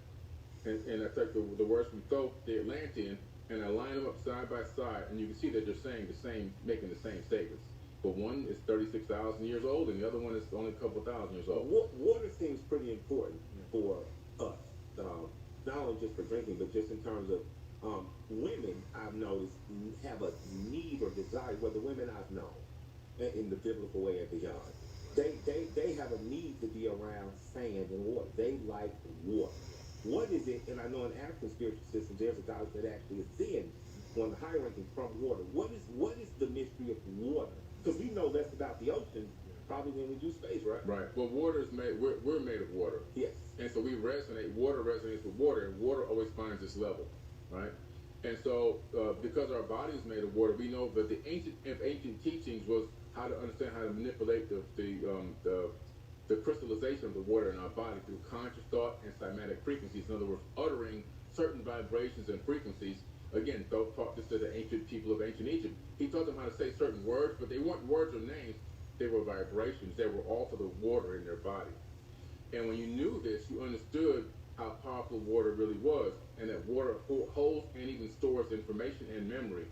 and I take the words from Thoth, the Atlantean, and I line them up side by side, and you can see that they're saying the same, making the same statements. But one is 36,000 years old, and the other one is only a couple thousand years old. Water seems pretty important for us, not only just for drinking, but just in terms of women. I've noticed have a need or desire. Whether women I've known in the biblical way and beyond, they have a need to be around sand and water. They like water. What is it? And I know in African spiritual systems, there's a God that actually ascends on the high ranking from water. What is the mystery of water? Because we know less about the ocean probably when we do space, right? Right. Well, water is made. We're made of water. Yes. And so we resonate. Water resonates with water, and water always finds its level, right? And so because our body is made of water, we know that the ancient teachings was how to understand how to manipulate the crystallization of the water in our body through conscious thought and cymatic frequencies. In other words, uttering certain vibrations and frequencies. Again, Thoth taught this to the ancient people of ancient Egypt. He taught them how to say certain words, but they weren't words or names. They were vibrations. They were all for the water in their body. And when you knew this, you understood how powerful water really was, and that water holds and even stores information and memory.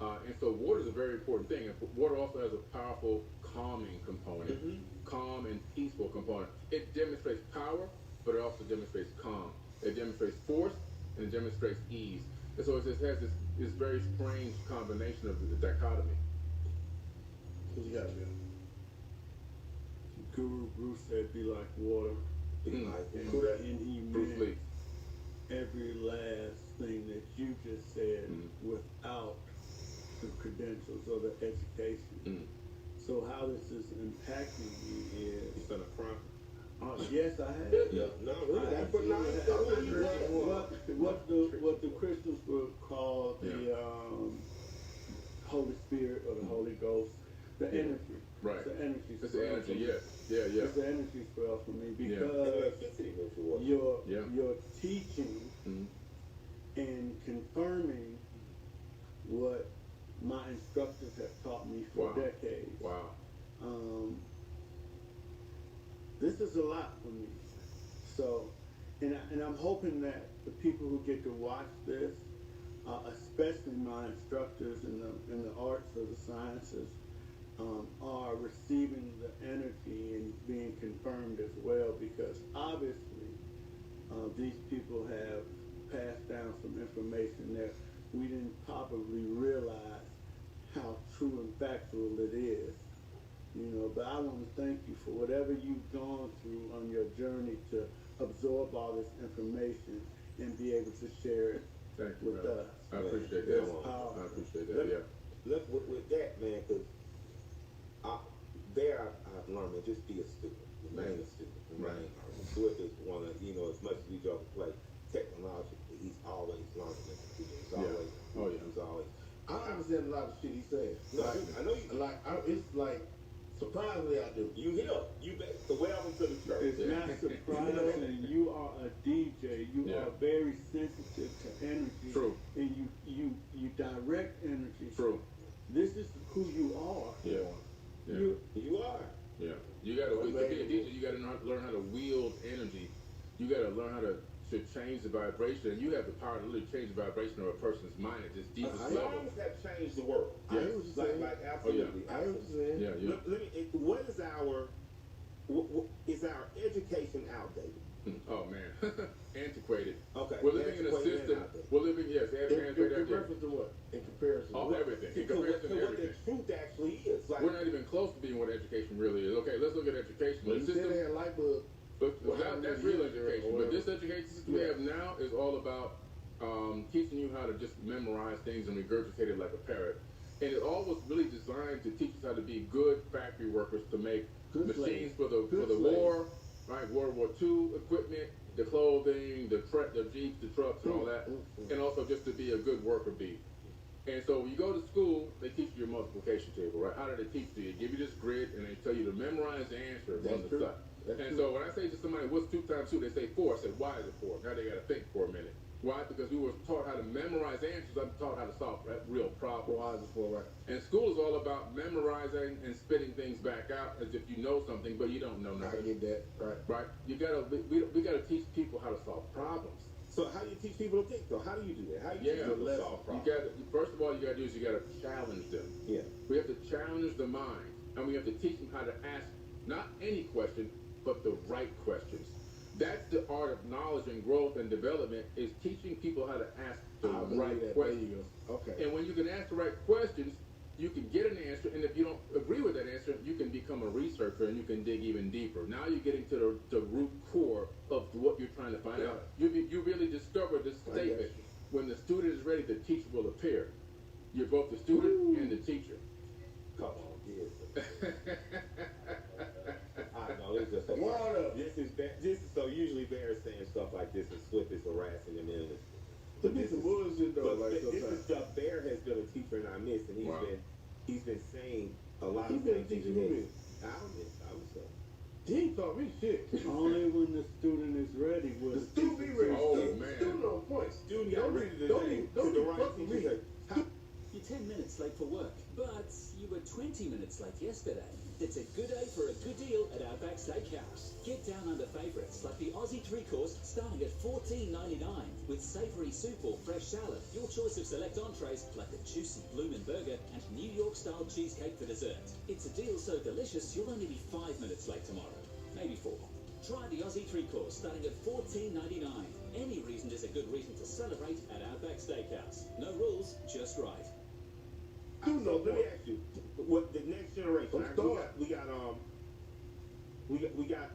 And so water is a very important thing. And water also has a powerful calming component, calm and peaceful component. It demonstrates power, but it also demonstrates calm. It demonstrates force, and it demonstrates ease. And so it just has this very strange combination of the dichotomy. What you got, Bill? Guru Bruce said, "Be like water." And he meant every last thing that you just said without the credentials or the education. So how this is impacting me is... You sent a prompt? Yes, I have. What the Christians would call the Holy Spirit or the Holy Ghost, the energy. Right. It's the energy. It's the energy, yeah. It's the energy spell for me because you're teaching and confirming what my instructors have taught me for decades. Wow. This is a lot for me. So, and I'm hoping that the people who get to watch this, especially my instructors in the arts or the sciences, are receiving the energy and being confirmed as well, because obviously these people have passed down some information that we didn't probably realize how true and factual it is. You know, but I want to thank you for whatever you've gone through on your journey to absorb all this information and be able to share it with us. I appreciate that. I appreciate that, Look, with that, man, because I've learned, man, just be a student. Remain a student. Swift is one of, as much as we go play technologically, he's always learning. He's always. I understand a lot of shit he's saying. No, I know you. It's like, surprisingly, I do. You bet. So welcome to the church. It's not surprising. You are a DJ. You are very sensitive to energy. True. And you direct energy. True. This is who you are. Yeah. You are. Yeah. You gotta to be a DJ. You gotta learn how to wield energy. You gotta learn how to change the vibration, and you have the power to literally change the vibration of a person's mind at this deepest level. Songs have changed the world. I hear what you're saying. Absolutely. I hear what you're saying. Yeah. What is our education outdated? Oh man, antiquated. Okay. We're living in a system. We're living, in reference to what? In comparison. everything. In To what comparison to the everything. truth actually is. Like, We're not even close to being what education really is. Okay, let's look at education. But The you said system- they had light bulb. But Well, how that's many real years ago education. or But whatever. this education system we have now is all about teaching you how to just memorize things and regurgitate it like a parrot. And it all was really designed to teach us how to be good factory workers to make Good machines slaves. for the Good war, right? World War II equipment, the clothing, the jeeps, the trucks, and all that, and also just to be a good worker bee. And so when you go to school, they teach you your multiplication table, right? How do they teach you? They give you this grid, and they tell you to memorize the answer on That's the true. side. And so when I say to somebody, what's 2 times 2? They say 4. I said, why is it 4? Now they got to think for a minute. Why? Because we were taught how to memorize answers. I'm taught how to solve real problems. Why is it 4, right? And school is all about memorizing and spitting things back out as if you know something, but you don't know I nothing. get that. Right. Right? You gotta we gotta teach people how to solve problems. so how do you teach people to think? So how do you do that? How do you Yeah, teach people to solve you problems? got first of all you gotta do is you gotta challenge them. Yeah. We have to challenge the mind, and we have to teach them how to ask not any question, but the right questions. That's the art of knowledge and growth and development, is teaching people how to ask the I believe right that. questions. There you go. Okay. And when you can ask the right questions, you can get an answer, and if you don't agree with that answer, you can become a researcher and you can dig even deeper. Now you're getting to the root core of what you're trying to find out. You really discover this statement. When the student is ready, the teacher will appear. You're both the student and the teacher. Come on, kids. I know it's just Water. this is so usually Bear is saying stuff like this, and Swift is harassing him in it. But this is bullshit though. But Like this is sometimes. stuff Bear has been a teacher in our midst, and he's been saying a lot He of been things. teaching me. I would say. He ain't taught me shit. Only when the student is ready will The student be ready. Oh, Student- man. Student on point. Student Don't got be- ready to don't say be- to don't the be right fucking teacher, me. said, "How You're 10 minutes late for work, but you were 20 minutes late yesterday. It's a good day for a good deal at Outback Steakhouse. Get down under favourites like the Aussie 3-course starting at $14.99 with savoury soup or fresh salad. Your choice of select entrees like the juicy bloomin' burger and New York-style cheesecake for dessert. It's a deal so delicious you'll only be 5 minutes late tomorrow. Maybe 4. Try the Aussie 3-course starting at $14.99. Any reason is a good reason to celebrate at Outback Steakhouse. No rules, just right. So let me ask you, what the next generation? I'm starting. We got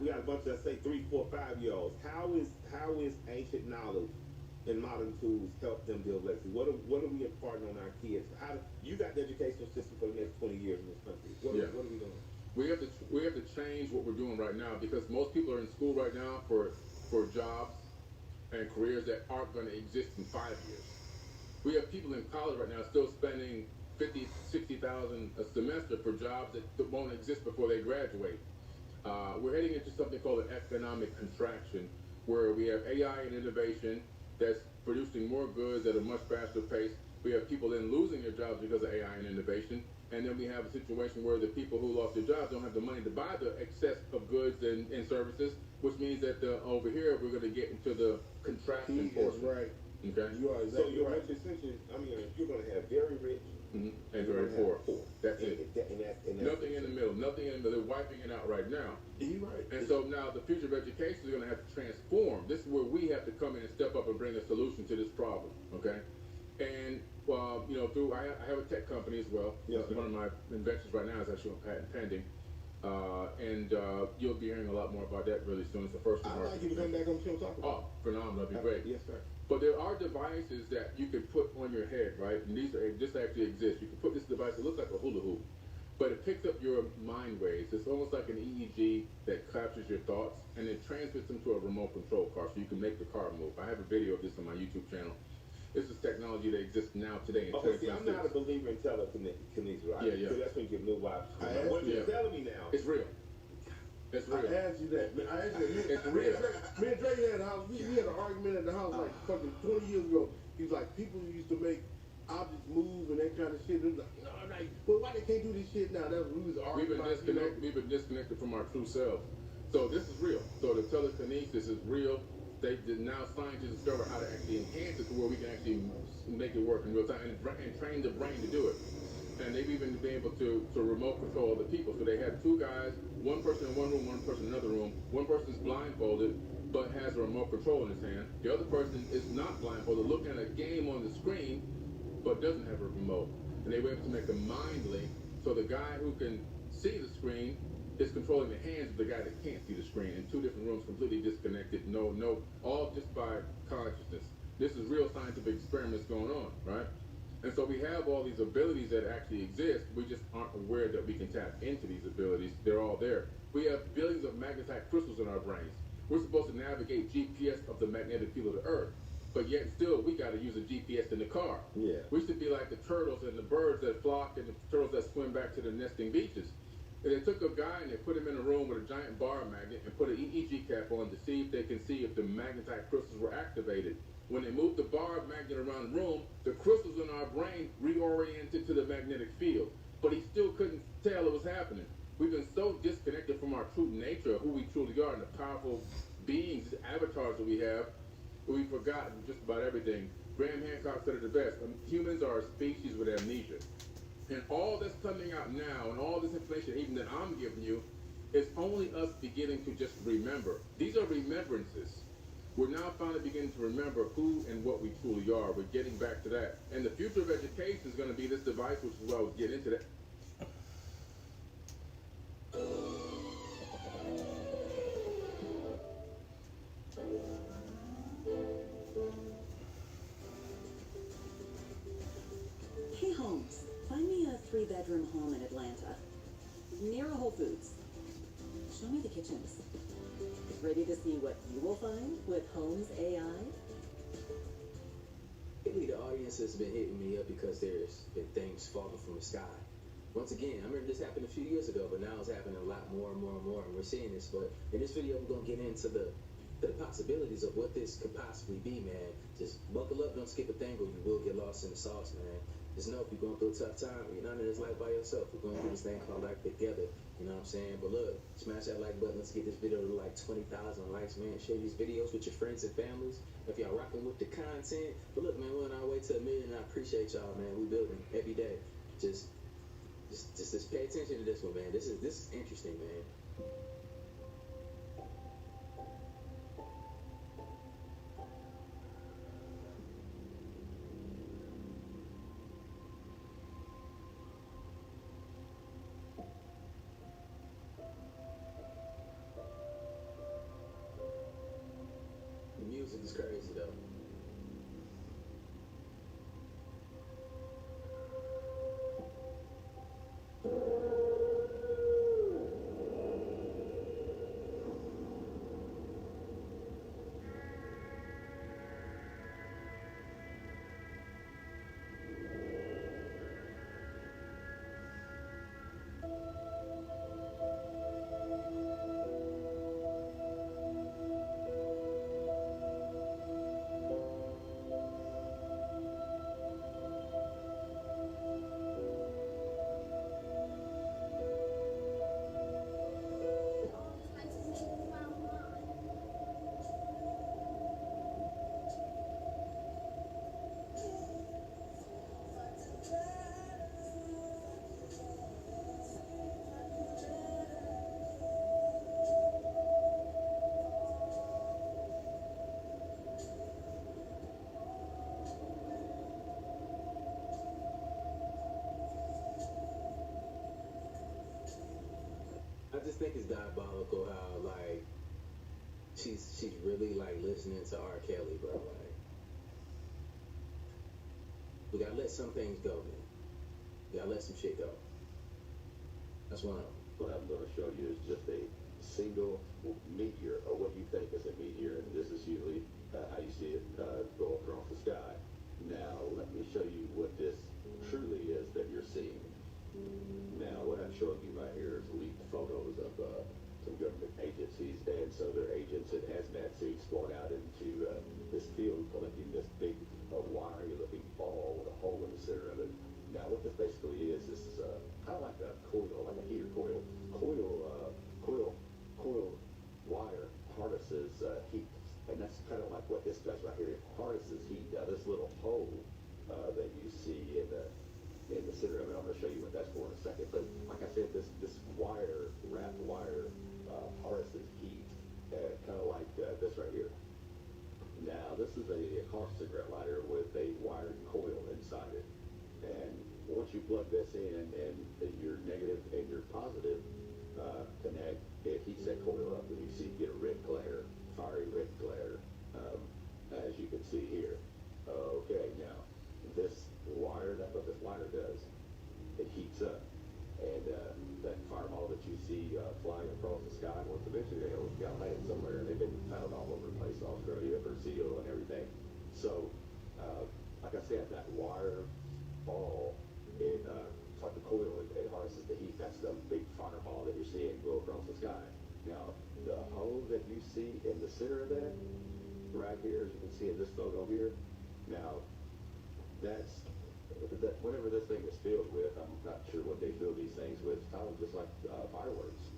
a bunch of, let's say, 3, 4, 5-year-olds. How is ancient knowledge and modern tools help them build legacy? What are we imparting on our kids? You got the educational system for the next 20 years in this country. What are we doing? We have to change what we're doing right now, because most people are in school right now for jobs and careers that aren't going to exist in 5 years. We have people in college right now still spending $50,000, $60,000 a semester for jobs that won't exist before they graduate. We're heading into something called an economic contraction, where we have AI and innovation that's producing more goods at a much faster pace. We have people then losing their jobs because of AI and innovation. And then we have a situation where the people who lost their jobs don't have the money to buy the excess of goods and services, which means that over here we're going to get into the contraction portion. Right. Okay? You are So exactly you're right. you're going to have very rich and very poor. That's it. And that's Nothing in the middle. Nothing in the middle. They're wiping it out right now. You're right. And so now the future of education is going to have to transform. This is where we have to come in and step up and bring a solution to this problem. Okay? And I have a tech company as well. Yeah. One of my inventions right now is actually on patent pending. You'll be hearing a lot more about that really soon. It's the first I'd like you to come back on the show and talk about Oh, phenomenal. That'd be great. Yes, sir. But there are devices that you can put on your head, right? And this actually exists. You can put this device, it looks like a hula hoop, but it picks up your mind waves. It's almost like an EEG that captures your thoughts, and it transmits them to a remote control car so you can make the car move. I have a video of this on my YouTube channel. This is technology that exists now today in Okay, see, I'm 2026. not a believer in telekinesis, right? Yeah. So that's when you get new vibes. I What you're asked- telling me now. It's real. It's real. I asked you that. I asked you that. It's real. Me and Dre had a house. We had an argument at the house like fucking 20 years ago. He was like, people used to make objects move and that kind of shit. It was like, no, but why they can't do this shit now? That's what we was arguing about. We've been disconnected from our true selves. So this is real. So the telekinesis is real. Now scientists discover how to actually enhance it to where we can actually make it work in real time and train the brain to do it. And they've even been able to remote control other people. So they had 2 guys, one person in one room, one person in another room. One person's blindfolded, but has a remote control in his hand. The other person is not blindfolded, looking at a game on the screen, but doesn't have a remote. and they were able to make a mind link so the guy who can see the screen is controlling the hands of the guy that can't see the screen in two different rooms, completely disconnected, all just by consciousness. This is real scientific experiments going on, right? And so we have all these abilities that actually exist. We just aren't aware that we can tap into these abilities. They're all there. We have billions of magnetite crystals in our brains. We're supposed to navigate GPS of the magnetic field of the Earth. But yet still, we got to use a GPS in the car. Yeah. We should be like the turtles and the birds that flock and the turtles that swim back to the nesting beaches. And they took a guy and they put him in a room with a giant bar magnet and put an EEG cap on to see if they can see if the magnetite crystals were activated. When they moved the bar magnet around the room, the crystals in our brain reoriented to the magnetic field. But he still couldn't tell it was happening. We've been so disconnected from our true nature of who we truly are and the powerful beings, avatars that we have, we've forgotten just about everything. Graham Hancock said it the best. Humans are a species with amnesia. And all that's coming out now and all this information even that I'm giving you is only us beginning to just remember. These are remembrances. We're now finally beginning to remember who and what we truly are. We're getting back to that. And the future of education is going to be this device, which is why I was getting into that. Hey Holmes, find me a 3-bedroom home in Atlanta, near a Whole Foods. Show me the kitchens. Ready to see what you will find with Holmes AI? Lately, the audience has been hitting me up because there's been things falling from the sky. Once again, I remember this happened a few years ago, but now it's happening a lot more and more and more, and we're seeing this. But in this video, we're going to get into the possibilities of what this could possibly be, man. Just buckle up, don't skip a thing, or you will get lost in the sauce, man. Just know if you're going through a tough time, you're not in this life by yourself. We're going through this thing called life together. You know what I'm saying? But look, smash that like button. Let's get this video to like 20,000 likes, man. Share these videos with your friends and families if y'all rocking with the content. But look, man, we're on our way to 1 million. I appreciate y'all, man. We building every day. Just pay attention to this one, man. This is interesting, man. The music is crazy, though. I just think it's diabolical how like she's really like listening to R. Kelly, bro. Like we gotta let some things go, man. We gotta let some shit go. That's one of them. What I'm going to show you is just a single meteor, or what you think is a meteor, and this is usually how you see it go across the sky. Now, let me show you what this truly is that you're seeing. Now, what I'm showing you right here is leaked photos of some government agencies, and so their agents in hazmat suits going out into this field collecting this big wiry-looking ball with a hole in the center of it. Now, what this basically is kind of like a coil, like a heater coil. Coil wire harnesses heat, and that's kind of like what this does right here. It harnesses heat. Now, this little hole that you see in the center of it, I'm going to show you what that's for in a second. But like I said, this wrapped wire harnesses heat, kind of like this right here. Now, this is a car cigarette lighter with a wired coil inside it. And once you plug this in and your negative and your positive connect, it heats that coil up, and you see get a red glare, fiery red glare, as you can see here. Okay, now this wire, that's what this wire does. It heats up, and that fireball that you see flying across the sky, once eventually they'll land somewhere. They've been found all over the place, Australia, Brazil, and everything. So, like I said, that wire ball, it's like the coil, it harnesses the heat. That's the big fireball that you're seeing go across the sky. Now, the hole that you see in the center of that, right here, as you can see in this photo here, now, that's whatever this thing is filled with. I'm not sure what they fill these things with. It's kind of just like fireworks.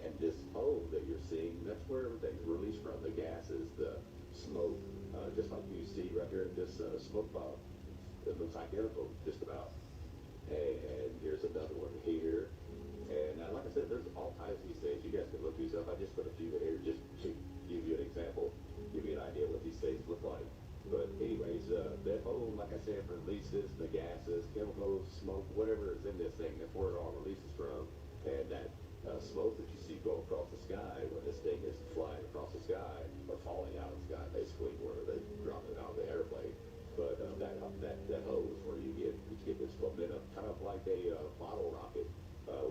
And this hole that you're seeing, that's where everything's released from. The gases, the smoke, just like you see right here in this smoke bomb. It looks identical, just about. And here's another one here. And like I said, there's all kinds of these things. You guys can look these up. I just put a few in here just to give you an example, give you an idea what these things look like. But anyways, that hole, like I said, releases the gases, chemicals, smoke, whatever is in this thing. That's where it all releases from. And that smoke that you see go across the sky when this thing is flying across the sky, or falling out of the sky, basically, where they drop it out of the airplane. But that hole is where you get this momentum, kind of like a bottle rocket,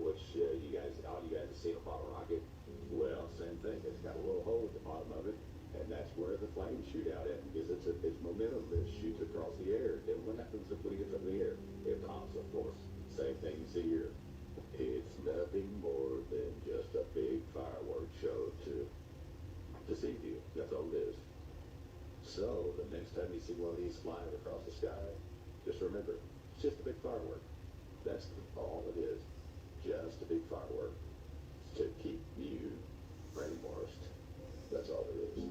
which all you guys have seen a bottle rocket. Well, same thing. It's got a little hole at the bottom of it. And that's where the flames shoot out at, because it's momentum that shoots across the air. Then what happens when it gets up in the air? It pops, of course. Same thing you see here. It's nothing more than just a big fireworks show to deceive you. That's all it is. So the next time you see one of these flying across the sky, just remember, it's just a big firework. That's all it is. Just a big firework to keep you brainwashed. That's all it is.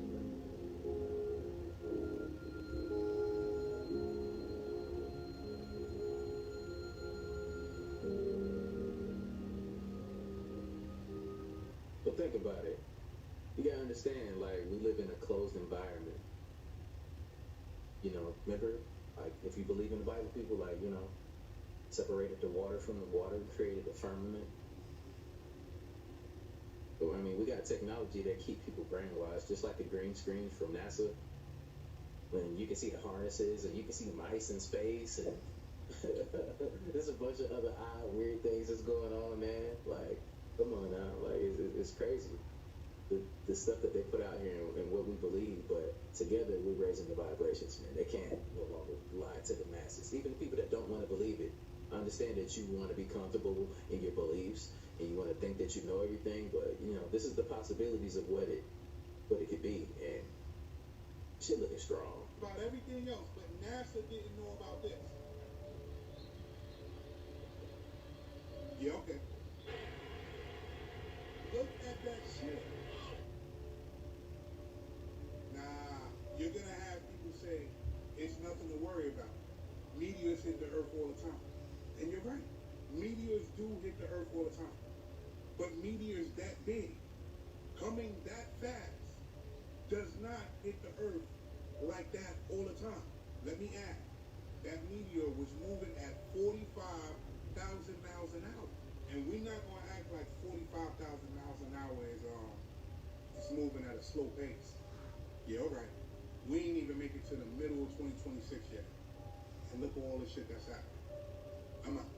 But think about it. You gotta understand, like, we live in a closed environment. You know, remember, like, if you believe in the Bible, people, like, you know, separated the water from the water, created the firmament. But, I mean, we got technology that keep people brainwashed, just like the green screens from NASA. When you can see the harnesses, and you can see mice in space, and there's a bunch of other odd, weird things that's going on, man. Like, come on now, like, it's crazy. The stuff that they put out here and what we believe, but together we're raising the vibrations, man. They can't no longer lie to the masses. Even the people that don't want to believe it, I understand that you want to be comfortable in your beliefs and you want to think that you know everything, but you know, this is the possibilities of what it could be, and shit looking strong. About everything else, but NASA didn't know about this. Yeah, okay. Look at that shit. Nah, you're gonna have people say it's nothing to worry about. Meteors hit the Earth all the time. And you're right. Meteors do hit the Earth all the time. But meteors that big, coming that fast, does not hit the Earth like that all the time. Let me add, that meteor was moving at 45,000 miles an hour. And we're not going to act like 45,000 miles an hour is it's moving at a slow pace. Yeah, all right. We ain't even make it to the middle of 2026 yet. And look at all the shit that's happening. I'm out.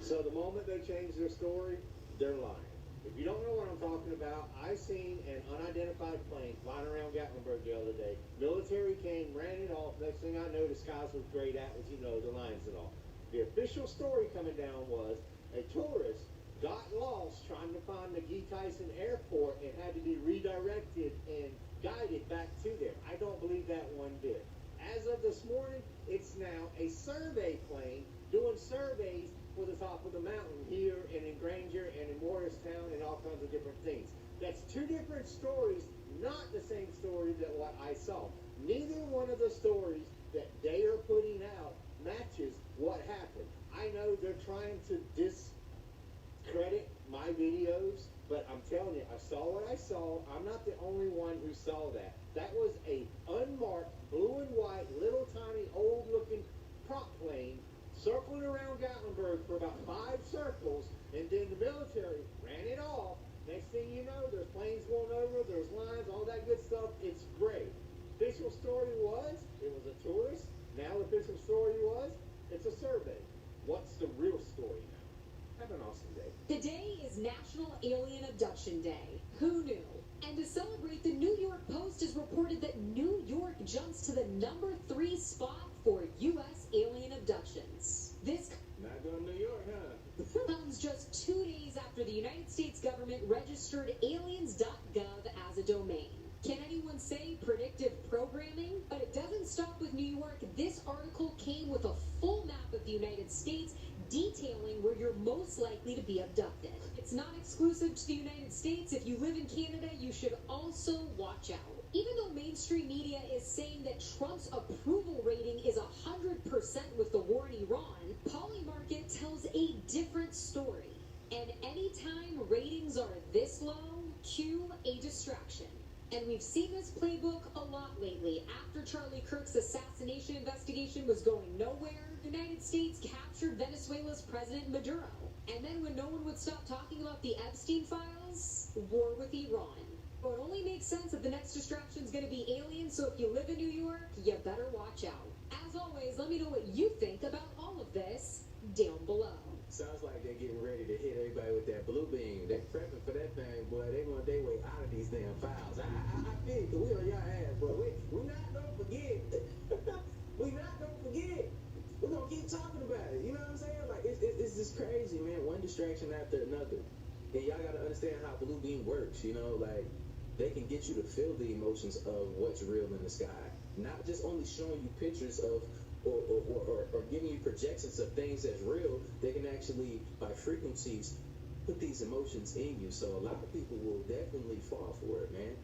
So the moment they change their story, they're lying. If you don't know what I'm talking about, I seen an unidentified plane flying around Gatlinburg the other day. Military came, ran it off. Next thing I know, the skies was grayed out with, the lines and all. The official story coming down was a tourist got lost trying to find the Guy Tyson Airport and had to be redirected and guided back to there. I don't believe that one bit. As of this morning, it's now a survey plane doing surveys for the top of the mountain here and in Granger and in Morristown and all kinds of different things. That's two different stories, not the same story that what I saw. Neither one of the stories that they are putting out matches what happened. I know they're trying to discredit my videos, but I'm telling you, I saw what I saw. I'm not the only one who saw that. That was a unmarked, blue and white, little tiny, old-looking prop plane circling around Gatlinburg for about 5 circles, and then the military ran it off. Next thing you know, there's planes going over, there's lines, all that good stuff. It's great. Official story was, it was a tourist. Now the official story was, it's a survey. What's the real story now? Have an awesome day. Today is National Alien Abduction Day. Who knew? And to celebrate, the New York Post has reported that New York jumps to the number 3 spot for U.S. alien abductions. This Not going to New York, huh? comes just 2 days after the United States government registered aliens.gov as a domain. Can anyone say predictive programming? But it doesn't stop with New York. This article came with a full map of the United States detailing where you're most likely to be abducted. It's not exclusive to the United States. If you live in Canada, you should also watch out. Even though mainstream media is saying that Trump's approval rating is 100% with the war in Iran, Polymarket tells a different story. And anytime ratings are this low, cue a distraction. And we've seen this playbook a lot lately. After Charlie Kirk's assassination investigation was going nowhere, the United States captured Venezuela's President Maduro. And then when no one would stop talking about the Epstein files, war with Iran. But it only makes sense that the next distraction is going to be aliens, so if you live in New York, you better watch out. As always, let me know what you think about all of this down below. Sounds like they're getting ready to hit everybody with that blue beam. They prepping for that thing, boy. They want their way out of these damn files. I feel the wheel on your ass, but we not gonna forget. we not gonna forget. We're gonna keep talking about it. You know what I'm saying? Like it's just crazy, man. One distraction after another. And y'all gotta understand how blue beam works. You know, like they can get you to feel the emotions of what's real in the sky, not just only showing you pictures of. Or giving you projections of things that's real. They can actually, by frequencies, put these emotions in you. So a lot of people will definitely fall for it, man.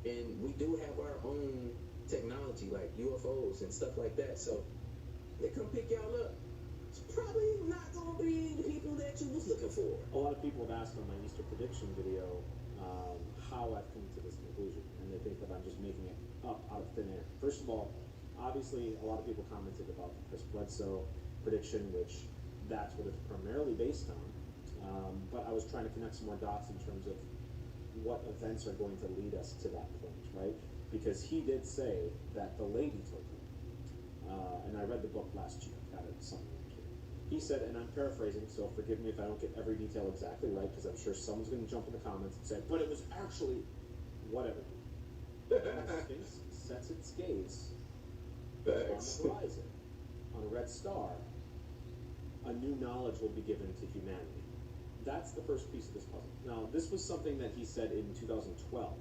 And we do have our own technology, like UFOs and stuff like that. So they come pick y'all up. It's probably not going to be the people that you was looking for. A lot of people have asked on my Easter prediction video how I've come to this conclusion. And they think that I'm just making it up out of thin air. First of all, obviously, a lot of people commented about the Chris Bledsoe prediction, which that's what it's primarily based on. But I was trying to connect some more dots in terms of what events are going to lead us to that point, right? Because he did say that the lady told him, and I read the book last year, got it somewhere here. He said, and I'm paraphrasing, so forgive me if I don't get every detail exactly right, because I'm sure someone's going to jump in the comments and say, but it was actually whatever. Sphinx sets its gaze on the horizon, on a red star, a new knowledge will be given to humanity. That's the first piece of this puzzle. Now, this was something that he said in 2012.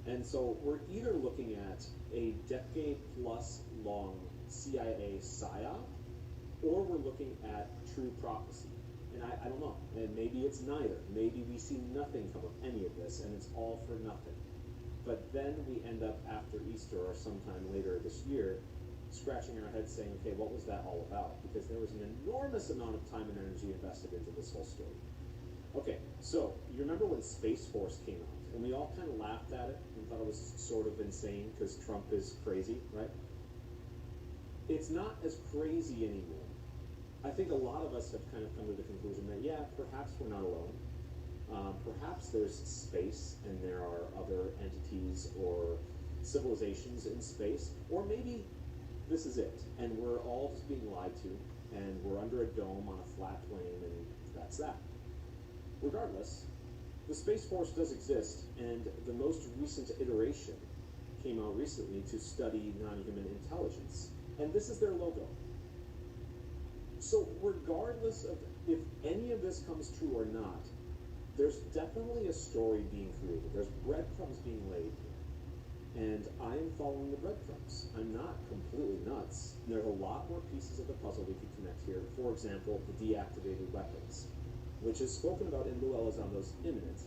And so we're either looking at a decade-plus long CIA psyop, or we're looking at true prophecy. And I don't know. And maybe it's neither. Maybe we see nothing come of any of this, and it's all for nothing. But then we end up after Easter or sometime later this year scratching our heads saying, okay, what was that all about? Because there was an enormous amount of time and energy invested into this whole story. Okay, so you remember when Space Force came out, and we all kind of laughed at it and thought it was sort of insane because Trump is crazy, right? It's not as crazy anymore. I think a lot of us have kind of come to the conclusion that, yeah, perhaps we're not alone. Perhaps there's space and there are other entities or civilizations in space, or maybe this is it, and we're all just being lied to, and we're under a dome on a flat plane, and that's that. Regardless, the Space Force does exist, and the most recent iteration came out recently to study non-human intelligence, and this is their logo. So regardless of if any of this comes true or not, there's definitely a story being created. There's breadcrumbs being laid here. And I am following the breadcrumbs. I'm not completely nuts. There's a lot more pieces of the puzzle we could connect here. For example, the deactivated weapons, which is spoken about in Lou Elizondo's Imminent.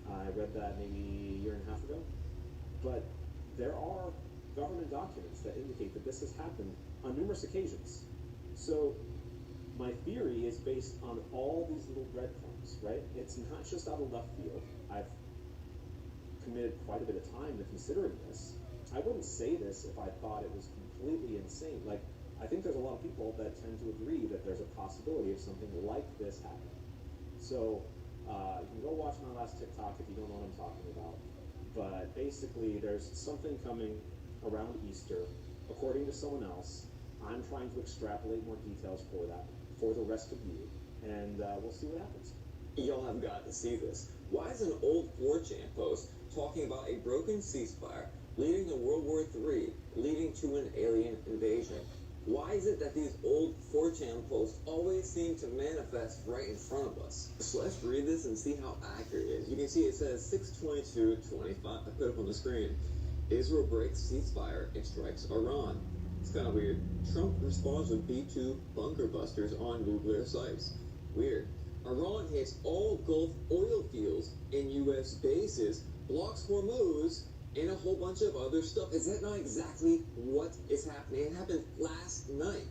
I read that maybe a year and a half ago. But there are government documents that indicate that this has happened on numerous occasions. So my theory is based on all these little breadcrumbs, right? It's not just out of left field. I've committed quite a bit of time to considering this. I wouldn't say this if I thought it was completely insane. Like, I think there's a lot of people that tend to agree that there's a possibility of something like this happening. So you can go watch my last TikTok if you don't know what I'm talking about. But basically, there's something coming around Easter, according to someone else. I'm trying to extrapolate more details for that, for the rest of you, and we'll see what happens. Y'all have got to see this. Why is an old 4chan post talking about a broken ceasefire leading to World War III, leading to an alien invasion? Why is it that these old 4chan posts always seem to manifest right in front of us? So let's read this and see how accurate it is. You can see it says 6/22/25. I put it up on the screen. Israel breaks ceasefire and strikes Iran. It's kind of weird. Trump responds with B-2 bunker busters on nuclear sites. Weird. Iran hits all Gulf oil fields and U.S. bases, blocks Hormuz, and a whole bunch of other stuff. Is that not exactly what is happening? It happened last night.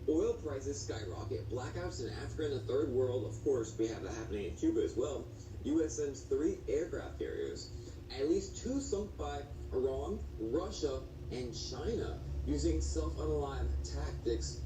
Oil prices skyrocket. Blackouts in Africa and the Third World. Of course, we have that happening in Cuba as well. U.S. sends 3 aircraft carriers. At least 2 sunk by Iran, Russia, and China using self-unalive tactics.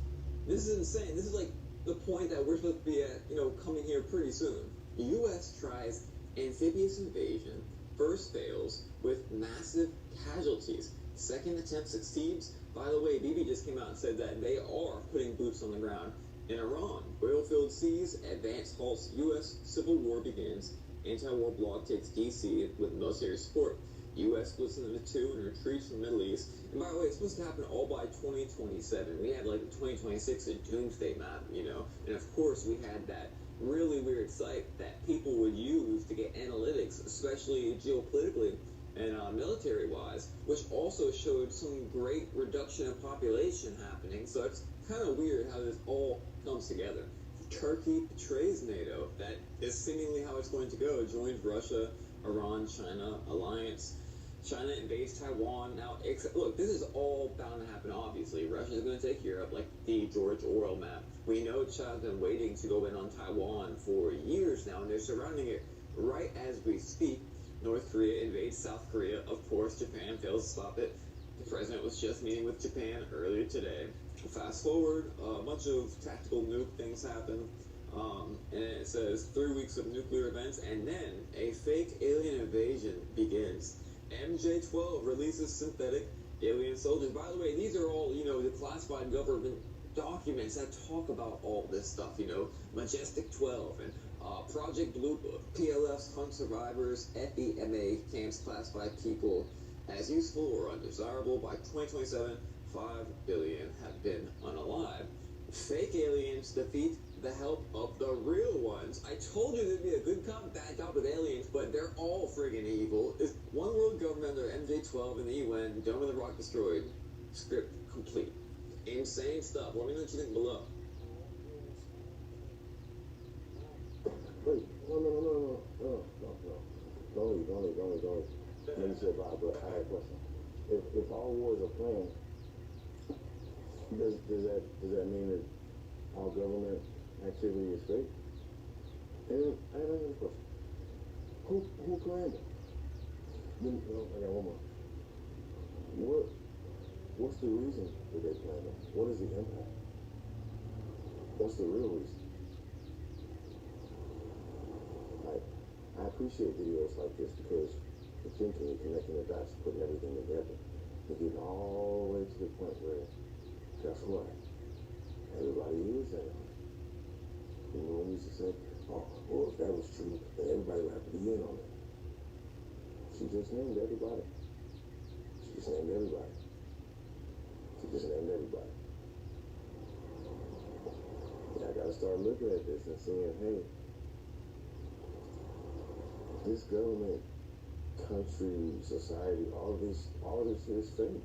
This is insane. This is like the point that we're supposed to be at, coming here pretty soon. The U.S. tries amphibious invasion. First fails with massive casualties. Second attempt succeeds. By the way, Bibi just came out and said that they are putting boots on the ground in Iran. Oil-filled seas, advance halts, U.S. civil war begins. Anti-war bloc takes D.C. with military support. U.S. splits into 2 and retreats from the Middle East. And by the way, it's supposed to happen all by 2027. We had like the 2026 a doomsday map, And of course, we had that really weird site that people would use to get analytics, especially geopolitically and military-wise, which also showed some great reduction in population happening. So it's kind of weird how this all comes together. Turkey betrays NATO. That is seemingly how it's going to go. Joins Russia, Iran, China alliance. China invades Taiwan. Now, look, this is all bound to happen, obviously. Russia is going to take Europe like the George Orwell map. We know China's been waiting to go in on Taiwan for years now, and they're surrounding it right as we speak. North Korea invades South Korea. Of course, Japan fails to stop it. The president was just meeting with Japan earlier today. Fast forward, a bunch of tactical nuke things happen. And it says 3 weeks of nuclear events, and then a fake alien invasion begins. MJ-12 releases synthetic alien soldiers. By the way, these are all, the classified government documents that talk about all this stuff, Majestic 12 and Project Blue Book. PLFs hunt survivors, FEMA camps classified people as useful or undesirable. By 2027, 5 billion have been unalive. Fake aliens defeat the help of the real ones. I told you there'd be a good cop, bad cop with aliens, but they're all friggin' evil. It's one world government under MJ-12 in the UN, done with the rock destroyed. Script complete. Insane stuff. Let me know what you think below. Wait, no. Don't leave. Let me say bye, but I have a question. If all wars are planned, does that mean that all government activity is fake? And I have another question. Who planned it? I got one more. What's the reason that they planned it? What is the impact? What's the real reason? I appreciate videos like this because you're thinking, you're connecting the dots, putting everything together. You're getting all the way to the point where, guess what? Everybody is that. When we used to say, oh, well, if that was true, then everybody would have to be in on it. She just named everybody. And I gotta start looking at this and saying, hey, this government, country, society, all this shit is fake.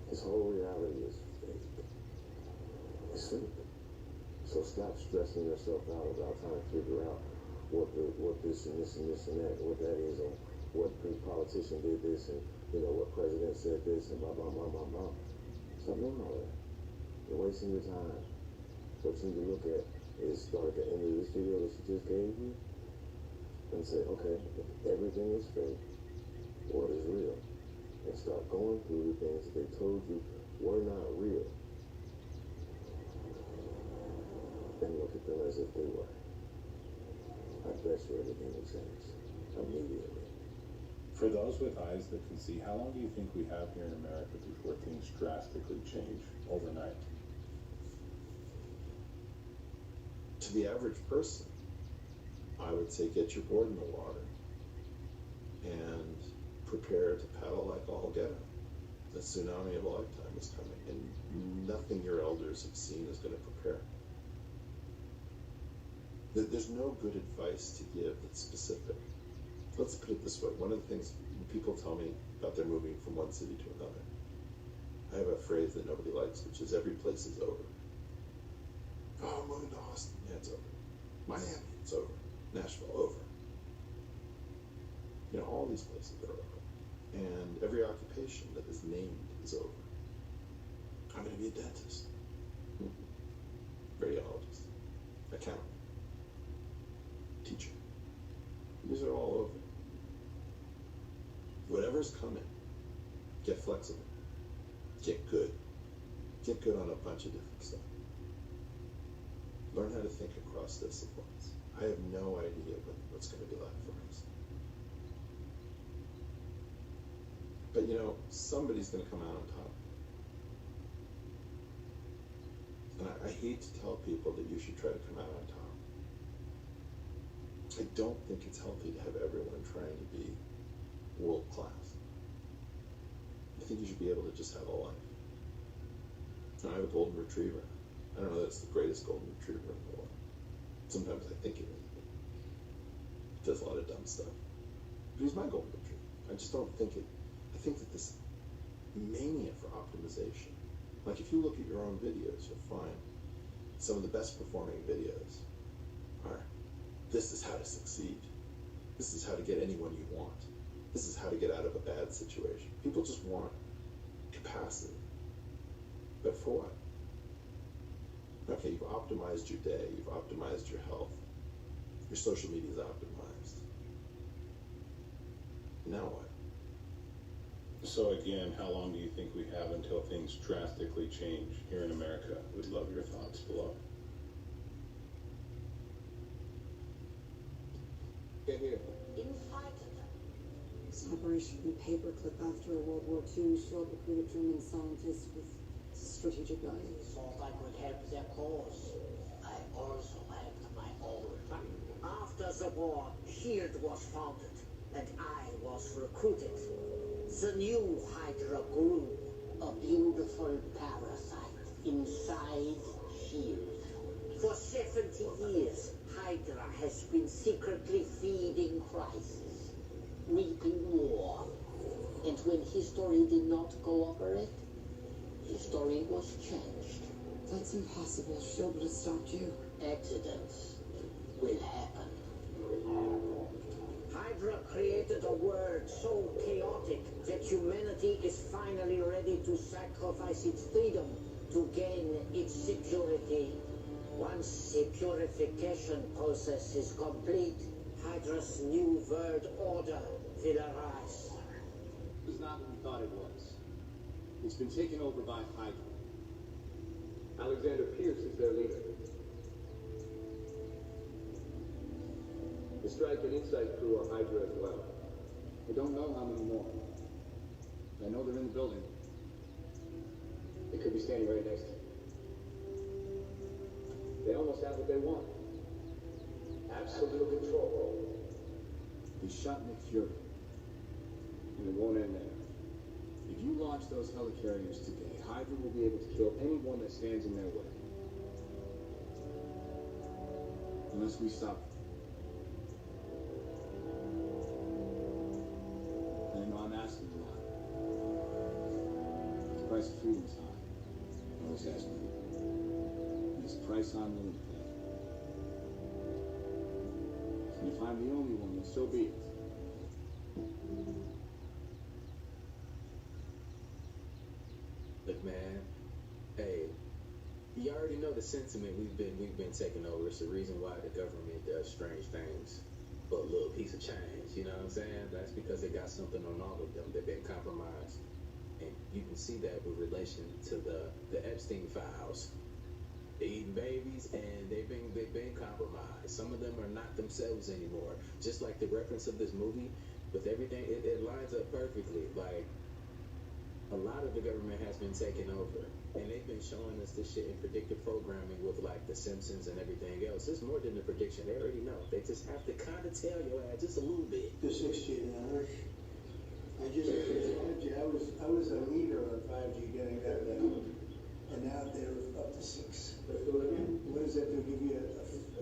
This whole reality is fake. It's fake. So stop stressing yourself out about trying to figure out what this and this and this and that, what that is, and what politician did this, and what president said this, and blah blah blah blah blah. Stop doing all that. You're wasting your time. What you need to look at is start at the end of this video that she just gave you and say, okay, if everything is fake, what is real? And start going through the things that they told you were not real, and look at them as if they were, I bet you everything will change immediately. For those with eyes that can see, how long do you think we have here in America before things drastically change overnight? To the average person, I would say get your board in the water and prepare to paddle like all get out. The tsunami of a lifetime is coming, and nothing your elders have seen is going to prepare. There's no good advice to give that's specific. Let's put it this way. One of the things people tell me about their moving from one city to another, I have a phrase that nobody likes, which is every place is over. Oh, I'm moving to Austin. Yeah, it's over. Miami, it's over. Nashville, over. You know, all these places are over. And every occupation that is named is over. I'm going to be a dentist, radiologist, accountant, teacher. These are all over. Whatever's coming, get flexible. Get good. Get good on a bunch of different stuff. Learn how to think across disciplines. I have no idea what's going to be like for us. But you know, somebody's going to come out on top. And I hate to tell people that you should try to come out on top. I don't think it's healthy to have everyone trying to be world class. I think you should be able to just have a life. And I have a golden retriever. I don't know that it's the greatest golden retriever in the world. Sometimes I think it is. It does a lot of dumb stuff. But he's my golden retriever. I just don't think it. I think that this mania for optimization, like if you look at your own videos, you'll find some of the best performing videos are, this is how to succeed. This is how to get anyone you want. This is how to get out of a bad situation. People just want capacity. But for what? Okay, you've optimized your day, you've optimized your health, your social media is optimized. Now what? So again, how long do you think we have until things drastically change here in America? We'd love your thoughts below. Get here. This operation paperclip after a World War II short recruited German scientists with strategic value. Thought I could help their cause. I also helped my own. After the war, SHIELD was founded, and I was recruited. The new Hydra grew, a beautiful parasite inside SHIELD. For 70 years, Hydra has been secretly feeding crisis, reaping war. And when history did not cooperate, history was changed. That's impossible. SHIELD would have stopped you. Accidents will happen. Hydra created a world so chaotic that humanity is finally ready to sacrifice its freedom to gain its security. Once the purification process is complete, Hydra's new world order will arise. It's not what we thought it was. It's been taken over by Hydra. Alexander Pierce is their leader. The Strike and Insight crew are Hydra as well. We don't know how many more. I know they're in the building. They could be standing right next to you. They almost have what they want. Absolute control. They shot Nick Fury. And it won't end there. If you launch those helicarriers today, Hydra will be able to kill anyone that stands in their way. Unless we stop them. I know I'm asking a lot. The price of freedom is high. I was asking you. It's a price I'm willing to pay. And if I'm the only one, then so be it. Look, man. Hey, you already know the sentiment we've been taking over. It's the reason why the government does strange things for a little piece of change. You know what I'm saying? That's because they got something on all of them. They've been compromised. And you can see that with relation to the Epstein files. They're eating babies, and they've been compromised. Some of them are not themselves anymore. Just like the reference of this movie, with everything, it lines up perfectly. Like, a lot of the government has been taken over, and they've been showing us this shit in predictive programming with like The Simpsons and everything else. It's more than a prediction. They already know. They just have to kind of tell your ass just a little bit. The 6G network. I just I was a leader on 5G getting that down, and now they're up to 6. What does that do? Give you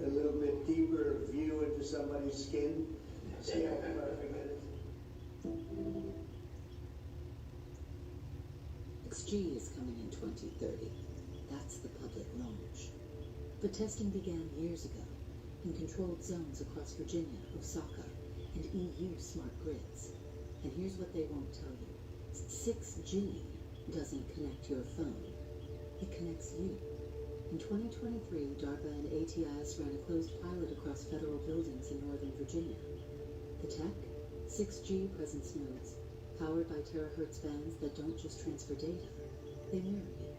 a little bit deeper view into somebody's skin? See how perfect it is? 6G is coming in 2030. That's the public launch. But testing began years ago in controlled zones across Virginia, Osaka, and EU smart grids. And here's what they won't tell you. 6G doesn't connect your phone. It connects you. In 2023, DARPA and ATIS ran a closed pilot across federal buildings in Northern Virginia. The tech? 6G presence nodes, powered by terahertz bands that don't just transfer data, they mirror you.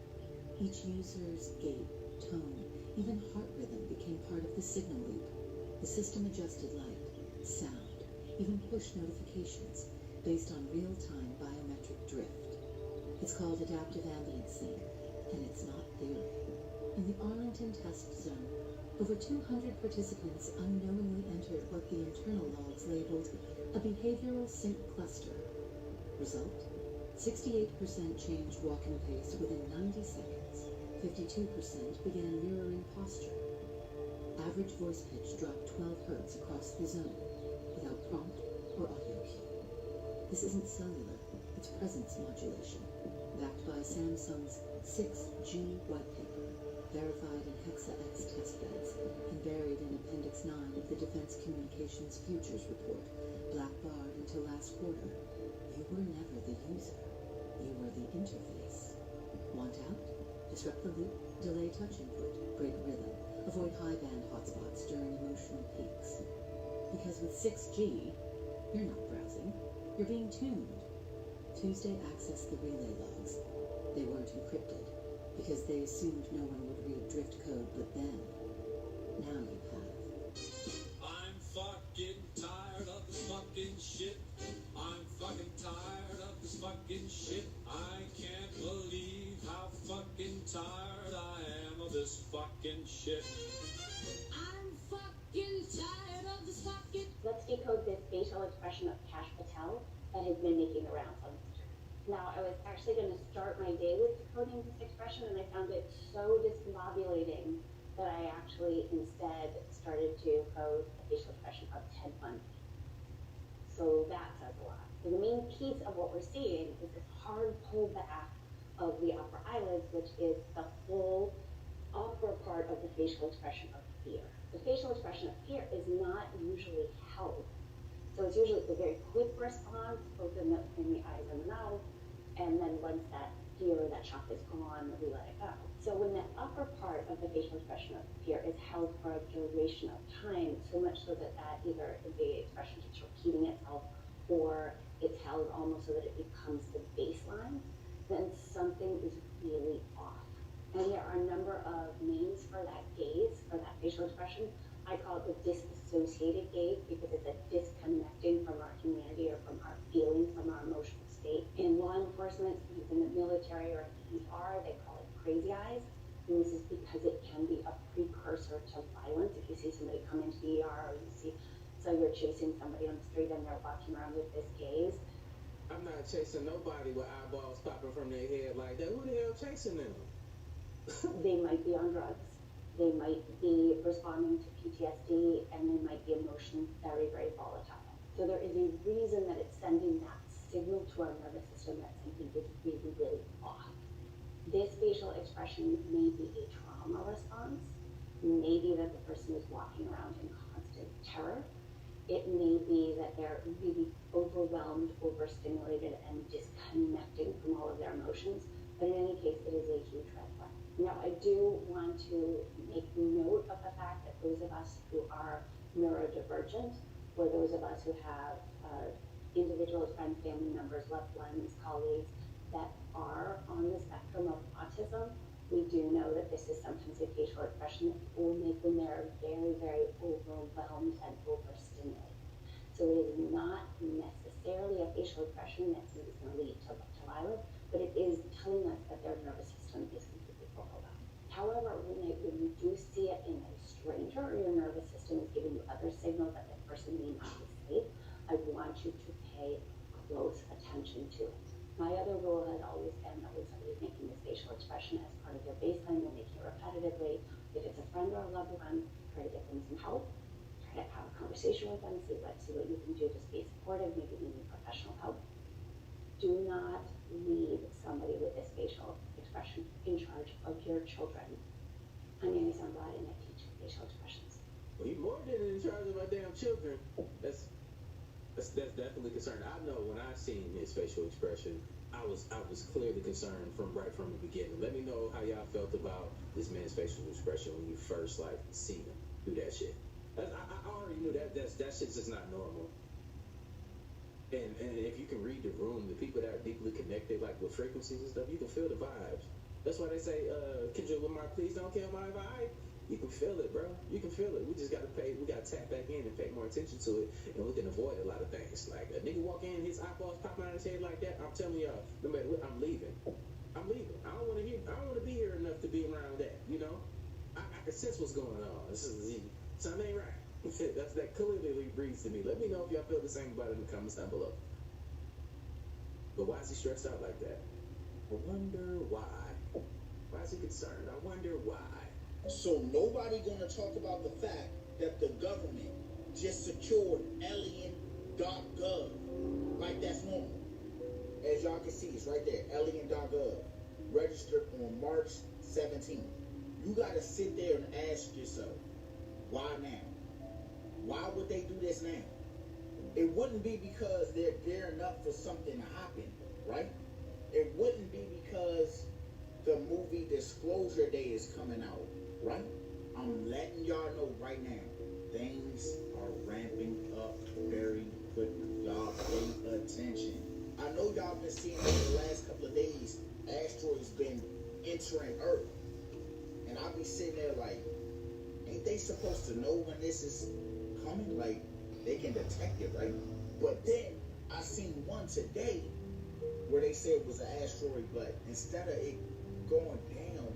Each user's gait, tone, even heart rhythm became part of the signal loop. The system adjusted light, sound, even push notifications based on real-time biometric drift. It's called adaptive ambient sync, and it's not theory. In the Arlington test zone, over 200 participants unknowingly entered what the internal logs labeled a behavioral sync cluster. Result? 68% changed walking pace within 90 seconds. 52% began mirroring posture. Average voice pitch dropped 12 hertz across the zone, without prompt or audio cue. This isn't cellular, it's presence modulation, backed by Samsung's 6G white paper, verified in Hexa-X testbeds, and buried in Appendix 9 of the Defense Communications Futures Report, blackbarred until last quarter. You were never the user. You were the interface. Want out? Disrupt the loop, delay touch input, break rhythm, avoid high-band hotspots during emotional peaks. Because with 6G, you're not browsing, you're being tuned. Tuesday accessed the relay logs. They weren't encrypted, because they assumed no one would read drift code but them. Now you have. I'm fucking tired of this fucking shit. I'm fucking tired of this fucking shit. I can't believe how fucking tired I am of this fucking shit. I'm fucking tired of this fucking... Let's decode this facial expression of Kash Patel that has been making the rounds on Instagram. Now, I was actually going to start my day with decoding this expression, and I found it so discombobulating that I actually instead started to code the facial expression of Ted Bundy. So that says a lot. So the main piece of what we're seeing is this hard pullback of the upper eyelids, which is the full upper part of the facial expression of fear. The facial expression of fear is not usually held. So it's usually a very quick response, both in the eyes and the mouth, and then once that fear or that shock is gone, we let it go. So when the upper part of the facial expression of fear is held for a duration of time, so much so that either the expression keeps repeating itself or it's held almost so that it becomes the baseline, then something is really off. And there are a number of names for that gaze, for that facial expression. I call it the disassociated gaze because it's a disconnecting from our humanity or from our feelings, from our emotional state. In law enforcement, in the military or in the ER, they call it crazy eyes. And this is because it can be a precursor to violence. If you see somebody come into the ER or you see, so you're chasing somebody on the street and they're walking around with this gaze. I'm not chasing nobody with eyeballs popping from their head like that. Who the hell chasing them? They might be on drugs. They might be responding to PTSD, and they might be emotionally very, very volatile. So there is a reason that it's sending that signal to our nervous system that something is really, really off. This facial expression may be a trauma response. Maybe that the person is walking around in constant terror. It may be that they're really overwhelmed, overstimulated, and disconnecting from all of their emotions. But in any case, it is a huge red flag. Now, I do want to make note of the fact that those of us who are neurodivergent, or those of us who have individuals, friends, family members, loved ones, colleagues that are on the spectrum of autism, we do know that this is sometimes a facial expression that people will make when they're very, very overwhelmed and overstimulated. So it is not necessarily a facial expression that is going to lead to violence, but it is telling us that their nervous system is completely overwhelmed. However, when you do see it in a stranger, or your nervous system is giving you other signals that the person may not be safe, I want you to pay close attention to it. My other rule has always been that when somebody's making this facial expression as part of their baseline, they're making it repetitively. If it's a friend or a loved one, try to get them some help. Try to have a conversation with them, see what you can do, just be supportive, maybe you need professional help. Do not leave somebody with this facial expression in charge of your children. I'm Amy Sunblad, and I teach facial expressions. Well, you more than in charge of my damn children. That's definitely concerning. I know when I seen his facial expression, I was clearly concerned from the beginning. Let me know how y'all felt about this man's facial expression when you first seen him do that shit. I already knew that shit's just not normal. And if you can read the room, the people that are deeply connected, like with frequencies and stuff, you can feel the vibes. That's why they say, Kendrick Lamar, please don't kill my vibe. You can feel it, bro. You can feel it. We just gotta tap back in and pay more attention to it, and we can avoid a lot of things. Like a nigga walk in, his eyeballs popping out of his head like that. I'm telling y'all, no matter what, I'm leaving. I don't want to be here enough to be around that. You know, I can sense what's going on. Something ain't right. That clearly breathes to me. Let me know if y'all feel the same about it in the comments down below. But why is he stressed out like that? I wonder why. Why is he concerned? I wonder why. So nobody gonna talk about the fact that the government just secured alien.gov. Like that's normal. As y'all can see, it's right there, alien.gov. Registered on March 17th. You gotta sit there and ask yourself, why now? Why would they do this now? It wouldn't be because they're gearing up for something to happen, right? It wouldn't be because the movie Disclosure Day is coming out, right? I'm letting y'all know right now, things are ramping up very quickly. Y'all pay attention. I know y'all been seeing over the last couple of days, asteroids been entering Earth. And I'll be sitting there like, ain't they supposed to know when this is coming? Like, they can detect it, right? But then, I seen one today where they said it was an asteroid, but instead of it going down,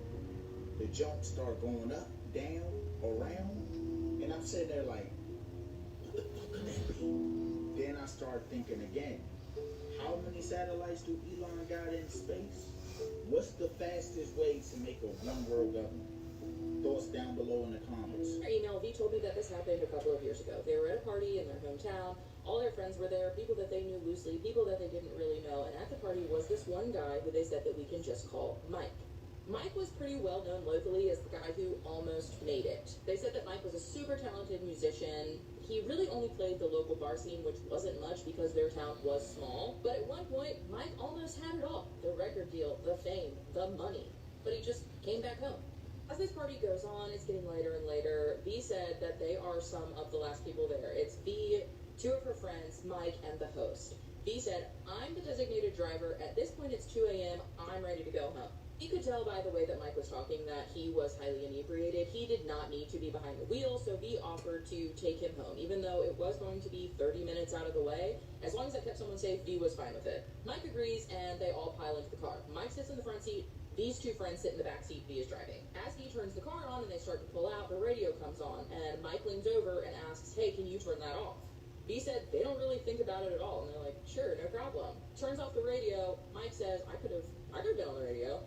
the jump start going up, down, around. And I'm sitting there like, what the fuck could that be? Then I start thinking again, how many satellites do Elon got in space? What's the fastest way to make a one-world government? Thoughts down below in the comments. V told me that this happened a couple of years ago. They were at a party in their hometown. All their friends were there, people that they knew loosely, people that they didn't really know. And at the party was this one guy who they said that we can just call Mike. Mike was pretty well known locally as the guy who almost made it. They said that Mike was a super talented musician. He really only played the local bar scene, which wasn't much because their town was small. But at one point, Mike almost had it all. The record deal, the fame, the money. But he just came back home. As this party goes on, it's getting later and later. V said that they are some of the last people there. It's V, two of her friends, Mike, and the host. V said, I'm the designated driver. At this point, it's 2 a.m. I'm ready to go home. He could tell by the way that Mike was talking that he was highly inebriated. He did not need to be behind the wheel, so V offered to take him home, even though it was going to be 30 minutes out of the way. As long as I kept someone safe, V was fine with it. Mike agrees, and they all pile into the car. Mike sits in the front seat. These two friends sit in the back seat, V is driving. As he turns the car on and they start to pull out, the radio comes on, and Mike leans over and asks, hey, can you turn that off? V said they don't really think about it at all, and they're like, sure, no problem. Turns off the radio. Mike says, I could have been on the radio.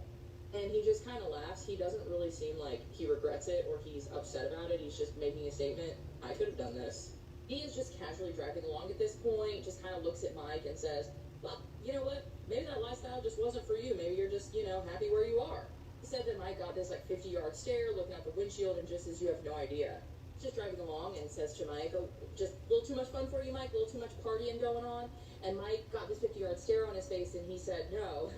And he just kind of laughs. He doesn't really seem like he regrets it or he's upset about it. He's just making a statement, I could have done this. He is just casually driving along at this point, just kind of looks at Mike and says, well, you know what? Maybe that lifestyle just wasn't for you. Maybe you're just, happy where you are. He said that Mike got this 50-yard stare looking out the windshield and just says, you have no idea. He's just driving along and says to Mike, oh, just a little too much fun for you, Mike? A little too much partying going on? And Mike got this 50-yard stare on his face and he said, no,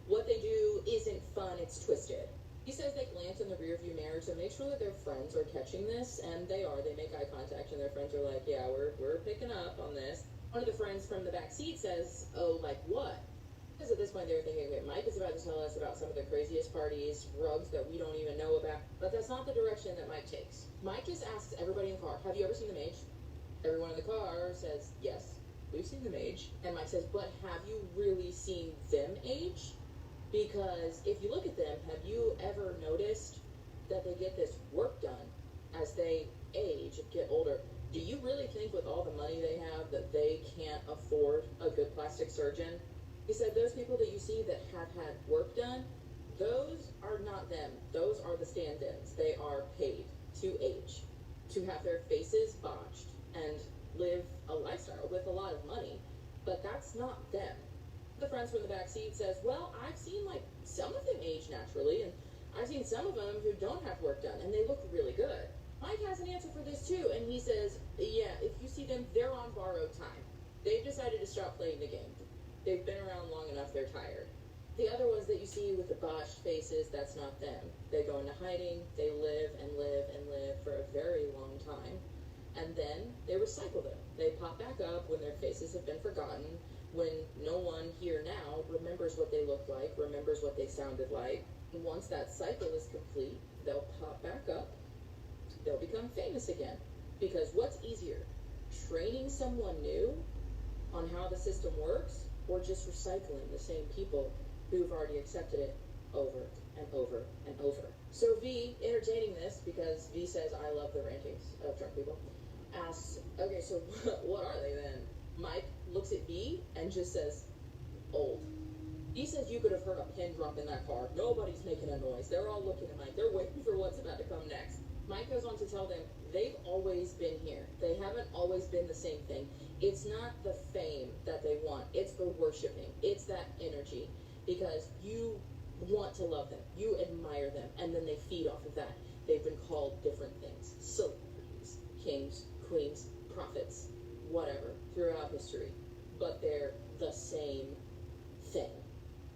what they do isn't fun, it's twisted. He says they glance in the rearview mirror to make sure that their friends are catching this, and they are. They make eye contact and their friends are like, yeah, we're picking up on this. One of the friends from the back seat says, oh, like what? Because at this point they were thinking, okay, Mike is about to tell us about some of the craziest parties, rugs that we don't even know about. But that's not the direction that Mike takes. Mike just asks everybody in the car, have you ever seen the Mage? Everyone in the car says, yes, we've seen the Mage. And Mike says, but have you really seen them age? Because if you look at them, have you ever noticed that they get this work done as they age and get older? Do you really think with all the money they have that they can't afford a good plastic surgeon? He said those people that you see that have had work done, those are not them. Those are the stand-ins. They are paid to age, to have their faces botched and live a lifestyle with a lot of money. But that's not them. The friends from the back seat says, well, I've seen like some of them age naturally, and I've seen some of them who don't have work done, and they look really good. Mike has an answer for this too, and he says, yeah, if you see them, they're on borrowed time. They've decided to stop playing the game. They've been around long enough, they're tired. The other ones that you see with the botched faces, that's not them. They go into hiding, they live and live and live for a very long time, and then they recycle them. They pop back up when their faces have been forgotten, when no one here now remembers what they looked like, remembers what they sounded like. And once that cycle is complete, they'll pop back up, they'll become famous again. Because what's easier, training someone new on how the system works, or just recycling the same people who've already accepted it over and over and over? So V, entertaining this, because V says, I love the rantings of drunk people, asks, okay, so what are they then? Mike looks at V and just says, old. He says you could have heard a pin drop in that car. Nobody's making a noise. They're all looking at Mike. They're waiting for what's about to come next. Mike goes on to tell them they've always been here. They haven't always been the same thing. It's not the fame that they want. It's the worshiping. It's that energy. Because you want to love them. You admire them. And then they feed off of that. They've been called different things. Celebrities, kings, queens, prophets, whatever, throughout history. But they're the same thing.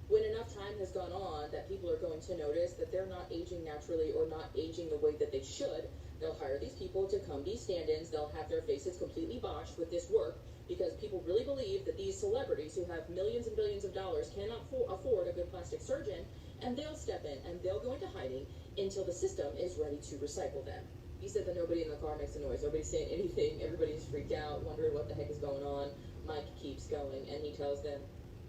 When enough time has gone on that people are going to notice that they're not aging naturally or not aging the way that they should, they'll hire these people to come be stand-ins. They'll have their faces completely botched with this work because people really believe that these celebrities who have millions and billions of dollars cannot afford a good plastic surgeon, and they'll step in and they'll go into hiding until the system is ready to recycle them. He said that nobody in the car makes a noise. Nobody's saying anything. Everybody's freaked out, wondering what the heck is going on. Mike keeps going, and he tells them,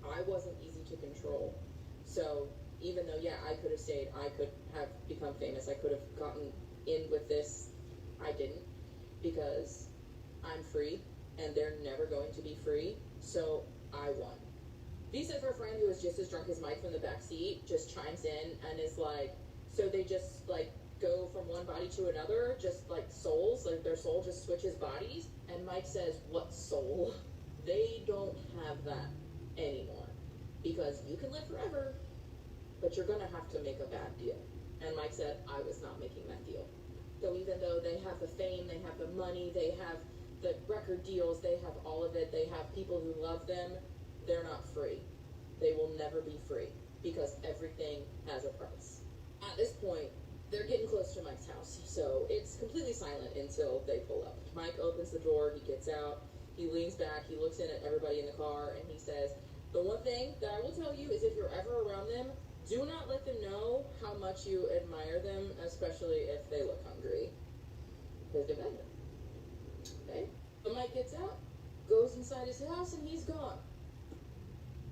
I wasn't easy to control. So even though, yeah, I could have stayed, I could have become famous, I could have gotten in with this, I didn't. Because I'm free, and they're never going to be free, so I won. V said her friend who was just as drunk as Mike from the back seat just chimes in and is like, so they just, like, go from one body to another, just like souls, like their soul just switches bodies? And Mike says, what soul? They don't have that anymore. Because you can live forever, but you're gonna have to make a bad deal. And Mike said, I was not making that deal. So even though they have the fame, they have the money, they have the record deals, they have all of it, they have people who love them, they're not free. They will never be free because everything has a price. At this point, they're getting close to Mike's house, so it's completely silent until they pull up. Mike opens the door, he gets out, he leans back, he looks in at everybody in the car, and he says, the one thing that I will tell you is if you're ever around them, do not let them know how much you admire them, especially if they look hungry. Because they're better. Okay? But Mike gets out, goes inside his house, and he's gone.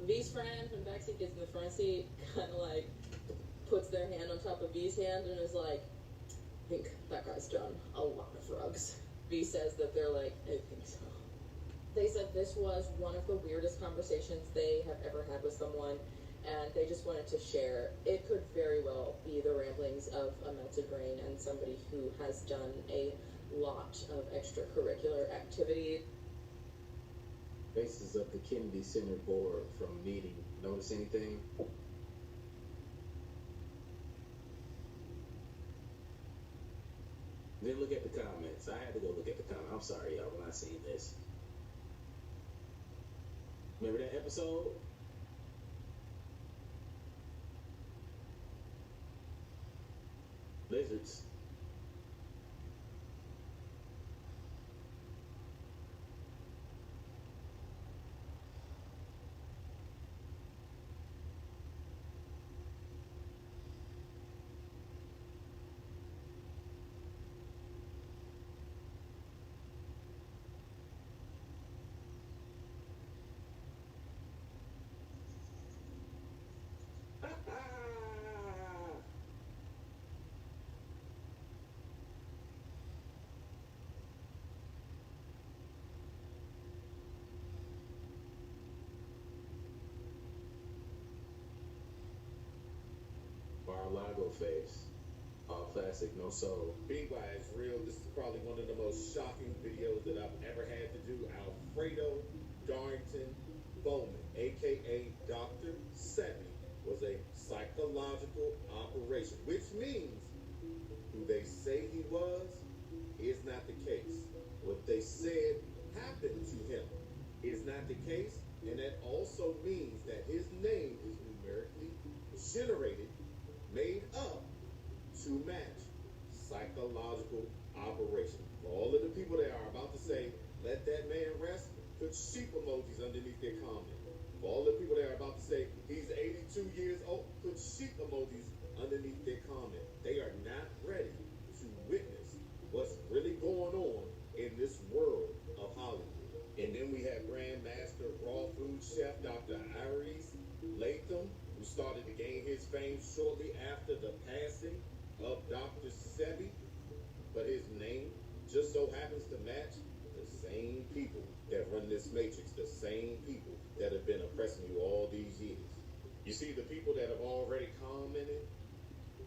V's friend from the backseat gets in the front seat, kind of like puts their hand on top of V's hand and is like, I think that guy's done a lot of drugs. V says that they're like, I think so. They said this was one of the weirdest conversations they have ever had with someone, and they just wanted to share. It could very well be the ramblings of a melted brain and somebody who has done a lot of extracurricular activity. Faces of the Kennedy Center board from meeting. Notice anything? Then look at the comments. I had to go look at the comments. I'm sorry, y'all, when I seen this. Remember that episode? Lizards. Mar-a-Lago face. All plastic, no soul. BY is real. This is probably one of the most shocking videos that I've ever had to do. Alfredo Darrington Bowman, aka Dr. Sebi, was a psychological operation, which means who they say he was is not the case. What they said happened to him is not the case, and that also means that his name is numerically generated, made up to match psychological operation. For all of the people that are about to say, let that man rest, put sheep emojis underneath their comment. For all the people that are about to say, he's 82 years old, put sheep emojis underneath their comment. They are not ready to witness what's really going on in this world of Hollywood. And then we have Grandmaster Raw Food Chef Dr. Iris Latham, who started to gain his fame shortly after the passing of Dr. Sebi, but his name just so happens to match the same people that run this matrix, the same people that have been oppressing you all these years. You see, the people that have already commented,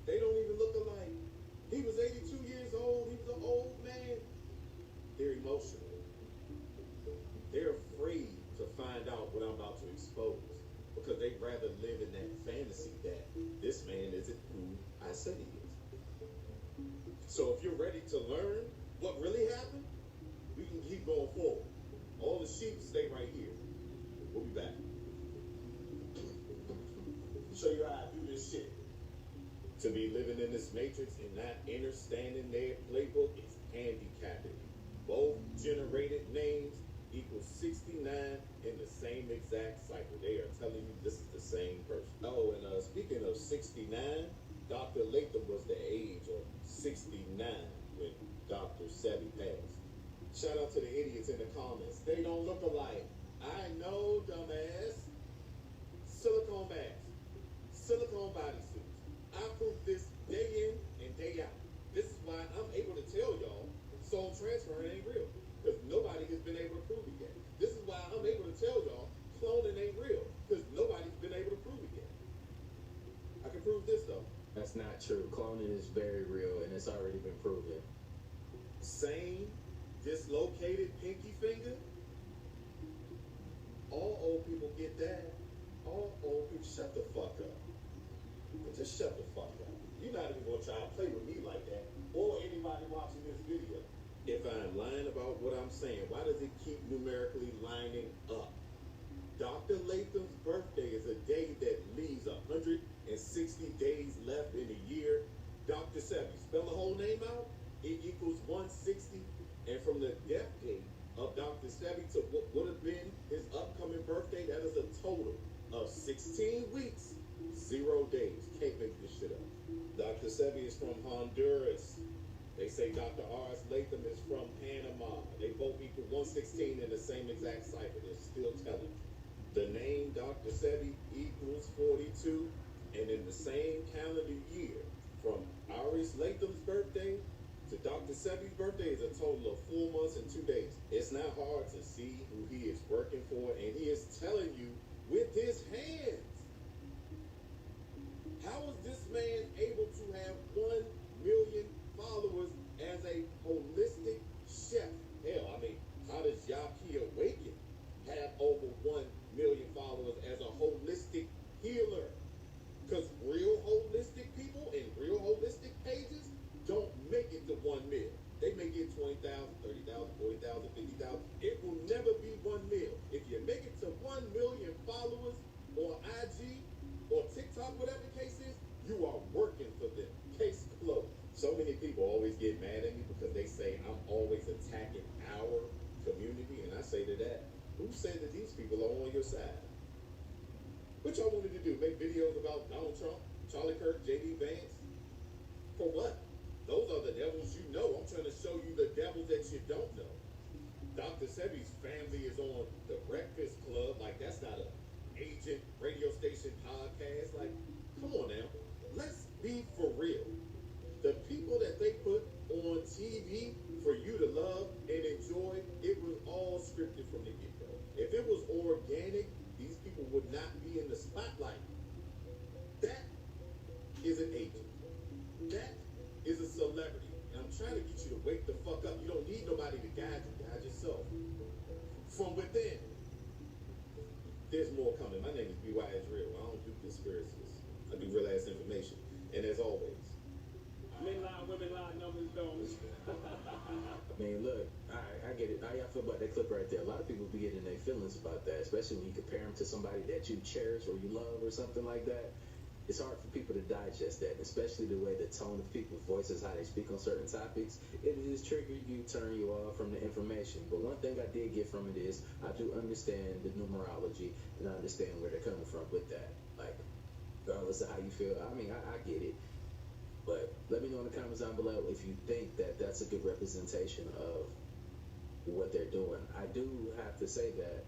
they don't even look alike. He was 82 years old. He was an old man. They're emotional. They're afraid to find out what I'm about to expose because they'd rather live in that fantasy that this man isn't who I said he is. So if you're ready to learn what really happened, we can keep going forward. All the sheep stay right here. We'll be back. Show you how I do this shit. To be living in this matrix and not understanding their playbook is handicapping. Both generated names equals 69 in the same exact cycle. They are telling you this is the same person. Oh, and speaking of 69, Dr. Latham was the age of 69 when Dr. Sebi passed. Shout out to the idiots in the comments. They don't look alike. I know, dumbass. Silicone masks. Silicone bodysuits. I prove this day in and day out. This is why I'm able to tell y'all soul transfer ain't real. Because nobody has been able to prove it yet. This is why I'm able to tell y'all cloning ain't real. Because nobody's been able to prove it yet. I can prove this though. That's not true. Cloning is very real and it's already been proven. Same dislocated pinky finger. All old people get that. All old people, shut the fuck up. Just shut the fuck up. You're not even gonna try to play with me like that, or anybody watching this video. If I'm lying about what I'm saying, why does it keep numerically lining up? Dr. Latham's birthday is a day that leaves 160 days left in a year. Dr. Sebi, spell the whole name out, it equals 160. And from the death date of Dr. Sebi to what would have been his upcoming birthday, that is a total of 16 weeks, 0 days. Can't make this shit up. Dr. Sebi is from Honduras. They say Dr. R.S. Latham is from Panama. They both equal 116 in the same exact cycle. They're still telling. The name Dr. Sebi equals 42, and in the same calendar year, from R.S. Latham's birthday to Dr. Sebi's birthday is a total of 4 months and 2 days. It's not hard to see who he is working for, and he is telling you with his hands. How is this man able to have 1 million followers as a holistic chef? Hell, I mean, how does Yaki Awaken have over 1 million followers as a holistic healer? Because real holistic people and real holistic pages don't make it to 1 mil. They may get 20,000, 30,000, 40,000, 50,000. It will never be 1 mil. If you make it to 1 million followers on IG or TikTok, whatever the case is, you are working for them. Case closed. So many people always get mad at me because they say I'm always attacking our community, and I say to that, who said that these people are on your side? What y'all wanted to do? Make videos about Donald Trump, Charlie Kirk, J.D. Vance? For what? Those are the devils you know. I'm trying to show you the devils that you don't know. Dr. Sebi's family is on the Breakfast Club. Like, that's not an agent radio station podcast. Like, come on now. Let's be for real. The people that they put on TV for you to love and enjoy, it was all scripted from the get-go. If it was organic, these people would not be in the spotlight. That isn't a from within. There's more coming. My name is B.Y. Israel. I don't do conspiracies. I do real ass information. And as always, Men lie, women lie, numbers don't. Man, look, I get it. How y'all feel about that clip right there? A lot of people be getting their feelings about that, especially when you compare them to somebody that you cherish or you love or something like that. It's hard for people to digest that, especially the way the tone of people's voices, how they speak on certain topics. It is trigger you, turn you off from the information. But one thing I did get from it is I do understand the numerology and I understand where they're coming from with that. Like, regardless of how you feel, I mean, I get it. But let me know in the comments down below if you think that that's a good representation of what they're doing. I do have to say that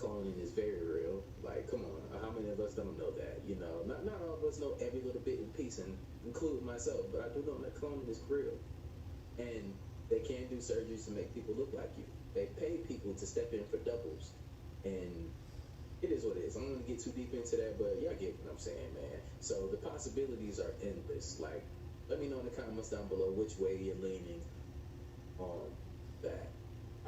cloning is very real. Like, come on, how many of us don't know that? You know, not all of us know every little bit and piece, and including myself, but I do know that cloning is real. And they can do surgeries to make people look like you. They pay people to step in for doubles. And it is what it is. I don't want to get too deep into that, but y'all get what I'm saying, man. So the possibilities are endless. Like, let me know in the comments down below which way you're leaning on that.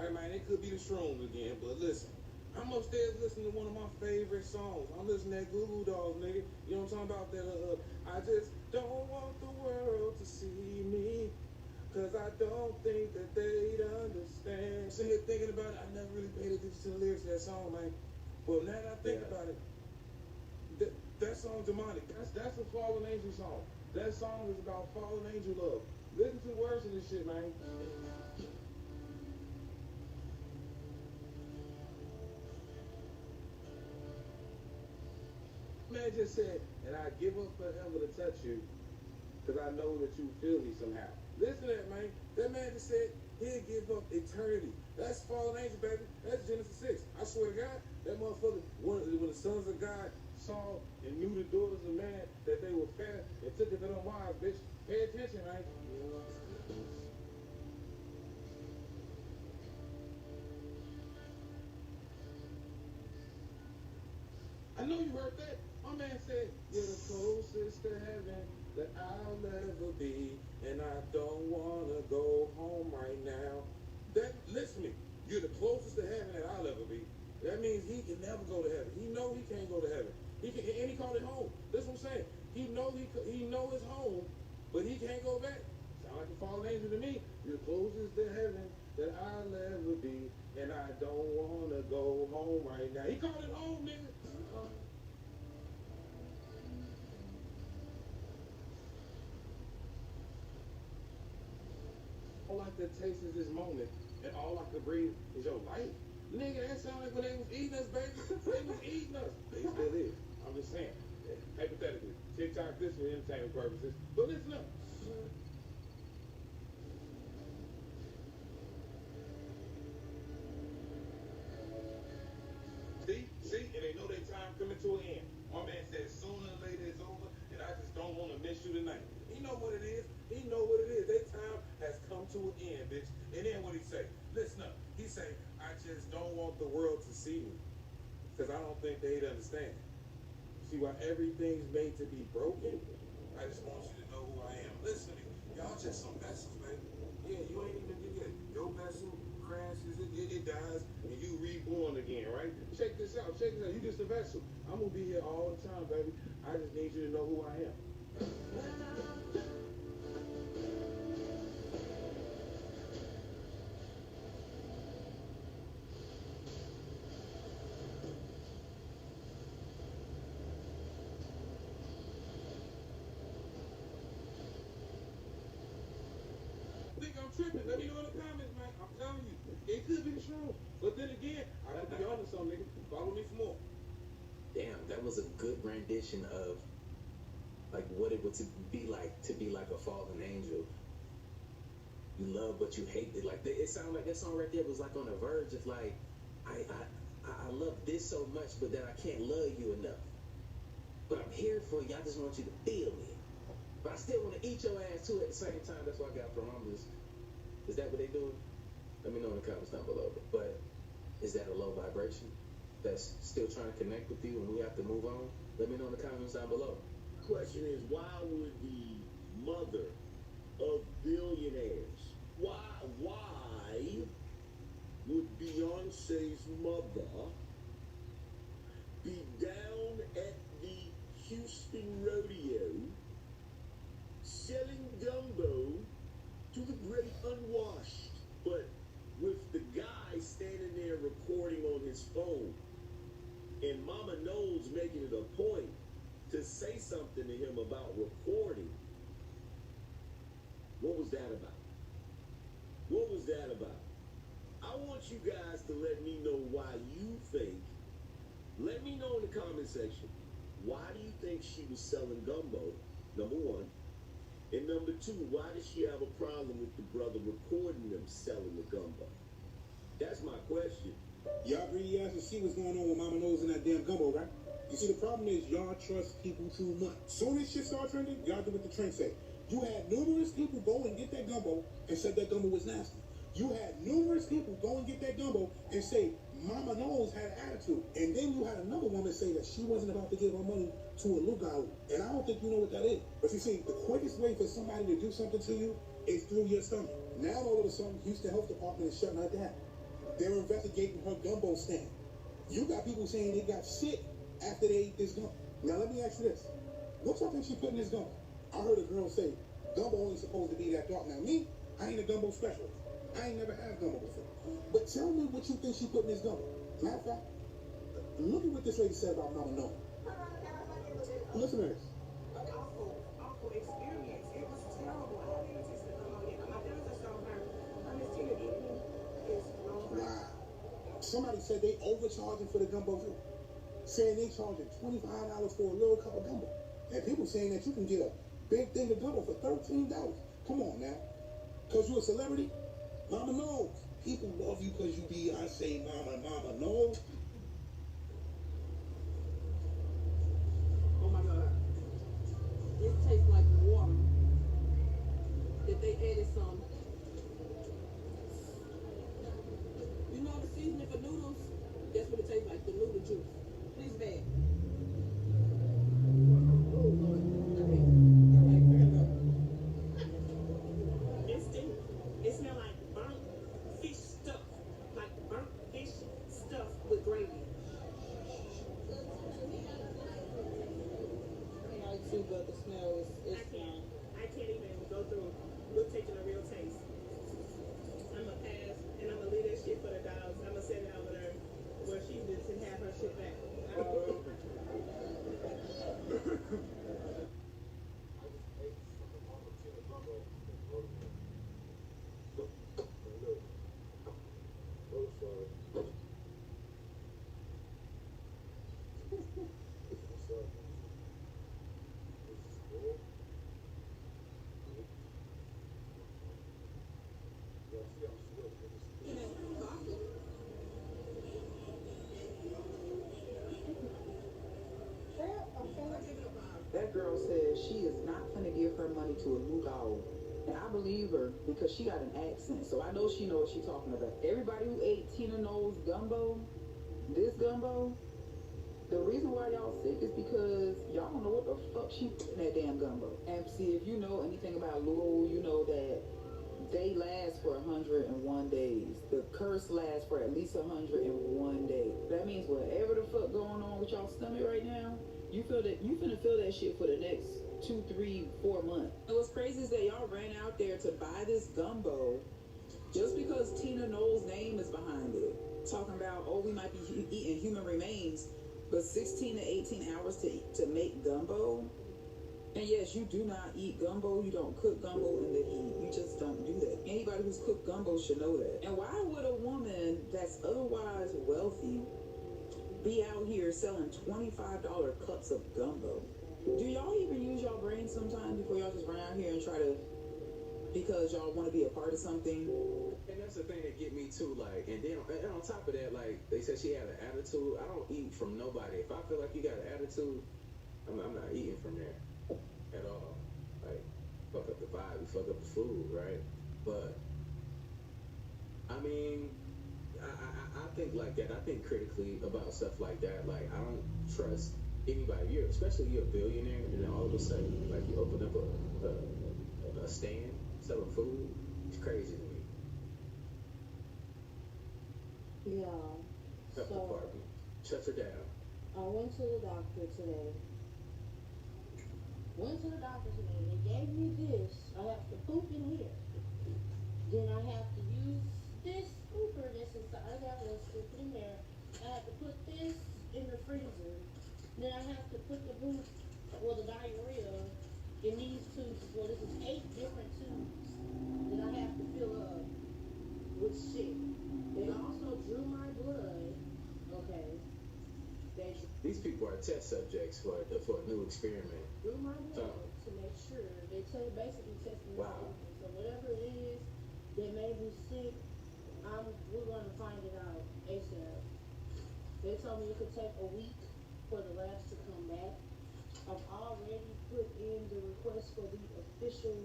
all right, man, it could be the shrooms again, but listen. I'm upstairs listening to one of my favorite songs. I'm listening to that Goo Goo Dolls, nigga. You know what I'm talking about? That I just don't want the world to see me, cause I don't think that they'd understand. Sitting here thinking about it, I never really paid attention to the lyrics of that song, man. But now that I think about it, that song's demonic. That's a fallen angel song. That song is about fallen angel love. Listen to the words of this shit, man. Man just said, and I give up forever to touch you, because I know that you feel me somehow. Listen to that, man. That man just said he'll give up eternity. That's fallen angel, baby. That's Genesis 6. I swear to God, that motherfucker, when the sons of God saw and knew the daughters of man that they were fair and took it to them wives, bitch. Pay attention, man. I know you heard that. My man said, you're the closest to heaven that I'll ever be, and I don't wanna go home right now. Listen to me. You're the closest to heaven that I'll ever be. That means he can never go to heaven. He know he can't go to heaven. And he called it home. That's what I'm saying. He know it's home, but he can't go back. Sound like a fallen angel to me. You're the closest to heaven that I'll ever be, and I don't wanna go home right now. He called it home, nigga. All I could taste is this moment, and all I could breathe is your life. Nigga, that sound like when they was eating us, baby. They was eating us. They still is. I'm just saying. Hypothetically. TikTok this for entertainment purposes. But listen up. See? And they know their time coming to an end. My man said sooner or later it's over, and I just don't want to miss you tonight. He know what it is. He know what it is. Their time has come to an end, bitch. And then what he say? Listen up. He say, I just don't want the world to see me, because I don't think they'd understand. See why everything's made to be broken? I just want you to know who I am. Listen to me. Y'all just some vessels, man. Yeah, you ain't even do that. Your vessel crashes, it dies, and you reborn again, right? Check this out. You just a vessel. I'm going to be here all the time, baby. I just need you to know who I am. Tripping. Let me know in the comments, man. I'm telling you, it could be true. But then again, I gotta be honest, some nigga. Follow me for more. Damn, that was a good rendition of like what it would be like a fallen angel. You love but you hate it. Like it sounded like that song right there was like on the verge of like I love this so much, but then I can't love you enough. But I'm here for you. I just want you to feel me. But I still want to eat your ass too at the same time. That's why I got parameters. Is that what they doing? Let me know in the comments down below. But is that a low vibration that's still trying to connect with you and we have to move on? Let me know in the comments down below. Question is, why would the mother of billionaires, why would Beyonce's mother be down at the Houston rodeo selling gumbo to the great unwashed, but with the guy standing there recording on his phone, and Mama Knowles making it a point to say something to him about recording? What was that about? What was that about? I want you guys to let me know why you think. Let me know in the comment section. Why do you think she was selling gumbo? Number one. And number two, why does she have a problem with the brother recording them selling the gumbo? That's my question. Y'all greedy ass to see what's going on with Mama Knowles and that damn gumbo, right? You see, the problem is y'all trust people too much. Soon as shit start trending, y'all do what the trend say. You had numerous people go and get that gumbo and said that gumbo was nasty. You had numerous people go and get that gumbo and say Mama Knowles had attitude. And then you had another woman say that she wasn't about to give her money to a luau. And I don't think you know what that is. But you see, the quickest way for somebody to do something to you is through your stomach. Now all of a sudden, Houston Health Department is shutting her down. They're investigating her gumbo stand. You got people saying they got sick after they ate this gumbo. Now let me ask you this. What y'all think she put in this gumbo? I heard a girl say, gumbo ain't supposed to be that dark. Now me, I ain't a gumbo specialist. I ain't never had gumbo before. But tell me what you think she put in this gumbo. Matter of fact, look at what this lady said about Mama Knowles. Listen to this. Awful experience. It was terrible. I haven't even tasted the gumbo yet. My therapist told her, Miss Tina is wrong. Wow. Somebody said they overcharging for the gumbo too. Saying they charging $25 for a little cup of gumbo. And people saying that you can get a big thing of gumbo for $13. Come on now. Because you a celebrity? Mama Knowles. People love you because you Beyonce, Mama Knowles. Oh my God. It tastes like water. If they added some, you know the seasoning for noodles? That's what it tastes like, the noodle juice. Please bag. Oh Lord. Okay. All right, I gotta go. It stinks. It smells like burnt fish stuff. Like burnt fish stuffed with gravy. I like too, but the smell is I can't even go through with taking a real taste. I'm gonna pass and I'm gonna leave that shit for the dogs. I'm gonna send it over there where she just can have her shit back. That girl says she is not going to give her money to a luau. And I believe her because she got an accent. So I know she knows what she's talking about. Everybody who ate Tina Knowles gumbo, this gumbo, the reason why y'all sick is because y'all don't know what the fuck she put in that damn gumbo. And see, if you know anything about luau, you know that they last for 101 days. The curse lasts for at least 101 days. That means whatever the fuck going on with y'all stomach right now, you finna feel that shit for the next 2, 3, 4 months. And what's crazy is that y'all ran out there to buy this gumbo just because Tina Knowles' name is behind it. Talking about, oh, we might be eating human remains, but 16 to 18 hours to make gumbo. And yes, you do not eat gumbo. You don't cook gumbo in the heat. You just don't do that. Anybody who's cooked gumbo should know that. And why would a woman that's otherwise wealthy be out here selling $25 cups of gumbo? Do y'all even use y'all brain sometimes before y'all just run out here and try to, because y'all want to be a part of something? And that's the thing that get me too, like, and then on top of that, like, they said she had an attitude. I don't eat from nobody. If I feel like you got an attitude, I'm not eating from there at all. Like, fuck up the vibe, you fuck up the food, right? But, I mean, I think like that. I think critically about stuff like that. Like, I don't trust anybody. Especially you're a billionaire, and then all of a sudden, like, you open up a stand selling food. It's crazy to me. Yeah. Health department. Shut her down. I went to the doctor today. They gave me this. I have to poop in here. Then I have to use this scooper that's inside that little scooper in there. I have to put this in the freezer. Then I have to put the poop or the diarrhea in these tubes. Well, this is 8 different tubes that I have to fill up with shit. They also drew my blood. Okay. These people are test subjects for a new experiment. Drew my blood to make sure. They basically testing me. Wow. So whatever it is that made me sick, we're going to find it out ASAP. They told me it could take a week for the labs to come back. I've already put in the request for the official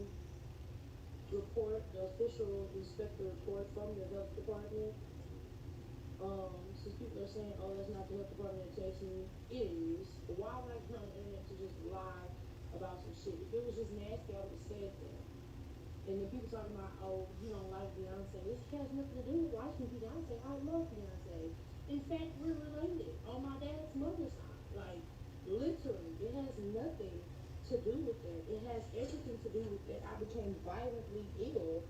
report, the official inspector report from the health department. Since people are saying, oh, that's not the health department that takes me, it is. Why would I come on the internet to just lie about some shit? If it was just nasty, I would have said that. And then people talking about, oh, you don't like Beyonce. This has nothing to do with liking Beyonce. I love Beyonce. In fact, we're related on my dad's mother's side. Like, literally, it has nothing to do with that. It has everything to do with that I became violently ill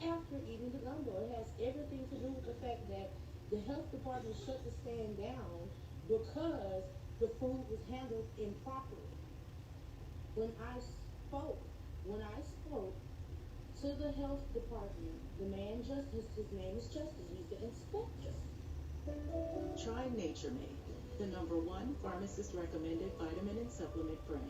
after eating the gumbo. It has everything to do with the fact that the health department shut the stand down because the food was handled improperly. When I spoke to the health department, the man Justice, his name is Justice, he's the inspector. Try Nature Made, the #1 pharmacist recommended vitamin and supplement brand.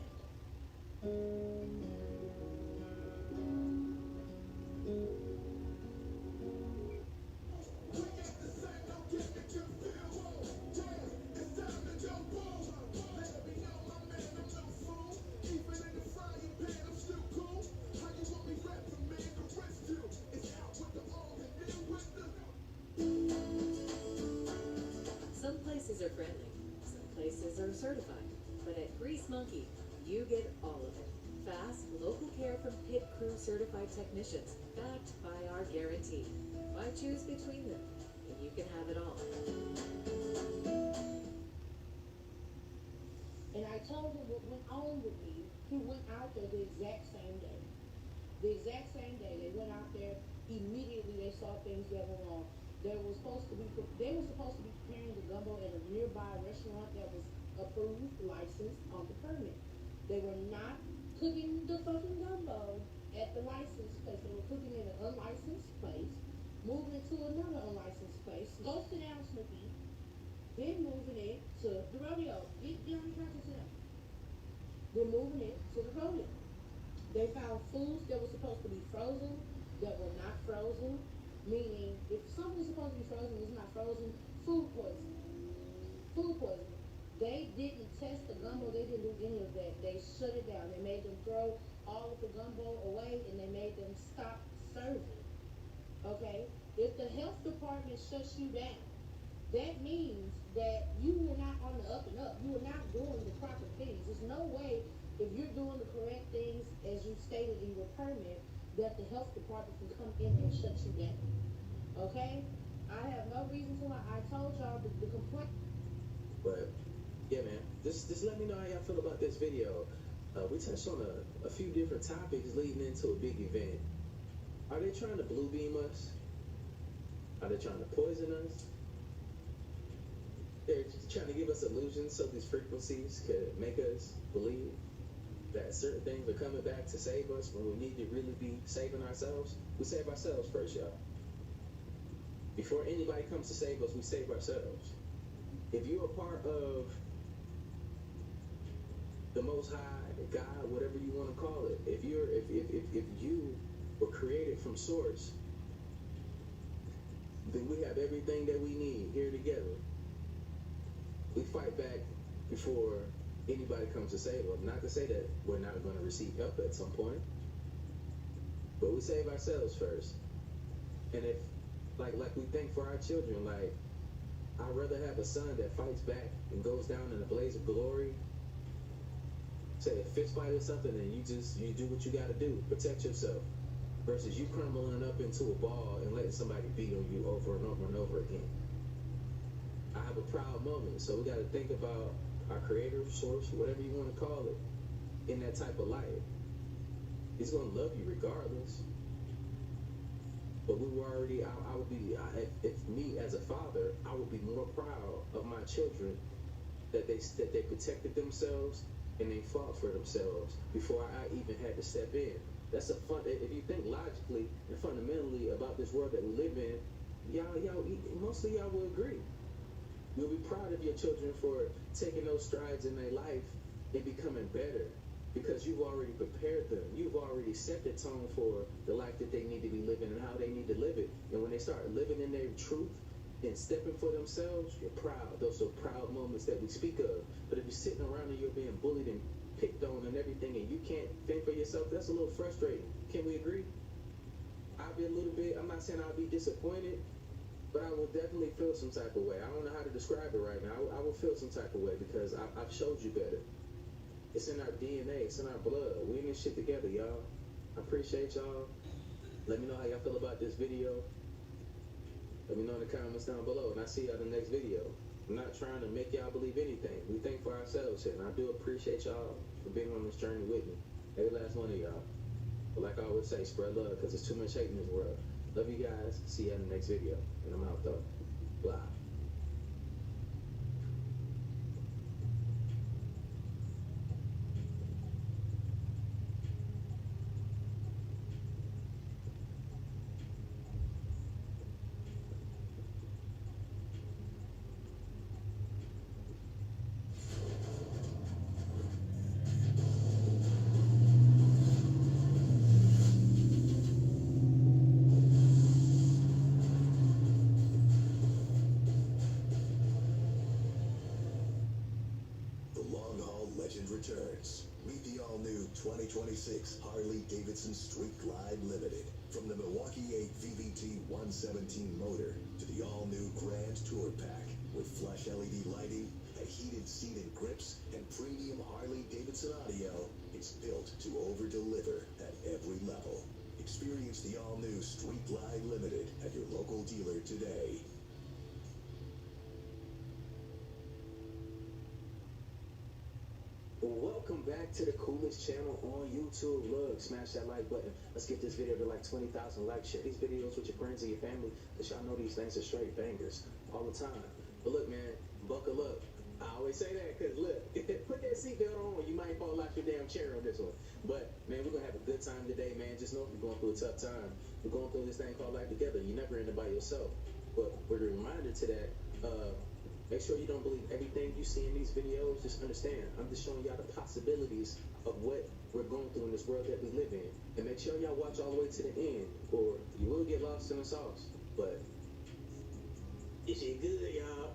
Some places are friendly, some places are certified, but at Grease Monkey, you get all of it. Fast, local care from pit crew certified technicians, backed by our guarantee. Why choose between them? And you can have it all. And I told him what went on with me. He went out there the exact same day. The exact same day, they went out there. Immediately, they saw things that were wrong. They were supposed to be preparing the gumbo at a nearby restaurant that was approved, licensed on the permit. They were not cooking the fucking gumbo at the licensed place. They were cooking in an unlicensed place, moving it to another unlicensed place. Go sit down, Snoopy. Then moving it to the rodeo. Get on the couch and sit down. Then moving it to the rodeo. They found foods that were supposed to be frozen that were not frozen. Meaning, if something's supposed to be frozen and it's not frozen, food poisoning. Food poisoning. They didn't test the gumbo. They didn't do any of that. They shut it down. They made them throw all of the gumbo away, and they made them stop serving. Okay? If the health department shuts you down, that means that you were not on the up and up. You were not doing the proper things. There's no way, if you're doing the correct things as you stated in your permit, that the health department can come in and shut you down. Okay? I have no reason to lie. I told y'all the complaint. But yeah, man, just let me know how y'all feel about this video. We touched on a few different topics leading into a big event. Are they trying to blue beam us? Are they trying to poison us? They're just trying to give us illusions so these frequencies could make us believe that certain things are coming back to save us when we need to really be saving ourselves. We save ourselves first, y'all. Before anybody comes to save us, we save ourselves. If you're a part of the Most High, God, whatever you want to call it, if you were created from Source, then we have everything that we need here together. We fight back before anybody comes to save us. Not to say that we're not going to receive help at some point, but we save ourselves first. And if, like we think for our children, like, I'd rather have a son that fights back and goes down in a blaze of glory, say a fist fight or something, and you do what you got to do, protect yourself, versus you crumbling up into a ball and letting somebody beat on you over and over and over again. proud moment. So we got to think about our creator, source, whatever you want to call it, in that type of light. He's going to love you regardless. But we were already, I would be, if me as a father, I would be more proud of my children that they protected themselves and they fought for themselves before I even had to step in. That's a fun, if you think logically and fundamentally about this world that we live in, mostly y'all will agree. You'll be proud of your children for taking those strides in their life and becoming better because you've already prepared them. You've already set the tone for the life that they need to be living and how they need to live it. And when they start living in their truth and stepping for themselves, you're proud. Those are proud moments that we speak of. But if you're sitting around and you're being bullied and picked on and everything and you can't think for yourself, that's a little frustrating. Can we agree? I'll be a little bit, I'm not saying I'll be disappointed, but I will definitely feel some type of way. I don't know how to describe it right now. I will feel some type of way because I've showed you better. It's in our DNA. It's in our blood. We in this shit together, y'all. I appreciate y'all. Let me know how y'all feel about this video. Let me know in the comments down below, and I'll see y'all in the next video. I'm not trying to make y'all believe anything. We think for ourselves here, and I do appreciate y'all for being on this journey with me. Every last one of y'all. But like I always say, spread love, because there's too much hate in this world. Love you guys. See you in the next video. And I'm out, though. Blah. Returns. Meet the all-new 2026 Harley-Davidson Street Glide Limited. From the Milwaukee 8 VVT 117 motor to the all-new Grand Tour Pack with flush LED lighting, a heated seat and grips, and premium Harley-Davidson audio, it's built to over-deliver at every level. Experience the all-new Street Glide Limited at your local dealer today. Welcome back to the coolest channel on YouTube. Look, smash that like button. Let's get this video to like 20,000 likes. Share these videos with your friends and your family, because y'all know these things are straight bangers all the time. But look, man, buckle up. I always say that because look, put that seatbelt on. You might fall out your damn chair on this one. But man, we're gonna have a good time today, man. Just know if you're going through a tough time, we're going through this thing called life together. You never end up by yourself. But with a reminder to that, make sure you don't believe everything you see in these videos. Just understand, I'm just showing y'all the possibilities of what we're going through in this world that we live in. And make sure y'all watch all the way to the end, or you will get lost in the sauce. But this shit good, y'all.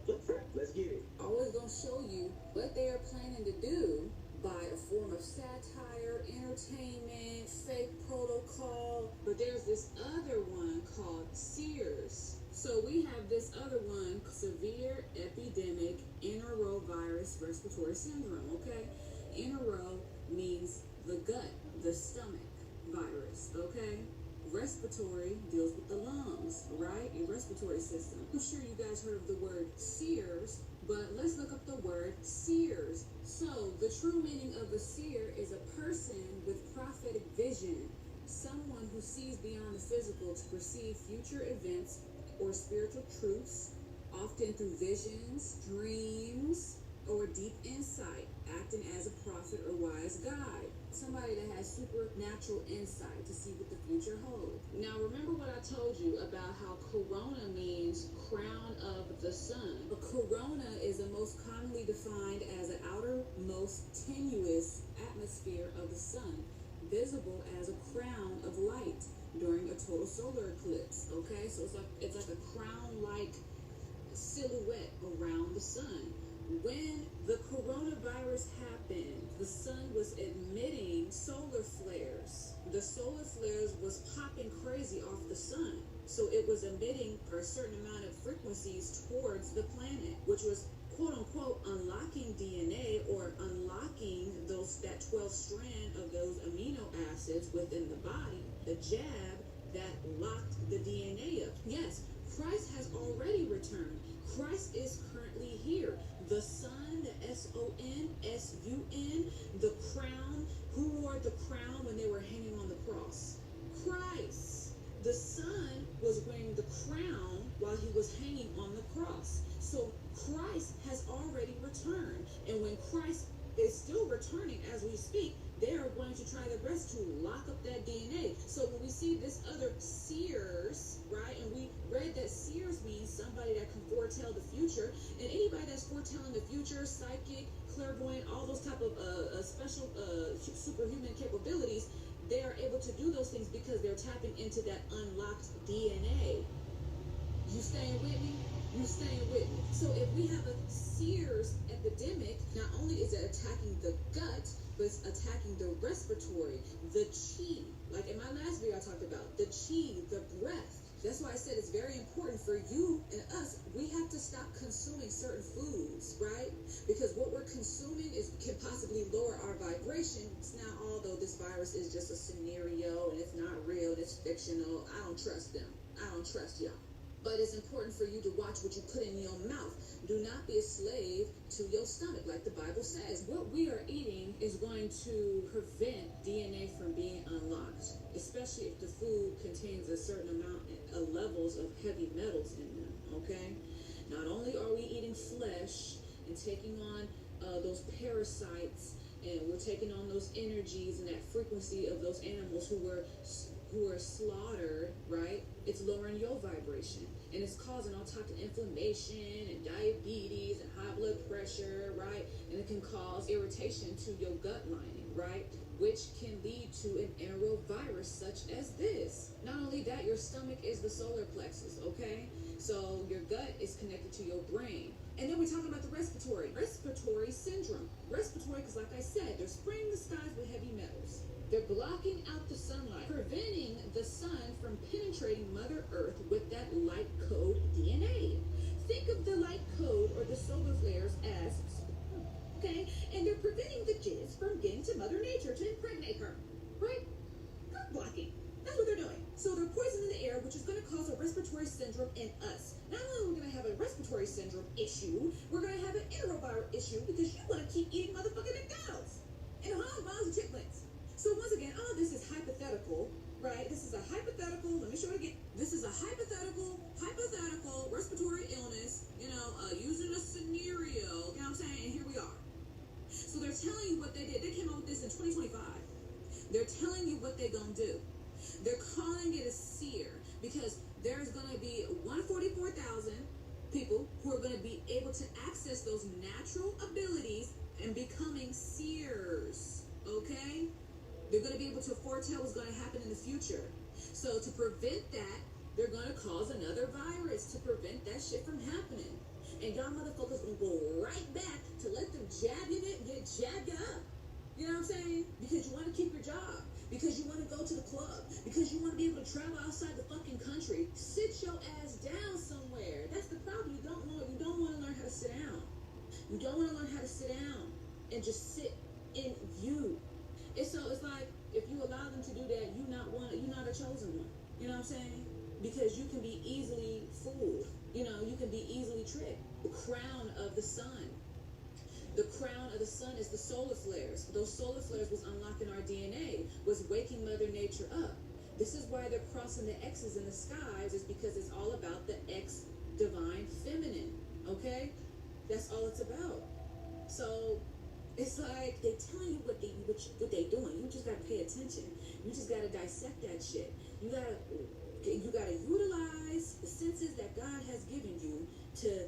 Let's get it. Always gonna show you what they are planning to do by a form of satire, entertainment, fake protocol. But there's this other one called Sears. So we have this other one, severe epidemic enterovirus respiratory syndrome, okay? Entero means the gut, the stomach virus, okay? Respiratory deals with the lungs, right? Your respiratory system. I'm sure you guys heard of the word Sears, but let's look up the word Seers. So the true meaning of a seer is a person with prophetic vision, someone who sees beyond the physical to perceive future events or spiritual truths, often through visions, dreams, or deep insight, acting as a prophet or wise guide. Somebody that has supernatural insight to see what the future holds. Now remember what I told you about how corona means crown of the sun. A corona is the most commonly defined as an outermost tenuous atmosphere of the sun, visible as a crown of light during a total solar eclipse. Okay, so it's like a crown-like silhouette around the sun. When the coronavirus happened, the sun was emitting solar flares. The solar flares was popping crazy off the sun. So it was emitting a certain amount of frequencies towards the planet, which was quote unquote unlocking DNA, or unlocking that 12th strand of those amino acids within the body, the jab that locked the DNA up. Yes, Christ has already returned. Christ is currently here. The Son, the S-O-N, S-U-N, the crown. Who wore the crown when they were hanging on the cross? Christ. The Son was wearing the crown while he was hanging on the cross. So Christ has already returned. And when Christ is still returning as we speak, they are going to try their best to lock up that DNA. So when we see this other seers, right, and we read that seers means somebody that can foretell the future, and anybody that's foretelling the future, psychic, clairvoyant, all those type of special superhuman capabilities, they are able to do those things because they're tapping into that unlocked DNA. You staying with me? You staying with me? So if we have a seers epidemic, not only is it attacking the gut, but it's attacking the respiratory, the chi. Like in my last video I talked about, the chi, the breath. That's why I said it's very important for you and us. We have to stop consuming certain foods, right? Because what we're consuming can possibly lower our vibrations. Now, although this virus is just a scenario and it's not real, it's fictional, I don't trust them. I don't trust y'all. But it's important for you to watch what you put in your mouth. Do not be a slave to your stomach, like the Bible says. What we are eating is going to prevent DNA from being unlocked, especially if the food contains a certain amount of levels of heavy metals in them, okay? Not only are we eating flesh and taking on those parasites, and we're taking on those energies and that frequency of those animals who were slaughtered, right? It's lowering your vibration, and it's causing all types of inflammation and diabetes and high blood pressure, right? And it can cause irritation to your gut lining, right? Which can lead to an enterovirus such as this. Not only that, your stomach is the solar plexus, okay? So your gut is connected to your brain. And then we're talking about the respiratory syndrome. Respiratory, because like I said, they're spraying the skies with heavy metals. They're blocking out the sunlight, preventing the sun from penetrating Mother Earth with that light code DNA. Think of the light code or the solar flares as, okay? And they're preventing the jizz from getting to Mother Nature to impregnate her, right? Gut blocking. That's what they're doing. So they're poisoning the air, which is going to cause a respiratory syndrome in us. Not only are we going to have a respiratory syndrome issue, we're going to have an enterovirus issue because you want to keep eating motherfucking McDonald's and hog balls and chitlins. So once again, all of this is hypothetical, right? This is a hypothetical, let me show it again. This is a hypothetical respiratory illness, using a scenario, you know what I'm saying? And here we are. So they're telling you what they did. They came up with this in 2025. They're telling you what they're going to do. They're calling it a seer because there's going to be 144,000 people who are going to be able to access those natural abilities and becoming seers, okay? They're going to be able to foretell what's going to happen in the future. So to prevent that, they're going to cause another virus to prevent that shit from happening. And y'all motherfuckers will go right back to let them jab you in, get jabbed up. You know what I'm saying? Because you want to keep your job. Because you want to go to the club. Because you want to be able to travel outside the fucking country. Sit your ass down somewhere. That's the problem. You don't want to learn how to sit down. You don't want to learn how to sit down and just sit in you. And so it's like, if you allow them to do that, you're not a chosen one. You know what I'm saying? Because you can be easily fooled. You can be easily tricked. The crown of the sun. The crown of the sun is the solar flares. Those solar flares was unlocking our DNA, was waking Mother Nature up. This is why they're crossing the X's in the skies, is because it's all about the X divine feminine. Okay? That's all it's about. So it's like they're telling you what they doing. You just gotta pay attention. You just gotta dissect that shit. You gotta utilize the senses that God has given you to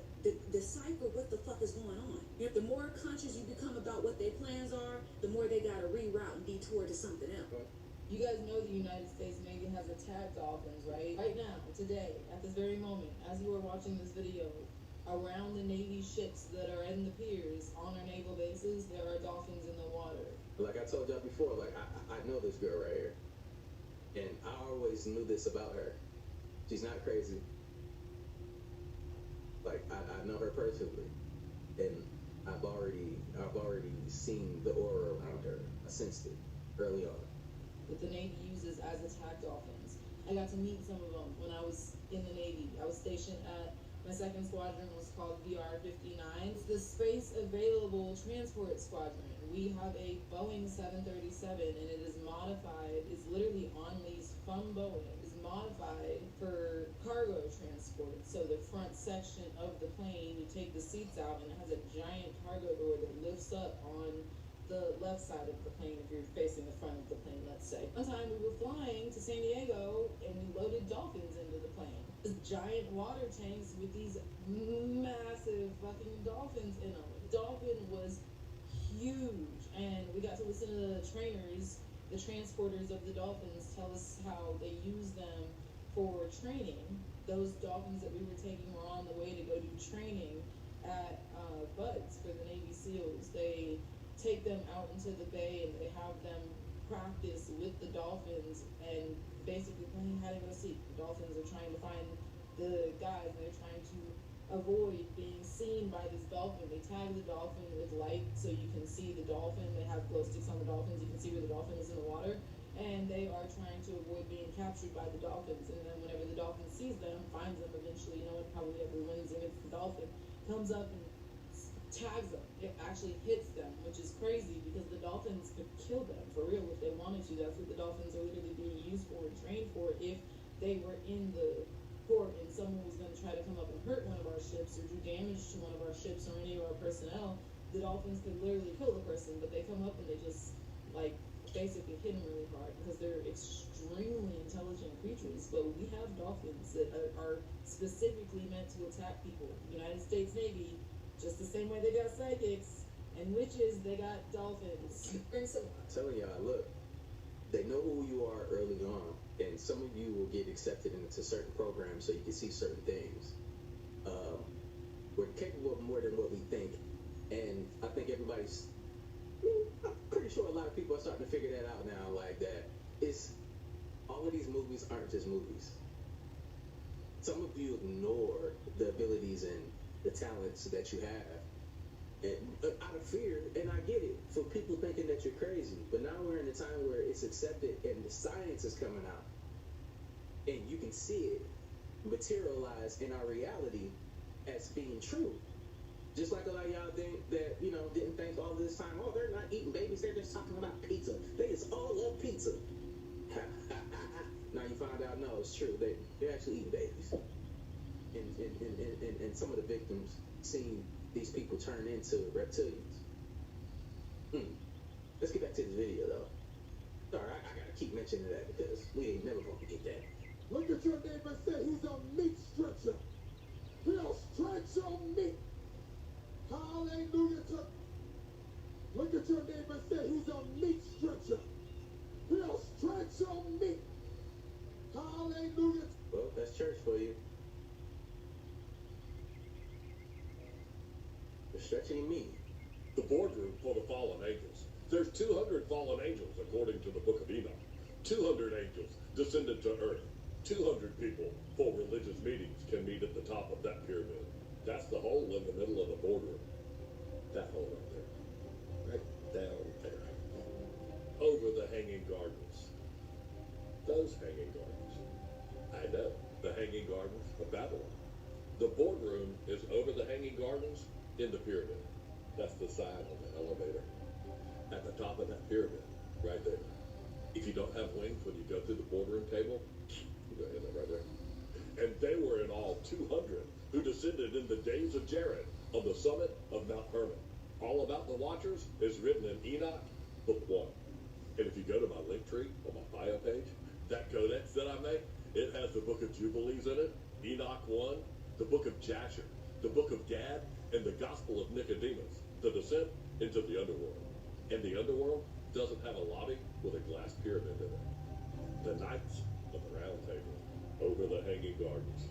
decipher what the fuck is going on. The more conscious you become about what their plans are, the more they gotta reroute and detour to something else. You guys know the United States Navy has attacked dolphins, right? Right now, today, at this very moment, as you are watching this video, around the Navy ships that are in the piers on our naval bases, there are dolphins in the water. Like I told y'all before, I know this girl right here. And I always knew this about her. She's not crazy. Like, I know her personally. And I've already seen the aura around her. I sensed it early on. That the Navy uses as attack dolphins. I got to meet some of them when I was in the Navy. I was stationed at My second squadron was called VR-59. It's the Space Available Transport Squadron. We have a Boeing 737, and it is modified, it's literally on lease from Boeing. It's modified for cargo transport. So the front section of the plane, you take the seats out, and it has a giant cargo door that lifts up on the left side of the plane if you're facing the front of the plane, let's say. One time we were flying to San Diego, and we loaded dolphins into the plane. Giant water tanks with these massive fucking dolphins in them. The dolphin was huge, and we got to listen to the trainers, the transporters of the dolphins, tell us how they use them for training. Those dolphins that we were taking were on the way to go do training at BUD/S for the Navy SEALs. They take them out into the bay, and they have them practice with the dolphins and basically playing hide and go seek. The dolphins are trying to find the guys, and they're trying to avoid being seen by this dolphin. They tag the dolphin with light so you can see the dolphin. They have glow sticks on the dolphins. You can see where the dolphin is in the water. And they are trying to avoid being captured by the dolphins. And then whenever the dolphin sees them, finds them eventually, no one probably ever wins against the dolphin, comes up and tags them. It actually hits them, which is crazy because the dolphins could kill them for real if they wanted to. That's what the dolphins are literally being used for and trained for. If they were in the port and someone was going to try to come up and hurt one of our ships or do damage to one of our ships or any of our personnel, the dolphins could literally kill the person. But they come up and they just like basically hit them really hard because they're extremely intelligent creatures. But we have dolphins that are specifically meant to attack people. United States Navy, just the same way they got psychics and witches, they got dolphins. I'm telling y'all, look, they know who you are early on, and some of you will get accepted into certain programs so you can see certain things. We're capable of more than what we think, and I think everybody's, I'm pretty sure a lot of people are starting to figure that out now, like that it's, all of these movies aren't just movies. Some of you ignore the abilities and the talents that you have, and out of fear, and I get it, for people thinking that you're crazy, but now we're in a time where it's accepted and the science is coming out, and you can see it materialize in our reality as being true. Just like a lot of y'all think that, you know, didn't think all this time, oh, they're not eating babies, they're just talking about pizza. They just all love pizza. Now you find out, no, it's true. They're actually eating babies. And some of the victims seen these people turn into reptilians. Let's get back to this video, though. All right, I gotta keep mentioning that because we ain't never gonna forget that. Look at your neighbor and say he's a meat stretcher. He'll stretch your meat. Hallelujah. Look at your neighbor and say he's a meat stretcher. He'll stretch your meat. Hallelujah. Well, that's church for you. You're stretching me. The boardroom full of fallen angels. There's 200 fallen angels according to the book of Enoch. 200 angels descended to earth. 200 people for religious meetings can meet at the top of that pyramid. That's the hole in the middle of the boardroom. That hole right there. Right down there. Over the hanging gardens. Those hanging gardens. I know. The hanging gardens of Babylon. The boardroom is over the hanging gardens in the pyramid. That's the sign on the elevator. At the top of that pyramid. Right there. If you don't have wings when you go through the boardroom table, you go in there right there. And they were in all 200 who descended in the days of Jared on the summit of Mount Hermon. All about the Watchers is written in Enoch, book 1. And if you go to my link tree on my bio page, that codex that I made, it has the book of Jubilees in it, Enoch 1, the book of Jasher, the book of Gad, and the Gospel of Nicodemus, the descent into the underworld. And the underworld doesn't have a lobby with a glass pyramid in it. The Knights of the Round Table, over the hanging gardens.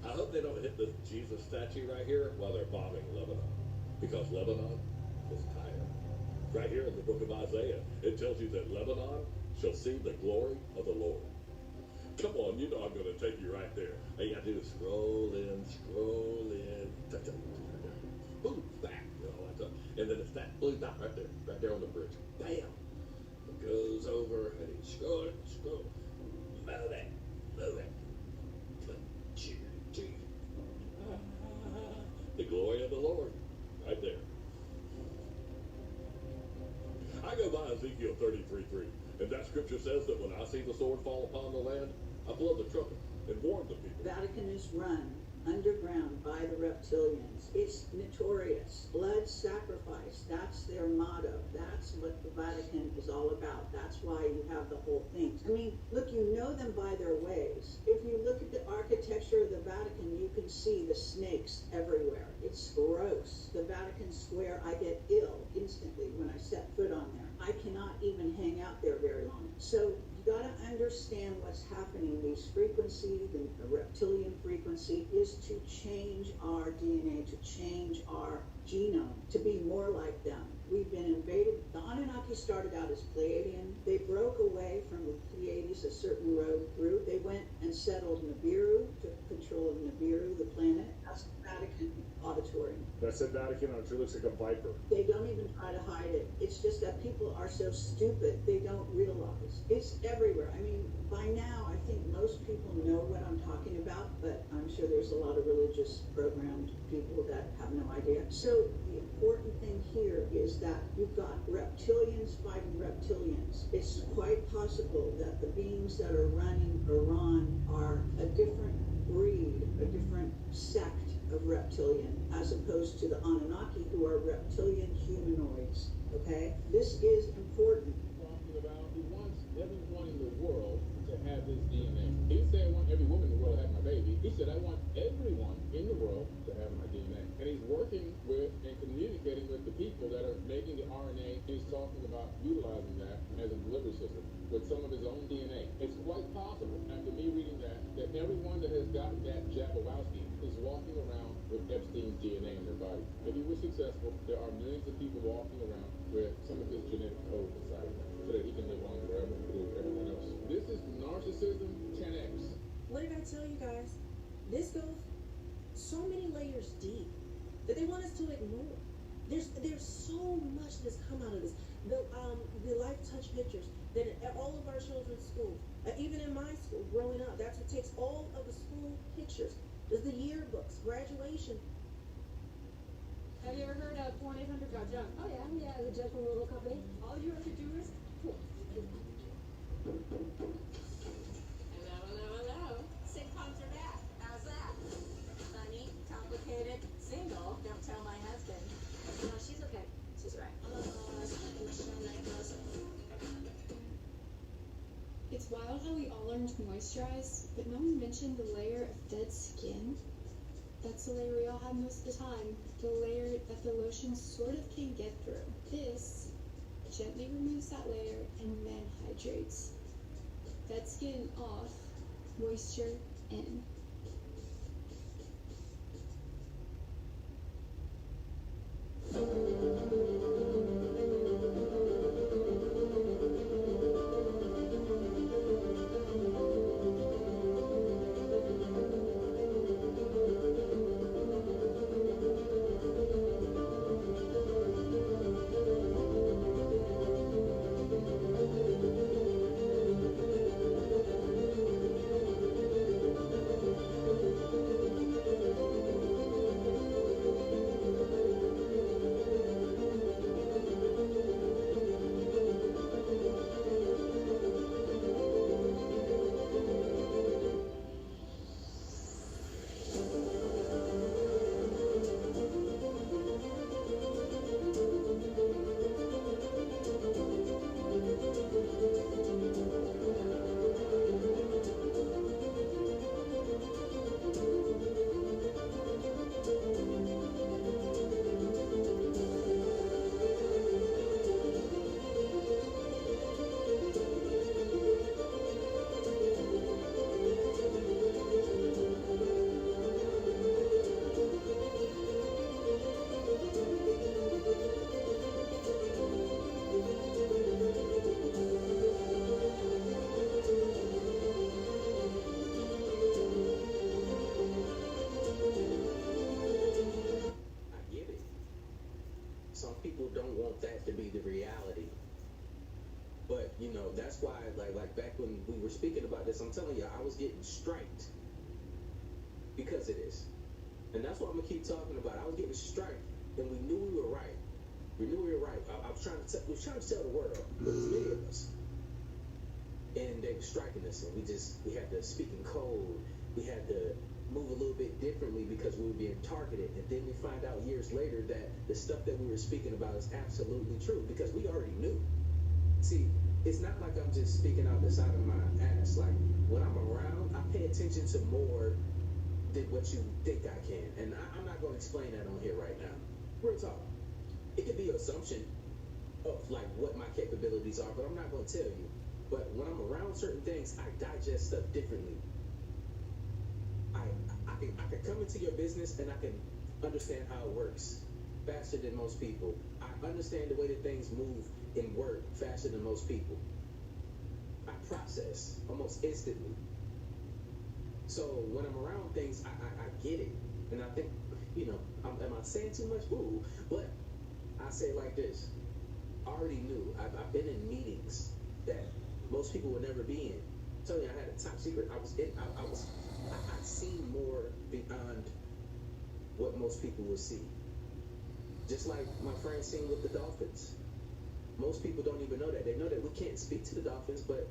I hope they don't hit the Jesus statue right here while they're bombing Lebanon, because Lebanon is tired. Right here in the book of Isaiah, it tells you that Lebanon shall see the glory of the Lord. Come on, you know I'm going to take you right there. All you got to do is scroll in, boom, back, you know, like that. And then it's that blue dot right there on the bridge. Bam! It goes over, and you scroll it, move it. the Lord. Right there. I go by Ezekiel 33:3, and that scripture says that when I see the sword fall upon the land, I blow the trumpet and warn the people. Vatican is run underground by the reptilians. It's notorious. Blood sacrifice, that's their motto. That's what the Vatican is all about. That's why you have the whole thing. I mean, look, you know them by their ways. If you look at the architecture of the Vatican, you can see the snakes everywhere. It's gross. The Vatican Square, I get ill instantly when I set foot on there. I cannot even hang out there very long. So you got to understand what's happening. These frequency, the reptilian frequency, is to change our DNA, to change our genome, to be more like them. We've been invaded. The Anunnaki started out as Pleiadian. They broke away from the Pleiades a certain road through. They went and settled Nibiru, took control of Nibiru, the planet. That's the Vatican auditorium. That's the Vatican, it looks like a viper. They don't even try to hide it. It's just that people are so stupid, they don't realize. It's everywhere. I mean, by now, I think most people know what I'm talking about, but I'm sure there's a lot of religious programmed people that have no idea. So the important thing here is that you've got reptilians fighting reptilians. It's quite possible that the beings that are running Iran are a different breed, a different sect of reptilian, as opposed to the Anunnaki, who are reptilian humanoids. Okay? This is important. Talking about, he wants everyone in the world to have his DNA. He didn't say I want every woman in the world to have my baby. He said I want everyone in the world to have my DNA. And he's working with and communicating with the people that are making the RNA. He's talking about utilizing that as a delivery system with some of his own DNA. It's quite possible, after me reading that everyone that has gotten that Jabberwocky is walking around with Epstein's DNA in their body. If he was successful, there are millions of people walking around with some of his genetic code inside of them so that he can live on forever with everyone else. This is narcissism 10x. What did I tell you guys? This goes so many layers deep that they want us to ignore. There's so much that's come out of this. The Life Touch pictures that at all of our children's schools, even in my school growing up, that's what takes all of the school pictures. There's the yearbooks, graduation. Have you ever heard of 1-800-GOT-JUNK? Oh yeah, the Judgment Little Company. All you have to do is Hello. Sitcoms are back. How's that? Funny, complicated, single. Don't tell my husband. No, she's okay. She's right. It's wild how we all learned to moisturize, but no one mentioned the layer of dead skin. That's the layer we all have most of the time, the layer that the lotion sort of can get through. This gently removes that layer and then hydrates. Dead skin off, moisture in. That's why, like back when we were speaking about this, I'm telling you, I was getting striked because of this. And that's what I'm gonna keep talking about. I was getting a strike, and we knew we were right. We knew we were right. I was trying to tell the world, but there's many of us. And they were striking us, and we had to speak in code. We had to move a little bit differently because we were being targeted. And then we find out years later that the stuff that we were speaking about is absolutely true because we already knew. See, it's not like I'm just speaking out the side of my ass. Like, when I'm around, I pay attention to more than what you think I can. And I'm not going to explain that on here right now. Real talk. It could be an assumption of, like, what my capabilities are, but I'm not going to tell you. But when I'm around certain things, I digest stuff differently. I can come into your business and I can understand how it works faster than most people. I understand the way that things move and work faster than most people. I process almost instantly. So when I'm around things, I get it. And I think, you know, am I saying too much? Ooh. But I say it like this. I already knew. I've been in meetings that most people would never be in. I'm telling you, I had a top secret. I'd seen more beyond what most people would see. Just like my friend seen with the Dolphins. Most people don't even know that. They know that we can't speak to the Dolphins, but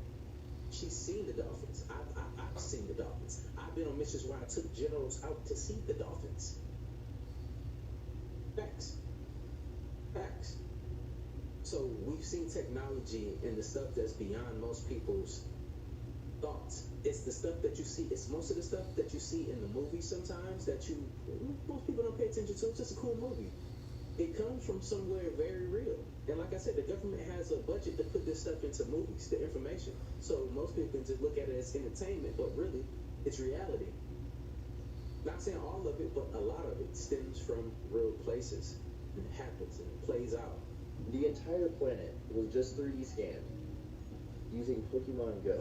she's seen the Dolphins. I've seen the Dolphins. I've been on missions where I took generals out to see the Dolphins. Facts. Facts. So we've seen technology and the stuff that's beyond most people's thoughts. It's the stuff that you see. It's most of the stuff that you see in the movies sometimes that most people don't pay attention to. It's just a cool movie. It comes from somewhere very real. And like I said, the government has a budget to put this stuff into movies, the information. So most people can just look at it as entertainment, but really, it's reality. Not saying all of it, but a lot of it stems from real places. And it happens and it plays out. The entire planet was just 3D scanned using Pokemon Go.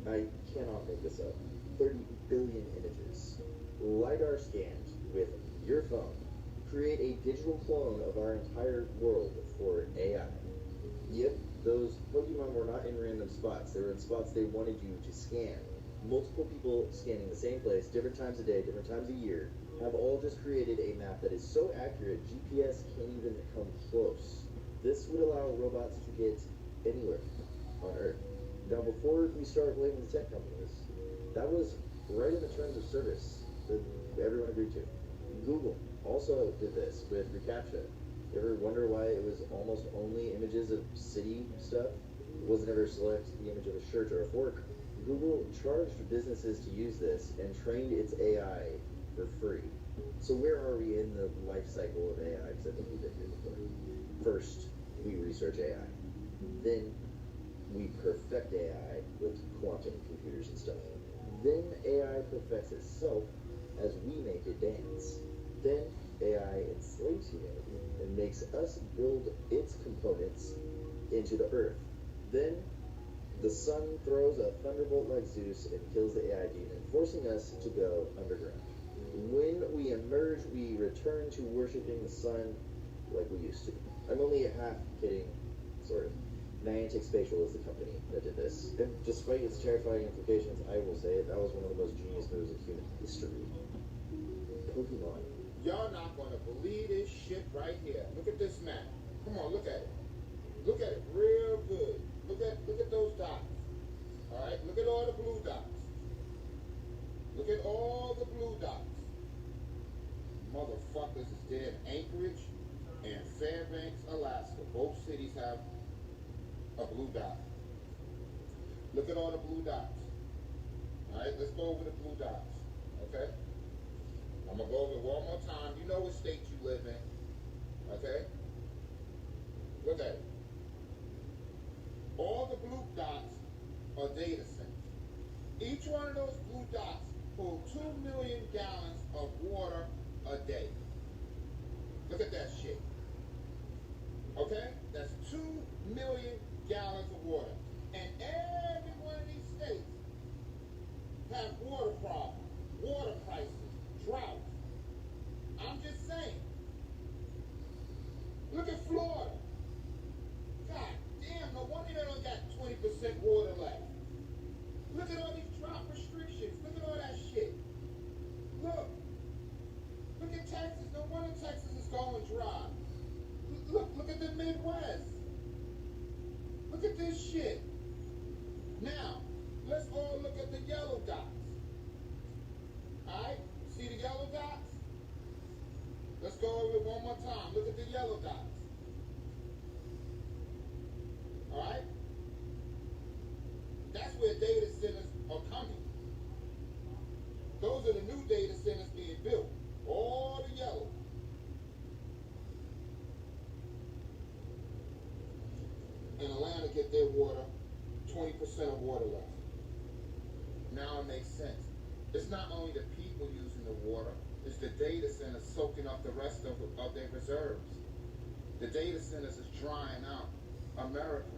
I cannot make this up. 30 billion images. LiDAR scanned with your phone. Create a digital clone of our entire world for AI. Yep, those Pokemon were not in random spots. They were in spots they wanted you to scan. Multiple people scanning the same place, different times a day, different times a year, have all just created a map that is so accurate, GPS can't even come close. This would allow robots to get anywhere on Earth. Now, before we start blaming the tech companies, that was right in the terms of service that everyone agreed to. Google also did this with reCAPTCHA. You ever wonder why it was almost only images of city stuff? It wasn't ever select the image of a shirt or a fork. Google charged businesses to use this and trained its AI for free. So where are we in the life cycle of AI? Because I think we've been here before. First, we research AI. Then we perfect AI with quantum computers and stuff. Then AI perfects itself as we make it dance. Then AI enslaves humanity and makes us build its components into the earth. Then the sun throws a thunderbolt like Zeus and kills the AI demon, forcing us to go underground. When we emerge, we return to worshiping the sun like we used to. I'm only half kidding, sort of. Niantic Spatial is the company that did this. And despite its terrifying implications, I will say it, that was one of the most genius moves of human history. Pokemon. Y'all not gonna believe this shit right here. Look at this map. Come on, look at it. Look at it real good. Look at those dots. Alright, look at all the blue dots. Look at all the blue dots. Motherfuckers is there in Anchorage and Fairbanks, Alaska. Both cities have a blue dot. Look at all the blue dots. Alright, let's go over the blue dots. Okay? I'm gonna go over it one more time. You know what state you live in. Okay? Look at it. All the blue dots are data centers. Each one of those blue dots hold 2 million gallons of water a day. Look at that shit. Okay? That's 2 million gallons of water. And every one of these states have water problems, water crisis, drought. I'm just saying. Look at Florida. God damn, no wonder they don't got 20% water left. Look at all these drought restrictions. Look at all that shit. Look. the Midwest. Look at this shit. Now, let's all look at the yellow dots. Alright? See the yellow dots? Let's go over it one more time. Look at the yellow dots. Alright? That's where data centers are coming. Those are the new data centers being built. All the yellow. And Atlanta get their water, 20% of water left. Now it makes sense. It's not only the people using the water, it's the data centers soaking up the rest of their reserves. The data centers is drying out America.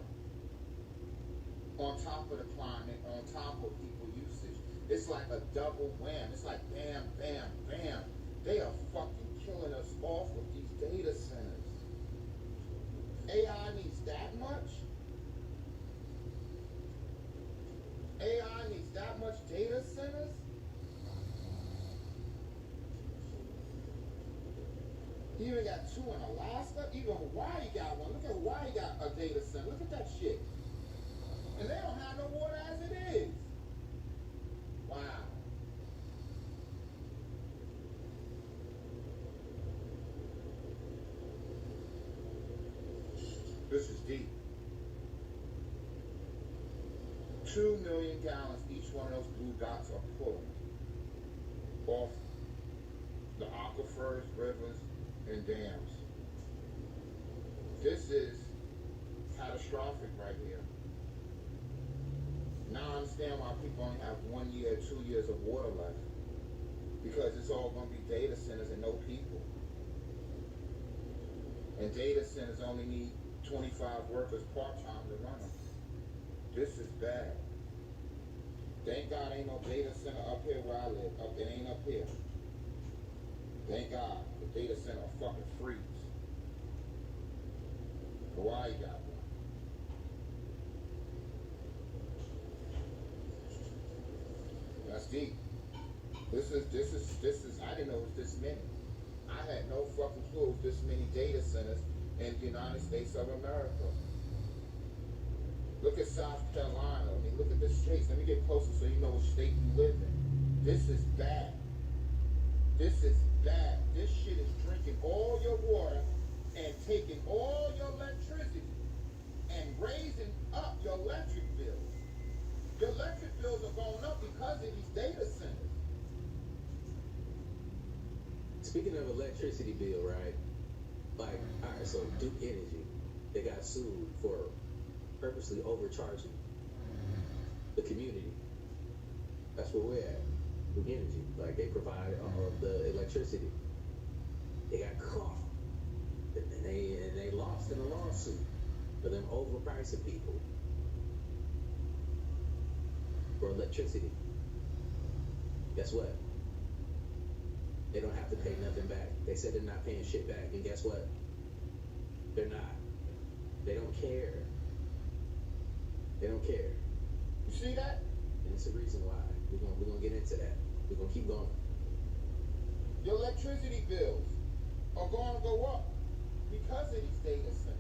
On top of the climate, on top of people usage. It's like a double wham. It's like bam, bam, bam. They are fucking killing us off with these data centers. AI needs that much? AI needs that much data centers? You even got 2 in Alaska. Even Hawaii got one. Look at Hawaii got a data center. Look at that shit. And they don't have no water as it is. Wow. This is deep. 2 million gallons each one of those blue dots are pulling off the aquifers, rivers, and dams. This is catastrophic right here. Now I understand why people only have 1 year, 2 years of water left. Because it's all going to be data centers and no people. And data centers only need 25 workers part-time to run them. This is bad. Thank God ain't no data center up here where I live. It ain't up here. Thank God the data center will fucking freeze. Hawaii got one. That's deep. This is, I didn't know it was this many. I had no fucking clue it was this many data centers in the United States of America. Look at South Carolina. I mean, look at the states. Let me get closer so you know what state you live in. This is bad. This is bad. This shit is drinking all your water and taking all your electricity and raising up your electric bills. Your electric bills are going up because of these data centers. Speaking of electricity bill, right? Like, all right, so Duke Energy, they got sued for purposely overcharging the community. That's where we're at. Duke Energy, like they provide all of the electricity. They got caught, and they lost in a lawsuit for them overpricing people for electricity. Guess what? They don't have to pay nothing back. They said they're not paying shit back, and guess what? They're not. They don't care. They don't care. You see that? And it's a reason why. We're gonna get into that. We're gonna keep going. Your electricity bills are going to go up because of these data centers.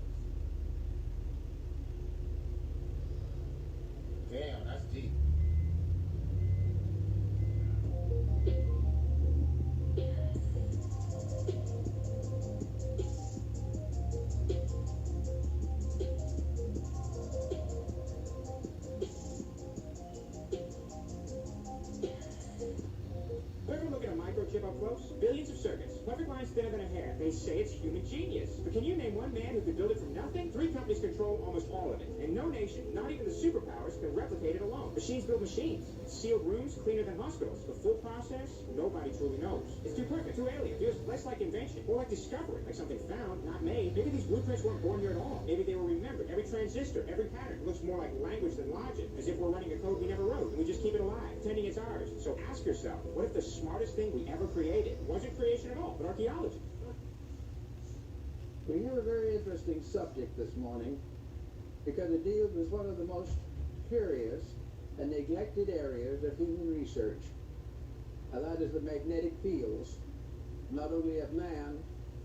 Damn, that's deep. Ever look at a microchip up close? Billions of circuits. Perfect lines thinner than a hair. They say it's human genius. But can you name one man who could build it from nothing? 3 companies control almost all of it. And no nation, not even the superpowers, can replicate it alone. Machines build machines. Sealed rooms, cleaner than hospitals. The full process, nobody truly knows. It's too perfect, too alien. Feels less like invention. More like discovery. Like something found, not made. Maybe these blueprints weren't born here at all. Maybe they were remembered. Every transistor, every pattern looks more like language than logic. As if we're running a code we never wrote. And we just keep it alive, pretending it's ours. So ask yourself, what if the smartest thing we ever created wasn't creation at all, but archaeology? We have a very interesting subject this morning because it deals with one of the most curious and neglected areas of human research, and that is the magnetic fields, not only of man,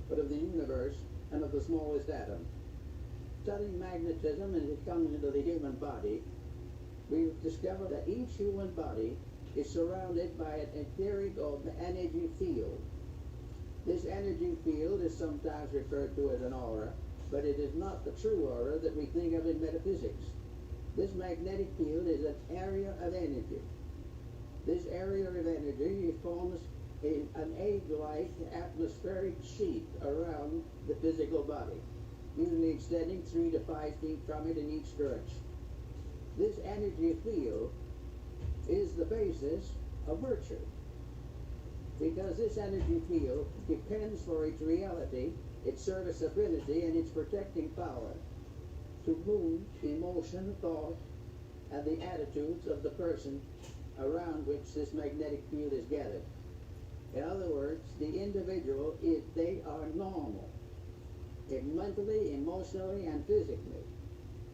but of the universe and of the smallest atom. studying magnetism as it comes into the human body, we've discovered that each human body is surrounded by an etheric or energy field. This energy field is sometimes referred to as an aura, but it is not the true aura that we think of in metaphysics. This magnetic field is an area of energy. This area of energy forms an egg-like atmospheric sheet around the physical body, usually extending 3 to 5 feet from it in each direction. This energy field is the basis of virtue, because this energy field depends for its reality, its serviceability, and its protecting power to move emotion, thought, and the attitudes of the person around which this magnetic field is gathered. In other words, the individual, if they are normal, mentally, emotionally, and physically,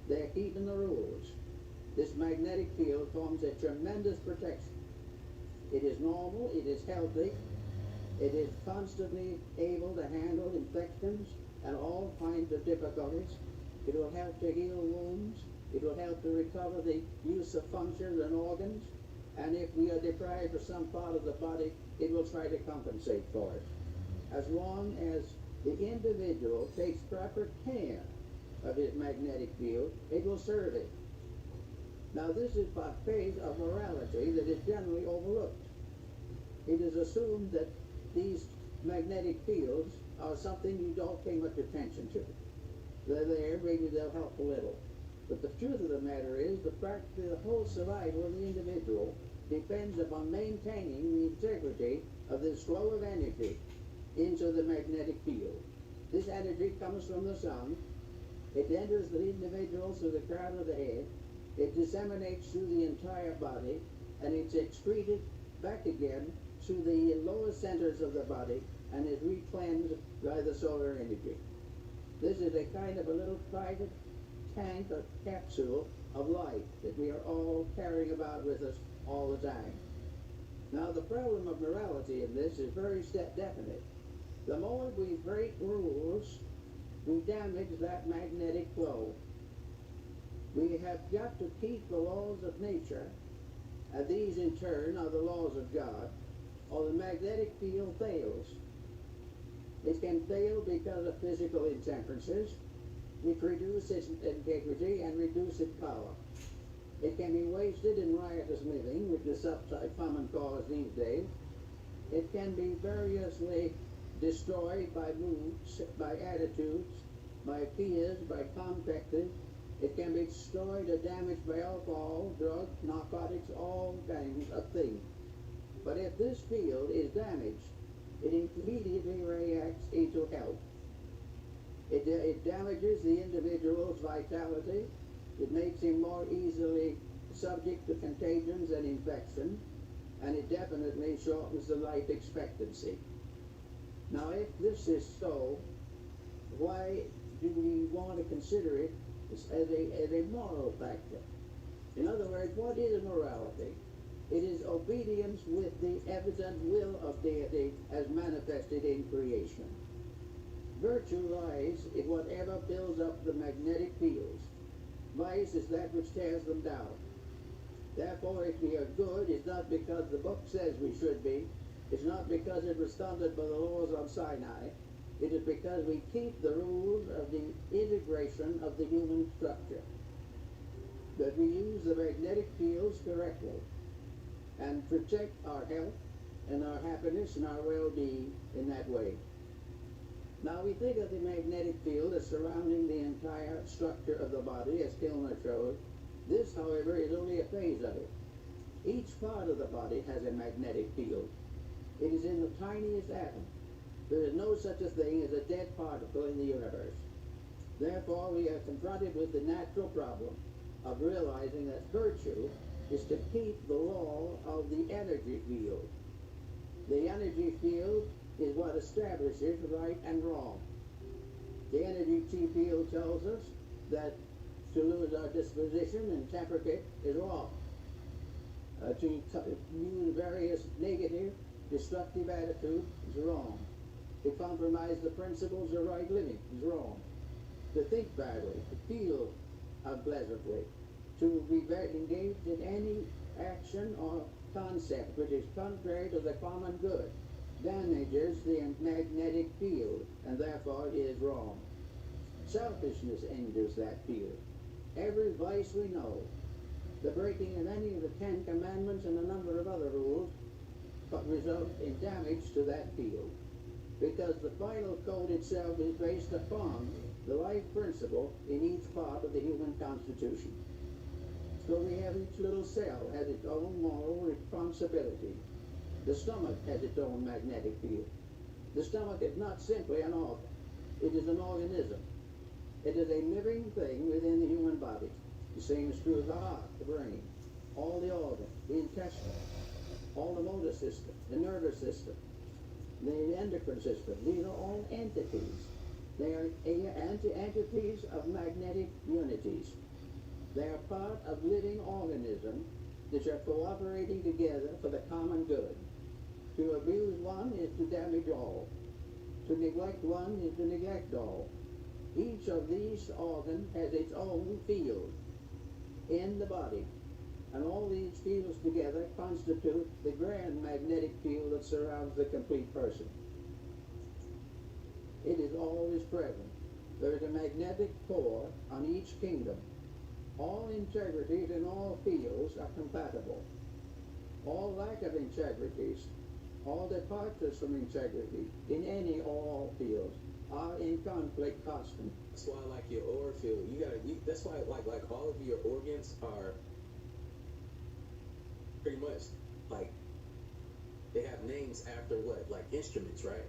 they're keeping the rules. This magnetic field forms a tremendous protection. It is normal, it is healthy, it is constantly able to handle infections and all kinds of difficulties. It will help to heal wounds. It will help to recover the use of functions and organs. And if we are deprived of some part of the body, it will try to compensate for it. As long as the individual takes proper care of his magnetic field, it will serve it. Now, this is by faith of morality that is generally overlooked. It is assumed that these magnetic fields are something you don't pay much attention to. They're there, maybe they'll help a little. But the truth of the matter is, practically the whole survival of the individual depends upon maintaining the integrity of this flow of energy into the magnetic field. This energy comes from the sun. It enters the individual through the crown of the head. It disseminates through the entire body, and it's excreted back again to the lower centers of the body and is reclaimed by the solar energy. This is a kind of a little private tank or capsule of light that we are all carrying about with us all the time. Now, the problem of morality in this is very definite. The moment we break rules, we damage that magnetic flow. We have got to keep the laws of nature, and these in turn are the laws of God, or the magnetic field fails. It can fail because of physical intemperances, which reduce its integrity and reduce its power. It can be wasted in riotous living, which is a common cause these days. It can be variously destroyed by moods, by attitudes, by fears, by complexes. It can be destroyed or damaged by alcohol, drugs, narcotics, all kinds of things. But if this field is damaged, it immediately reacts into health. It damages the individual's vitality. It makes him more easily subject to contagions and infection, and it definitely shortens the life expectancy. Now, if this is so, why do we want to consider it as a moral factor? In other words, what is morality? It is obedience with the evident will of deity as manifested in creation. Virtue lies in whatever builds up the magnetic fields. Vice is that which tears them down. Therefore, if we are good, it's not because the book says we should be. It's not because it was standard by the laws on Sinai. It is because we keep the rules of the integration of the human structure. That we use the magnetic fields correctly and protect our health and our happiness and our well-being in that way. Now, we think of the magnetic field as surrounding the entire structure of the body, as Kilmer showed. This, however, is only a phase of it. Each part of the body has a magnetic field. It is in the tiniest atom. There is no such a thing as a dead particle in the universe. Therefore, we are confronted with the natural problem of realizing that virtue is to keep the law of the energy field. The energy field is what establishes right and wrong. The energy field tells us that to lose our disposition and temperament is wrong. To use various negative, destructive attitudes is wrong. To compromise the principles of right living is wrong. to think badly, to feel unpleasantly, to be very engaged in any action or concept which is contrary to the common good, damages the magnetic field, and therefore is wrong. Selfishness injures that field. Every vice we know, the breaking of any of the 10 Commandments and a number of other rules, but result in damage to that field. Because the final code itself is based upon the life principle in each part of the human constitution. So we have each little cell has its own moral responsibility. The stomach has its own magnetic field. The stomach is not simply an organ. It is an organism. It is a living thing within the human body. The same is true of the heart, the brain, all the organs, the intestine, all the motor system, the nervous system, the endocrine system. These are all entities. They are entities of magnetic unities. They are part of living organisms which are cooperating together for the common good. To abuse one is to damage all. To neglect one is to neglect all. Each of these organs has its own field in the body, and all these fields together constitute the grand magnetic field that surrounds the complete person. It is always present. There is a magnetic core on each kingdom. All integrities in all fields are compatible. All lack of integrities, all departures from integrity in any or all fields are in conflict constant. That's why, like your aura field, that's why, like all of your organs are pretty much like they have names after what, like instruments, right?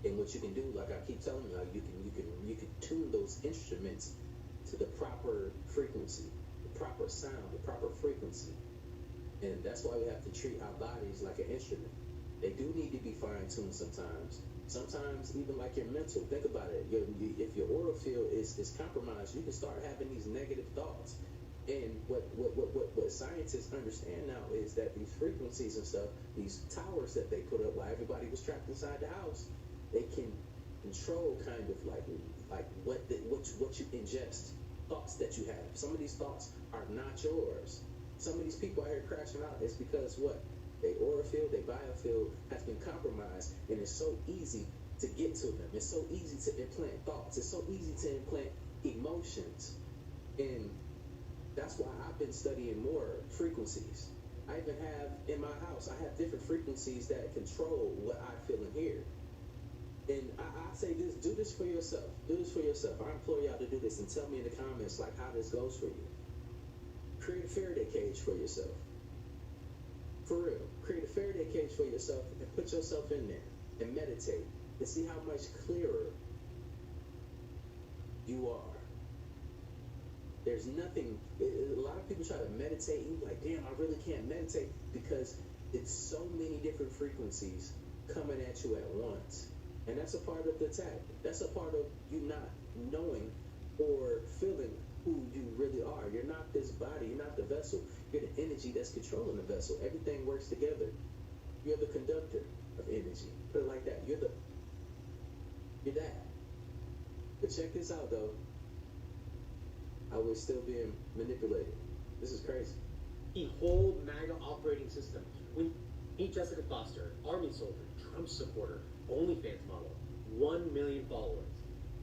And what you can do, like I keep telling you, like you can tune those instruments to the proper frequency, the proper sound, the proper frequency, and that's why we have to treat our bodies like an instrument. They do need to be fine-tuned sometimes. Sometimes even like your mental, think about it. If your aura field is compromised, you can start having these negative thoughts. And what scientists understand now is that these frequencies and stuff, these towers that they put up while everybody was trapped inside the house, they can control kind of like what you ingest, thoughts that you have. Some of these thoughts are not yours. Some of these people out here crashing out is because what? Their aura field, their biofield has been compromised, and it's so easy to get to them. It's so easy to implant thoughts. It's so easy to implant emotions. And that's why I've been studying more frequencies. I even have in my house, I have different frequencies that control what I feel and hear. And I say this, do this for yourself. Do this for yourself. I implore y'all to do this and tell me in the comments like how this goes for you. Create a Faraday cage for yourself. For real, create a Faraday cage for yourself and put yourself in there and meditate and see how much clearer you are. There's nothing, a lot of people try to meditate and you're like, damn, I really can't meditate because it's so many different frequencies coming at you at once. And that's a part of the attack. That's a part of you not knowing or feeling who you really are. You're not this body, you're not the vessel. You're the energy that's controlling the vessel. Everything works together. You're the conductor of energy. Put it like that. You're that. But check this out though. I was still being manipulated. This is crazy. The whole MAGA operating system. When meet Jessica Foster, Army soldier, Trump supporter, OnlyFans model, 1 million followers.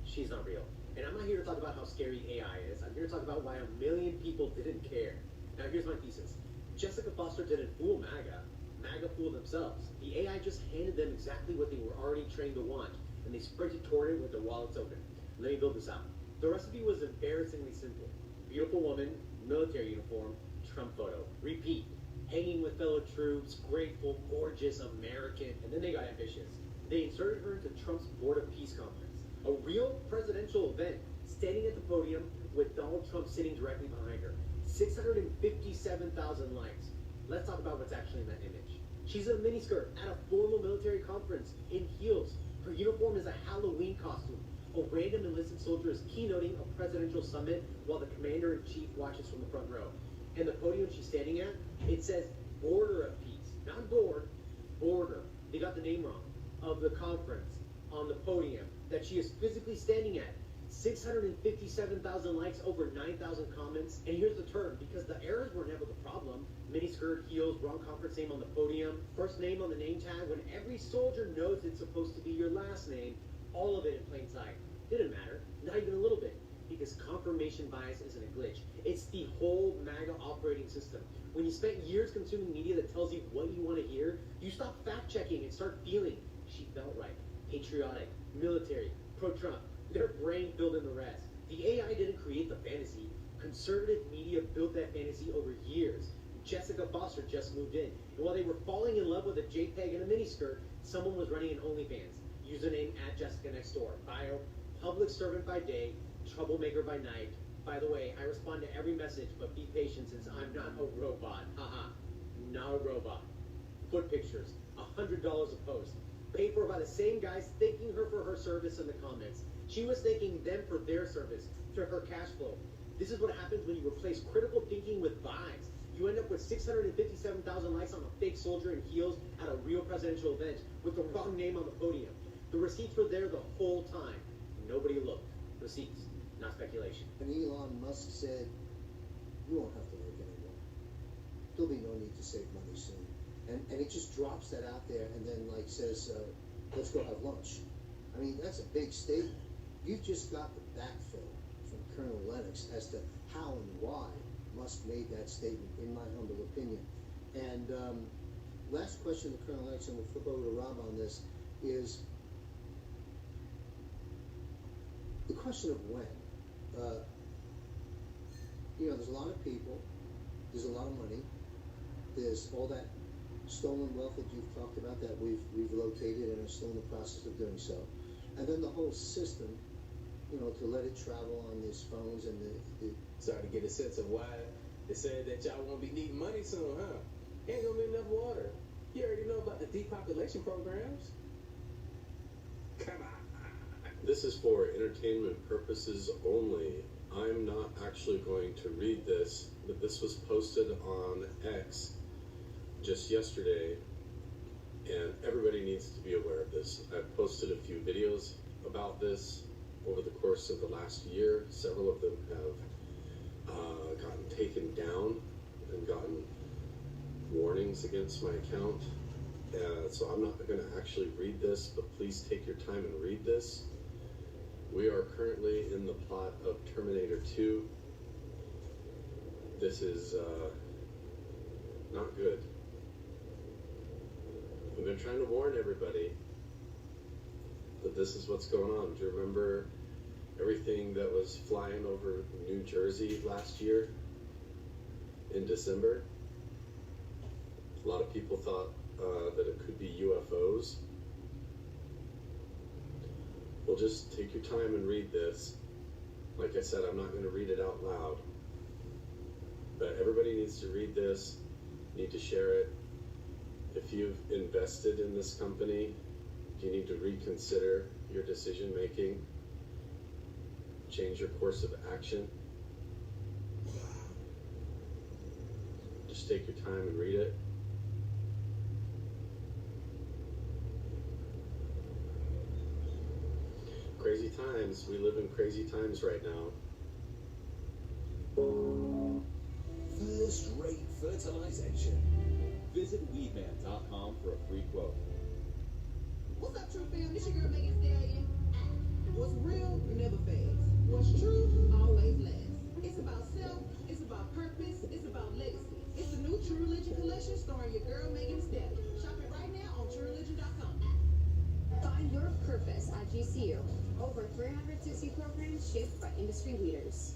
She's not real. And I'm not here to talk about how scary AI is. I'm here to talk about why 1 million people didn't care. Now here's my thesis. Jessica Foster didn't fool MAGA. MAGA fooled themselves. The AI just handed them exactly what they were already trained to want, and they sprinted toward it with their wallets open. Let me build this out. The recipe was embarrassingly simple. Beautiful woman, military uniform, Trump photo. Repeat. Hanging with fellow troops, grateful, gorgeous, American, and then they got ambitious. They inserted her into Trump's Board of Peace conference, a real presidential event, standing at the podium with Donald Trump sitting directly behind her. 657,000 likes. Let's talk about what's actually in that image. She's in a miniskirt at a formal military conference in heels. Her uniform is a Halloween costume. A random enlisted soldier is keynoting a presidential summit while the commander-in-chief watches from the front row. And the podium she's standing at, it says Border of Peace. Not board, border. They got the name wrong. Of the conference on the podium that she is physically standing at. 657,000 likes, over 9,000 comments. And here's the term, because the errors were never the problem. Miniskirt, heels, wrong conference name on the podium, first name on the name tag, when every soldier knows it's supposed to be your last name, all of it in plain sight. Didn't matter, not even a little bit, because confirmation bias isn't a glitch. It's the whole MAGA operating system. When you spent years consuming media that tells you what you want to hear, you stop fact-checking and start feeling she felt right, patriotic, military, pro-Trump. Their brain filled in the rest. The AI didn't create the fantasy. Conservative media built that fantasy over years. Jessica Foster just moved in. And while they were falling in love with a JPEG and a miniskirt, someone was running an OnlyFans. Username @JessicaNextDoor. Bio, public servant by day, troublemaker by night. By the way, I respond to every message, but be patient since I'm not a robot. Haha, not a robot. Foot pictures, $100 a post. Paid for by the same guys thanking her for her service in the comments. She was thanking them for their service, to her cash flow. This is what happens when you replace critical thinking with vibes. You end up with 657,000 likes on a fake soldier in heels at a real presidential event with the wrong name on the podium. The receipts were there the whole time. Nobody looked. Receipts, not speculation. And Elon Musk said, you won't have to work anymore. There'll be no need to save money soon. And he just drops that out there and then like says, let's go have lunch. I mean, that's a big statement. You've just got the backfill from Colonel Lennox as to how and why Musk made that statement, in my humble opinion. And last question to Colonel Lennox, and we'll flip over to Rob on this, is the question of when. You know, there's a lot of people, there's a lot of money, there's all that stolen wealth that you've talked about that we've located and are still in the process of doing so. And then the whole system, you know, to let it travel on these phones and the Starting to get a sense of why they said that y'all won't be needing money soon, huh? Ain't gonna be enough water. You already know about the depopulation programs. Come on. This is for entertainment purposes only. I'm not actually going to read this, but this was posted on X just yesterday, and everybody needs to be aware of this. I've posted a few videos about this over the course of the last year. Several of them have gotten taken down and gotten warnings against my account. So I'm not going to actually read this, but please take your time and read this. We are currently in the plot of Terminator 2. This is not good. We've been trying to warn everybody that this is what's going on. Do you remember everything that was flying over New Jersey last year in December? A lot of people thought that it could be UFOs. Well, just take your time and read this. Like I said, I'm not going to read it out loud. But everybody needs to read this, need to share it. If you've invested in this company, you need to reconsider your decision making, change your course of action. Just take your time and read it. Crazy times. We live in crazy times right now. First-rate fertilization. Visit weedman.com for a free quote. What's up, True Fam? This your girl Megan Stallion. What's real never fades. What's true always lasts. It's about self, it's about purpose, it's about legacy. It's the new True Religion collection starring your girl Megan Stallion. Shop it right now on TrueReligion.com. Find your purpose at GCU. Over 360 programs shaped by industry leaders.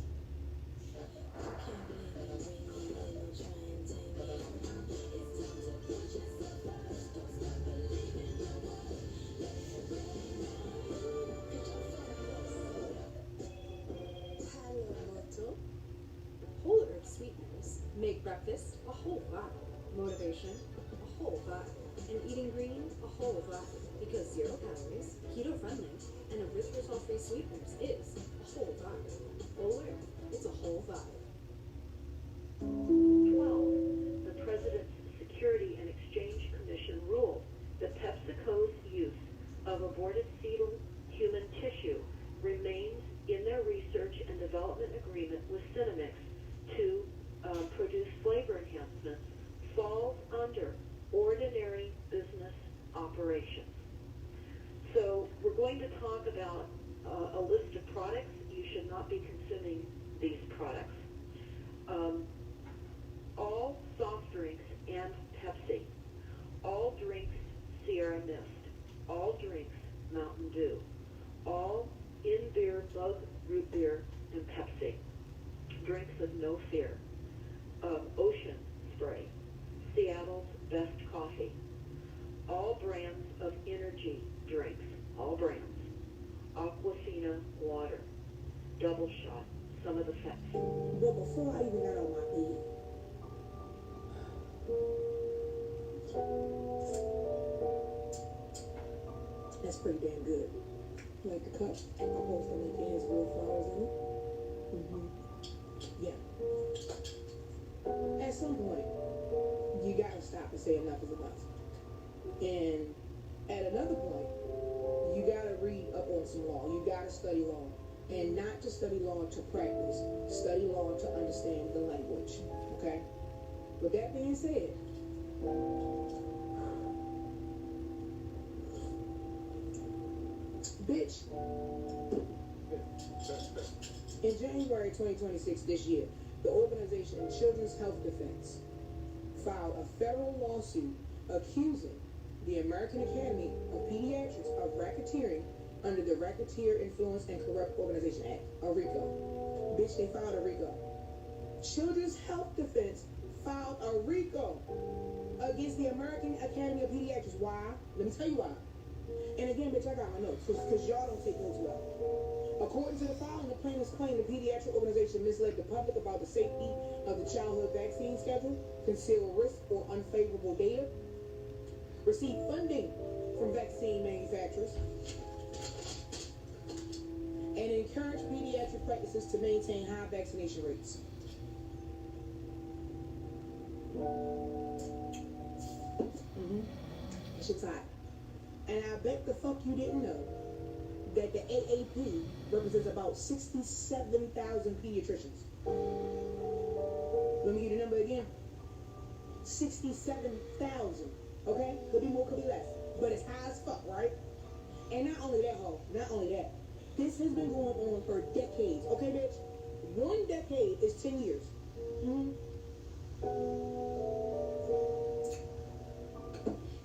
Whole Earth sweeteners make breakfast a whole vibe, motivation a whole vibe, and eating green a whole vibe. Because 0 calories, keto friendly, and a resveratrol-free sweeteners is a whole vibe. Whole Earth, it's a whole vibe. 12. The President's Security and Exchange Commission ruled that PepsiCo's use of aborted fetal human tissue remains in a list of products. You should not be consuming these products. All soft drinks and Pepsi. All drinks Sierra Mist. All drinks Mountain Dew. All in-beer bug root beer and Pepsi. Drinks with no fear. Ocean Spray. Seattle's best coffee. All brands of energy drinks. All brands. Aquafina water. Double shot. Some of the facts. But before I even got on my feet, that's pretty damn good. Like the cup, I'll post the link. It has real flowers in it. Yeah. At some point, you gotta stop and say enough is enough. And at another point, you gotta read up on some law. You gotta study law. And not to study law to practice. Study law to understand the language. Okay? With that being said, bitch, in January 2026 this year, the organization Children's Health Defense filed a federal lawsuit accusing the American Academy of Pediatrics of racketeering under the Racketeer Influence and Corrupt Organization Act, a RICO. Bitch, they filed a RICO. Children's Health Defense filed a RICO against the American Academy of Pediatrics. Why? Let me tell you why. And again, bitch, I got my notes, because y'all don't take notes well. According to the filing, the plaintiffs claim the pediatric organization misled the public about the safety of the childhood vaccine schedule, concealed risk or unfavorable data, received funding from vaccine manufacturers, and encourage pediatric practices to maintain high vaccination rates. That shit's hot. And I bet the fuck you didn't know that the AAP represents about 67,000 pediatricians. Let me give you the number again. 67,000. Okay? Could be more, could be less. But it's high as fuck, right? And not only that, not only that. This has been going on for decades. Okay, bitch? 1 decade is 10 years.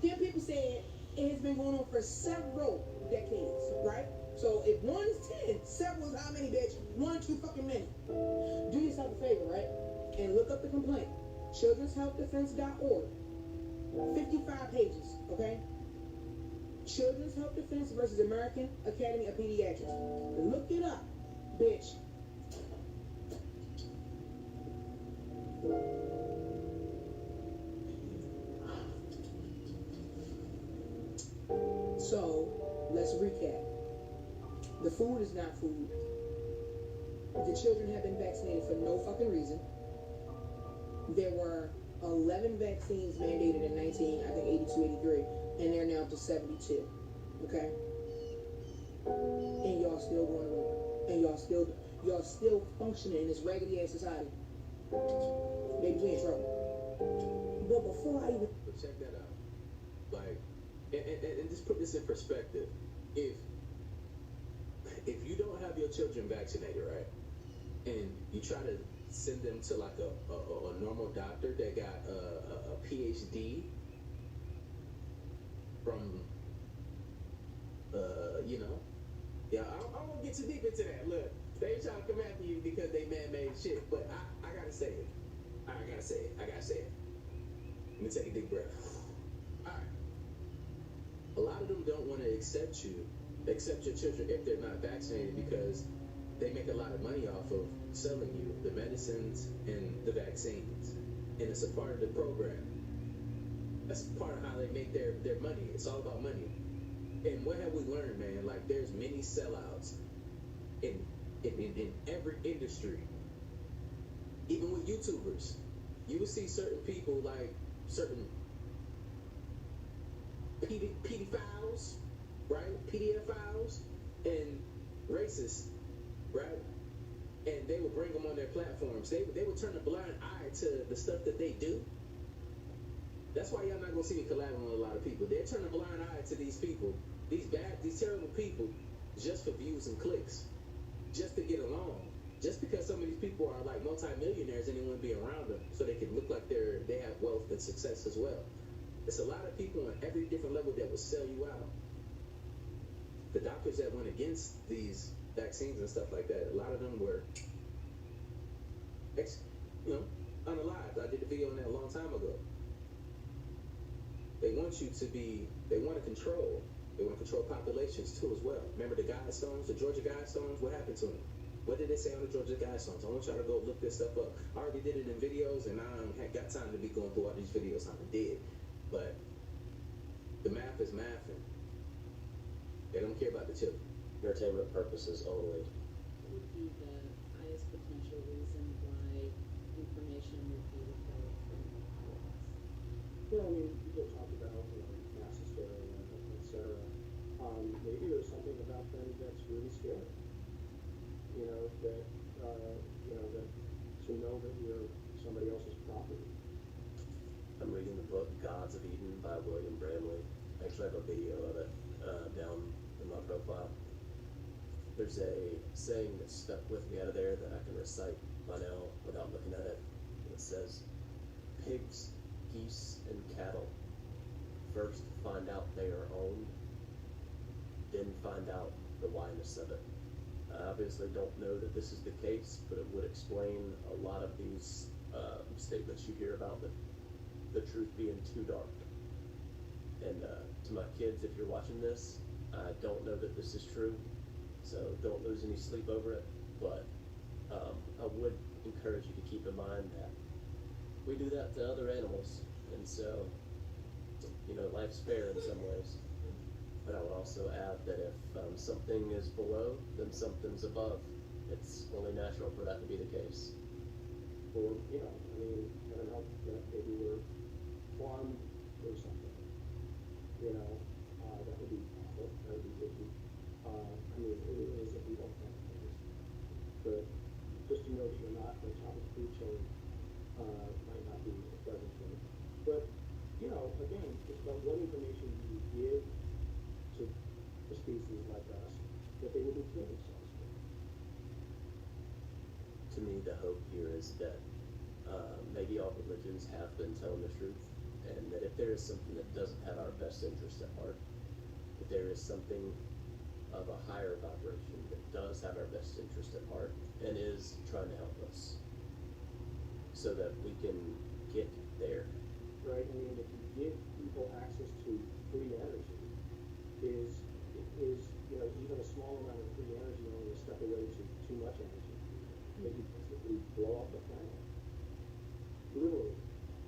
Then people said it has been going on for several decades, right? So if 1 is 10, several is how many, bitch? 1 too fucking many. Do yourself a favor, right? And look up the complaint. childrenshealthdefense.org. 55 pages, okay? Children's Health Defense versus American Academy of Pediatrics. Look it up, bitch. So, let's recap. The food is not food. The children have been vaccinated for no fucking reason. There were 11 vaccines mandated in 82, 83, and they're now up to 72. Okay? And y'all still going to work. And y'all still functioning in this raggedy ass society. Baby, we in trouble. But before I even... But check that out. Like, and just put this in perspective. If you don't have your children vaccinated, right, and you try to send them to like a normal doctor that got a PhD from, I won't get too deep into that. Look, they ain't trying to come after you because they man-made shit, but I gotta say it. I gotta say it. Let me take a deep breath. All right. A lot of them don't want to accept your children if they're not vaccinated because they make a lot of money off of selling you the medicines and the vaccines. And it's a part of the program. That's part of how they make their money. It's all about money. And what have we learned, man? Like, there's many sellouts in every industry. Even with YouTubers. You will see certain people, like certain pedophiles, right? Pedophiles and racists, right? And they will bring them on their platforms. They will turn a blind eye to the stuff that they do. That's why y'all not gonna see me collabing with a lot of people. They're turning a blind eye to these people, these terrible people just for views and clicks, just to get along, just because some of these people are like multimillionaires and they want to be around them so they can look like they have wealth and success as well. It's a lot of people on every different level that will sell you out. The doctors that went against these vaccines and stuff like that, a lot of them were, unalived. I did a video on that a long time ago. They want you to be, they want to control populations too as well. Remember the Guidestones, the Georgia Guidestones? What happened to them? What did they say on the Georgia Guidestones? I want y'all to go look this stuff up. I already did it in videos, and I ain't got time to be going through all these videos I did. But the math is mathing. They don't care about the children. Entertainment purposes only. What would be the highest potential reason why information would be withheld from all of us? Well, I mean, people talk about, mass hysteria, etc. Maybe there's something about them that's really scary. That to know that you're somebody else's property. I'm reading the book Gods of Eden by William Bramley. I actually have a video of it down in my profile. There's a saying that stuck with me out of there that I can recite by now without looking at it. It says, pigs, geese, and cattle first find out they are owned, then find out the whyness of it. I obviously don't know that this is the case, but it would explain a lot of these statements you hear about the truth being too dark. And to my kids, if you're watching this, I don't know that this is true, so don't lose any sleep over it, but I would encourage you to keep in mind that we do that to other animals, and so, life's fair in some ways. But I would also add that if something is below, then something's above. It's only natural for that to be the case. Or, heaven help that maybe we're farmed or something. That would be awful. That would be icky. It is if we don't have things. But just to know that you're not on top of the food chain might not be a pleasant thing. But, again, it's about what information you give to a species like us that they wouldn't kill themselves for. To me, the hope here is that maybe all religions have been telling the truth, and that if there is something that doesn't have our best interest at heart, if there is something of a higher vibration that does have our best interest at heart and is trying to help us so that we can get there. Right? If you give people access to free energy, is even a small amount of free energy only a step away to too much energy. That you basically blow up the planet. Literally.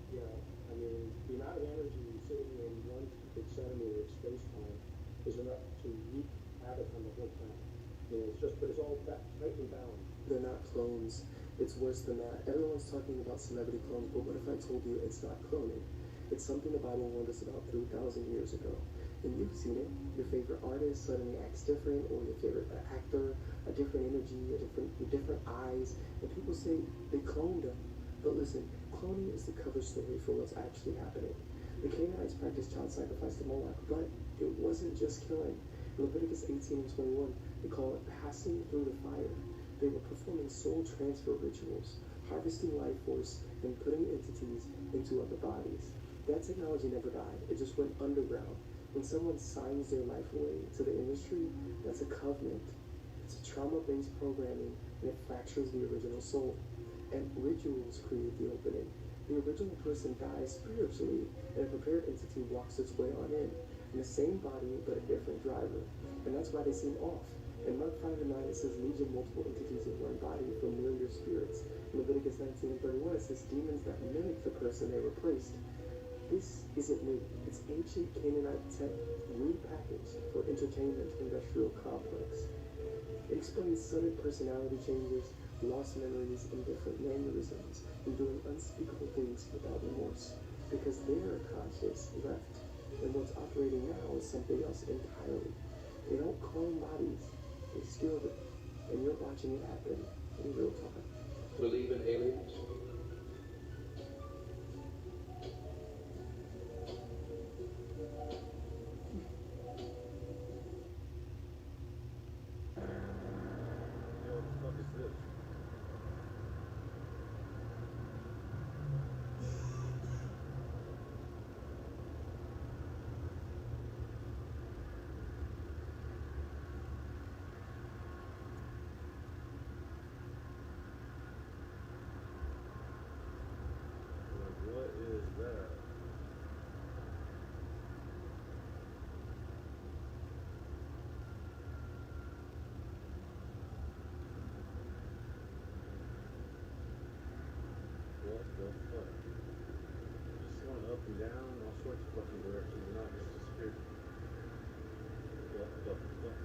The amount of energy sitting in 1 cubic centimeter of space-time is enough to wreak havoc on the whole planet. But it's all tightly bound. They're not clones. It's worse than that. Everyone's talking about celebrity clones, but what if I told you it's not cloning? It's something the Bible warned us about 3,000 years ago. And you've seen it. Your favorite artist suddenly acts different, or your favorite actor, a different energy, different eyes. And people say they cloned them. But listen, cloning is the cover story for what's actually happening. The Canaanites practiced child sacrifice to Moloch, but it wasn't just killing. In Leviticus 18 and 21, they call it passing through the fire. They were performing soul transfer rituals, harvesting life force and putting entities into other bodies. That technology never died. It just went underground. When someone signs their life away to the industry, that's a covenant. It's a trauma-based programming, and it fractures the original soul. And rituals create the opening. The original person dies spiritually, and a prepared entity walks its way on in the same body, but a different driver. And that's why they seem off. In Mark 5 and 9, it says legion multiple entities in one body, familiar spirits. In Leviticus 19 and 31, it says demons that mimic the person they replaced. This isn't new. It's ancient Canaanite tech repackaged for entertainment industrial complex. It explains sudden personality changes, lost memories, and different mannerisms, and doing unspeakable things without remorse. Because their conscious left, and what's operating now is something else entirely. They don't clone bodies, they steal them, and you're watching it happen in real time. Believe in aliens? the fuck? Just going up and down, all sorts of fucking directions, and I just disappeared. What the fuck?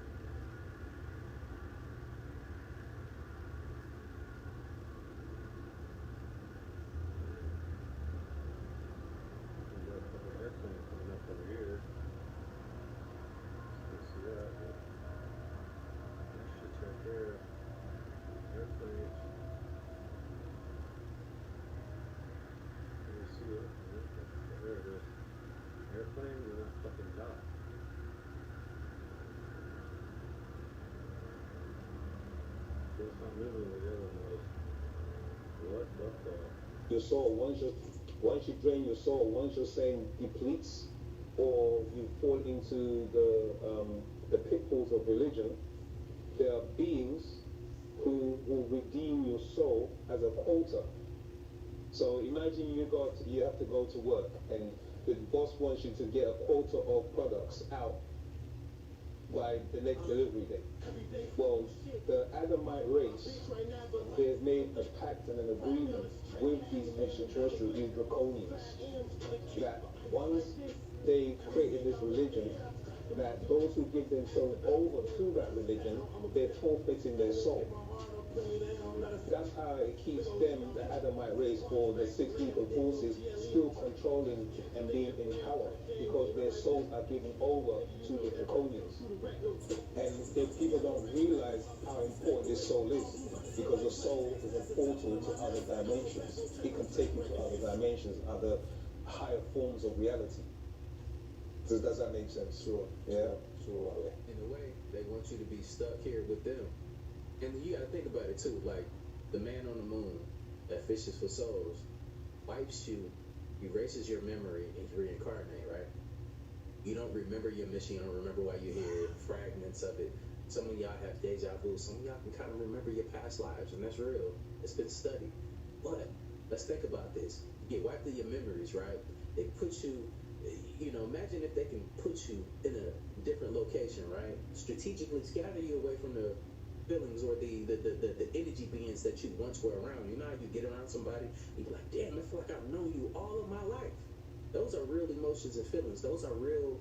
We got a couple of airplanes coming up over here. You can see that, but that shit's right there. Airplanes. You see it? There it is. Airplane with a fucking dot. So it's not moving with the other one was. What the fuck? Your soul, once you drain your soul, once your saying depletes, or you fall into the pitfalls of religion, there are beings who will redeem your soul as a quota. So imagine you have to go to work, and the boss wants you to get a quota of products out by the next delivery day. Well, the Adamite race, they've made a pact and an agreement with these extraterrestrials, these draconians, that once they created this religion, that those who give themselves over to that religion, they're forfeiting their soul. That's how it keeps them, the Adamite race, or the 6 lethal forces, still controlling and being in power, because their souls are given over to the draconians. And if people don't realize how important this soul is, because the soul is a portal to other dimensions. It can take you to other dimensions, other higher forms of reality. Does that make sense? Sure. Yeah, sure. In a way, they want you to be stuck here with them. And you gotta think about it too, like the man on the moon that fishes for souls wipes you, erases your memory, and you reincarnate, right? You don't remember your mission, you don't remember why you're here, fragments of it. Some of y'all have deja vu, some of y'all can kind of remember your past lives, and that's real. It's been studied. But let's think about this. You get wiped of your memories, right? They put you, imagine if they can put you in a different location, right? Strategically scatter you away from the feelings or the energy beings that you once were around. You know how you get around somebody, you be like, damn, I feel like I've known you all of my life. Those are real emotions and feelings. Those are real.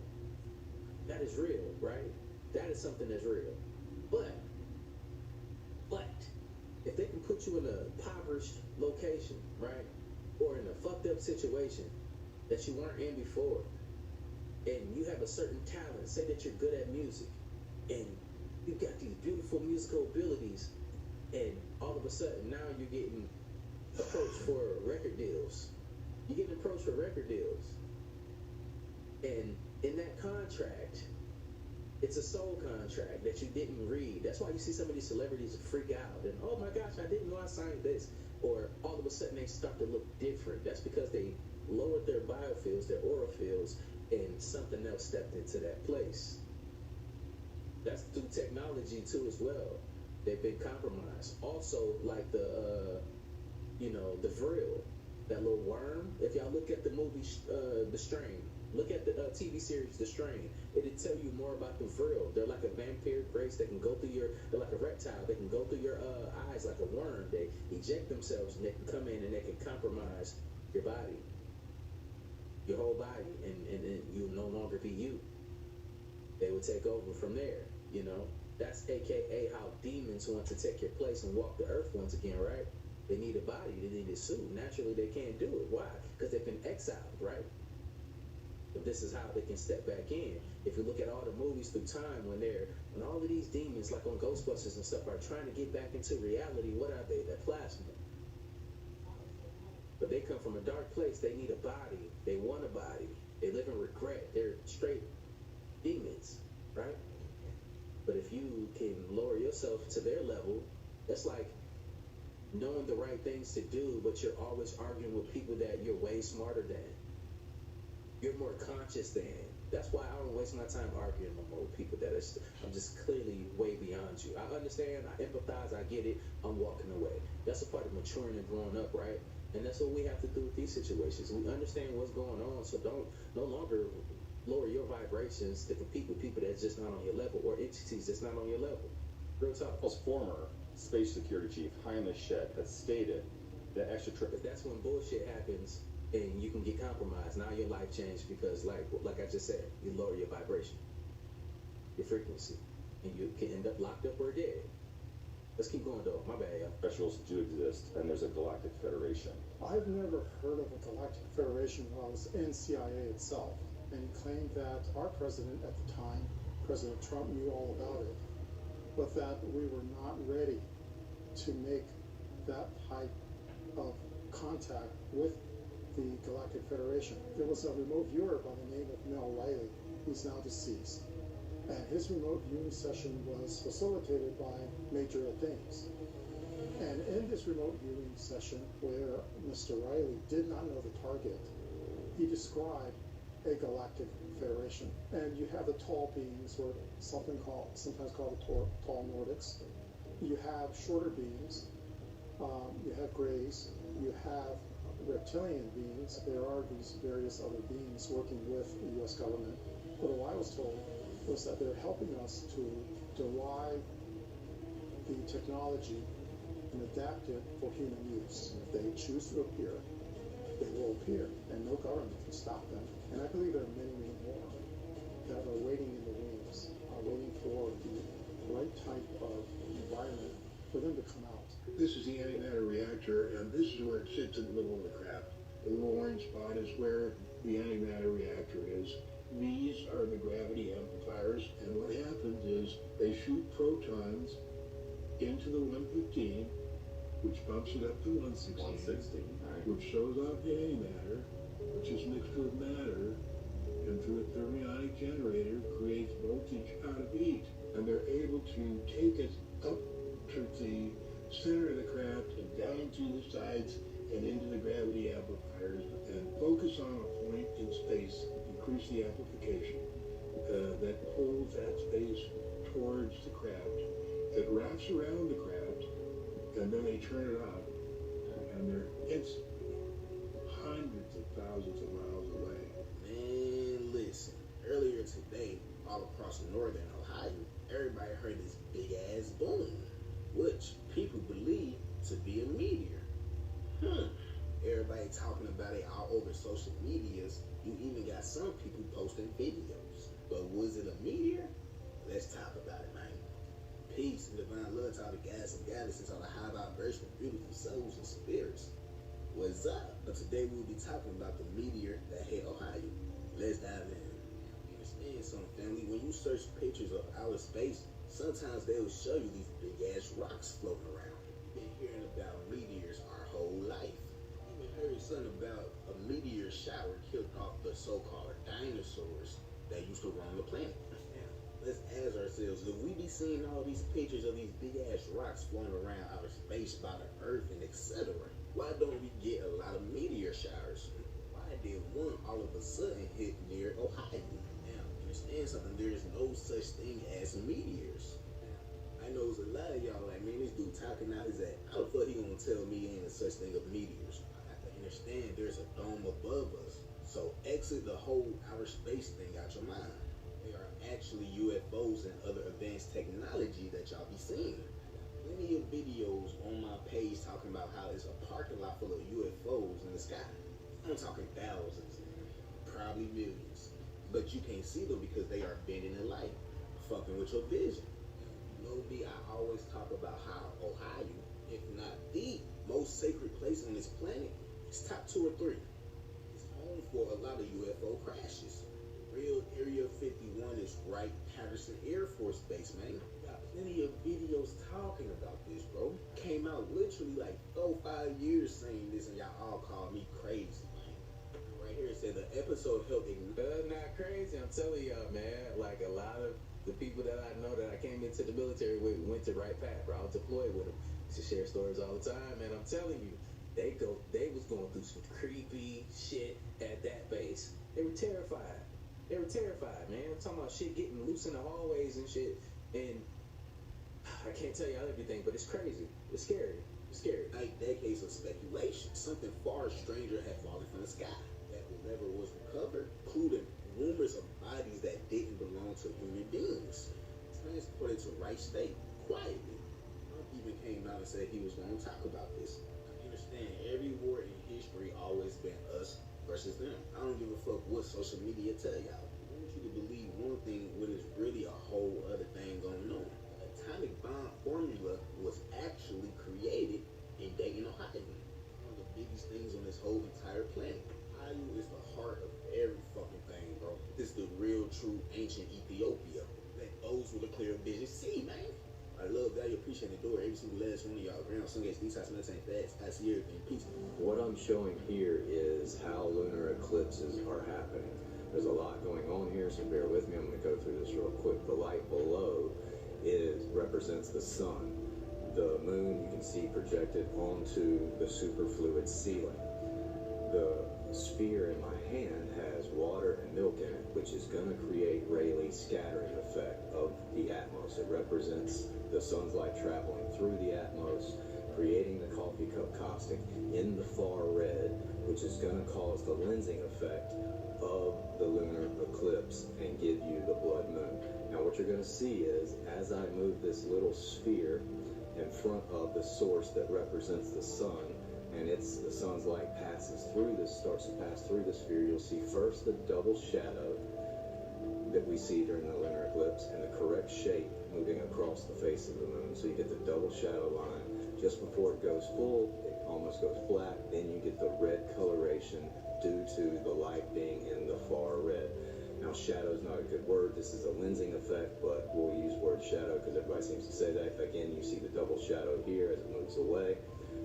That is real, right? That is something that's real. But if they can put you in a impoverished location, right, or in a fucked up situation that you weren't in before, and you have a certain talent, say that you're good at music, and you've got these beautiful musical abilities, and all of a sudden now you're getting approached for record deals. You're getting approached for record deals. And in that contract, it's a soul contract that you didn't read. That's why you see some of these celebrities freak out and, oh my gosh, I didn't know I signed this. Or all of a sudden they start to look different. That's because they lowered their biofields, their aura fields, and something else stepped into that place. That's through technology too as well. They've been compromised. Also, like the Vril, that little worm. If y'all look at the movie The Strain, look at the TV series The Strain. It'll tell you more about the Vril. They're like a vampiric race that can go through they're like a reptile. They can go through your eyes like a worm. They eject themselves and they can come in and they can compromise your body, your whole body, and you'll no longer be you. They will take over from there, That's AKA how demons want to take your place and walk the earth once again, right? They need a body, they need a suit. Naturally, they can't do it. Why? Because they've been exiled, right? But this is how they can step back in. If you look at all the movies through time, when all of these demons, like on Ghostbusters and stuff, are trying to get back into reality, what are they? They're plasma. But they come from a dark place. They need a body. They want a body. They live in regret. They're straight demons, right? But if you can lower yourself to their level, that's like knowing the right things to do, but you're always arguing with people that you're way smarter than. You're more conscious than. That's why I don't waste my time arguing no more with people I'm just clearly way beyond you. I understand, I empathize, I get it, I'm walking away. That's a part of maturing and growing up, right? And that's what we have to do with these situations. We understand what's going on, so don't no longer lower your vibrations to compete with people that's just not on your level, or entities that's not on your level. Real talk. Former Space Security Chief Hamish Shedd has stated That extra trip. That's when bullshit happens and you can get compromised. Now your life changed because, like I just said, you lower your vibration, your frequency, and you can end up locked up or dead. Let's keep going, though. My bad, y'all. Specials do exist, and there's a galactic federation. I've never heard of a galactic federation while I was in CIA itself, and he claimed that our president at the time, President Trump, knew all about it, but that we were not ready to make that type of contact with the Galactic Federation. There was a remote viewer by the name of Mel Riley, who's now deceased, and his remote viewing session was facilitated by Major Athens. And in this remote viewing session, where Mr. Riley did not know the target, he described a galactic federation. And you have the tall beings, or sometimes called the tall Nordics. You have shorter beings. You have grays. You have reptilian beings. There are these various other beings working with the U.S. government. But what I was told was that they're helping us to derive the technology and adapt it for human use. If they choose to appear, they will appear, and no government can stop them. And I believe there are many, many more that are waiting in the wings, are waiting for the right type of environment for them to come out. This is the antimatter reactor, and this is where it sits in the middle of the craft. The little orange spot is where the antimatter reactor is. These are the gravity amplifiers, and what happens is they shoot protons into the 115, which bumps it up to 116, which shows off the antimatter, which is mixed with matter, and through a thermionic generator creates voltage out of heat. And they're able to take it up to the center of the craft and down through the sides and into the gravity amplifiers and focus on a point in space, increase the amplification that pulls that space towards the craft. It wraps around the craft, and then they turn it on, and they're instantly hundreds of thousands of miles away. Man, listen, earlier today, all across northern Ohio, everybody heard this big ass boom, which people believe to be a meteor. Everybody talking about it all over social medias. You even got some people posting videos. But was it a meteor? Let's talk about it, man. Peace and divine love to all the guys and galaxies, all the high vibration, beautiful souls and spirits. What's up? But today we'll be talking about the meteor that hit Ohio. Let's dive in. You understand something, family? When you search pictures of outer space, sometimes they'll show you these big ass rocks floating around. Been hearing about meteors our whole life. Even heard something about a meteor shower killed off the so-called dinosaurs that used to roam the planet. Let's ask ourselves, if we be seeing all these pictures of these big ass rocks floating around outer space by the earth and etc., why don't we get a lot of meteor showers? Why did one all of a sudden hit near Ohio? Now, understand something, there is no such thing as meteors. Now, I know there's a lot of y'all like, man, this dude talking out his ass. How the fuck he gonna tell me ain't a such thing of meteors? I have to understand there's a dome above us. So exit the whole outer space thing out your mind. They are actually UFOs and other advanced technology that y'all be seeing. Plenty of videos on my page talking about how it's a parking lot full of UFOs in the sky. I'm talking thousands, probably millions. But you can't see them because they are bending in light, fucking with your vision. You know me, I always talk about how Ohio, if not the most sacred place on this planet, is top 2 or 3. It's home for a lot of UFO crashes. Real Area 51 is Wright-Patterson Air Force Base, man. Got plenty of videos talking about this, bro. Came out literally like 4 or 5 years saying this, and y'all all called me crazy, man. Right here it said the episode helped ignore. Not crazy, I'm telling y'all, man. Like a lot of the people that I know that I came into the military with went to Wright-Pat, bro. I was deployed with them. Used to share stories all the time, man. I'm telling you, they was going through some creepy shit at that base. They were terrified. They were terrified, man. I'm talking about shit getting loose in the hallways and shit. And I can't tell y'all everything, but it's crazy. It's scary. It's scary. Like decades of speculation. Something far stranger had fallen from the sky that never was recovered, including rumors of bodies that didn't belong to human beings. Transported to Wright State quietly. Trump even came out and said he was going to talk about this. understand every war in history always been us versus them. I don't give a fuck what social media tell y'all. I want you to believe one thing when it's really a whole other thing going on. The atomic bomb formula was actually created in Dayton, Ohio. One of the biggest things on this whole entire planet. Ohio is the heart of every fucking thing, bro. It's the real, true, ancient Ethiopia that those with a clear vision see, man. I love, value, appreciate, and adore every single last one of y'all. Ground, sun, gates, these types of nothing fast. I see everything. Peace. What I'm showing here is how lunar eclipses are happening. There's a lot going on here, so bear with me. I'm going to go through this real quick. The light below represents the sun. The moon you can see projected onto the superfluid ceiling. The sphere in my hand has water and milk in it, which is going to create Rayleigh scattering effect of the Atmos. It represents the sun's light traveling through the Atmos, creating the coffee cup caustic in the far red, which is going to cause the lensing effect of the lunar eclipse and give you the blood moon. Now what you're going to see is, as I move this little sphere in front of the source that represents the sun, and the sun's light starts to pass through the sphere, you'll see first the double shadow that we see during the lunar eclipse and the correct shape moving across the face of the moon. So you get the double shadow line. Just before it goes full, it almost goes flat, then you get the red coloration due to the light being in the far red. Now shadow is not a good word, this is a lensing effect, but we'll use word shadow because everybody seems to say that. Again, you see the double shadow here as it moves away.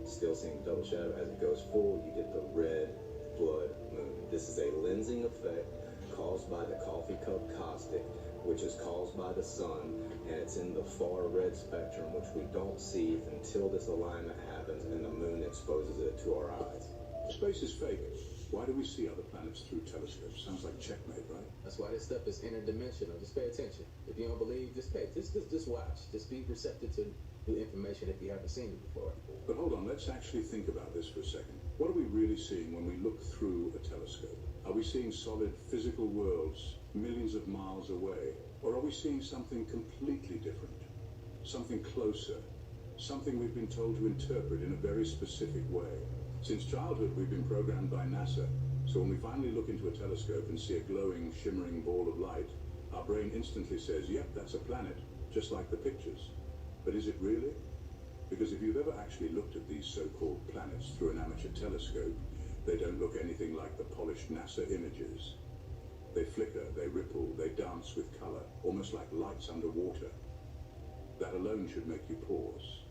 Still seeing the double shadow. As it goes full, you get the red blood moon. This is a lensing effect caused by the coffee cup caustic, which is caused by the sun, and it's in the far red spectrum, which we don't see until this alignment happens and the moon exposes it to our eyes. Space is fake. Why do we see other planets through telescopes? Sounds like checkmate, right? That's why this stuff is interdimensional. Just pay attention. If you don't believe, just watch. Just be receptive to new information if you haven't seen it before. But hold on, let's actually think about this for a second. What are we really seeing when we look through a telescope? Are we seeing solid physical worlds millions of miles away? Or are we seeing something completely different? Something closer? Something we've been told to interpret in a very specific way? Since childhood, we've been programmed by NASA, so when we finally look into a telescope and see a glowing, shimmering ball of light, our brain instantly says, yep, that's a planet, just like the pictures. But is it really? Because if you've ever actually looked at these so-called planets through an amateur telescope, they don't look anything like the polished NASA images. They flicker, they ripple, they dance with color, almost like lights underwater. That alone should make you pause.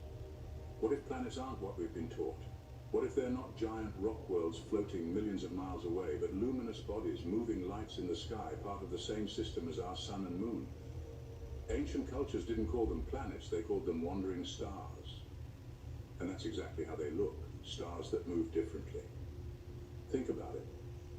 What if planets aren't what we've been taught? What if they're not giant rock worlds floating millions of miles away, but luminous bodies moving lights in the sky, part of the same system as our sun and moon? Ancient cultures didn't call them planets, they called them wandering stars. And that's exactly how they look, stars that move differently. Think about it.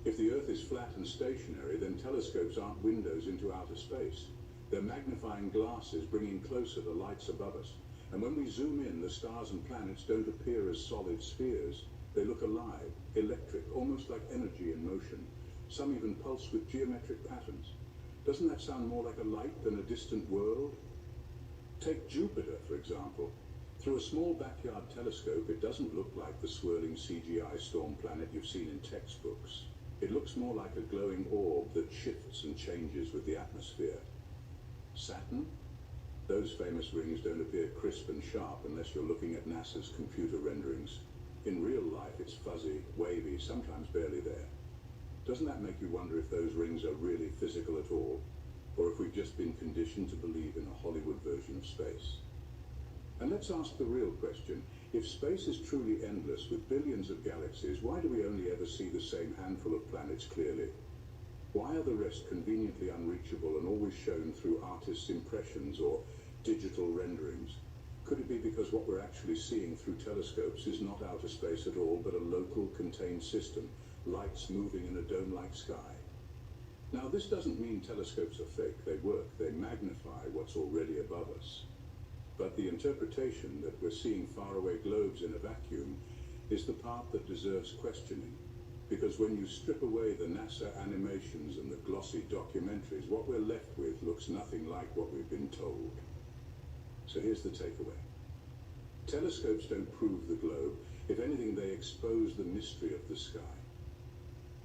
If the Earth is flat and stationary, then telescopes aren't windows into outer space. They're magnifying glasses bringing closer the lights above us. And when we zoom in, the stars and planets don't appear as solid spheres. They look alive, electric, almost like energy in motion. Some even pulse with geometric patterns. Doesn't that sound more like a light than a distant world? Take Jupiter, for example. Through a small backyard telescope, it doesn't look like the swirling CGI storm planet you've seen in textbooks. It looks more like a glowing orb that shifts and changes with the atmosphere. Saturn? Those famous rings don't appear crisp and sharp unless you're looking at NASA's computer renderings. In real life, it's fuzzy, wavy, sometimes barely there. Doesn't that make you wonder if those rings are really physical at all? Or if we've just been conditioned to believe in a Hollywood version of space? And let's ask the real question. If space is truly endless with billions of galaxies, why do we only ever see the same handful of planets clearly? Why are the rest conveniently unreachable and always shown through artists' impressions or digital renderings? Could it be because what we're actually seeing through telescopes is not outer space at all, but a local contained system, lights moving in a dome-like sky? Now, this doesn't mean telescopes are fake. They work. They magnify what's already above us. But the interpretation that we're seeing faraway globes in a vacuum is the part that deserves questioning. Because when you strip away the NASA animations and the glossy documentaries, what we're left with looks nothing like what we've been told. So here's the takeaway. Telescopes don't prove the globe, If anything, they expose the mystery of the sky.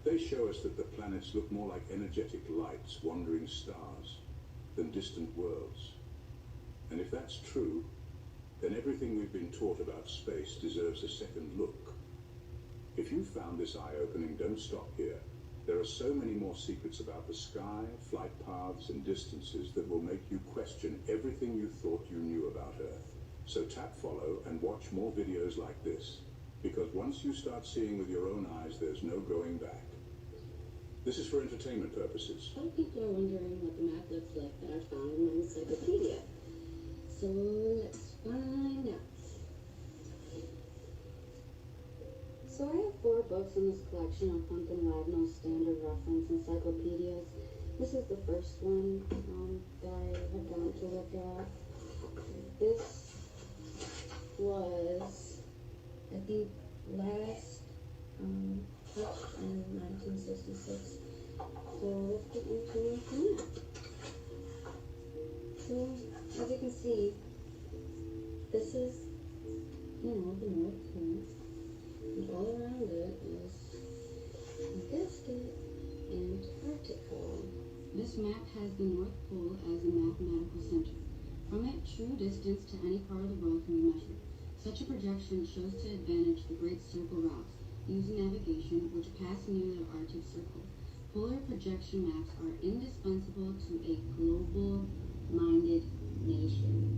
They show us that the planets look more like energetic lights, wandering stars, than distant worlds. And if that's true, then everything we've been taught about space deserves a second look. If you found this eye-opening, don't stop here. There are so many more secrets about the sky, flight paths, and distances that will make you question everything you thought you knew about Earth. So tap follow and watch more videos like this, because once you start seeing with your own eyes, there's no going back. This is for entertainment purposes. Some people are wondering what the map looks like that I found in my encyclopedia. So let's find out. So I have 4 books in this collection of Hunt and Wagner standard reference encyclopedias. This is the first one that I have gone to look at. This was, I think, last touched in 1966. So let's get into that. So as you can see, this is, the North Pole. And all around it is, you guessed it, Antarctica. This map has the North Pole as a mathematical center. From it, true distance to any part of the world can be measured. Such a projection shows to advantage the Great Circle routes used in navigation, which pass near the Arctic Circle. Polar projection maps are indispensable to a global-minded nation.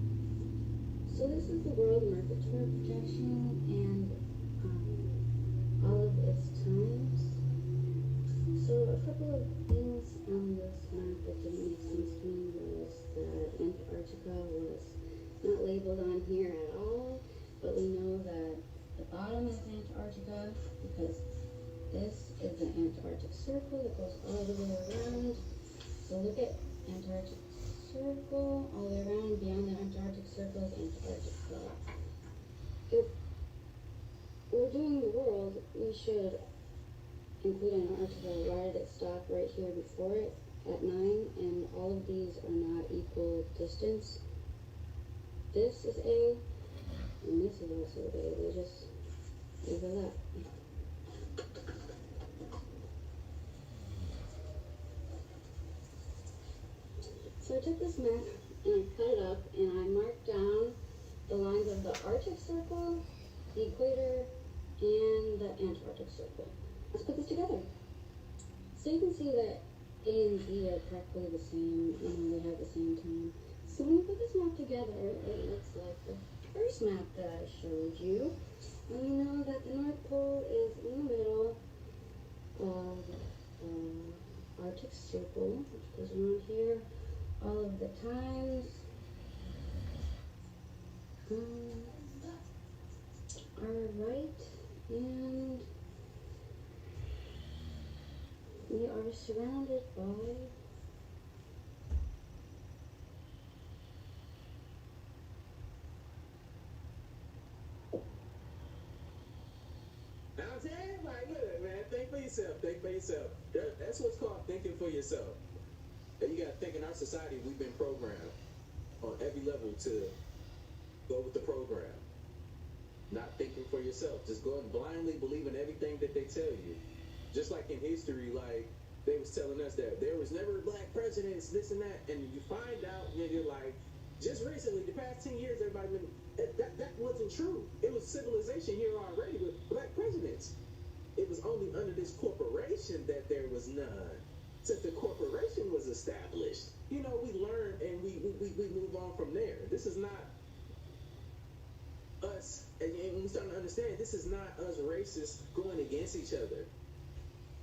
So this is the World Mercator projection and all of its times. So a couple of things on this map that didn't make sense to me was that Antarctica was not labeled on here at all, but we know that the bottom is Antarctica because this is the Antarctic Circle that goes all the way around. So look at Antarctic Circle all the way around. Beyond the Antarctic Circle is Antarctica. If we're doing the world, we should include Antarctica right at stop right here before it at 9, and all of these are not equal distance. This is A, and this is also A. They just overlap. So I took this map and I cut it up and I marked down the lines of the Arctic Circle, the equator, and the Antarctic Circle. Let's put this together. So you can see that A and B are practically the same, they have the same time. So when you put this map together, it looks like the first map that I showed you. And we know that the North Pole is in the middle of the Arctic Circle, which goes around here all of the times. Are right, and we are surrounded by Now I'm saying, like, look, man, think for yourself, think for yourself. That's what's called thinking for yourself. And you gotta think in our society, we've been programmed on every level to go with the program. Not thinking for yourself, just going blindly believing everything that they tell you. Just like in history, like, they was telling us that there was never black presidents, this and that, and you find out, and you're like, just recently, the past 10 years, everybody been, that wasn't true. It was civilization here already with black presidents. It was only under this corporation that there was none. Since the corporation was established, we learn and we move on from there. This is not us, and we start to understand, this is not us racists going against each other.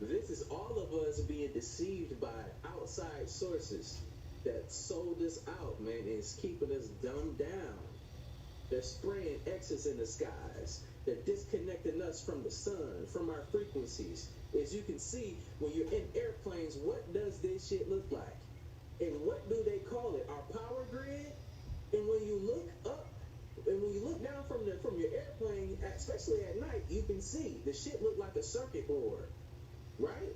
This is all of us being deceived by outside sources that sold us out, man, and it's keeping us dumbed down. They're spraying X's in the skies. They're disconnecting us from the sun, from our frequencies. As you can see, when you're in airplanes, what does this shit look like? And what do they call it? Our power grid? And when you look up, and when you look down from your airplane, especially at night, you can see the shit look like a circuit board, right?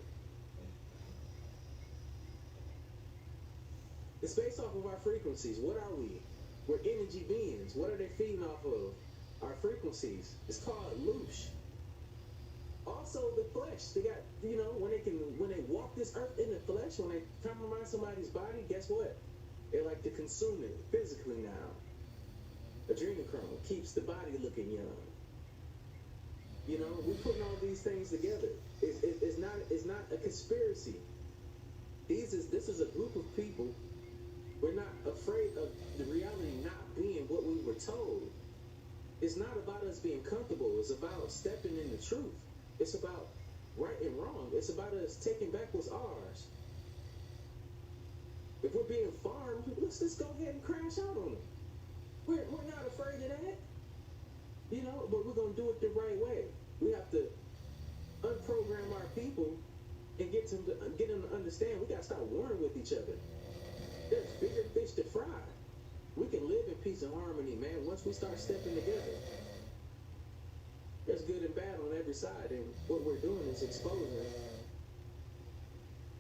It's based off of our frequencies. What are we? We're energy beings. What are they feeding off of? our frequencies. It's called loosh. Also the flesh. They got, you know, when they walk this earth in the flesh, when they compromise somebody's body, guess what? They like to consume it physically now. Adrenochrome keeps the body looking young. You know, we're putting all these things together. It's not a conspiracy. This is a group of people. We're not afraid of the reality not being what we were told. It's not about us being comfortable. It's about stepping in the truth. It's about right and wrong. It's about us taking back what's ours. If we're being farmed, let's just go ahead and crash out on them. We're not afraid of that. You know, but we're going to do it the right way. We have to unprogram our people and get them to understand we got to stop warring with each other. There's bigger fish to fry. We can live in peace and harmony, man, once we start stepping together. There's good and bad on every side, and what we're doing is exposing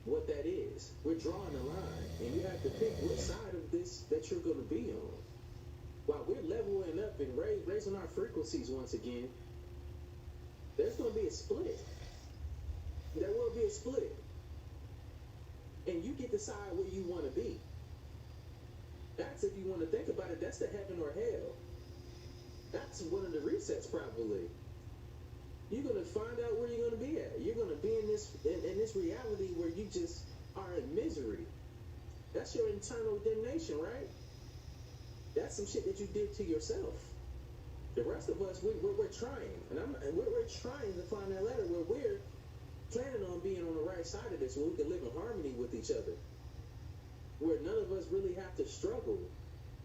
what that is. We're drawing a line, and you have to pick what side of this that you're going to be on. While we're leveling up and raising our frequencies once again, there's going to be a split. There will be a split. And you get to decide where you want to be. That's, if you want to think about it, that's the heaven or hell. That's one of the resets, probably. You're going to find out where you're going to be at. You're going to be in this reality where you just are in misery. That's your internal damnation, right? That's some shit that you did to yourself. The rest of us, we're trying. And we're trying to find that ladder where we're planning on being on the right side of this, where we can live in harmony with each other. Where none of us really have to struggle.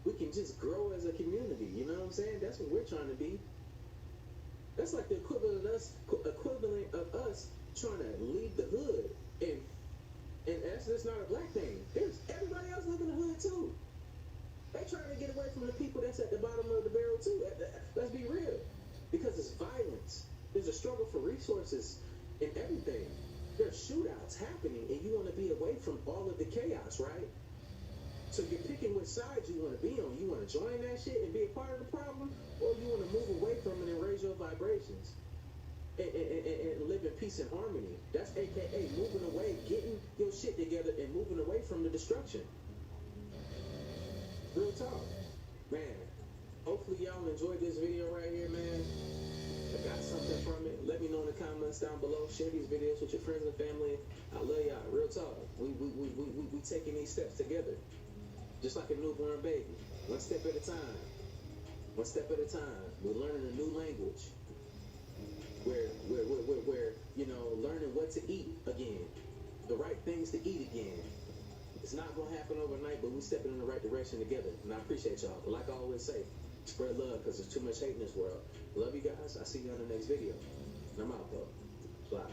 We can just grow as a community, you know what I'm saying? That's what we're trying to be. That's like the equivalent of us trying to leave the hood. And that's just not a black thing. There's everybody else living in the hood too. They trying to get away from the people that's at the bottom of the barrel too. Let's be real. Because it's violence. There's a struggle for resources and everything. There's shootouts happening, and you want to be away from all of the chaos, right? So you're picking which side you want to be on. You want to join that shit and be a part of the problem, or you want to move away from it and raise your vibrations and live in peace and harmony. That's AKA moving away, getting your shit together, and moving away from the destruction. Real talk. Man, hopefully y'all enjoyed this video right here, man. I got something from it. Let me know in the comments down below. Share these videos with your friends and family. I love y'all. Real talk. We taking these steps together. Just like a newborn baby. One step at a time. One step at a time. We're learning a new language. We're you know, learning what to eat again. The right things to eat again. It's not going to happen overnight, but we're stepping in the right direction together. And I appreciate y'all. But like I always say, spread love, because there's too much hate in this world. Love you guys. I'll see you on the next video. And I'm out, though. Bye.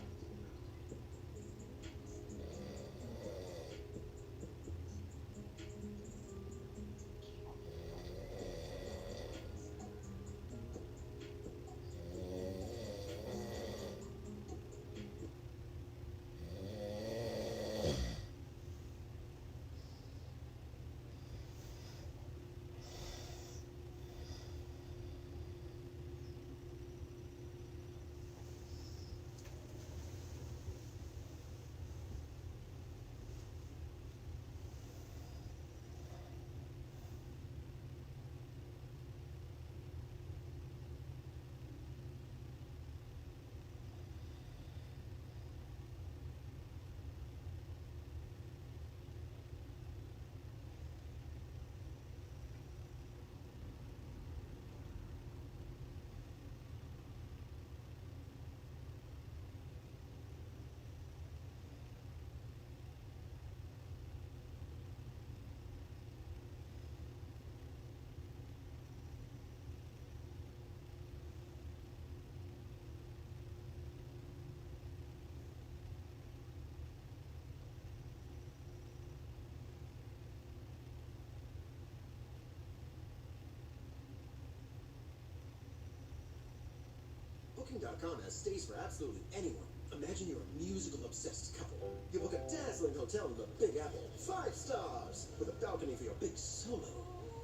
Booking.com has stays for absolutely anyone. Imagine you're a musical-obsessed couple. You book a dazzling hotel in the Big Apple, 5 stars, with a balcony for your big solo.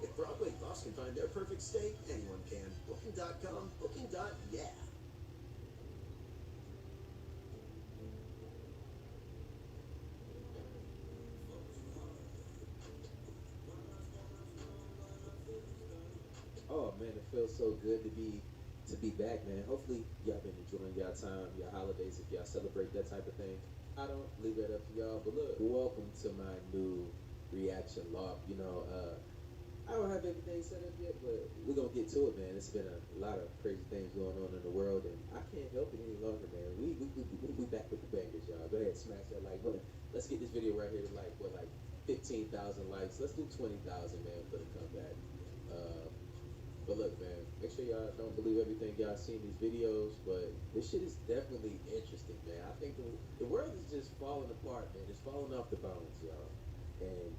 If Broadway buffs can find their perfect steak, anyone can. Booking.com, booking.yeah. Oh man, it feels so good to be back, man. Hopefully y'all been enjoying y'all time, your holidays, if y'all celebrate that type of thing. I don't leave that up to y'all, but look, welcome to my new reaction log. You know, I don't have everything set up yet, but we're gonna get to it, man. It's been a lot of crazy things going on in the world, and I can't help it any longer, man. We back with the bangers, y'all. Go ahead, smash that like button. Let's get this video right here to like 15,000 likes. Let's do 20,000, man, for the comeback. But look, man, make sure y'all don't believe everything y'all see in these videos, but this shit is definitely interesting, man. I think the world is just falling apart, man. It's falling off the bones, y'all. And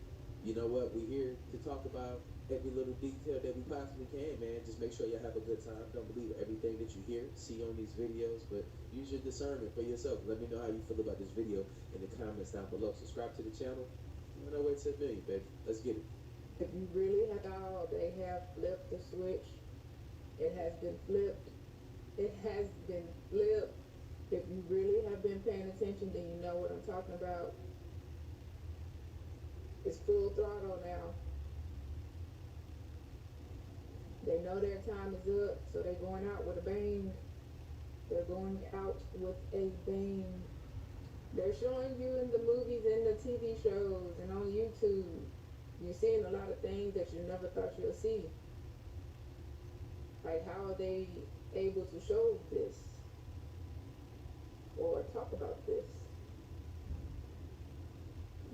you know what? We're here to talk about every little detail that we possibly can, man. Just make sure y'all have a good time. Don't believe everything that you hear, see on these videos, but use your discernment for yourself. Let me know how you feel about this video in the comments down below. Subscribe to the channel. We're on our way to 1 million, baby. Let's get it. If you really have all, they have flipped the switch. It has been flipped. It has been flipped. If you really have been paying attention, then you know what I'm talking about. It's full throttle now. They know their time is up, so they're going out with a bang. They're going out with a bang. They're showing you in the movies and the TV shows and on YouTube. You're seeing a lot of things that you never thought you'll see. Like, how are they able to show this or talk about this?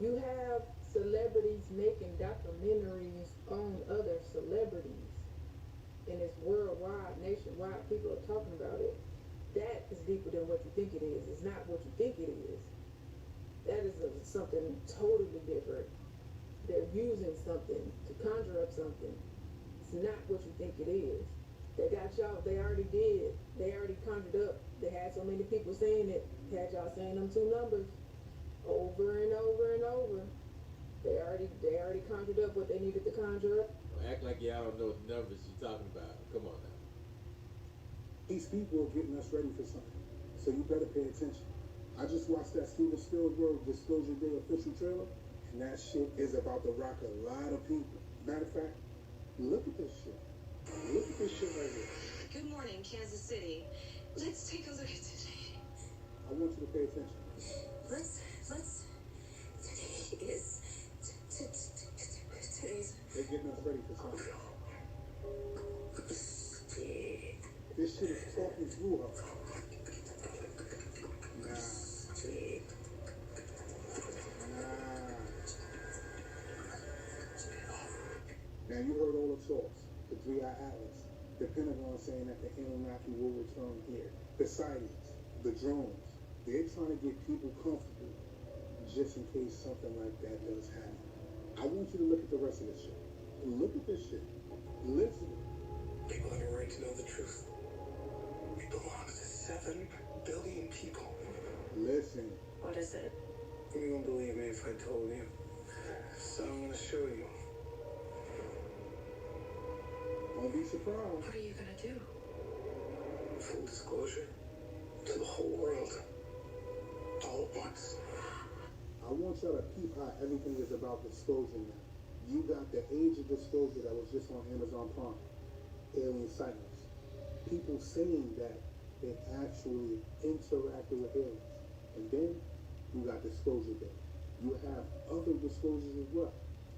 You have celebrities making documentaries on other celebrities, and it's worldwide, nationwide. People are talking about it. That is deeper than what you think it is. It's not what you think it is. That is something totally different. They're using something to conjure up something. It's not what you think it is. They got y'all, they already did. They already conjured up. They had so many people saying it. Had y'all saying them two numbers over and over and over. They already conjured up what they needed to conjure up. Well, act like y'all don't know what numbers you're talking about. Come on now. These people are getting us ready for something, so you better pay attention. I just watched that Steven Spielberg Disclosure Day official trailer, and that shit is about to rock a lot of people. Matter of fact, look at this shit. Look at this shit right here. Good morning, Kansas City. Let's take a look at today. I want you to pay attention. Today's. They're getting us ready for something. This shit is talking through her. Now you heard all the talks. The 3-Eye Atlas, the Pentagon saying that the Anunnaki will return here, the sightings, the drones. They're trying to get people comfortable just in case something like that does happen. I want you to look at the rest of this shit. Look at this shit. Listen. People have a right to know the truth. We belong to 7 billion people. Listen. What is it? You won't believe me if I told you. So I'm gonna show you. Don't be surprised. What are you gonna do? Full disclosure to the whole world. All at once. I want y'all to peep how everything is about disclosure now. You got the Age of Disclosure that was just on Amazon Prime. Alien sightings. People saying that they actually interacted with aliens. And then you got Disclosure Day. You have other disclosures as well.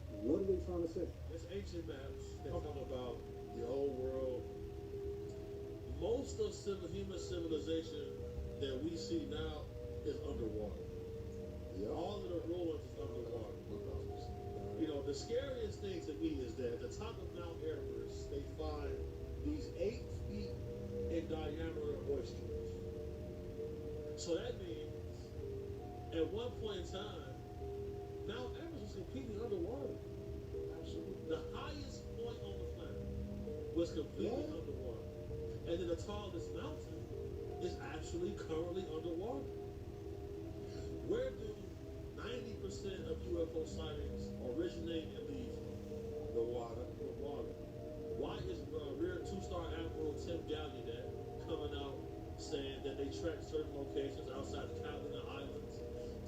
What are they trying to say? It's ancient maps that come about the old world. Most of human civilization that we see now is underwater. All of the rulers is underwater. You know, the scariest thing to me is that at the top of Mount Everest, they find these 8 feet in diameter oysters. So that means at one point in time, Mount Everest was completely underwater. Absolutely. The highest point on the planet was completely underwater. And then the tallest mountain is actually currently underwater. Where do 90% of UFO sightings originate and leave? The water. water. Why is Rear Two-Star Admiral Tim Gallaudet coming out saying that they tracked certain locations outside the Catalina Islands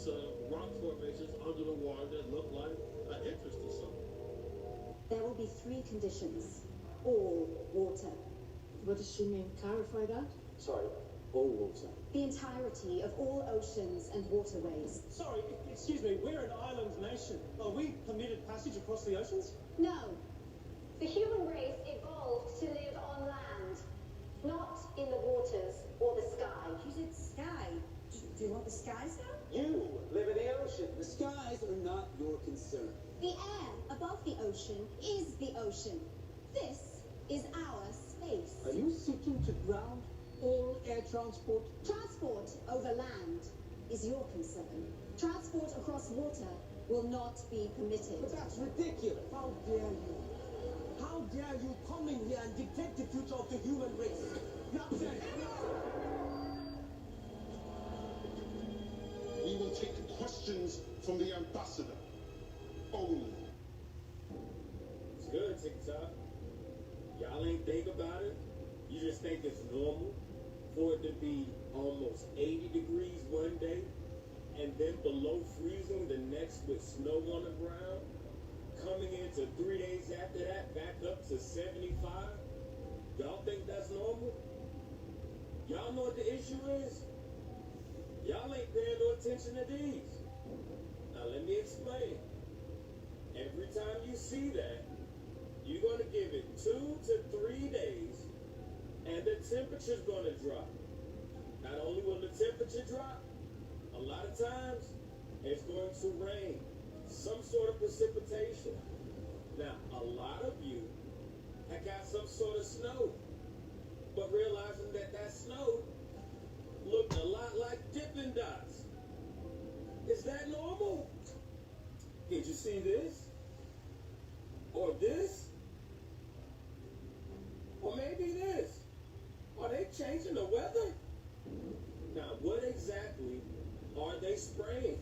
to rock formations under the water that look like an interest to some? There will be 3 conditions. All water. What does she mean? Clarify that. Sorry, all water. The entirety of all oceans and waterways. Sorry, excuse me, we're an island nation. Are we permitted passage across the oceans? No. The human race evolved to live on land, not in the waters or the sky. You said sky. Do you want the skies now? You live in the ocean. The skies are not your concern. The air above the ocean is the ocean. This is our space. Are you seeking to ground all air transport? Transport over land is your concern. Transport across water will not be permitted. But that's ridiculous. How dare you? How dare you come in here and dictate the future of the human race? Nonsense! We will take questions from the ambassador only. It's good, TikTok. Y'all ain't think about it. You just think it's normal for it to be almost 80 degrees one day and then below freezing the next with snow on the ground. Coming into 3 days after that, back up to 75. Y'all think that's normal? Y'all know what the issue is? Y'all ain't paying no attention to these. Now let me explain. Every time you see that, you're going to give it 2 to 3 days, and the temperature's going to drop. Not only will the temperature drop, a lot of times it's going to rain. Some sort of precipitation. Now, a lot of you have got some sort of snow, but realizing that that snow looked a lot like Dippin' Dots. Is that normal? Did you see this? Or this? Or maybe this? Are they changing the weather? Now, what exactly are they spraying?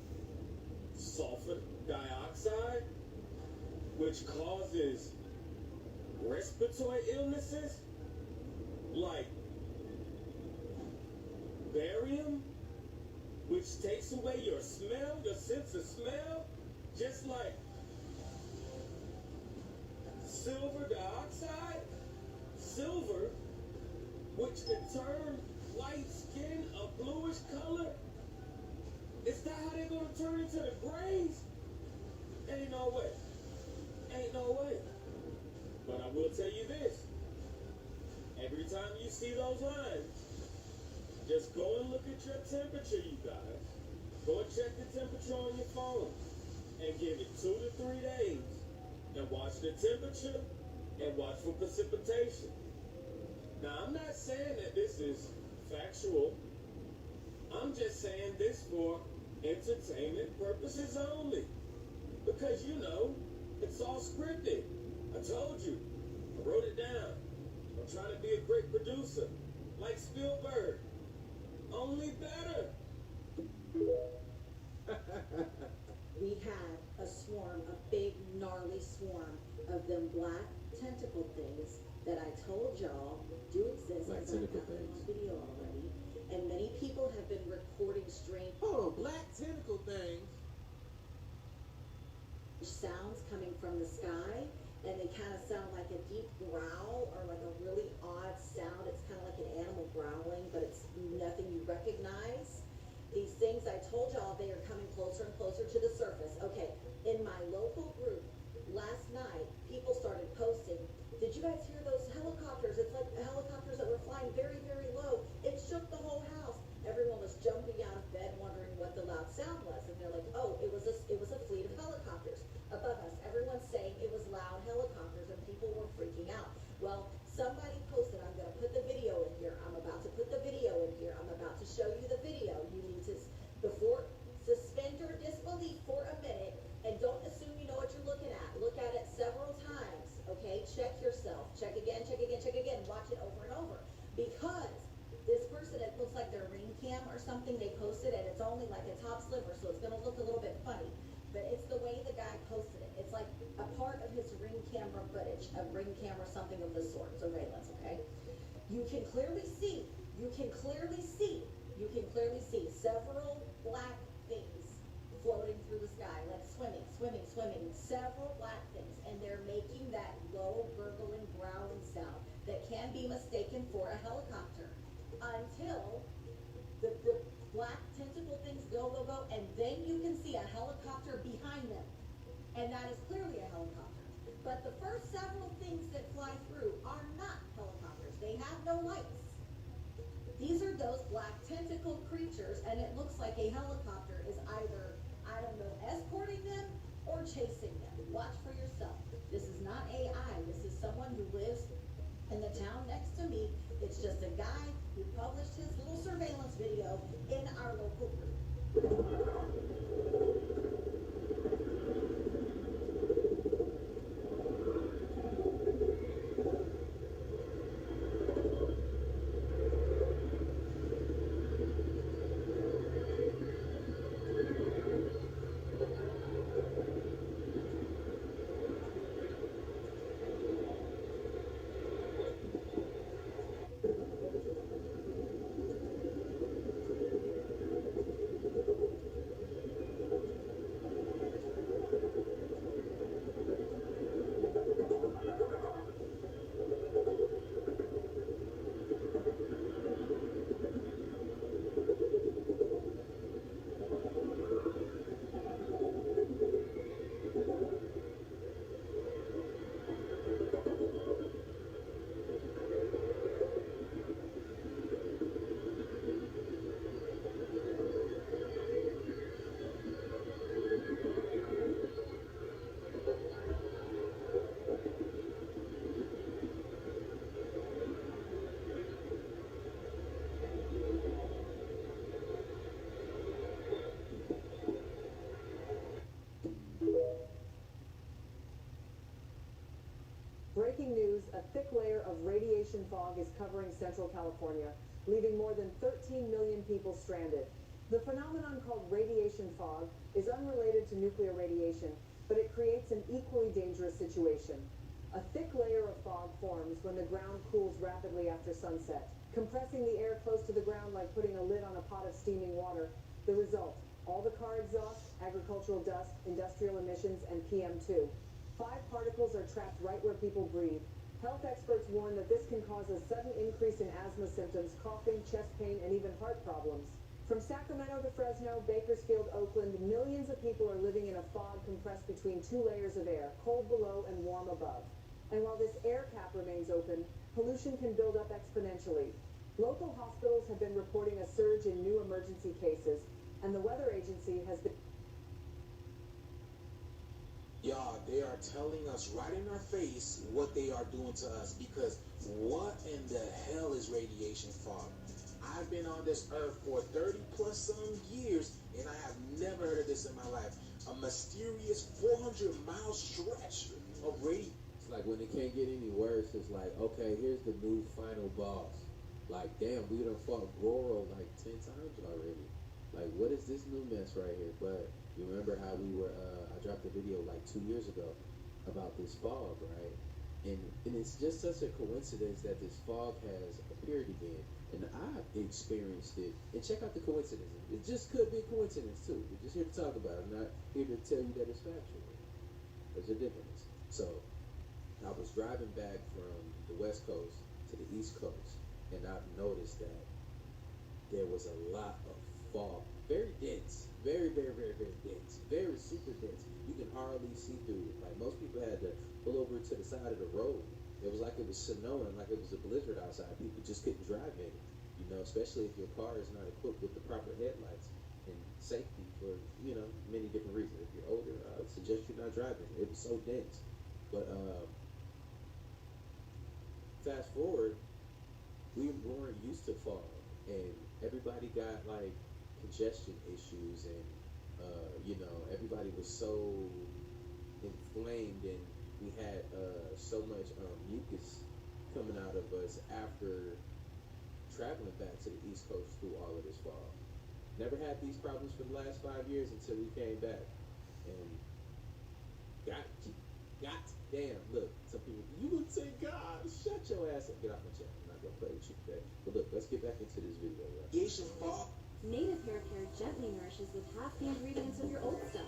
Sulfur dioxide, which causes respiratory illnesses like barium, which takes away your smell, your sense of smell, just like silver dioxide, silver, which can turn white skin a bluish color. Is that how they're going to turn into the grays? Ain't no way. Ain't no way. But I will tell you this. Every time you see those lines, just go and look at your temperature, you guys. Go and check the temperature on your phone and give it 2 to 3 days and watch the temperature and watch for precipitation. Now, I'm not saying that this is factual. I'm just saying this for entertainment purposes only. Because, you know, it's all scripted. I told you. I wrote it down. I'm trying to be a great producer. Like Spielberg. Only better. We had a swarm, a big gnarly swarm of them black tentacle things that I told y'all do exist. Black as I've tentacle got them things. on video already. And many people have been recording strange Black tentacle things. sounds coming from the sky, and they kind of sound like a deep growl or like a really odd sound. It's kind of like an animal growling, but it's nothing you recognize. These things, I told y'all, they are coming closer and closer to the surface. Okay, in my local group, last night, people started posting, did you guys hear those helicopters? It's like helicopters that were flying very, very low. It shook the whole house. Everyone was jumping out of bed wondering what the loud sound was. And they're like, oh, it was a fleet of helicopters above us. Everyone's saying it was loud helicopters, and people were freaking out. Well, somebody posted, I'm going to put the video in here. I'm about to put the video in here. I'm about to show you the video. You need to, before, suspend your disbelief for a minute, and don't assume you know what you're looking at. Look at it several times, okay? Check yourself. Check again, check again, check again. Watch it over and over. Because this person, it looks like their ring cam or something they posted, and it's only like a top sliver, so it's going to look a little bit funny. But it's the way the guy posted it. It's like a part of his ring camera footage, a ring camera, something of the sort, surveillance, okay? You can clearly see several black things floating through the sky, like swimming, several black things, and they're making that low gurgling growling sound that can be mistaken for a helicopter until the black tentacle things go, and then you can see a helicopter behind them, and that is clearly a helicopter. But the first several things that fly through are not helicopters. They have no lights. These are those black tentacle creatures, and it looks like a helicopter is either, I don't know, escorting them or chasing them. Watch for yourself. This is not AI. This is someone who lives in the town next to me. It's just a guy who published his little surveillance video in our local group. Breaking news, a thick layer of radiation fog is covering Central California, leaving more than 13 million people stranded. The phenomenon called radiation fog is unrelated to nuclear radiation, but it creates an equally dangerous situation. A thick layer of fog forms when the ground cools rapidly after sunset, compressing the air close to the ground like putting a lid on a pot of steaming water. The result, all the car exhaust, agricultural dust, industrial emissions, and PM2. 5 particles are trapped right where people breathe. Health experts warn that this can cause a sudden increase in asthma symptoms, coughing, chest pain, and even heart problems. From Sacramento to Fresno, Bakersfield, Oakland, millions of people are living in a fog compressed between 2 layers of air, cold below and warm above. And while this air cap remains open, pollution can build up exponentially. Local hospitals have been reporting a surge in new emergency cases, and the weather agency has been... Y'all, they are telling us right in our face what they are doing to us, because what in the hell is radiation fog? I've been on this earth for 30 plus some years, and I have never heard of this in my life. A mysterious 400-mile stretch of radiation. It's like when it can't get any worse, it's like, okay, here's the new final boss. Like, damn, we done fought Goro like 10 times already. Like, what is this new mess right here? But you remember how we were, I dropped a video like 2 years ago about this fog, right? And it's just such a coincidence that this fog has appeared again. And I've experienced it. And check out the coincidences. It just could be a coincidence, too. We're just here to talk about it. I'm not here to tell you that it's factual. There's a difference. So, I was driving back from the West Coast to the East Coast, and I've noticed that there was a lot of fog. Very dense. Very, very, very, very dense. Very super dense. You can hardly see through it. Like, most people had to pull over to the side of the road. It was like it was snowing, like it was a blizzard outside. People just couldn't drive in it, you know, especially if your car is not equipped with the proper headlights and safety for, you know, many different reasons. If you're older, I would suggest you not driving. It was so dense. But fast forward, we weren't used to fog, and everybody got like congestion issues, and you know, everybody was so inflamed, and we had so much mucus coming out of us after traveling back to the East Coast through all of this fog. Never had these problems for the last 5 years until we came back, and got damn, look, some people, you would say, God, shut your ass up. Get off my channel. I'm not going to play with you today. But look, let's get back into this video, right? Radiation fog. Native hair care gently nourishes with half the ingredients of your old stuff.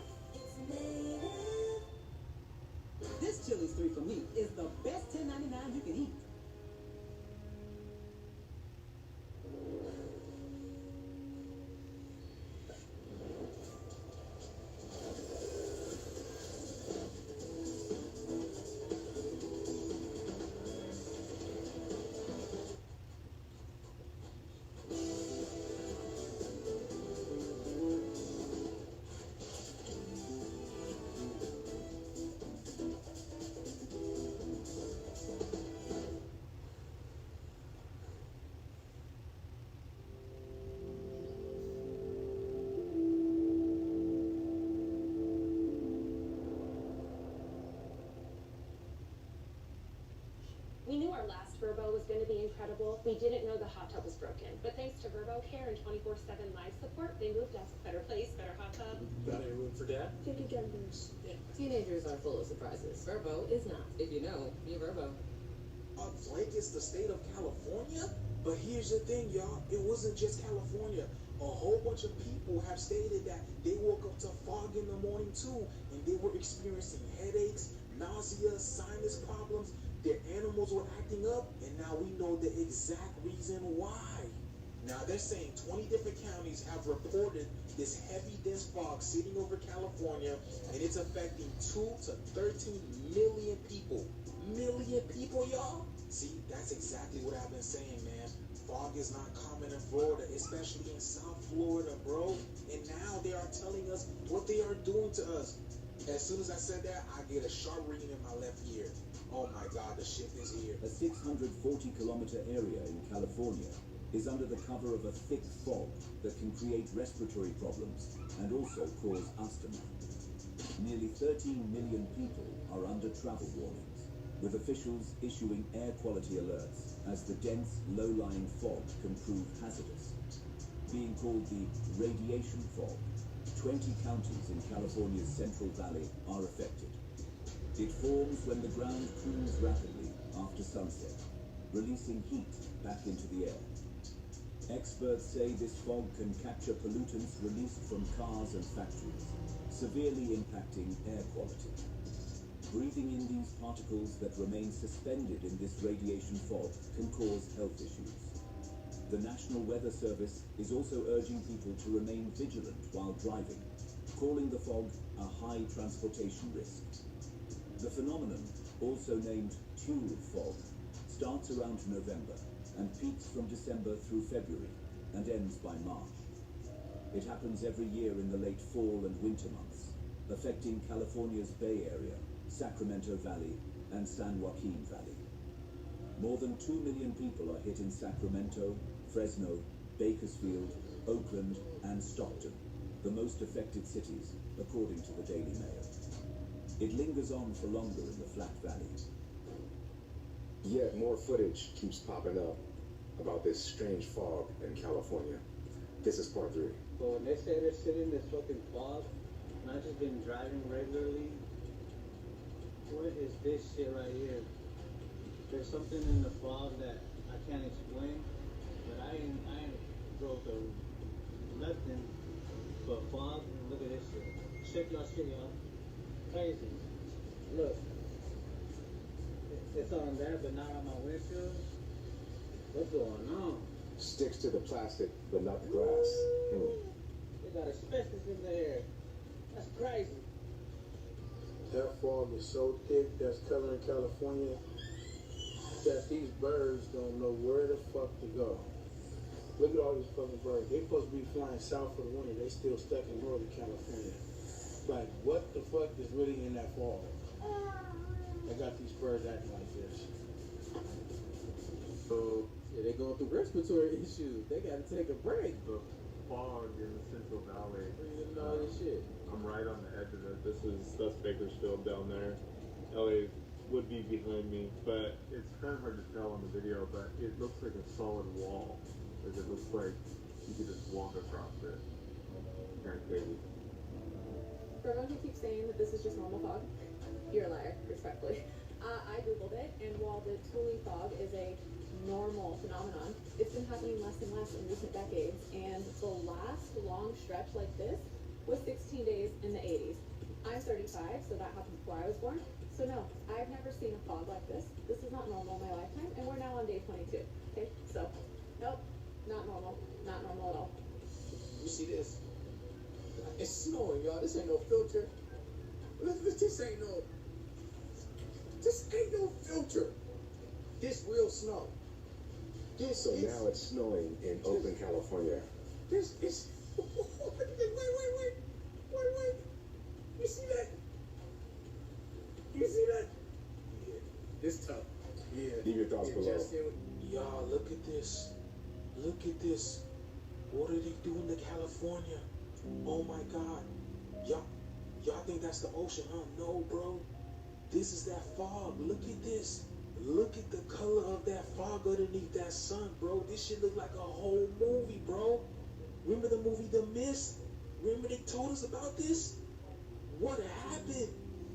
This Chili's 3 for me is the best $10.99 you can eat. We knew our last Verbo was going to be incredible. We didn't know the hot tub was broken. But thanks to Verbo Care and 24/7 live support, they moved us. Better place, better hot tub. Got any room for dad? Chicken jumpers. Yeah. Teenagers are full of surprises. Verbo is not. If you know, be Verbo. Blankets, the state of California? But here's the thing, y'all. It wasn't just California. A whole bunch of people have stated that they woke up to fog in the morning too, and they were experiencing headaches, nausea, sinus problems. Their animals were acting up, and now we know the exact reason why. Now they're saying 20 different counties have reported this heavy dense fog sitting over California, and it's affecting 2 to 13 million people. Million people, y'all? See, that's exactly what I've been saying, man. Fog is not common in Florida, especially in South Florida, bro. And now they are telling us what they are doing to us. As soon as I said that, I get a sharp ringing in my left ear. Oh my God, the shift is here. A 640-kilometer area in California is under the cover of a thick fog that can create respiratory problems and also cause asthma. Nearly 13 million people are under travel warnings, with officials issuing air quality alerts as the dense, low-lying fog can prove hazardous. Being called the radiation fog, 20 counties in California's Central Valley are affected. It forms when the ground cools rapidly after sunset, releasing heat back into the air. Experts say this fog can capture pollutants released from cars and factories, severely impacting air quality. Breathing in these particles that remain suspended in this radiation fog can cause health issues. The National Weather Service is also urging people to remain vigilant while driving, calling the fog a high transportation risk. The phenomenon, also named Tule fog, starts around November and peaks from December through February and ends by March. It happens every year in the late fall and winter months, affecting California's Bay Area, Sacramento Valley, and San Joaquin Valley. More than 2 million people are hit in Sacramento, Fresno, Bakersfield, Oakland, and Stockton, the most affected cities, according to the Daily Mail. It lingers on for longer in the Flat Valley. Yet more footage keeps popping up about this strange fog in California. This is part 3. So when they say they're sitting in this fucking fog, and I've just been driving regularly, what is this shit right here? There's something in the fog that I can't explain, but I ain't drove the nothing but fog. Look at this shit. Check y'all shit, y'all. Crazy. Look. It's on there, but not on my windshield. What's going on? Sticks to the plastic, but not the glass. They got asbestos in the air. That's crazy. That fog is so thick that's covering California that these birds don't know where the fuck to go. Look at all these fucking birds. They supposed to be flying south for the winter. They still stuck in Northern California. Like, what the fuck is really in that fog? They got these birds acting like this. So, yeah, they're going through respiratory issues. They gotta take a break. The fog in the Central Valley. You know this shit. I'm right on the edge of it. That's Bakersfield down there. LA would be behind me, but it's kind of hard to tell on the video, but it looks like a solid wall. Like it looks like you could just walk across it. Kind of crazy. Don't you keep saying that this is just normal fog? You're a liar, respectfully. I googled it, and while the Thule fog is a normal phenomenon, it's been happening less and less in recent decades, and the last long stretch like this was 16 days in the 80s. I'm 35, so that happened before I was born. So no, I've never seen a fog like this. This is not normal in my lifetime, and we're now on day 22. Okay, so nope, not normal at all. You see this? It's snowing, y'all. This ain't no filter. This ain't no filter. This real snow. So now it's snowing in Oakland, California. This is. Wait. You see that? Yeah, this tough. Yeah. Leave your thoughts below. Y'all, look at this. Look at this. What are they doing to California? Oh my God. Y'all think that's the ocean, huh? No, bro. This is that fog. Look at this. Look at the color of that fog underneath that sun, bro. This shit look like a whole movie, bro. Remember the movie The Mist? Remember they told us about this? What happened?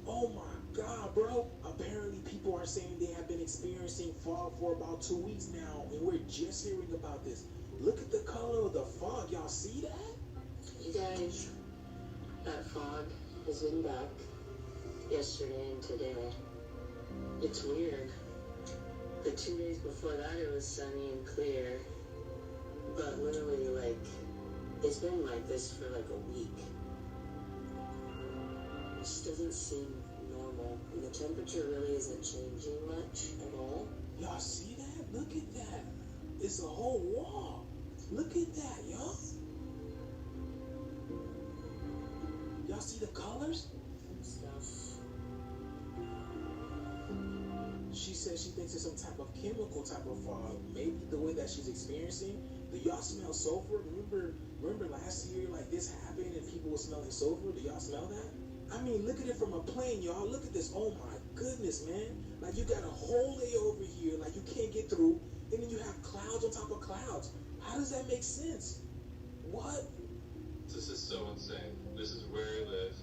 Oh my God, bro. Apparently people are saying they have been experiencing fog for about 2 weeks now, and we're just hearing about this. Look at the color of the fog. Y'all see that? You guys, that fog has been back yesterday and today. It's weird. The 2 days before that it was sunny and clear, but literally like it's been like this for like a week. It just doesn't seem normal, and the temperature really isn't changing much at all. Y'all see that? Look at that. It's a whole wall. Look at that, y'all. Y'all see the colors? Stuff. She says she thinks it's some type of chemical type of fog. Maybe the way that she's experiencing. Do y'all smell sulfur? Remember last year, like this happened and people were smelling sulfur? Do y'all smell that? I mean, look at it from a plane, y'all. Look at this. Oh my goodness, man. Like you got a whole layer over here, like you can't get through, and then you have clouds on top of clouds. How does that make sense? What? This is so insane. This is where I live,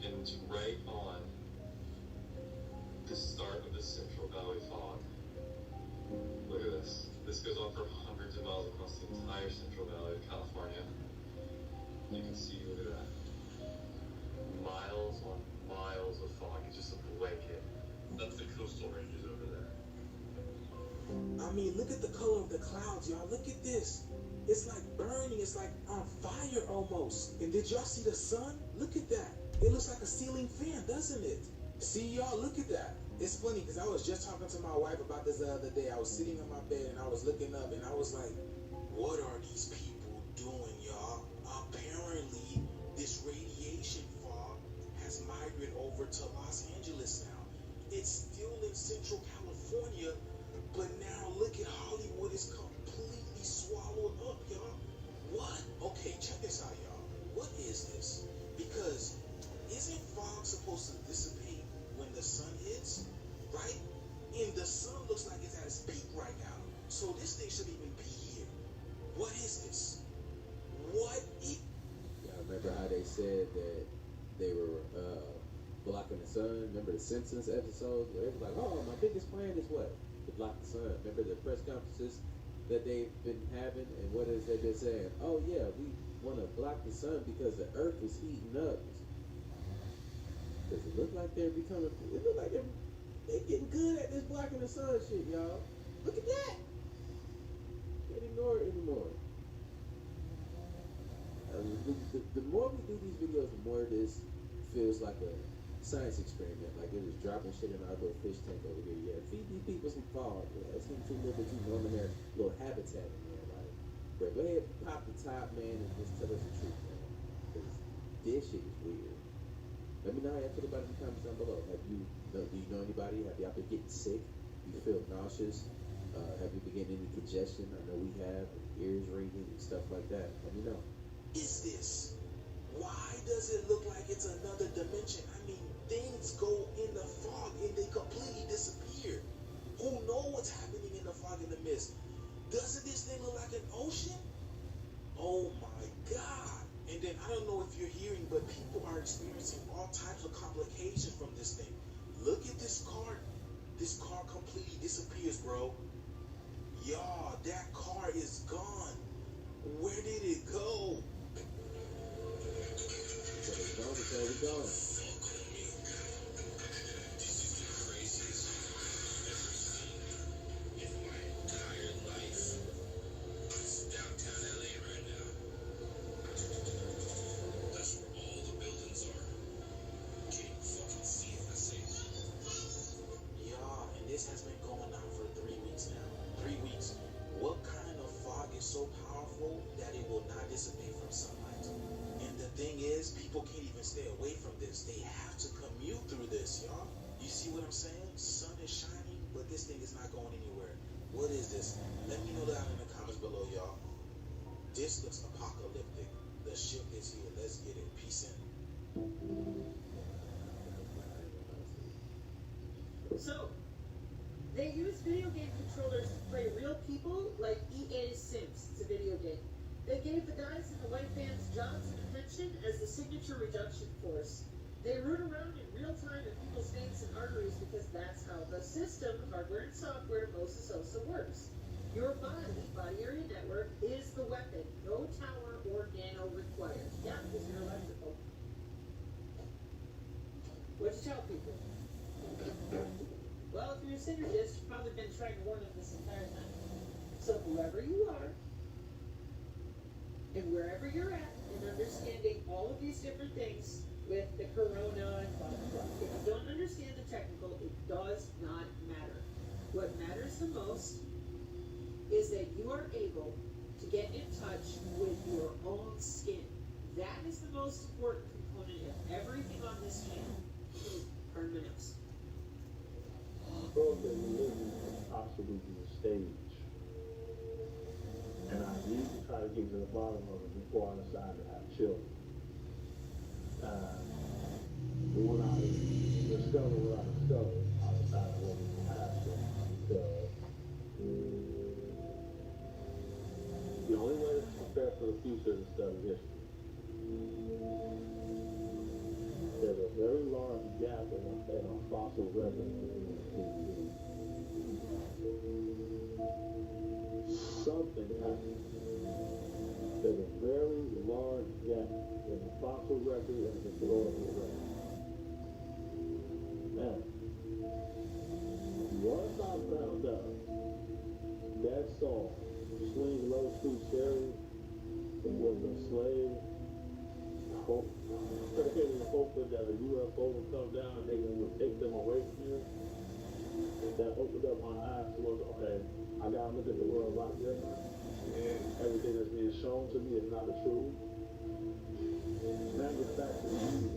and it's right on the start of the Central Valley fog. Look at this. This goes on for hundreds of miles across the entire Central Valley of California. You can see, look at that. Miles on miles of fog. It's just a blanket. That's the coastal ranges over there. I mean, look at the color of the clouds, y'all. Look at this. It's like burning. It's like on fire almost. And did y'all see the sun? Look at that. It looks like a ceiling fan, doesn't it? See, y'all, look at that. It's funny because I was just talking to my wife about this the other day. I was sitting on my bed and I was looking up and I was like, what are these people doing, y'all? Apparently, this radiation fog has migrated over to Los Angeles now. It's still in Central California, but now look at Hollywood is completely swallowed up, y'all. What? Okay, check this out, y'all. What is this? Because isn't fog supposed to dissipate when the sun hits, right? And the sun looks like it's at its peak right now. So this thing shouldn't even be here. What is this? What is... Y'all remember how they said that they were blocking the sun? Remember the Simpsons episodes where it was like, oh, my biggest plan is what? To block the sun. Remember the press conferences that they've been having? And what is they been saying? Oh yeah, we want to block the sun because the earth is heating up. Does it look like they're becoming? It look like they're getting good at this blocking the sun shit, y'all. Look at that. Can't ignore it anymore. The more we do these videos, the more this feels like a science experiment. Like they're just dropping shit in our little fish tank over here. Yeah, feed these people some fog. Yeah, it's them too little bit too warm in their little habitat in there. Like, but go ahead, pop the top, man, and just tell us the truth, man. Because this shit is weird. Let me know how y'all feel about it in the comments down below. Do you know anybody? Have y'all been getting sick? Do you feel nauseous? Have you been getting any congestion? I know we have, ears ringing and stuff like that. Let me know. Is this? Why does it look like it's another dimension? I mean, things go in the fog and they completely disappear. Who knows what's happening in the fog and the mist? Doesn't this thing look like an ocean? Oh my God. And then I don't know if you're hearing, but people are are experiencing all types of complications from this thing. Look at this car. This car completely disappears, bro. Y'all, that car is gone. Where did it go? There we go. Has been going on for 3 weeks now. 3 weeks. What kind of fog is so powerful that it will not dissipate from sunlight? And the thing is, people can't even stay away from this. They have to commute through this, y'all. You see what I'm saying? Sun is shining, but this thing is not going anywhere. What is this? Let me know down in the comments below, y'all. This looks apocalyptic. The ship is here. Let's get it. Peace in. So, they use video game controllers to play real people like EA's Sims. It's a video game. They gave the guys in the white vans jobs and pension as the signature reduction force. They root around in real time in people's veins and arteries because that's how the system, hardware and software, Moses Sosa works. Your body area network, is the weapon. No tower or nano required. Yeah, because you're electrical. What'd you tell people? Well, if you're a synergist, you've probably been trying to warn them this entire time. So whoever you are, and wherever you're at, and understanding all of these different things with the corona and blah, blah, blah. If you don't understand the technical, it does not matter. What matters the most is that you are able to get in touch with your own skin. That is the most important component of everything on this channel. Pardon my nose. Both of the living absolutely the stage. And I usually try to get to the bottom of it before I decide to have children. But when I discover what I discovered, I decided I wasn't going to have children because the only way to prepare for the future is to study history. There's a very large gap in our fossil record. Something happened. There's a very large gap in the fossil record and the historical record. Now, once I found out that song, Swing Low Street Cherry, was a slave, hoping that a UFO would come down and they would take them away from you. That opened up my eyes towards, okay, I gotta look at the world a lot different. Everything that's being shown to me is not the truth. Manufactured media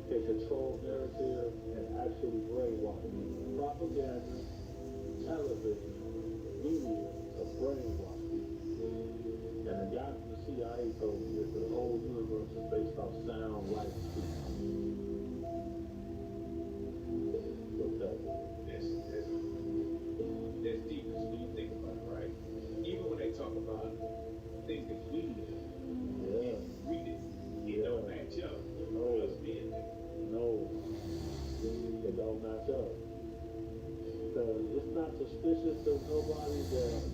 can control narrative and actually brainwash me. Propaganda, television, media to brainwash me. And the guy from the CIA told me that the whole universe is based off sound, light, and speech. That's deep when you think about it, right? Even when they talk about things that we do, read it, it don't match up. No, it don't match up. Because it's not suspicious to nobody that,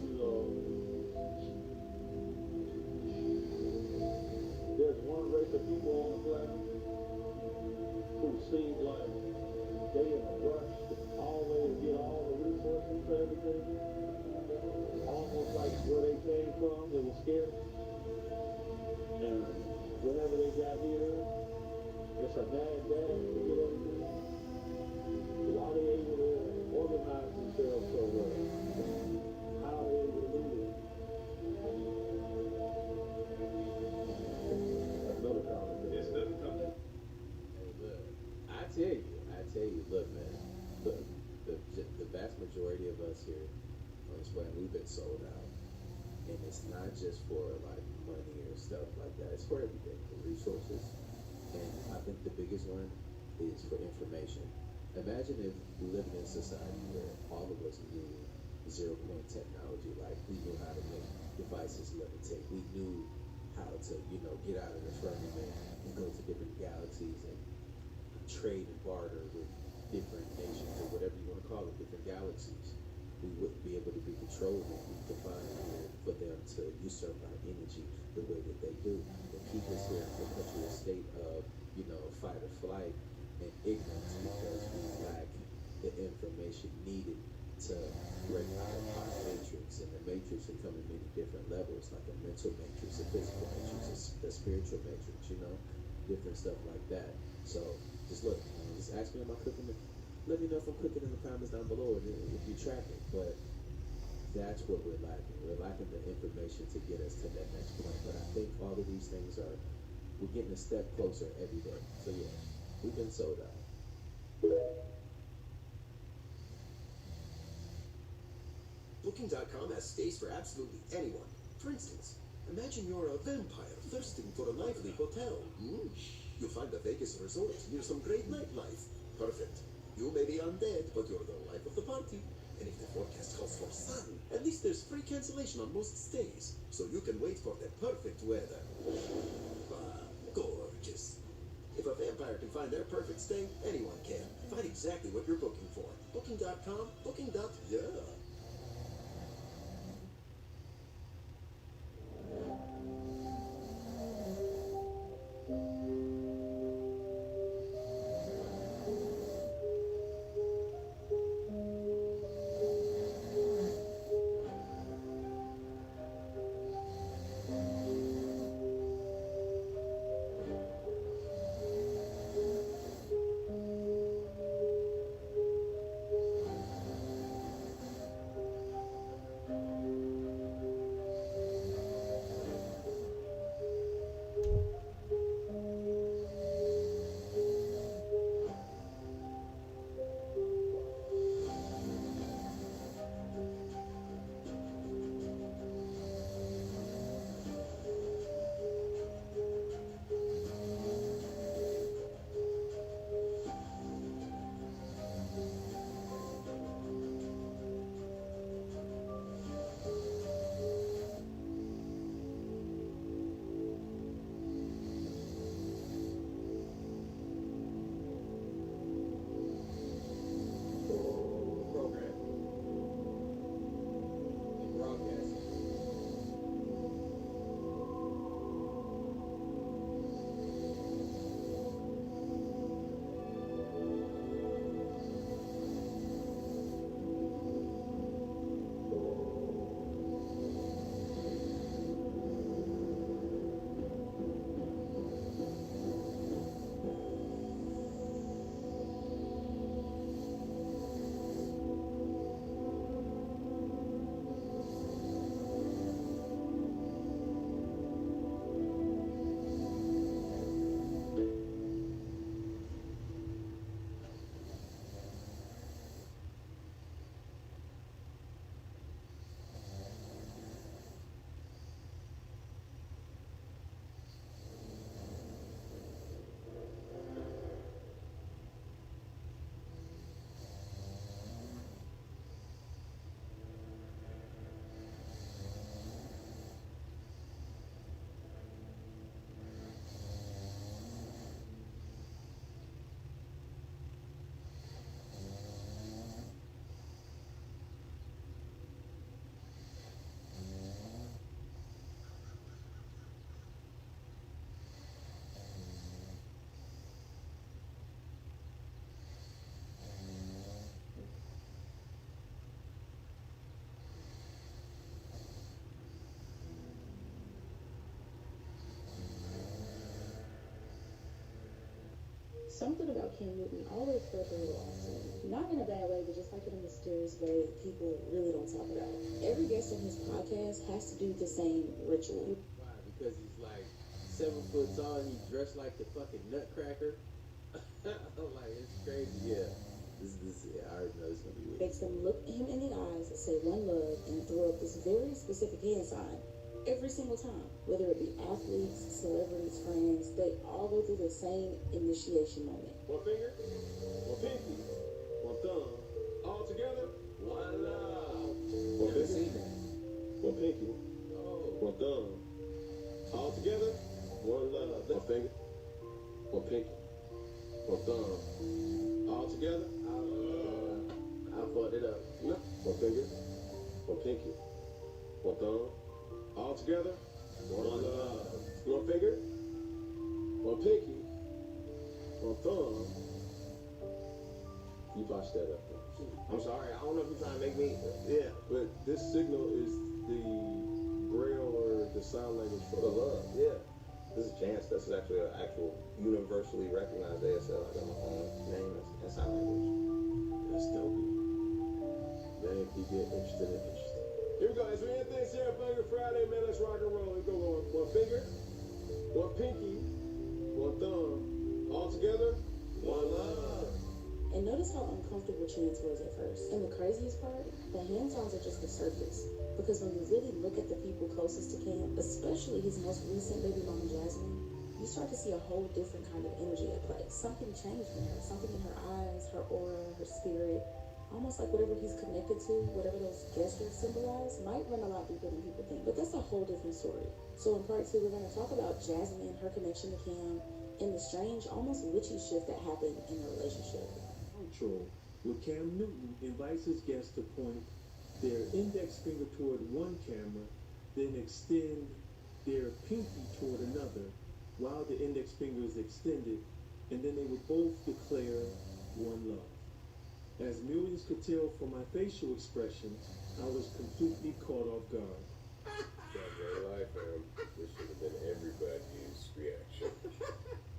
there's one race of people on the planet who seem like they in a rush to always get all the resources for everything. Almost like where they came from, it was scarce. And whenever they got here, it's a mad dash to get everything. Why are they able to organize themselves so well? How are they able to do this? Another comment. It's another comment. Look, I tell you, look, man, look, the vast majority of us here on this planet, we've been sold out. And it's not just for like money or stuff like that. It's for everything, for resources. And I think the biggest one is for information. Imagine if we lived in a society where all of us knew zero-point technology, like we knew how to make devices levitate. We knew how to, get out of the firmament and go to different galaxies and trade and barter with different nations or whatever you want to call it, different galaxies, we wouldn't be able to be controlled if we define for them to usurp our energy the way that they do and keep us here in a perpetual state of, fight or flight and ignorance because we lack the information needed to break out of our matrix. And the matrix can come in many different levels, like a mental matrix, a physical matrix, a spiritual matrix, different stuff like that. So just look, just ask me, am I cooking? Let me know if I'm cooking in the comments down below if you're tracking. But that's what we're lacking. We're lacking the information to get us to that next point. But I think all of these things we're getting a step closer every day. So yeah, we've been sold out. Booking.com has stays for absolutely anyone. For instance, imagine you're a vampire thirsting for a lively hotel. You'll find a Vegas resort near some great nightlife. Perfect. You may be undead, but you're the life of the party. And if the forecast calls for sun, at least there's free cancellation on most stays, so you can wait for the perfect weather. Gorgeous. If a vampire can find their perfect stay, anyone can. Find exactly what you're booking for. Booking.com, booking.yeah. Something about Cam Newton always felt a little off to me. Not in a bad way, but just like in a mysterious way that people really don't talk about. Every guest on his podcast has to do the same ritual. Why? Because he's like 7 foot tall and he's dressed like the fucking Nutcracker. Like, it's crazy. Yeah. I already know it's gonna be weird. Makes them look him in the eyes, say one love, and throw up this very specific hand sign every single time. Whether it be athletes, celebrities, friends, they all go through the same initiation moment. One finger, one pinky, one thumb, all together, one love. One finger, one pinky, one thumb, all together, one love. One finger, One pinky. One thumb. All together? I fucked it up. No. One finger. One pinky. One thumb. All together? One love. One finger. One pinky. One thumb. You botched that up. I'm sorry. I don't know if you're trying to make me. Yeah, but this signal is the braille or the sign language for For love, yeah. This is Chance. This is actually an actual universally recognized ASL. I got my own name and sign language. That's dope. Man, if you get interested in interesting. Here we go. As we end things here, Finger Friday, man, let's rock and roll. We go on one finger, one pinky, one thumb. All together, one love. And notice how uncomfortable Chance was at first. And the craziest part, the hand signs are just the surface. Because when you really look at the people closest to Cam, especially his most recent baby mama Jasmine, you start to see a whole different kind of energy at play. Something changed in her. Something in her eyes, her aura, her spirit. Almost like whatever he's connected to, whatever those gestures symbolize, might run a lot deeper than people think. But that's a whole different story. So in part 2, we're going to talk about Jasmine, her connection to Cam, and the strange, almost witchy shift that happened in their relationship. Control, where Cam Newton invites his guests to point their index finger toward one camera, then extend their pinky toward another, while the index finger is extended, and then they would both declare one love. As millions could tell from my facial expression, I was completely caught off guard. That's real life, man. This should have been everybody's reaction.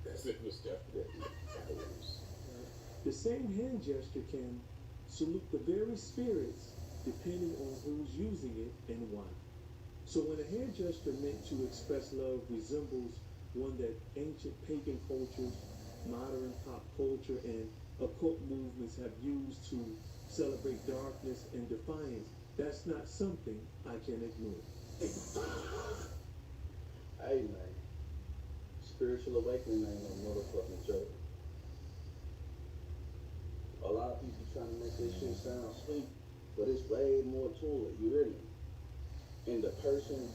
Because it was definitely ours. The same hand gesture can salute the very spirits depending on who's using it and why. So when a hand gesture meant to express love resembles one that ancient pagan cultures, modern pop culture, and occult movements have used to celebrate darkness and defiance, that's not something I can ignore. Hey man, spiritual awakening ain't no motherfucking joke. A lot of people trying to make this shit sound sweet, but it's way more to it. You ready? And the person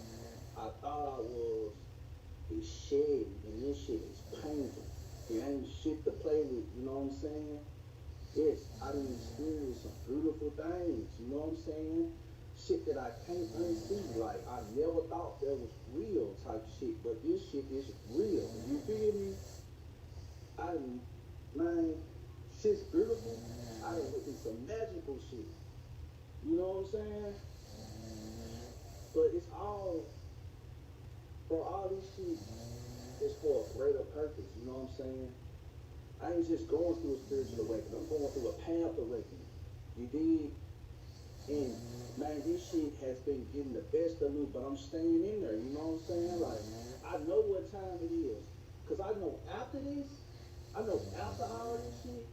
I thought I was is shady, and this shit is painful. It ain't shit to play with, you know what I'm saying? Yes, I done experienced some beautiful things, you know what I'm saying? Shit that I can't unsee, like I never thought that was real type shit, but this shit is real. You feel me? Man, shit's beautiful. I done witnessed some magical shit. You know what I'm saying? But it's all, for all this shit, it's for a greater purpose, you know what I'm saying? I ain't just going through a spiritual awakening, I'm going through a path awakening. You dig? And man, this shit has been getting the best of me, but I'm staying in there, you know what I'm saying? Like, I know what time it is. Cause I know after this, I know after all this shit,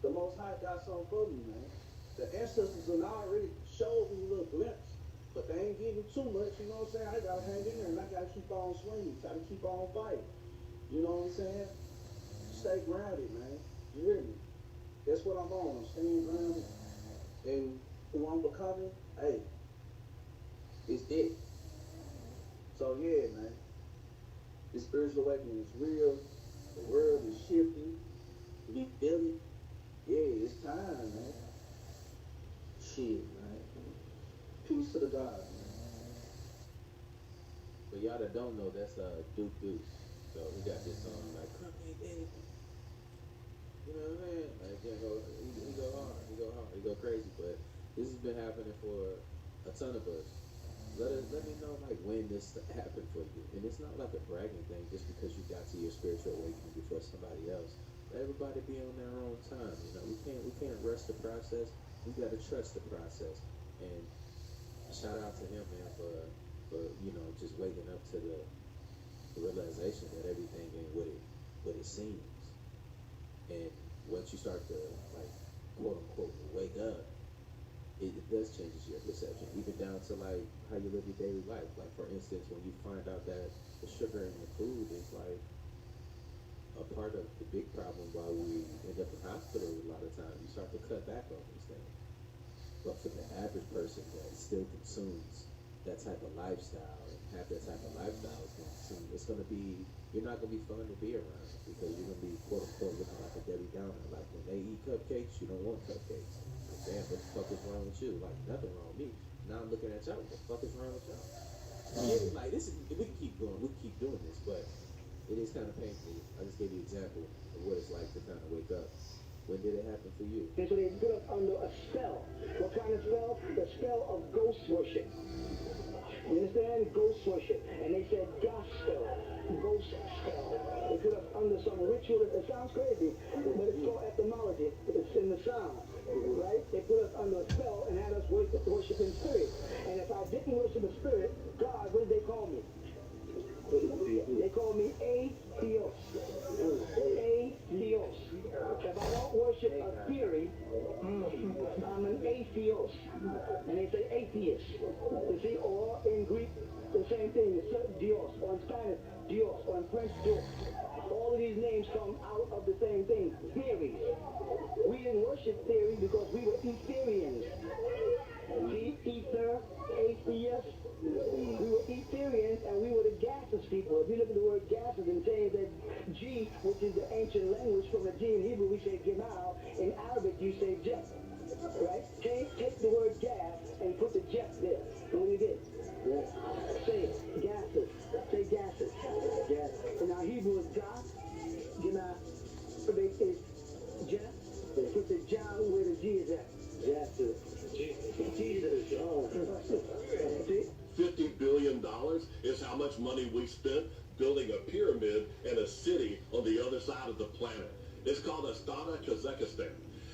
the Most High got something for me, man. The ancestors have already showed me a little glimpse, but they ain't giving too much, you know what I'm saying? I gotta hang in there and I gotta keep on swinging, try to keep on fighting. You know what I'm saying? Stay grounded, man. You hear me? That's what I'm on. I'm staying grounded. And who I'm becoming, hey, it's it. So yeah, man. This spiritual awakening is real. The world is shifting. You feel it? Yeah, it's time, man. Shit, man. Peace to the God, man. For y'all that don't know, that's Duke Deuce. So he got this song like, come here, baby. You know what I mean? Like, he go hard, he go crazy. But this has been happening for a ton of us. Let me know like when this happened for you. And it's not like a bragging thing just because you got to your spiritual awakening before somebody else. Let everybody be on their own time. You know, we can't rush the process. We gotta trust the process. And shout out to him, man, for you know, just waking up to the realization that everything ain't what it seems. And once you start to like quote unquote wake up, it does change your perception, even down to like how you live your daily life. Like for instance, when you find out that the sugar in your food is like a part of the big problem why we end up in hospital a lot of times, you start to cut back on these things. But for the average person that still consumes that type of lifestyle and have that type of lifestyle, it's gonna be, you're not gonna be fun to be around because you're gonna be quote unquote looking like a Debbie Downer. Like when they eat cupcakes, you don't want cupcakes. Like, damn, what the fuck is wrong with you? Like nothing wrong with me. Now I'm looking at y'all. What the fuck is wrong with y'all? Yeah, like this is, we can keep going, we can keep doing this, but it is kind of painful. I just gave you an example of what it's like to kind of wake up. When did it happen for you? And so they put us under a spell. What kind of spell? The spell of ghost worship. You understand? Ghost worship. And they said gospel. Ghost spell. They put us under some ritual. It sounds crazy, but it's called etymology. It's in the sound. Right? They put us under a spell and had us worship in spirit. And if I didn't worship in spirit, God, what did they call me? They call me atheos. Atheos. If I don't worship a theory, I'm an atheos. And they say atheist. You see, or in Greek, the same thing. It's Dios, or in Spanish, Dios, or in French, Dios. All of these names come out of the same thing, theories. We didn't worship theory because we were Etherians. See, ether, atheist. We were Etherians and we were the gases people. If you look at the word gases and change that G, which is the ancient language from the G in Hebrew, we say gemal. In Arabic, you say jet. Right? Take the word gas and put the jet there. And what do you get? Say it. Gases. Say gases. Gas. And now Hebrew is gas. Gemal. Arabic is jet. Put the John where the G is at. Gases. Jesus. Oh. See? $50 billion is how much money we spent building a pyramid and a city on the other side of the planet. It's called Astana, Kazakhstan.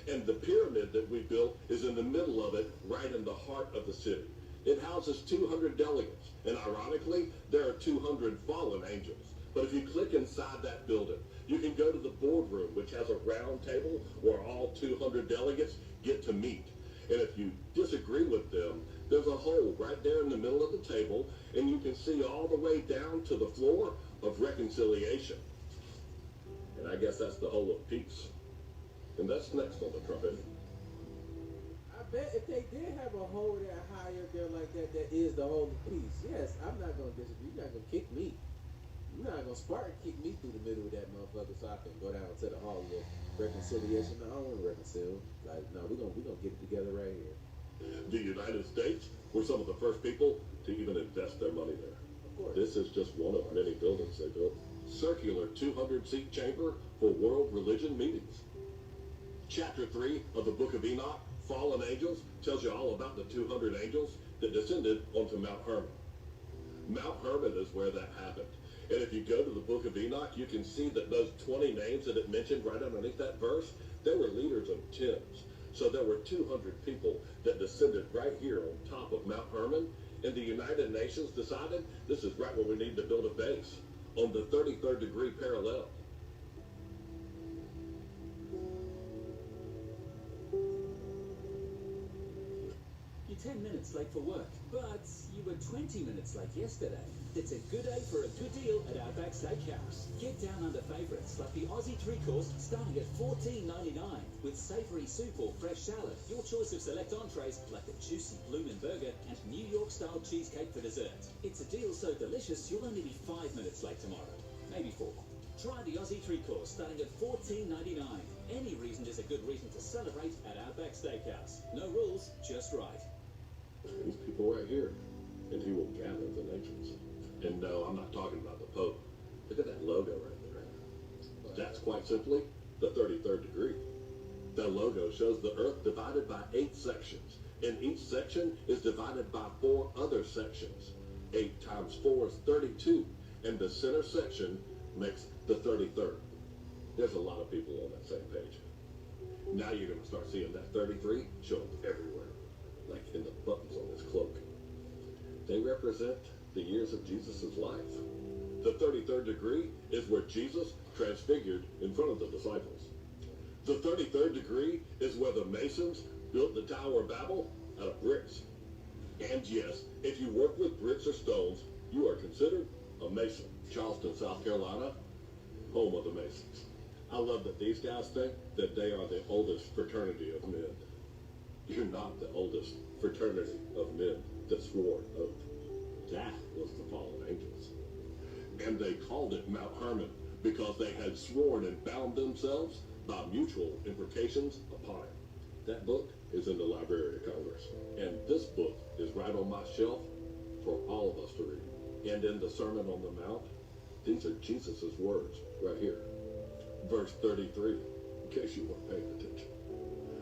And the pyramid that we built is in the middle of it, right in the heart of the city. It houses 200 delegates. And ironically, there are 200 fallen angels. But if you click inside that building, you can go to the boardroom, which has a round table where all 200 delegates get to meet. And if you disagree with them, there's a hole right there in the middle of the table, and you can see all the way down to the floor of reconciliation. And I guess that's the hole of peace. And that's next on the trumpet. I bet if they did have a hole that high up there like that, that is the hole of peace. Yes, I'm not going to disagree. You're not going to kick me. You're not going to Spartan kick me through the middle of that motherfucker so I can go down to the hall of reconciliation. No, I don't want to reconcile. Like, no, we're gonna get it together right here. The United States were some of the first people to even invest their money there. Of course. This is just one of many buildings they built. Circular 200-seat chamber for world religion meetings. Chapter 3 of the Book of Enoch, Fallen Angels, tells you all about the 200 angels that descended onto Mount Hermon. Mount Hermon is where that happened. And if you go to the Book of Enoch, you can see that those 20 names that it mentioned right underneath that verse, they were leaders of tens. So there were 200 people that descended right here on top of Mount Hermon. And the United Nations decided this is right where we need to build a base, on the 33rd degree parallel. You're 10 minutes late for work, but you were 20 minutes late yesterday. It's a good day for a good deal at Outback Steakhouse. Get down under favourites like the Aussie 3-course starting at $14.99 with savoury soup or fresh salad. Your choice of select entrees like the juicy bloomin' burger and New York-style cheesecake for dessert. It's a deal so delicious you'll only be 5 minutes late tomorrow. Maybe 4. Try the Aussie 3-course starting at $14.99. Any reason is a good reason to celebrate at Outback Steakhouse. No rules, just right. These people right here, and he will gather the nations. And no, I'm not talking about the Pope. Look at that logo right there. That's quite simply the 33rd degree. That logo shows the Earth divided by 8 sections, and each section is divided by 4 other sections. 8 times 4 is 32, and the center section makes the 33rd. There's a lot of people on that same page. Now you're going to start seeing that 33 show up everywhere, like in the buttons on his cloak. They represent the years of Jesus' life. The 33rd degree is where Jesus transfigured in front of the disciples. The 33rd degree is where the Masons built the Tower of Babel out of bricks. And yes, if you work with bricks or stones, you are considered a Mason. Charleston, South Carolina, home of the Masons. I love that these guys think that they are the oldest fraternity of men. You're not the oldest fraternity of men that swore an oath. called it Mount Hermon because they had sworn and bound themselves by mutual imprecations upon it. That book is in the Library of Congress, and this book is right on my shelf for all of us to read. And in the Sermon on the Mount, these are Jesus' words right here. Verse 33, in case you weren't paying attention.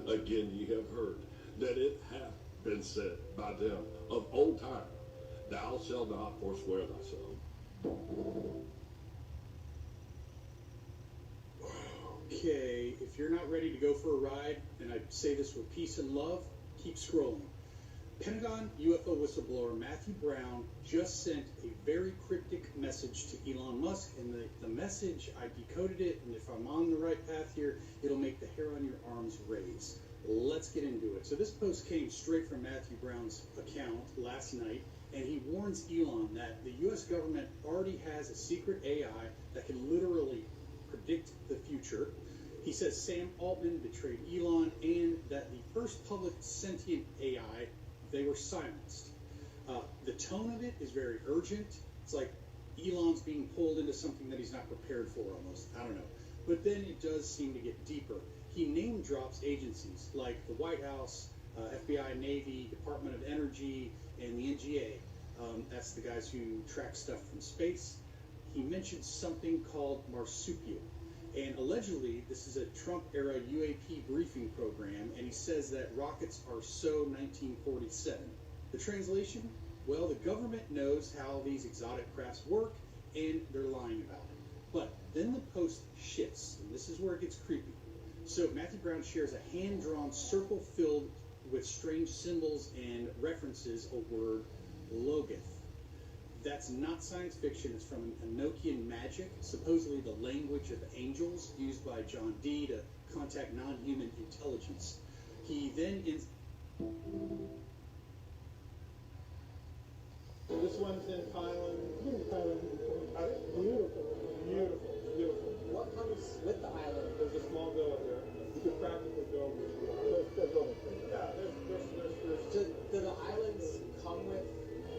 Again, ye have heard that it hath been said by them of old time, thou shalt not forswear thyself. Okay, if you're not ready to go for a ride, and I say this with peace and love, keep scrolling. Pentagon UFO whistleblower Matthew Brown just sent a very cryptic message to Elon Musk, and the message, I decoded it, and if I'm on the right path here, it'll make the hair on your arms raise. Let's get into it. So this post came straight from Matthew Brown's account last night, and he warns Elon that the U.S. government already has a secret AI that can literally predict the future. He says Sam Altman betrayed Elon, and that the first public sentient AI, they were silenced. The tone of it is very urgent. It's like Elon's being pulled into something that he's not prepared for almost. I don't know. But then it does seem to get deeper. He name drops agencies like the White House, FBI, Navy, Department of Energy, and the NGA. That's the guys who track stuff from space. He mentioned something called Marsupial. And allegedly, this is a Trump-era UAP briefing program, and he says that rockets are so 1947. The translation? Well, the government knows how these exotic crafts work, and they're lying about it. But then the post shifts, and this is where it gets creepy. So Matthew Brown shares a hand-drawn circle filled with strange symbols and references a word, Logith. That's not science fiction. It's from Enochian magic, supposedly the language of the angels used by John Dee to contact non-human intelligence. He then This one's in Thailand. Beautiful. Beautiful. What comes with the island? There's a small villa there. You could practically go. Yeah, there's Do the islands come with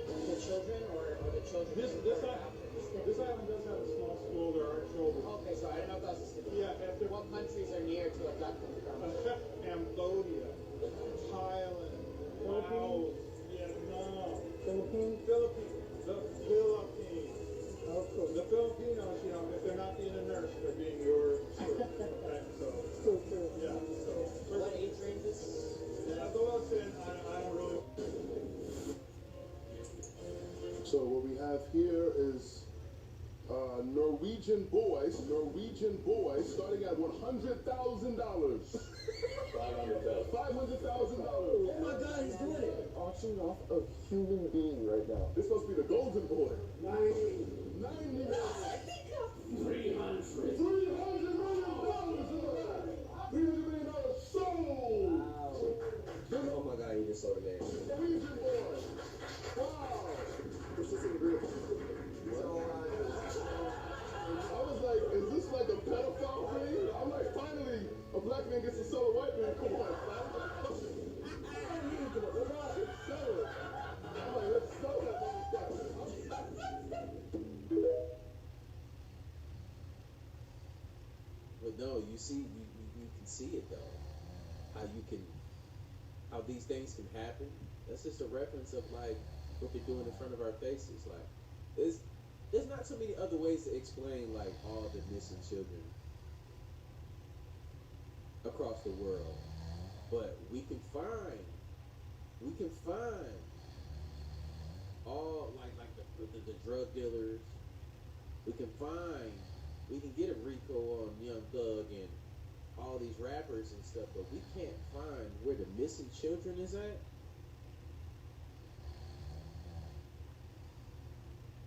the children, or the children? This island does have a small school. There are children. Okay, so I don't know if that's a stipulation. Yeah, what countries are near to abduct them from? Cambodia, Thailand, Laos, Vietnam, Philippines. The Philippines. The Filipinos, you know, if they're not being a nurse, they're being your student. Okay, so yeah. So what age ranges? Yeah, well, I don't really. So what we have here is Norwegian boys starting at $100,000. $500,000. Oh my God, he's doing it. Auctioning off a human being right now. This supposed to be the golden boy. 90 million. $300 million. $300 million sold. Oh my God, he just sold it. Norwegian boy. Wow. This isn't real. I was like, is this like a pedophile thing? I'm like, finally, a black man gets to sell a white man. Come on, man. Sell it. I'm like, let's sell that motherfucker. But no, you see, you can see it though. How these things can happen. That's just a reference of like what they're doing in front of our faces. Like, there's not so many other ways to explain like all the missing children across the world, but we can find all like the drug dealers. We can get a RICO on Young Thug and all these rappers and stuff, but we can't find where the missing children is at.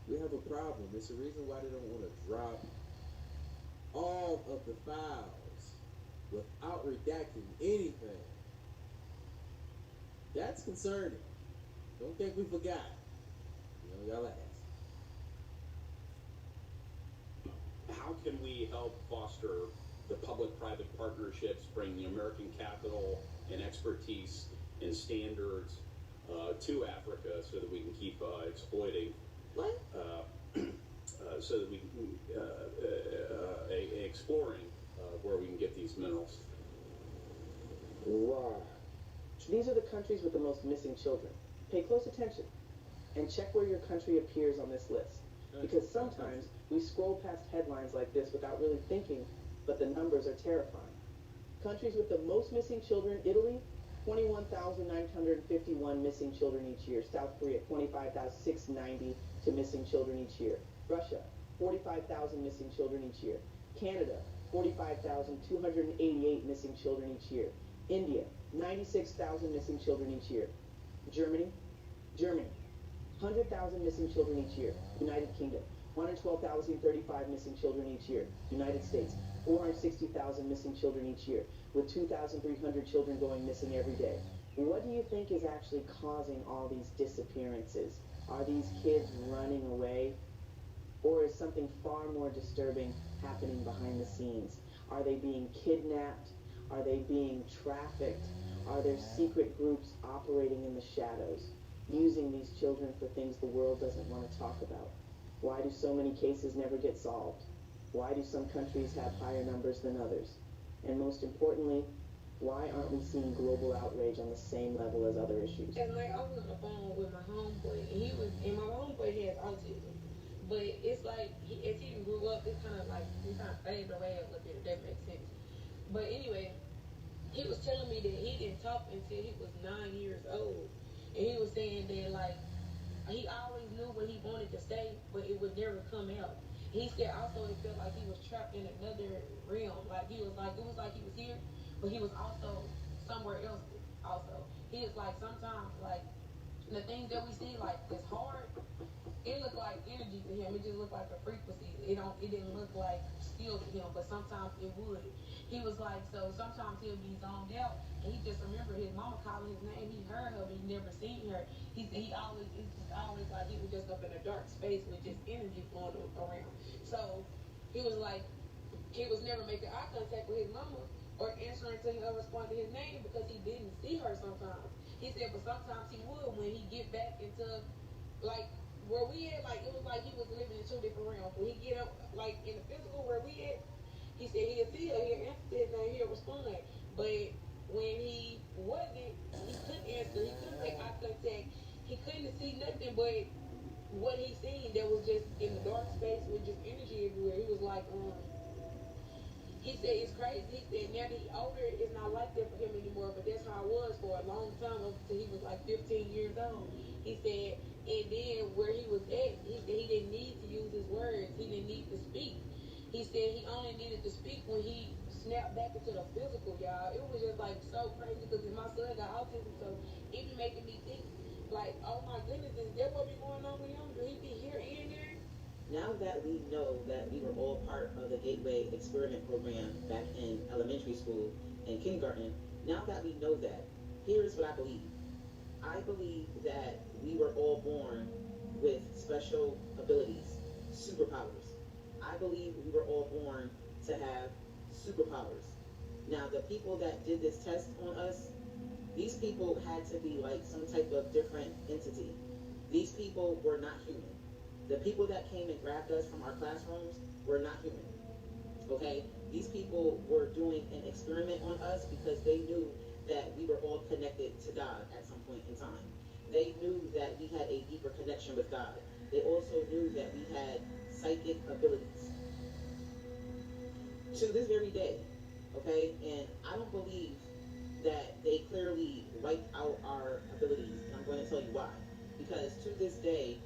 We have a problem. It's the reason why they don't want to drop all of the files without redacting anything. That's concerning. Don't think we forgot. You know, y'all ask. How can we help foster the public-private partnerships, bring the American capital and expertise and standards to Africa so that we can keep exploiting so that we can exploring where we can get these minerals. Wow. These are the countries with the most missing children. Pay close attention and check where your country appears on this list. Because sometimes we scroll past headlines like this without really thinking, but the numbers are terrifying. Countries with the most missing children: Italy, 21,951 missing children each year. South Korea, 25,690 to missing children each year. Russia, 45,000 missing children each year. Canada, 45,288 missing children each year. India, 96,000 missing children each year. Germany, 100,000 missing children each year. United Kingdom, 112,035 missing children each year. United States, 460,000 missing children each year, with 2,300 children going missing every day. What do you think is actually causing all these disappearances? Are these kids running away? Or is something far more disturbing happening behind the scenes? Are they being kidnapped? Are they being trafficked? Are there secret groups operating in the shadows, using these children for things the world doesn't want to talk about? Why do so many cases never get solved? Why do some countries have higher numbers than others? And most importantly, why aren't we seeing global outrage on the same level as other issues? And like, I was on the phone with my homeboy, and my homeboy has autism. But it's like, as he grew up, he kind of faded away a little bit, if that makes sense. But anyway, he was telling me that he didn't talk until he was 9 years old. And he was saying that, like, he always knew what he wanted to say, but it would never come out. He said also it felt like he was trapped in another realm. Like, it was like he was here, but he was also somewhere else also. He was like, sometimes, like, the things that we see, like, it's hard. It looked like energy to him. It just looked like a frequency. It didn't look like steel to him, but sometimes it would. He was like, so sometimes he'll be zoned out, and he just remembered his mama calling his name. He heard her, but he never seen her. He said it's just always like he was just up in a dark space with just energy flowing around. So he was like, he was never making eye contact with his mama or answering to her, respond to his name because he didn't see her sometimes. He said, but sometimes he would when he get back into, like, where we at, like, it was like he was living in two different realms. When he get up, like, in the physical where we at, he said he'll see her, he'll answer his name, he'll respond. But when he wasn't, he couldn't answer, he couldn't make eye contact, he couldn't see nothing but what he seen that was just in the dark space with just energy everywhere. He was like, he said it's crazy. He said now that he's older, it's not like that for him anymore, but that's how it was for a long time until he was like 15 years old. He said, and then where he was at, he said he didn't need to use his words. He didn't need to speak. He said he only needed to speak when he snapped back into the physical, y'all. It was just like so crazy because my son got autism, so it be making me think like, oh my goodness, is that what be going on with him? Do he be here and there? Now that we know that we were all part of the Gateway Experiment Program back in elementary school and kindergarten, now that we know that, here's what I believe. I believe that we were all born with special abilities, superpowers. I believe we were all born to have superpowers. Now, the people that did this test on us, these people had to be like some type of different entity. These people were not human. The people that came and grabbed us from our classrooms were not human. Okay? These people were doing an experiment on us because they knew that we were all connected to God at some point in time. They knew that we had a deeper connection with God. They also knew that we had psychic abilities. To this very day, okay? And I don't believe that they clearly wiped out our abilities. And I'm going to tell you why. Because to this day,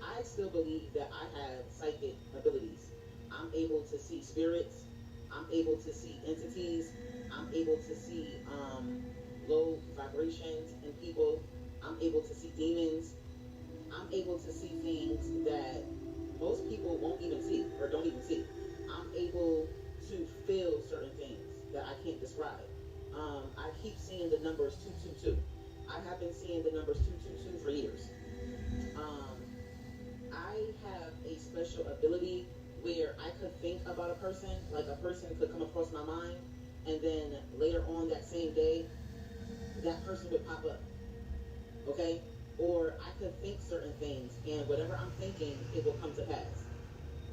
I still believe that I have psychic abilities. I'm able to see spirits. I'm able to see entities. I'm able to see low vibrations in people. I'm able to see demons. I'm able to see things that most people won't even see or don't even see. I'm able to feel certain things that I can't describe. I keep seeing the numbers 222. I have been seeing the numbers 222 for years. I have a special ability where I could think about a person, like a person could come across my mind, and then later on that same day, that person would pop up. Okay? Or I could think certain things, and whatever I'm thinking, it will come to pass.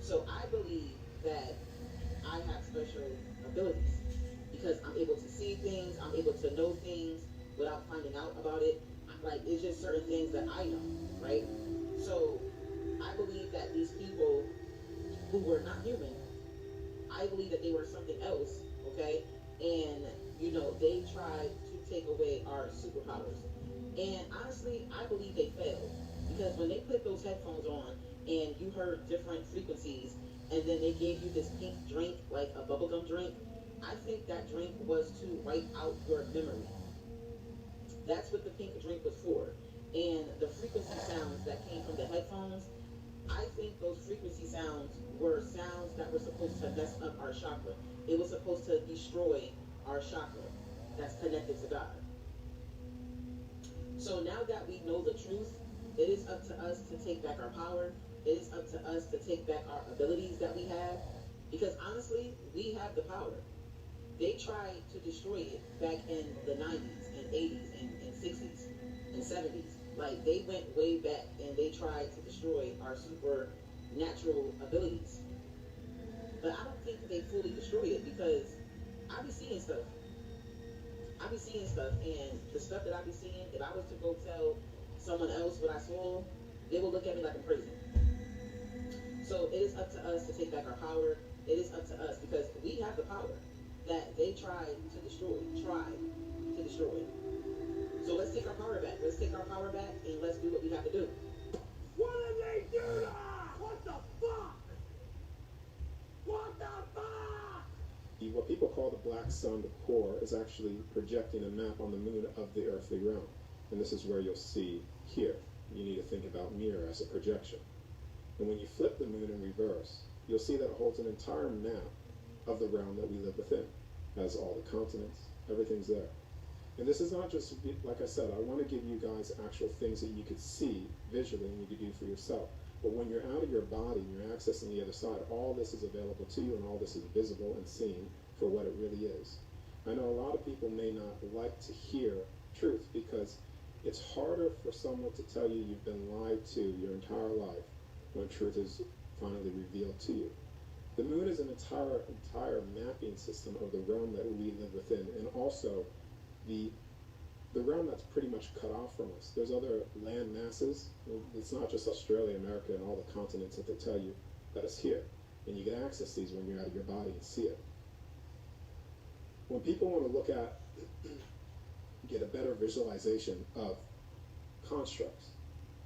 So I believe that I have special abilities because I'm able to see things, I'm able to know things without finding out about it. Like, it's just certain things that I know, right? So I believe that these people who were not human, I believe that they were something else, okay? And, you know, they tried to take away our superpowers. And honestly, I believe they failed. Because when they put those headphones on and you heard different frequencies, and then they gave you this pink drink, like a bubblegum drink, I think that drink was to wipe out your memory. That's what the pink drink was for. And the frequency sounds that came from the headphones, I think those frequency sounds were sounds that were supposed to mess up our chakra. It was supposed to destroy our chakra that's connected to God. So now that we know the truth, it is up to us to take back our power. It is up to us to take back our abilities that we have. Because honestly, we have the power. They tried to destroy it back in the 90s and 80s and 60s and 70s. Like, they went way back and they tried to destroy our supernatural abilities. But I don't think they fully destroyed it because I be seeing stuff. And the stuff that I be seeing, if I was to go tell someone else what I saw, they will look at me like I'm crazy. So it is up to us to take back our power. It is up to us because we have the power that they tried to destroy. So let's take our power back. Let's take our power back and let's do what we have to do. What did they do to us? What the fuck? What the fuck? What people call the black sun, the core, is actually projecting a map on the moon of the earthly realm. And this is where you'll see here. You need to think about mirror as a projection. And when you flip the moon in reverse, you'll see that it holds an entire map of the realm that we live within. It has all the continents, everything's there. And this is not just, like I said, I want to give you guys actual things that you could see visually and you could do for yourself. But when you're out of your body and you're accessing the other side, all this is available to you and all this is visible and seen for what it really is. I know a lot of people may not like to hear truth because it's harder for someone to tell you you've been lied to your entire life when truth is finally revealed to you. The moon is an entire mapping system of the realm that we live within, and also the realm that's pretty much cut off from us. There's other land masses. It's not just Australia, America, and all the continents that they tell you that is here. And you can access these when you're out of your body and see it. When people want to look at, get a better visualization of constructs,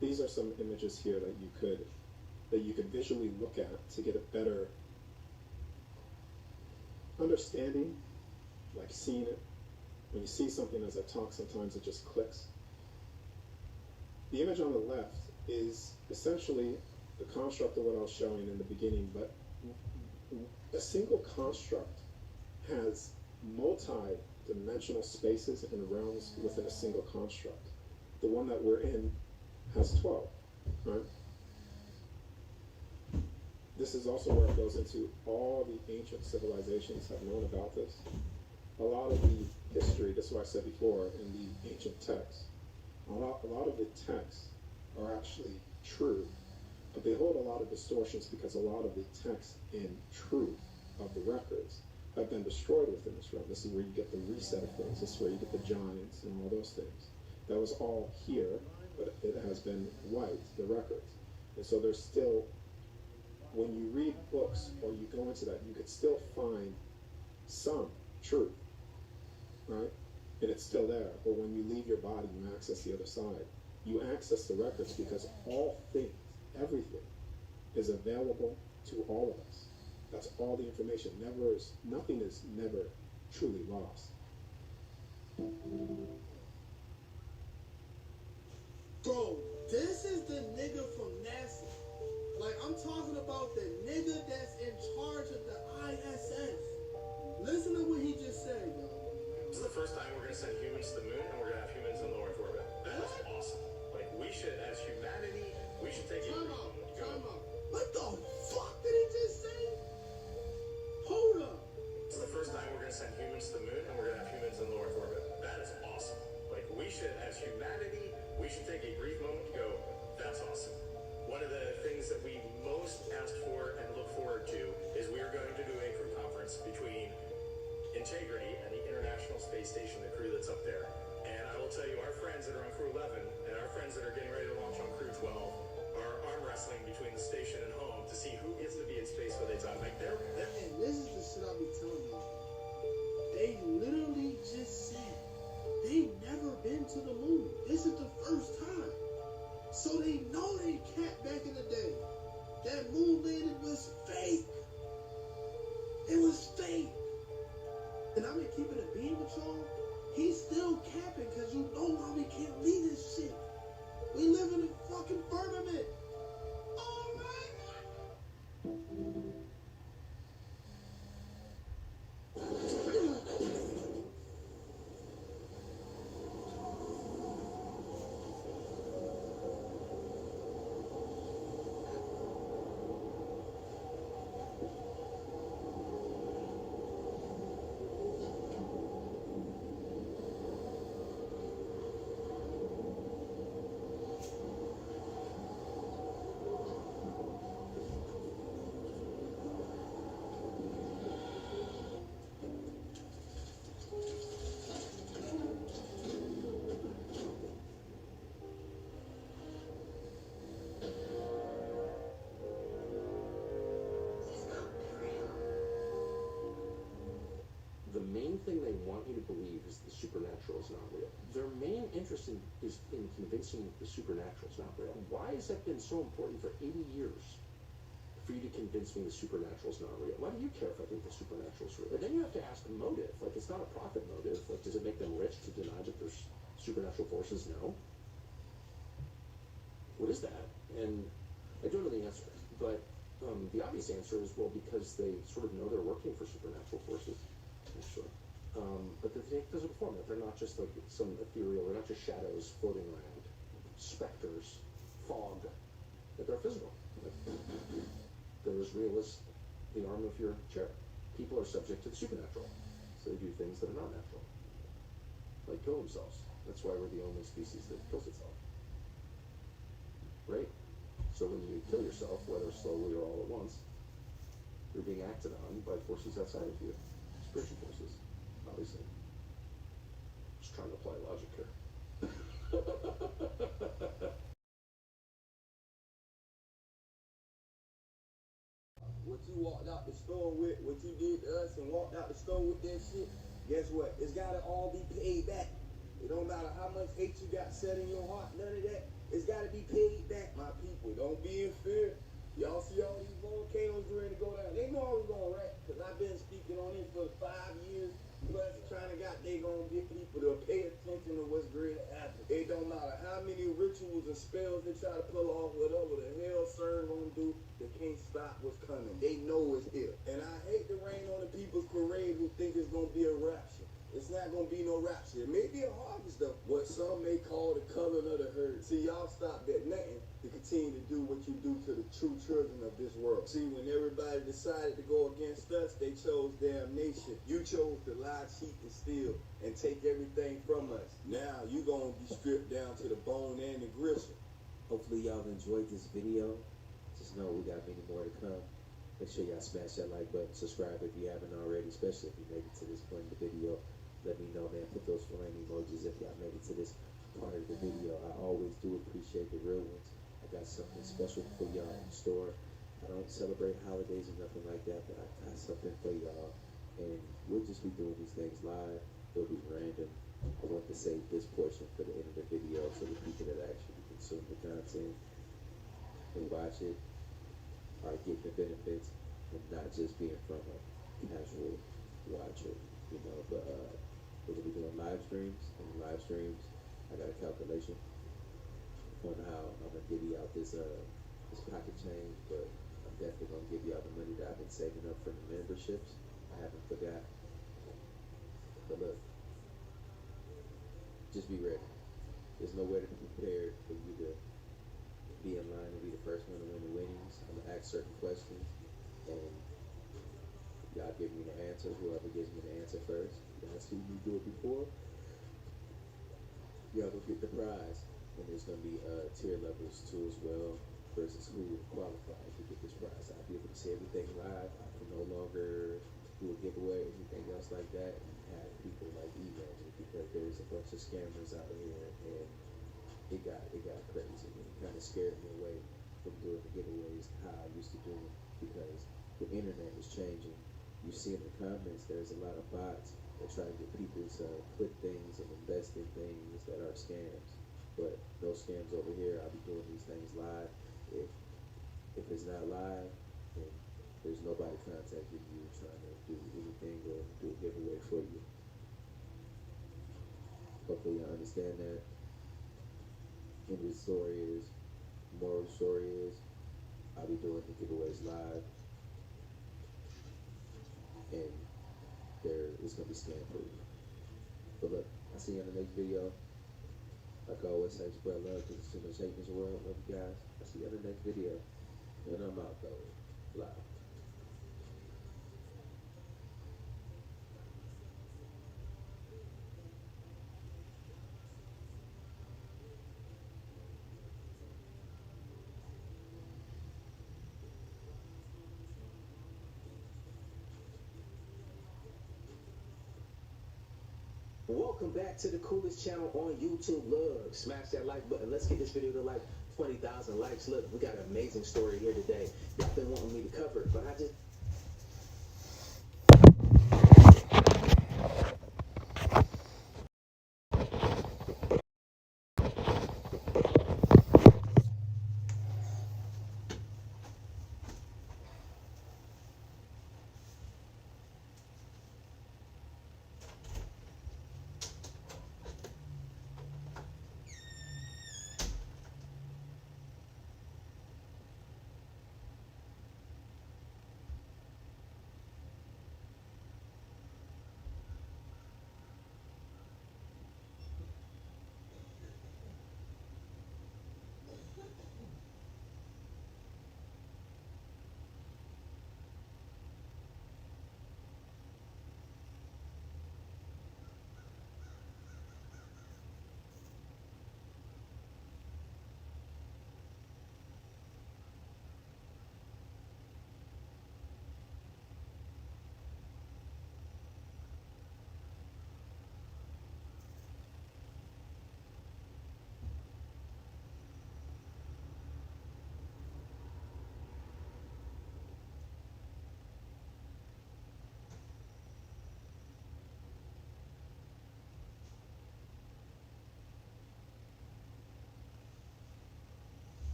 these are some images here that you could visually look at to get a better understanding, like seeing it. When you see something as I talk, sometimes it just clicks. The image on the left is essentially the construct of what I was showing in the beginning, but a single construct has multi-dimensional spaces and realms within a single construct. The one that we're in has 12, right? This is also where it goes into all the ancient civilizations have known about this. A lot of the history, that's what I said before, in the ancient texts. A lot of the texts are actually true, but they hold a lot of distortions because a lot of the texts in truth of the records have been destroyed within this realm. This is where you get the reset of things. This is where you get the giants and all those things. That was all here, but it has been wiped, the records. And so there's still, when you read books or you go into that, you could still find some truth, right? And it's still there. But when you leave your body, you access the other side. You access the records because all things, everything, is available to all of us. That's all the information. Nothing is never truly lost. Bro, this is the nigga from NASA. Like, I'm talking about the nigga that's in charge of the ISS. Listen to what he just said, yo. This is the first time we're going to send humans to the moon, and we're going to have humans in low Earth orbit. That's awesome. Like, we should, as humanity, we should take it. Time out. What the fuck did he just say? Hold up. This is the first time we're going to send humans to the moon, and we're going to have humans in low Earth orbit. That is awesome. Like, we should, as humanity, we should take a brief moment to go, that's awesome. One of the things that we most asked for and look main thing they want you to believe is the supernatural is not real. Their main interest is in convincing you the supernatural is not real. Why has that been so important for 80 years? For you to convince me the supernatural is not real. Why do you care if I think the supernatural is real? And then you have to ask the motive. Like, it's not a profit motive. Like, does it make them rich to deny that there's supernatural forces? No. What is that? And I don't know the answer. But the obvious answer is, well, because they sort of know they're working for supernatural forces. Actually. But it doesn't perform that. They're not just like some ethereal, they're not just shadows floating around, specters, fog. That they're physical. They're as real as the arm of your chair. People are subject to the supernatural. So they do things that are not natural. Like kill themselves. That's why we're the only species that kills itself. Right? So when you kill yourself, whether slowly or all at once, you're being acted on by forces outside of you. Spiritual forces, obviously. Just trying to apply logic here. What you walked out the store with, what you did to us and walked out the store with that shit, guess what? It's gotta all be paid back. It don't matter how much hate you got set in your heart, none of that. It's gotta be paid back, my people. Don't be in fear. Y'all see all these volcanoes ready to go down. They know I was gonna rap, because I've been speaking on it for 5 years, plus trying to they gonna get people to pay attention to what's great to happen. It don't matter how many rituals and spells they try to pull off, whatever the hell CERN gonna do, they can't stop what's coming. They know it's here. And I hate to rain on the people's parade who think it's gonna be a rapture. It's not gonna be no rapture. It may be a harvest of what some may call the culling of the herd. See, y'all stop that nothing to continue to do what you do to the true children of this world. See, when everybody decided to go against us, they chose damnation. You chose to lie, cheat, and steal, and take everything from us. Now, you gonna be stripped down to the bone and the gristle. Hopefully y'all enjoyed this video. Just know we got many more to come. Make sure y'all smash that like button, subscribe if you haven't already, especially if you made it to this point in the video. Let me know, man. Put those flame emojis if y'all made it to this part of the video. I always do appreciate the real ones. I got something special for y'all in store. I don't celebrate holidays or nothing like that, but I got something for y'all. And we'll just be doing these things live. They'll be random. I want to save this portion for the end of the video so the people that actually consume the content and watch it are getting the benefits and not just being from a casual watcher, you know. But we're gonna be doing live streams, and live streams, I got a calculation on how I'm gonna give you out this pocket change, but I'm definitely gonna give you all the money that I've been saving up for the memberships. I haven't forgot. But look, just be ready. There's nowhere to be prepared for you to be in line and be the first one to win the winnings. I'm gonna ask certain questions, and y'all give me the answer. Whoever gives me the answer first, y'all see me do it before, y'all will get the prize. And there's gonna be tier levels too as well, versus who qualifies to get this prize. I'll be able to see everything live. I can no longer do a giveaway or anything else like that and have people like email me, because there's a bunch of scammers out here, and it got crazy. And it kind of scared me away from doing the giveaways how I used to do them, because the internet is changing. You see in the comments, there's a lot of bots that try to get people to click things and invest in things that are scams. But those scams over here, I'll be doing these things live. If it's not live, then there's nobody contacting you trying to do anything or do a giveaway for you. Hopefully you understand that. And the story is, moral story is, I'll be doing the giveaways live, and it's gonna be scam proof. But look, I'll see you in the next video. Like I always say, spread love, because there's too much hate in this world. Love you guys. I'll see you in the next video. And I'm out though. Live. Welcome back to the coolest channel on YouTube. Look, smash that like button. Let's get this video to like 20,000 likes. Look, we got an amazing story here today.